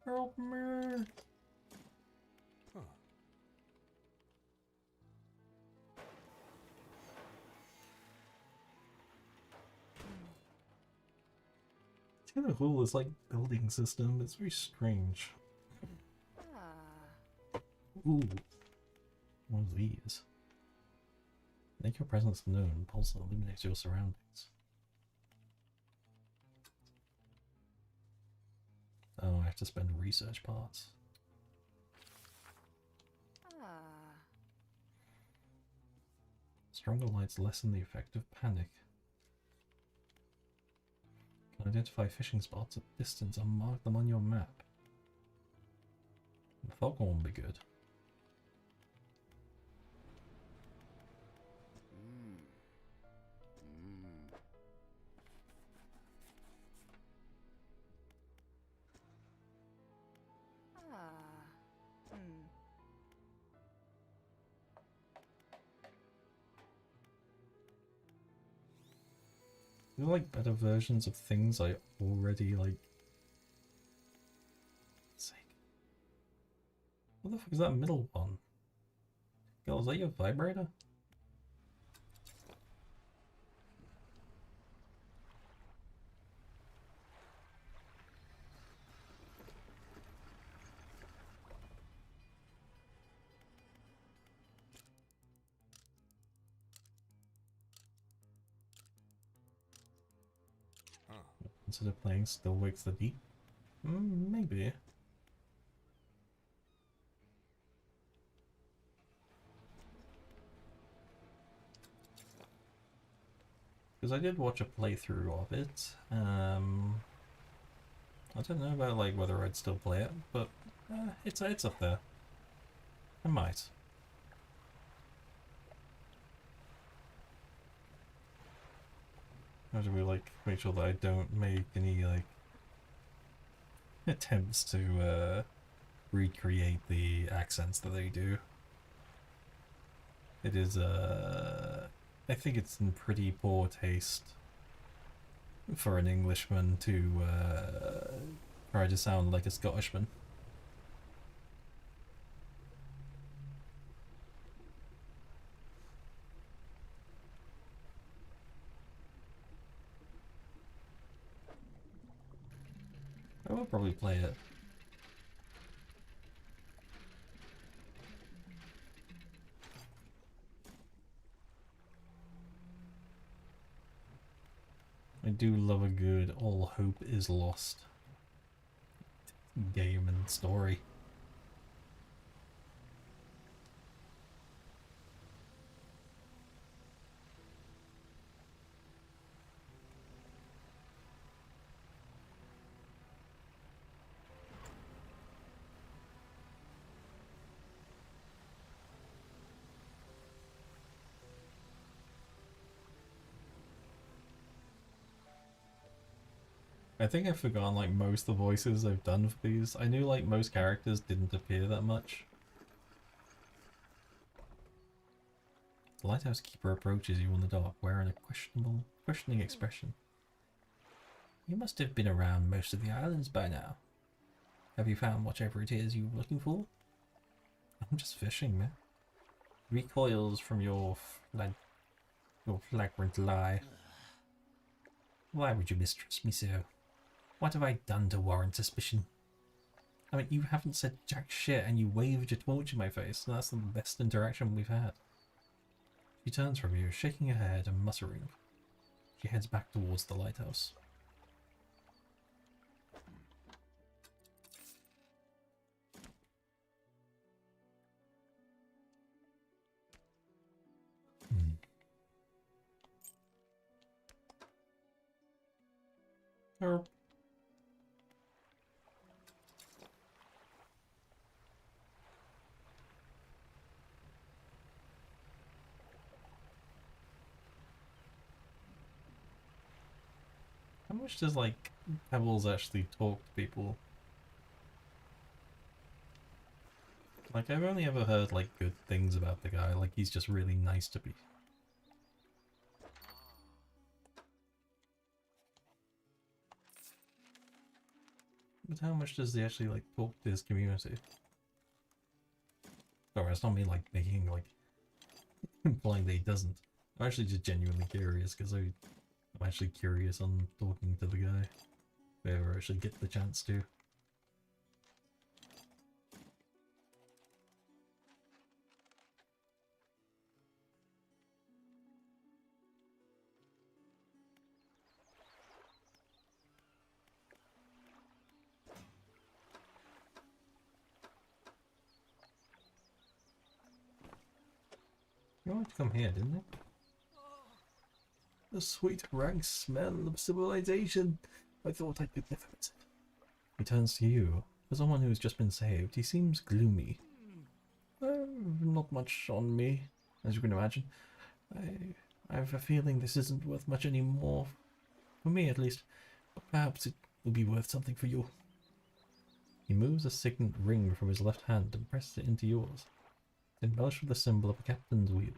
Help me! It's kind of cool, this like building system. It's very strange. Ah. Ooh. One of these. Make your presence known. Pulse illuminates your surroundings. Oh, I have to spend research parts. Ah. Stronger lights lessen the effect of panic. Can identify fishing spots at distance and mark them on your map. The foghorn will be good. Ah. Hmm. These are like better versions of things I already like. Sake. What the fuck is that middle one? Girl, is that your vibrator? Consider playing Still Wakes the Deep? Maybe. Because I did watch a playthrough of it. I don't know about like whether I'd still play it, but it's up there. I might. How do we like make sure that I don't make any like attempts to recreate the accents that they do? It is I think it's in pretty poor taste for an Englishman to try to sound like a Scottishman. I will probably play it. I do love a good all hope is lost game and story. I think I've forgotten like most of the voices I've done for these. I knew like most characters didn't appear that much. The lighthouse keeper approaches you in the dark, wearing a questioning expression. You must have been around most of the islands by now. Have you found whatever it is you were looking for? I'm just fishing, man. Recoils from your flagrant lie. Why would you mistrust me so? What have I done to warrant suspicion? I mean, you haven't said jack shit and you waved your torch in my face, and that's the best interaction we've had. She turns from you, shaking her head and muttering. She heads back towards the lighthouse. Herp. How much does like Pebbles actually talk to people? Like I've only ever heard like good things about the guy, like he's just really nice to be. But how much does he actually like talk to his community? Sorry, it's not me like making like implying that he doesn't. I'm actually just genuinely curious because I'm actually curious on talking to the guy. If I ever actually get the chance to. You wanted to come here, didn't you? The sweet rank smell of civilization. I thought I could never miss it. He turns to you. For someone who's just been saved, he seems gloomy. Not much on me, as you can imagine. I have a feeling this isn't worth much anymore. For me, at least. But perhaps it will be worth something for you. He moves a signet ring from his left hand and presses it into yours. It's embellished with the symbol of a captain's wheel.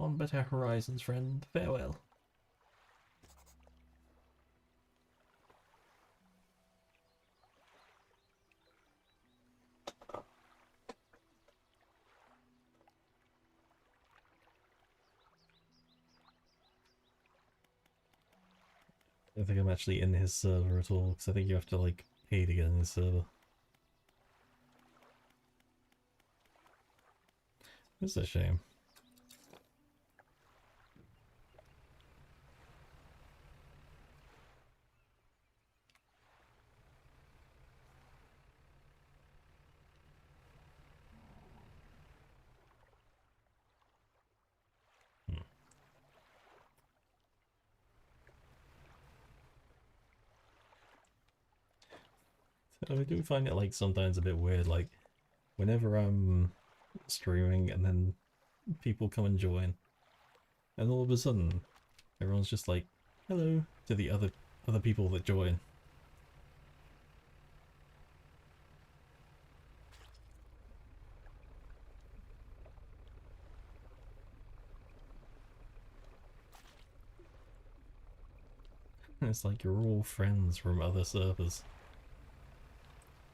On better horizons, friend. Farewell. I don't think I'm actually in his server at all, because I think you have to like pay to get in his server. It's a shame. I do find it like sometimes a bit weird, like whenever I'm streaming and then people come and join, and all of a sudden everyone's just like hello to the other people that join. It's like you're all friends from other servers.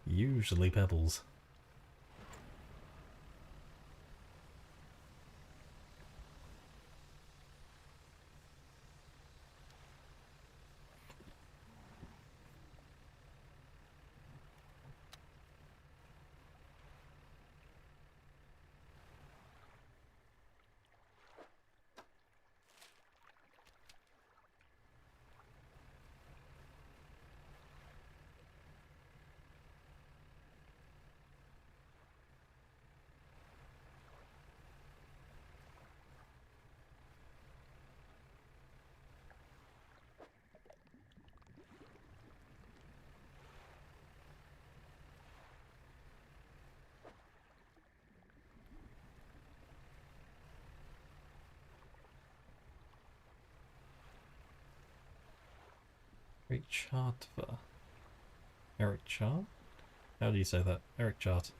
Usually Pebbles. Eric Chartver. Eric Chart? How do you say that? Eric Chart.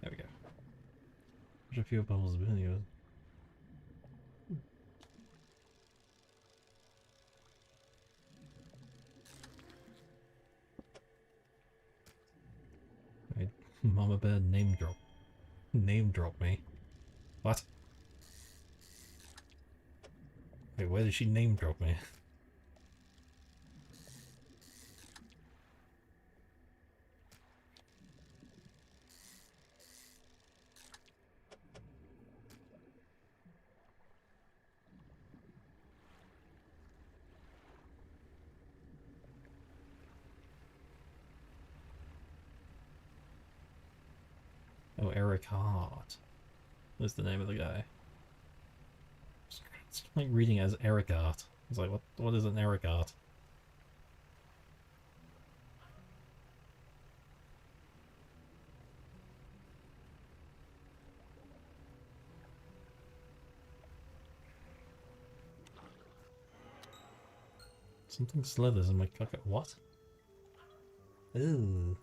There we go. There's a few bubbles of videos. Right. Mama Bear name drop. Name drop me. What? Wait, where did she name drop me? Oh, Eric Hart was the name of the guy. It's like reading it as Eric Hart. It's like, what is an Eric Hart? Something slithers in my cockpit. What? Ooh.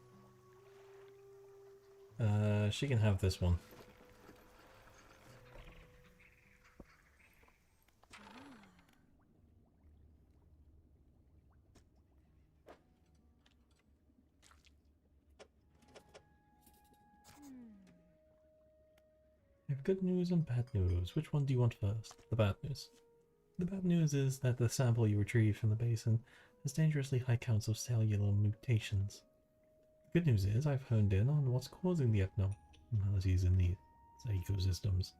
She can have this one. I have good news and bad news. Which one do you want first? The bad news. The bad news is that the sample you retrieved from the basin has dangerously high counts of cellular mutations. The good news is I've honed in on what's causing the abnormalities in these ecosystems.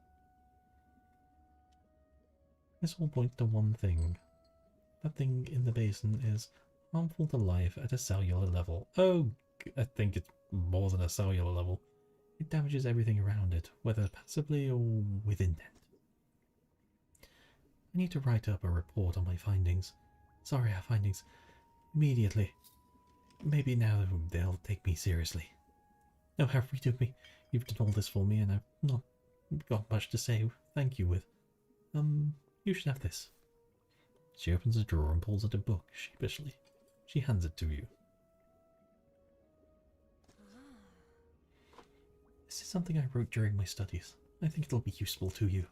This all points to one thing. That thing in the basin is harmful to life at a cellular level. Oh, I think it's more than a cellular level. It damages everything around it, whether passively or with intent. I need to write up a report on my findings. Sorry, our findings. Immediately. Maybe now they'll take me seriously. No, how free of me. You've done all this for me and I've not got much to say thank you with. You should have this. She opens a drawer and pulls out a book sheepishly. She hands it to you. This is something I wrote during my studies. I think it'll be useful to you.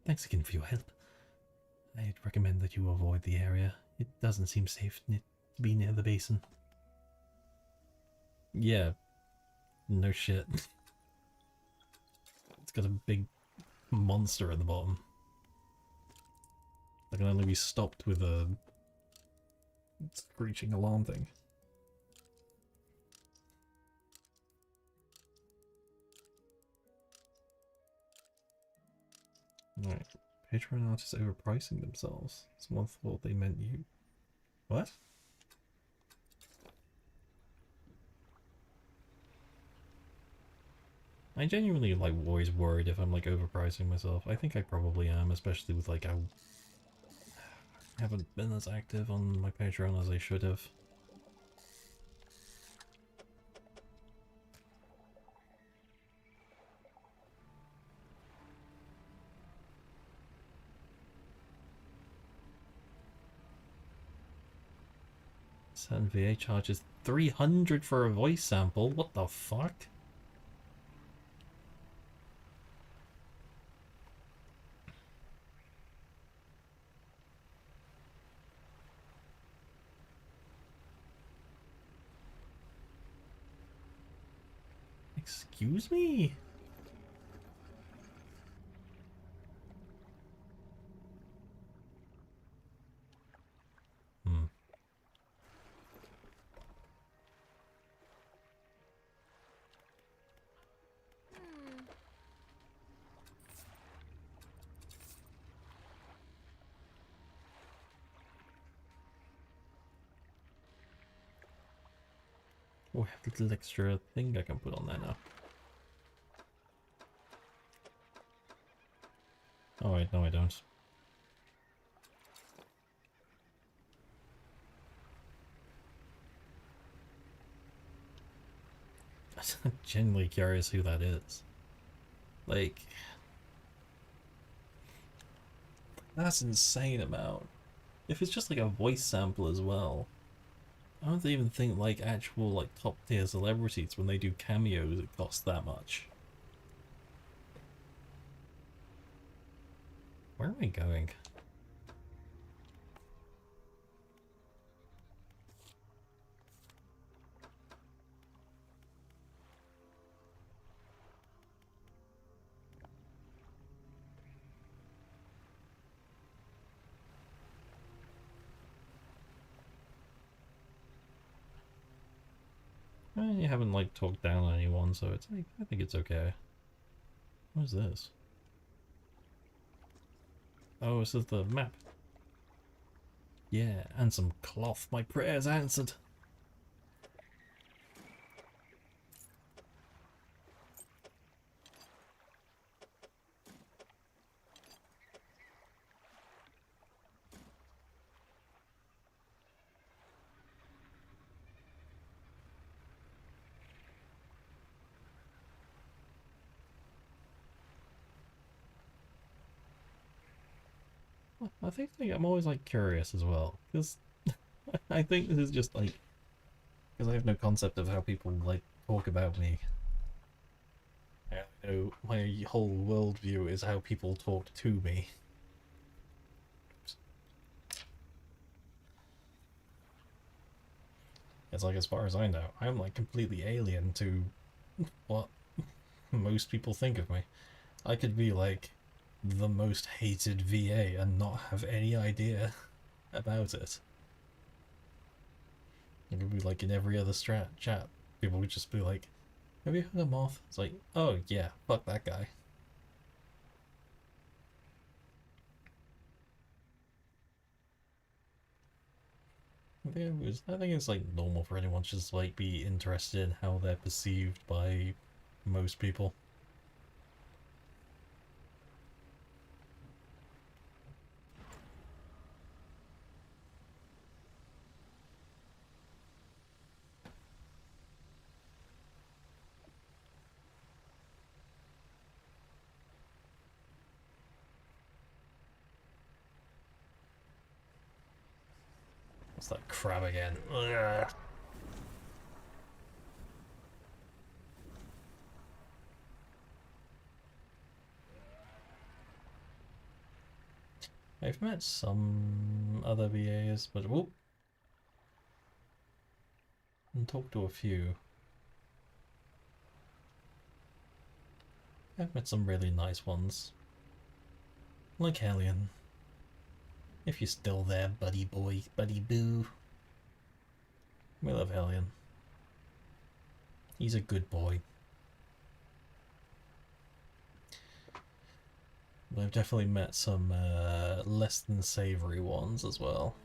Thanks again for your help. I'd recommend that you avoid the area. It doesn't seem safe to be near the basin. Yeah. No shit. It's got a big monster at the bottom. That can only be stopped with a screeching alarm thing. Right. Patreon artists overpricing themselves. Someone thought they meant you. What? I genuinely always worried if I'm overpricing myself. I think I probably am, especially with how I haven't been as active on my Patreon as I should have. Certain VA charges 300 for a voice sample. What the fuck? Excuse me? Oh, I have a little extra thing I can put on there now. Oh wait, no I don't. I'm genuinely curious who that is. That's insane amount. If it's just a voice sample as well. I don't even think actual top tier celebrities when they do cameos it costs that much. Where am I going? You haven't talked down on anyone, so it's I think it's okay. What is this? Oh, this is the map. Yeah, and some cloth. My prayers answered. I think like, I'm always like curious as well, because I think this is just like because I have no concept of how people like talk about me. I know my whole worldview is how people talk to me. It's like, as far as I know, I'm like completely alien to what most people think of me. I could be like the most hated VA and not have any idea about it. It could be like in every other chat. People would just be like, have you heard of Moth? It's like, oh yeah, fuck that guy. I think it's like normal for anyone to just like be interested in how they're perceived by most people. What's that crab again? Ugh. I've met some other VAs, but whoop. And talked to a few. I've met some really nice ones. Like Hellion. If you're still there, buddy boy, buddy boo. We love Hellion. He's a good boy. But I've definitely met some less than savoury ones as well.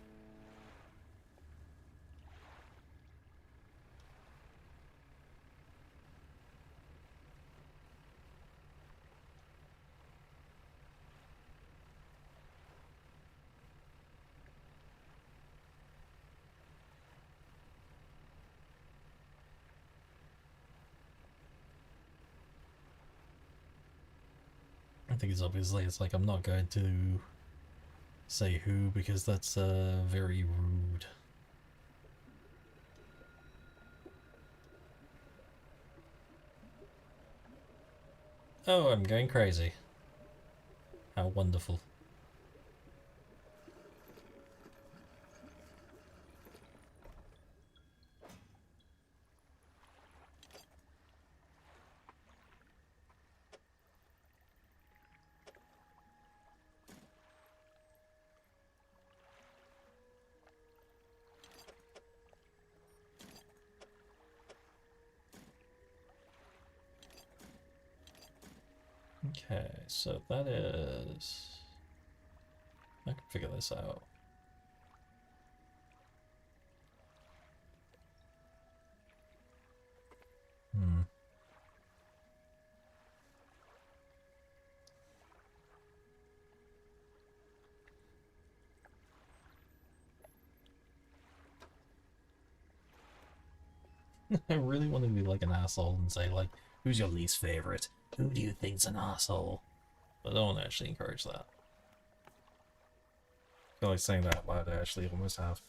I think it's obviously, it's like I'm not going to say who because that's very rude. Oh, I'm going crazy. How wonderful. Okay, so that is... I can figure this out. Hmm. I really want to be like an asshole and say like, who's your least favorite? Who do you think's an asshole? But I don't want to actually encourage that. I feel like saying that out loud I actually almost have.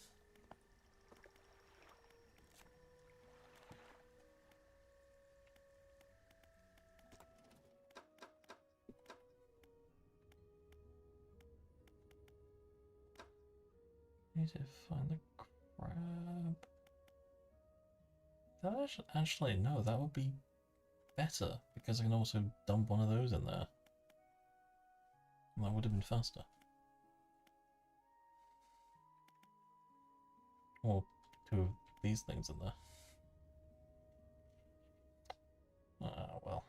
Need to find the crab. That actually, no, that would be better because I can also dump one of those in there. And that would have been faster. Or two of these things in there. Ah, well.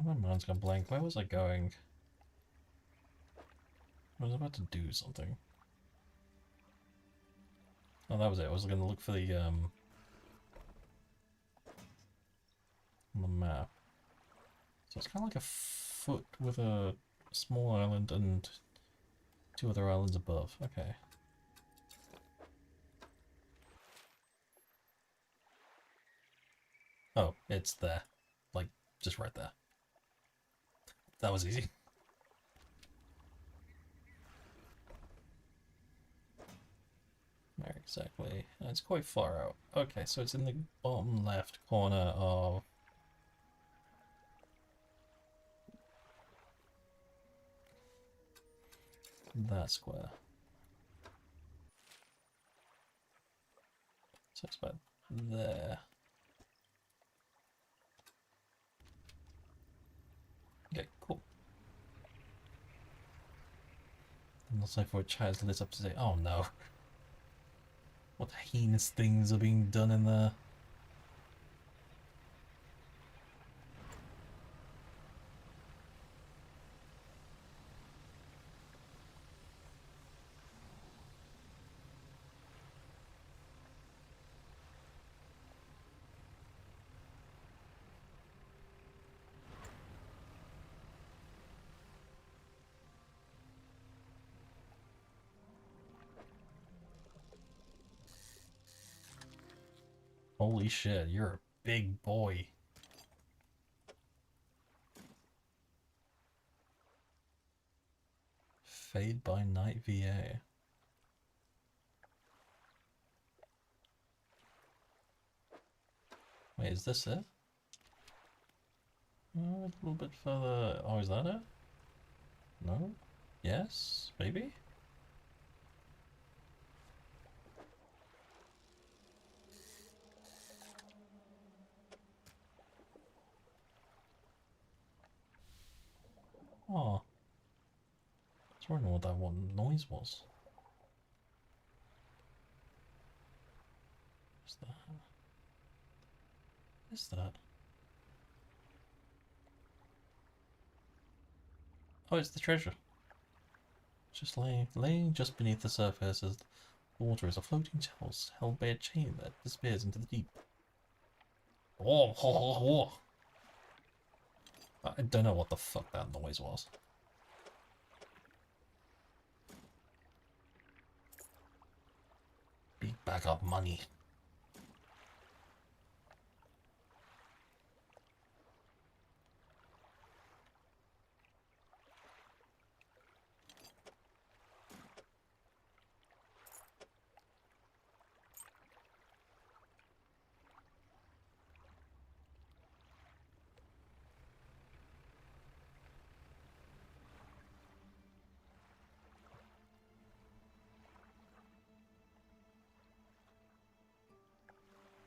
My mind's gone blank. Where was I going? I was about to do something. Oh, that was it. I was going to look for the, on the map. So it's kind of like a foot with a small island and 2 other islands above. Okay. Oh, it's there. Like, just right there. That was easy. Where exactly? It's quite far out. Okay, so it's in the bottom left corner of... that square. So it's about there. Okay, cool. And looks like for a child's lit up to say, oh no. What heinous things are being done in there? Holy shit, you're a big boy. Fade by Night VA. Wait, is this it? A little bit further. Oh, is that it? No? Yes? Maybe? Oh. I was wondering what that one noise was. What's that? What is that? Oh, it's the treasure. Just laying just beneath the surface as the water is a floating chalice held by a chain that disappears into the deep. Oh, oh, oh, oh. I don't know what the fuck that noise was. Big bag of money.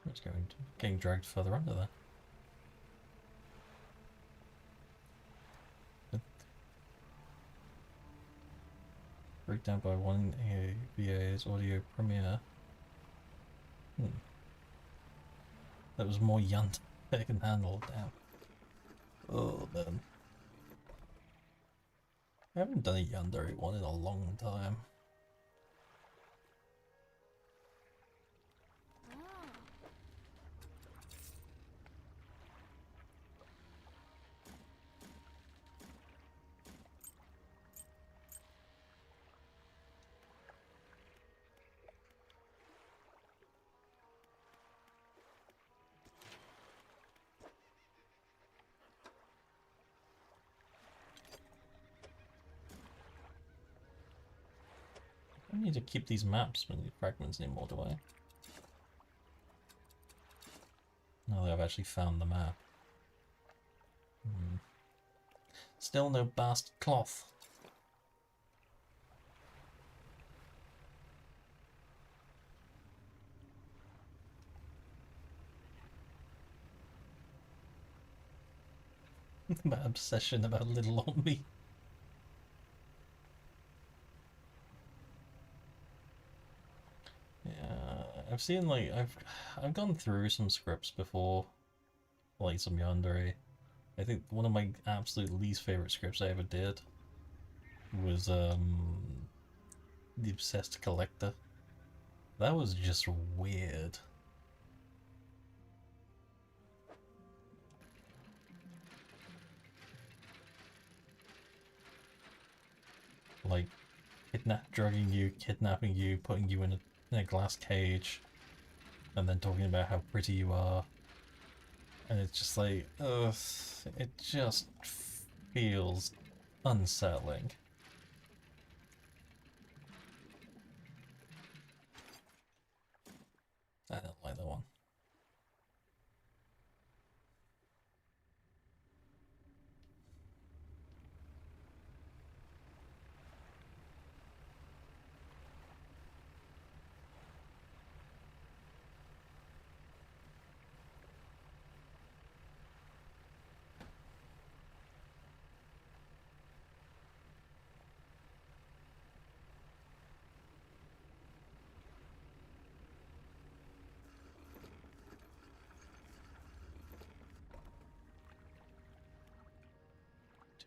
It's getting dragged further under there. Breakdown by one VA's audio premiere. That was more yunt I can handle. Damn. Oh man. I haven't done a yandere one in a long time. I don't need to keep these maps when the fragments anymore, do I? Now that I've actually found the map. Still no bastard cloth. My obsession about little old me. Yeah, I've seen like I've gone through some scripts before, like some yandere. I think one of my absolute least favorite scripts I ever did was The Obsessed Collector. That was just weird. like drugging you, kidnapping you, putting you in a glass cage, and then talking about how pretty you are. And it's just like, ugh, it just feels unsettling. I don't like that one.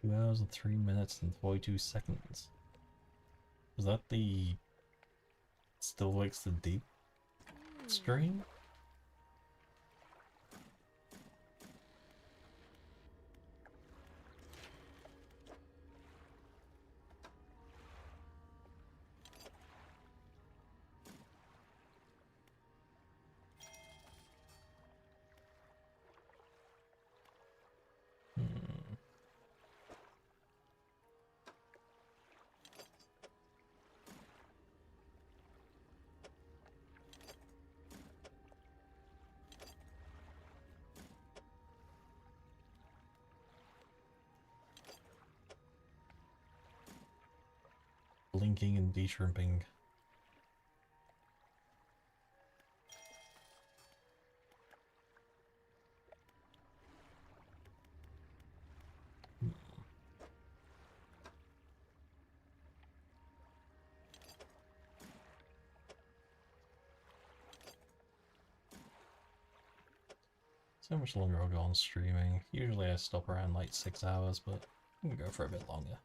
Two hours and 3 minutes and 42 seconds. Was that the Still Wakes the Deep stream? Hmm. Blinking and de-shrimping. So much longer I'll go on streaming. Usually I stop around like 6 hours, but I'm gonna go for a bit longer.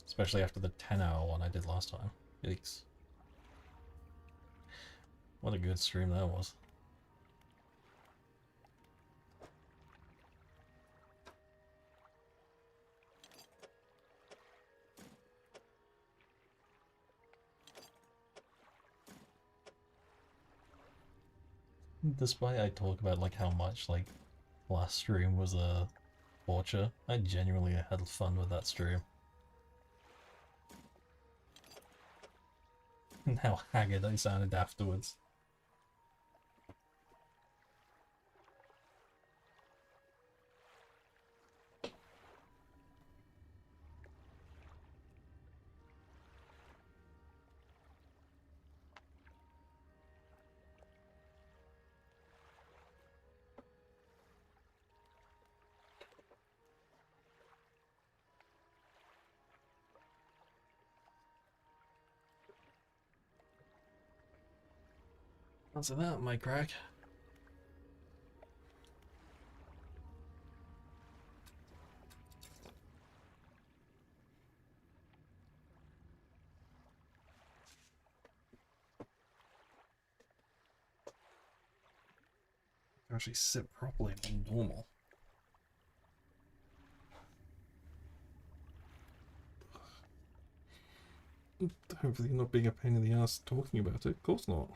Especially after the 10-hour one I did last time. Yikes. What a good stream that was. Despite I talk about like how much like last stream was a torture, I genuinely had fun with that stream. And how haggard I sounded afterwards. That's that, my crack. Actually sit properly than normal. Hopefully not being a pain in the ass talking about it. Of course not.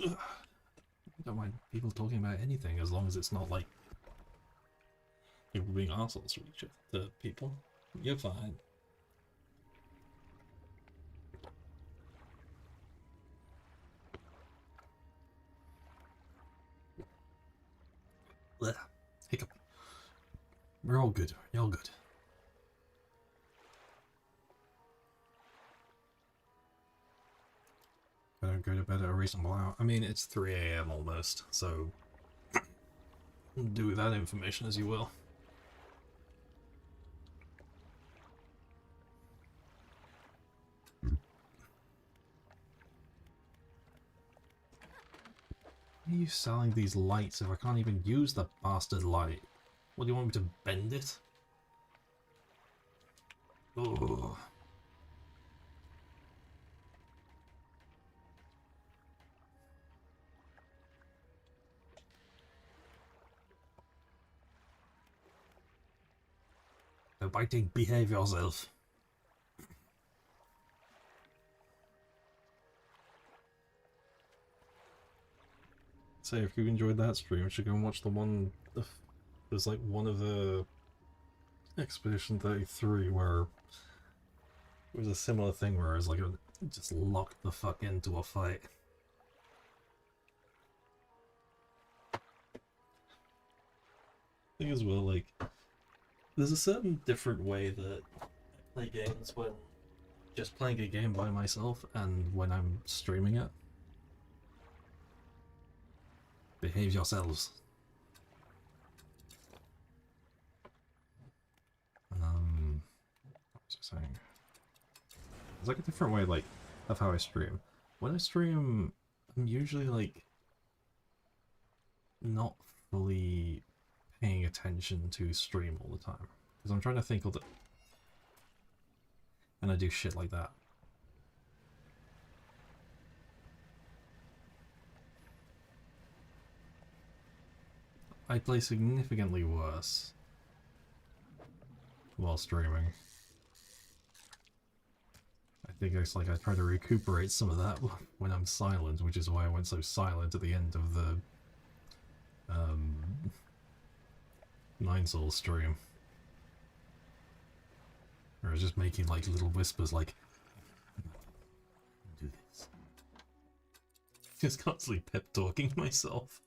Ugh. I don't mind people talking about anything as long as it's not like people being assholes to people. You're fine. Blech. Hiccup. We're all good. You're all good. I don't go to bed at a reasonable hour. I mean, it's 3 AM almost, so do with that information as you will. Why are you selling these lights if I can't even use the bastard light? What, do you want me to bend it? Oh. biting, behave yourself. Say, if you enjoyed that stream, you should go and watch the one. There's like one of the Expedition 33 where it was a similar thing where it was like Just locked the fuck into a fight. thing as well, like, there's a certain different way that I play games when just playing a game by myself and when I'm streaming it. Behave yourselves. What was I saying? There's like a different way, like, of how I stream. When I stream, I'm usually like not fully paying attention to stream all the time because I'm trying to think of it, and I do shit like that. I play significantly worse while streaming. I think it's like I try to recuperate some of that when I'm silent, which is why I went so silent at the end of the Nine Souls stream. Where I was just making like little whispers like, do this. Just constantly pep talking myself.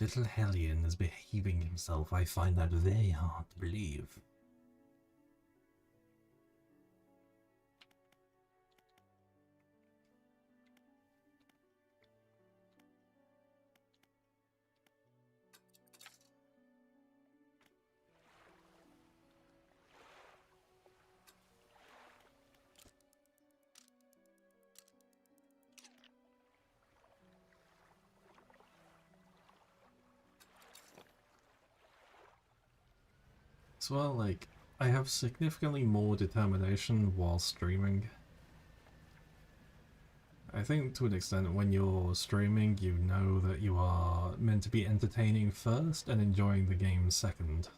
Little Hellion is behaving himself. I find that very hard to believe. As well, like, I have significantly more determination while streaming. I think to an extent when you're streaming, you know that you are meant to be entertaining first and enjoying the game second.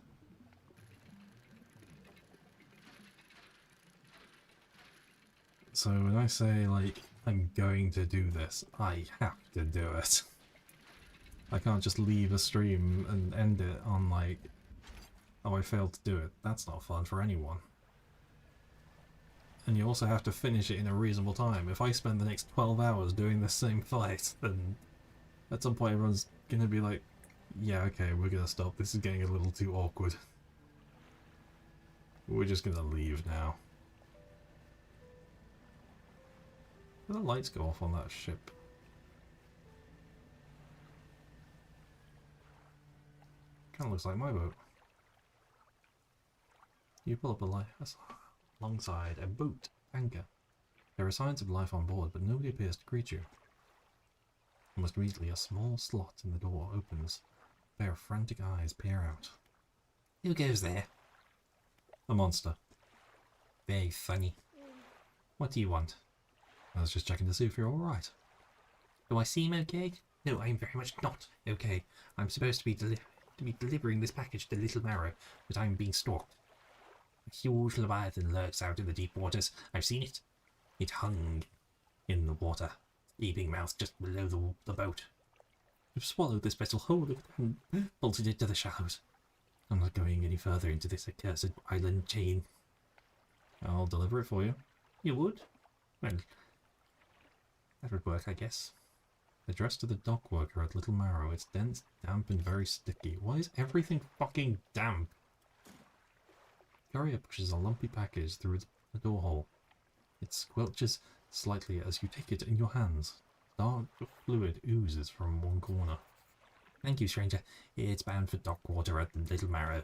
So when I say, like, I'm going to do this, I have to do it. I can't just leave a stream and end it on, like, oh, I failed to do it. That's not fun for anyone. And you also have to finish it in a reasonable time. If I spend the next 12 hours doing the same fight, then at some point everyone's gonna be like, yeah, okay, we're gonna stop. This is getting a little too awkward. We're just gonna leave now. Did the lights go off on that ship? Kinda looks like my boat. You pull up alongside a boat anchor. There are signs of life on board, but nobody appears to greet you. Almost immediately, a small slot in the door opens. A pair of frantic eyes peer out. Who goes there? A monster. Very funny. What do you want? I was just checking to see if you're alright. Do I seem okay? No, I'm very much not okay. I'm supposed to be delivering this package to Little Marrow, but I'm being stalked. A huge leviathan lurks out in the deep waters. I've seen it. It hung in the water, gaping mouth just below the boat. I've swallowed this vessel whole and bolted it to the shallows. I'm not going any further into this accursed island chain. I'll deliver it for you. You would? Well, that would work, I guess. Addressed to the dock worker at Little Marrow. It's dense, damp, and very sticky. Why is everything fucking damp? Courier pushes a lumpy package through the door hole. It squelches slightly as you take it in your hands. Dark fluid oozes from one corner. Thank you, stranger. It's bound for dock water at the Little Marrow.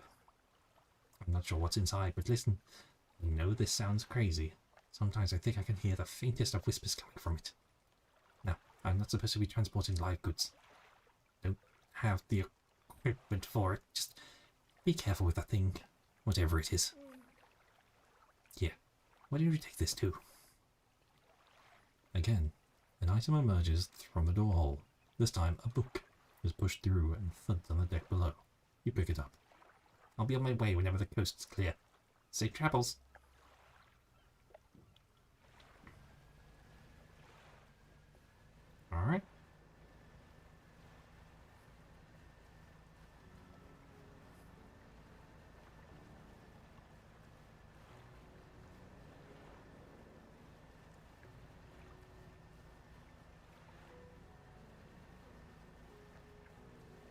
I'm not sure what's inside, but listen. I know this sounds crazy. Sometimes I think I can hear the faintest of whispers coming from it. Now, I'm not supposed to be transporting live goods. have the equipment for it. Just be careful with that thing, whatever it is. Yeah, where did you take this to? Again, an item emerges from the door hole. This time, a book is pushed through and thuds on the deck below. You pick it up. I'll be on my way whenever the coast's clear. Safe travels. Alright.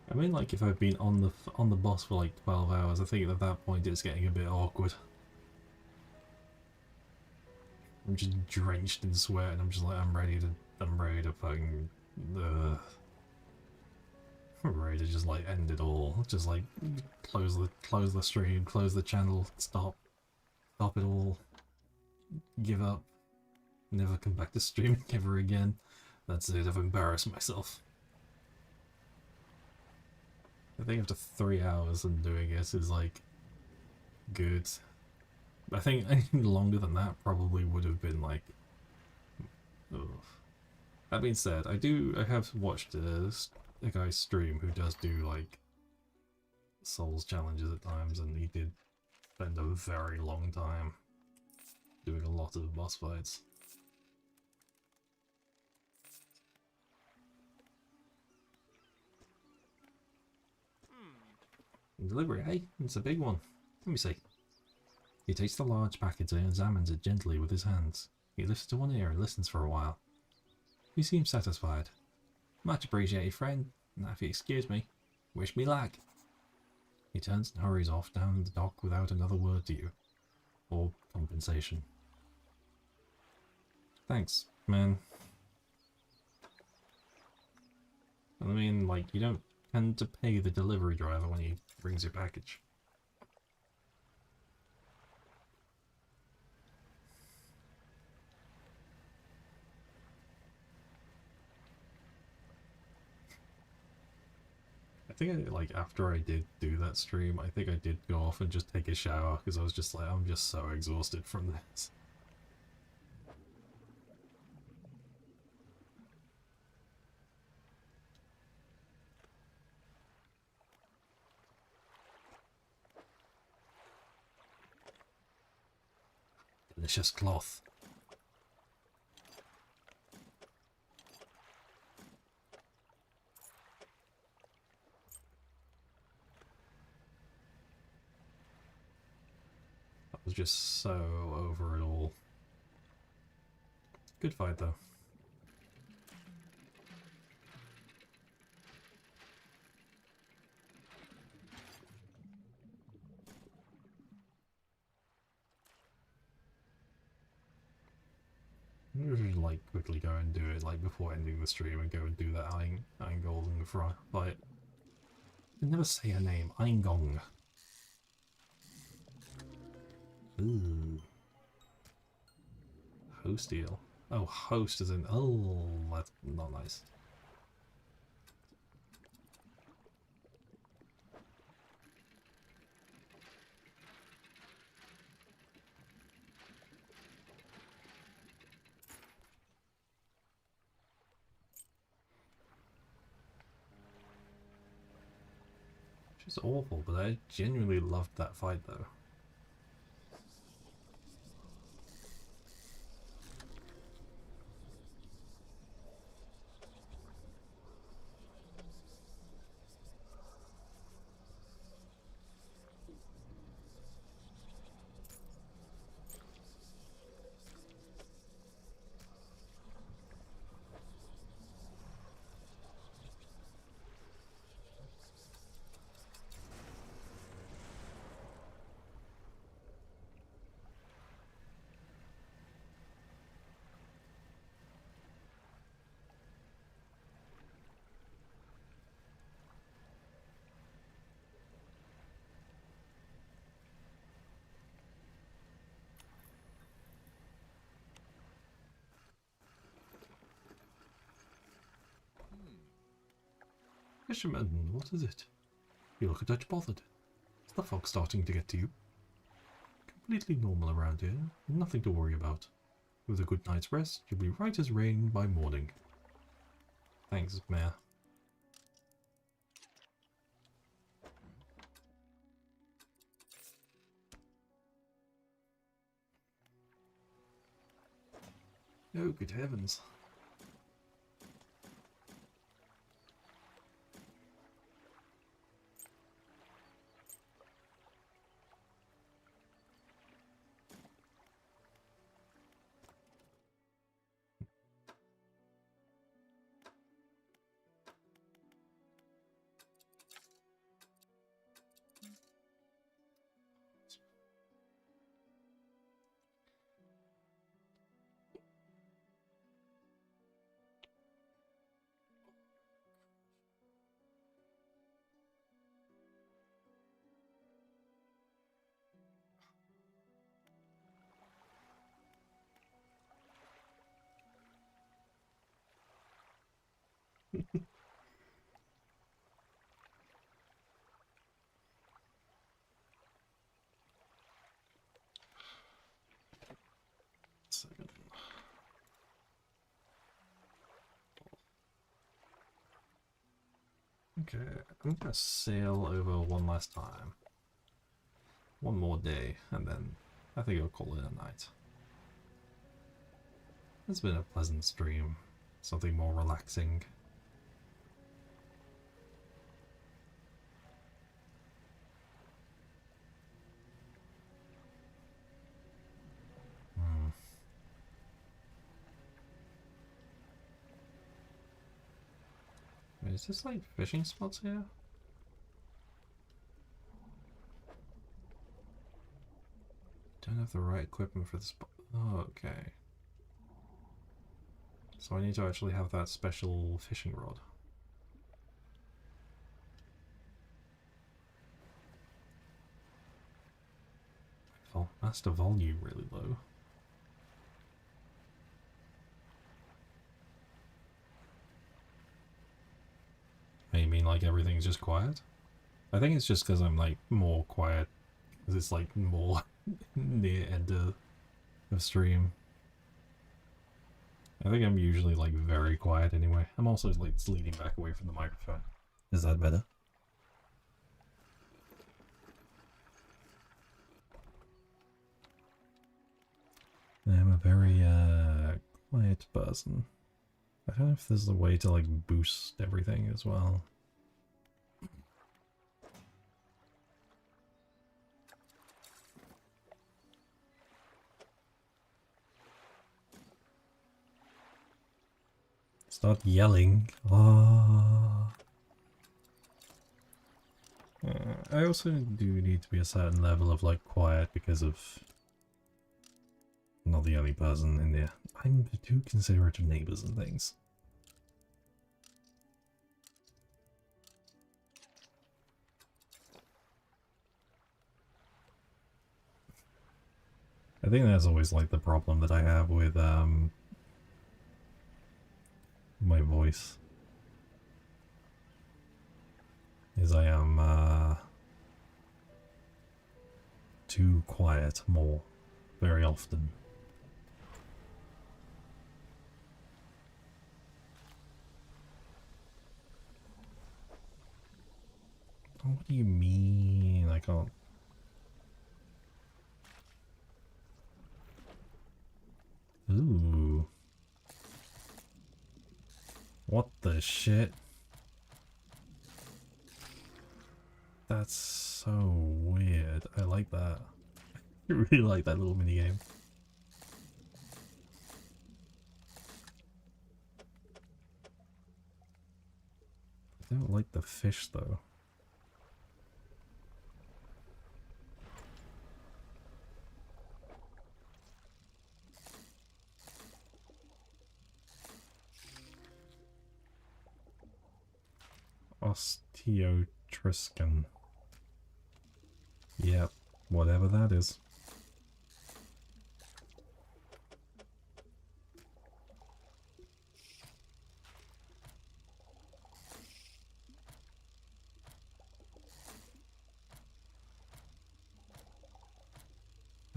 I mean, like, if I've been on the boss for like 12 hours, I think at that point it's getting a bit awkward. I'm just drenched in sweat, and I'm just like, I'm ready to fucking, I'm ready to just like end it all. Just like close the stream, close the channel, stop it all, give up, never come back to streaming ever again. That's it. I've embarrassed myself. I think after 3 hours and doing it is like good. I think anything longer than that probably would have been like. Ugh. That being said, I have watched a guy stream who does do like Souls challenges at times, and he did spend a very long time doing a lot of boss fights. Delivery, hey? It's a big one. Let me see. He takes the large package and examines it gently with his hands. He lifts it to one ear and listens for a while. He seems satisfied. Much appreciated, friend. Now if you excuse me, wish me luck. He turns and hurries off down the dock without another word to you. Or compensation. Thanks, man. I mean, like, you don't tend to pay the delivery driver when he brings your package. I think like after I did do that stream, I think I did go off and just take a shower because I was just like, I'm just so exhausted from this. Delicious cloth. I was just so over it all. Good fight though. I'm gonna like quickly go and do it like before ending the stream and go and do that Iron Golden fight. I never say her name. Eingong. Ooh. Host deal. Oh, host is in. Oh, that's not nice. She's awful, but I genuinely loved that fight though. Fisherman, what is it? You look a touch bothered. Is the fog starting to get to you? Completely normal around here. Nothing to worry about. With a good night's rest, you'll be right as rain by morning. Thanks, Mayor. Oh, good heavens. Second. Okay, I'm gonna sail over one last time. One more day, and then I think I'll call it a night. It's been a pleasant stream. Something more relaxing. Wait, is this like fishing spots here? Don't have the right equipment for this. Oh, okay. So I need to actually have that special fishing rod. Master volume really low. You mean like everything's just quiet? I think it's just because I'm like more quiet. Because it's like more near end of stream. I think I'm usually like very quiet anyway. I'm also like leaning back away from the microphone. Is that better? I'm a very quiet person. I don't know if there's a way to like boost everything as well. Start yelling. Ah. I also do need to be a certain level of like quiet because of I'm not the only person in there. I'm too considerate of neighbors and things. I think that's always like the problem that I have with my voice. Is I am too quiet more very often. What do you mean? I can't. Ooh. What the shit? That's so weird. I like that. I really like that little minigame. I don't like the fish though. Osteotriscan. Yep, whatever that is.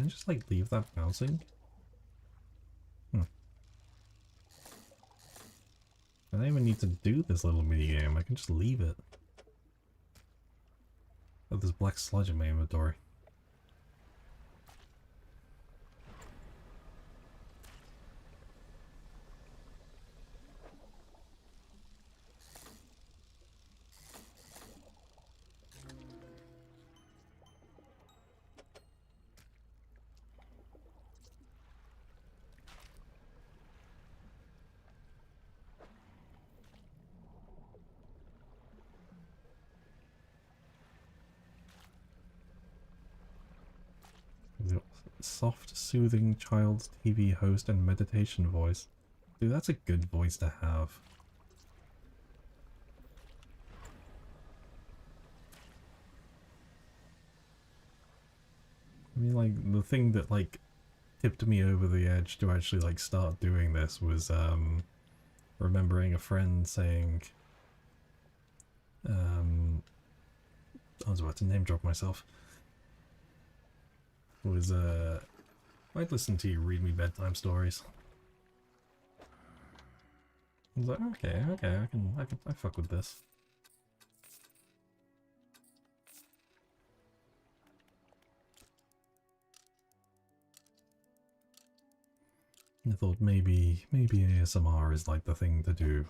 Can I just like leave that bouncing? I don't even need to do this little mini game. I can just leave it. Oh, there's black sludge in my inventory. Soft, soothing child's TV host and meditation voice. Dude, that's a good voice to have. I mean, like, the thing that, like, tipped me over the edge to actually, like, start doing this was, remembering a friend saying, I was about to name drop myself. Was, I'd listen to you read me bedtime stories. I was like, okay, I fuck with this. I thought maybe ASMR is like the thing to do.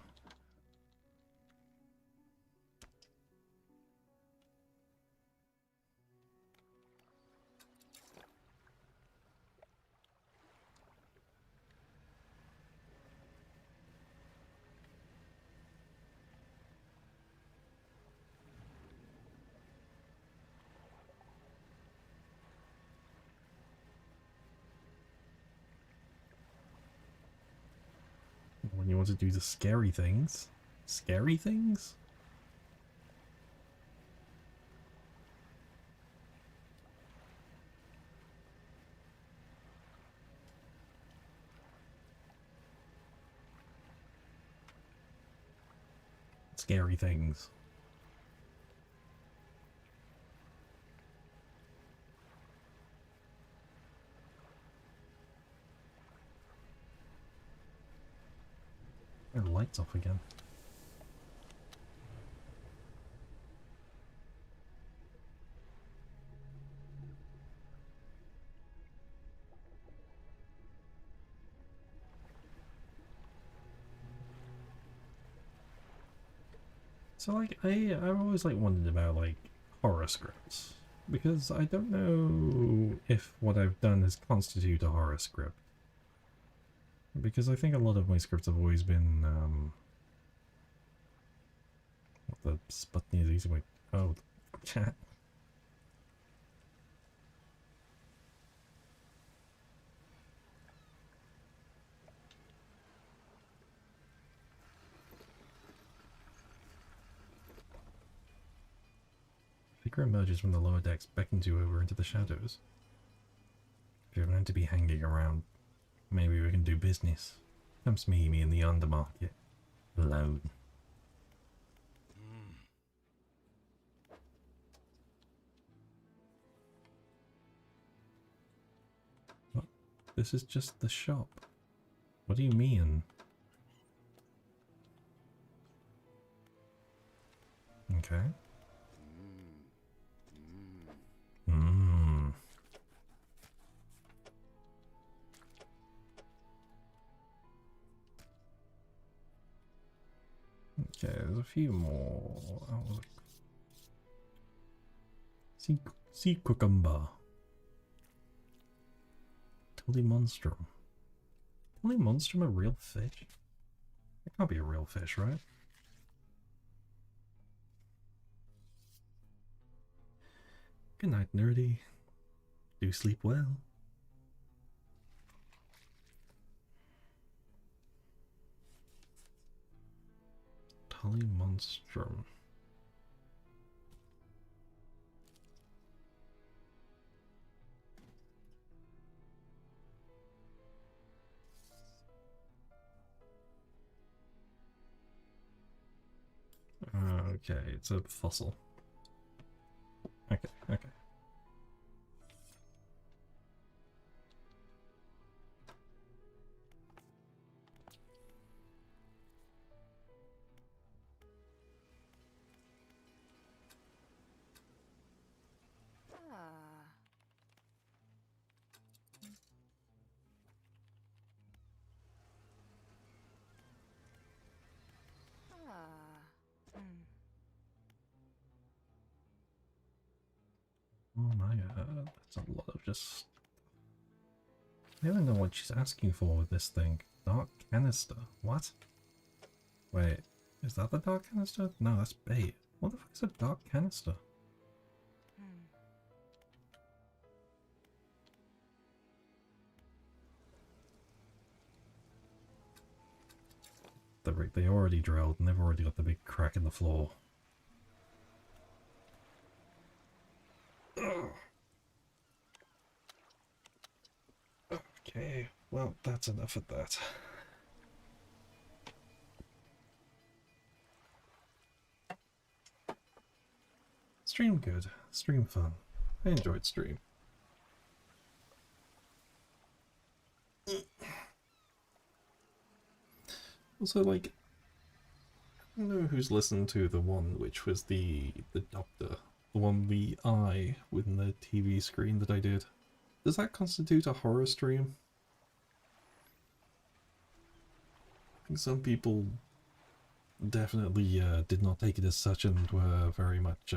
When you want to do the scary things. Scary things? Scary things. The light's off again. So like I've always like wondered about like horror scripts because I don't know if what I've done has constitute a horror script. Because I think a lot of my scripts have always been what the button is easy way. Oh, chat. Figure emerges from the lower decks, beckons you over into the shadows. If you're meant to be hanging around, maybe we can do business. Comes me in the undermarket. Alone. What? This is just the shop. What do you mean? Okay. Okay, there's a few more. Sea cucumber. Tully monstrum. Tully monstrum a real fish? It can't be a real fish, right? Good night, nerdy. Do sleep well. Tully monstrum. Okay, it's a fossil. Okay. Oh my god, that's a lot of just... I don't know what she's asking for with this thing. Dark canister. What? Wait, is that the dark canister? No, that's bait. What the fuck is a dark canister? Hmm. They already drilled and they've already got the big crack in the floor. Ugh. Okay, well, that's enough of that. Stream good. Stream fun. I enjoyed stream. Also, like, I don't know who's listened to the one which was the doctor. The one, the eye within the TV screen that I did. Does that constitute a horror stream? I think some people definitely did not take it as such and were very much,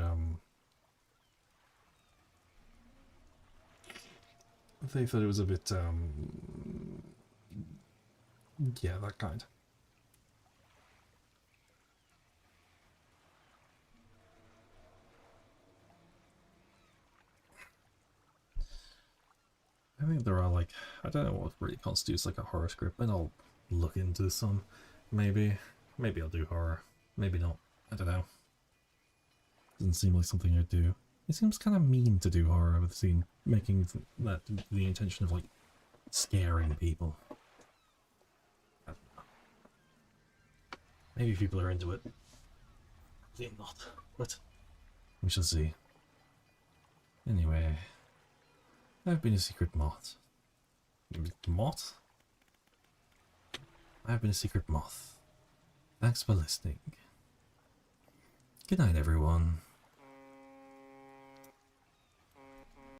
they thought it was a bit, yeah, that kind. I think there are, like, I don't know what really constitutes like a horror script, but I'll look into some. Maybe I'll do horror. Maybe not. I don't know. Doesn't seem like something I'd do. It seems kind of mean to do horror with the scene, making that the intention of, like, scaring people. I don't know. Maybe people are into it. Maybe not. But we shall see. Anyway, I've been a secret moth. Moth? I've been a secret moth. Thanks for listening. Good night, everyone.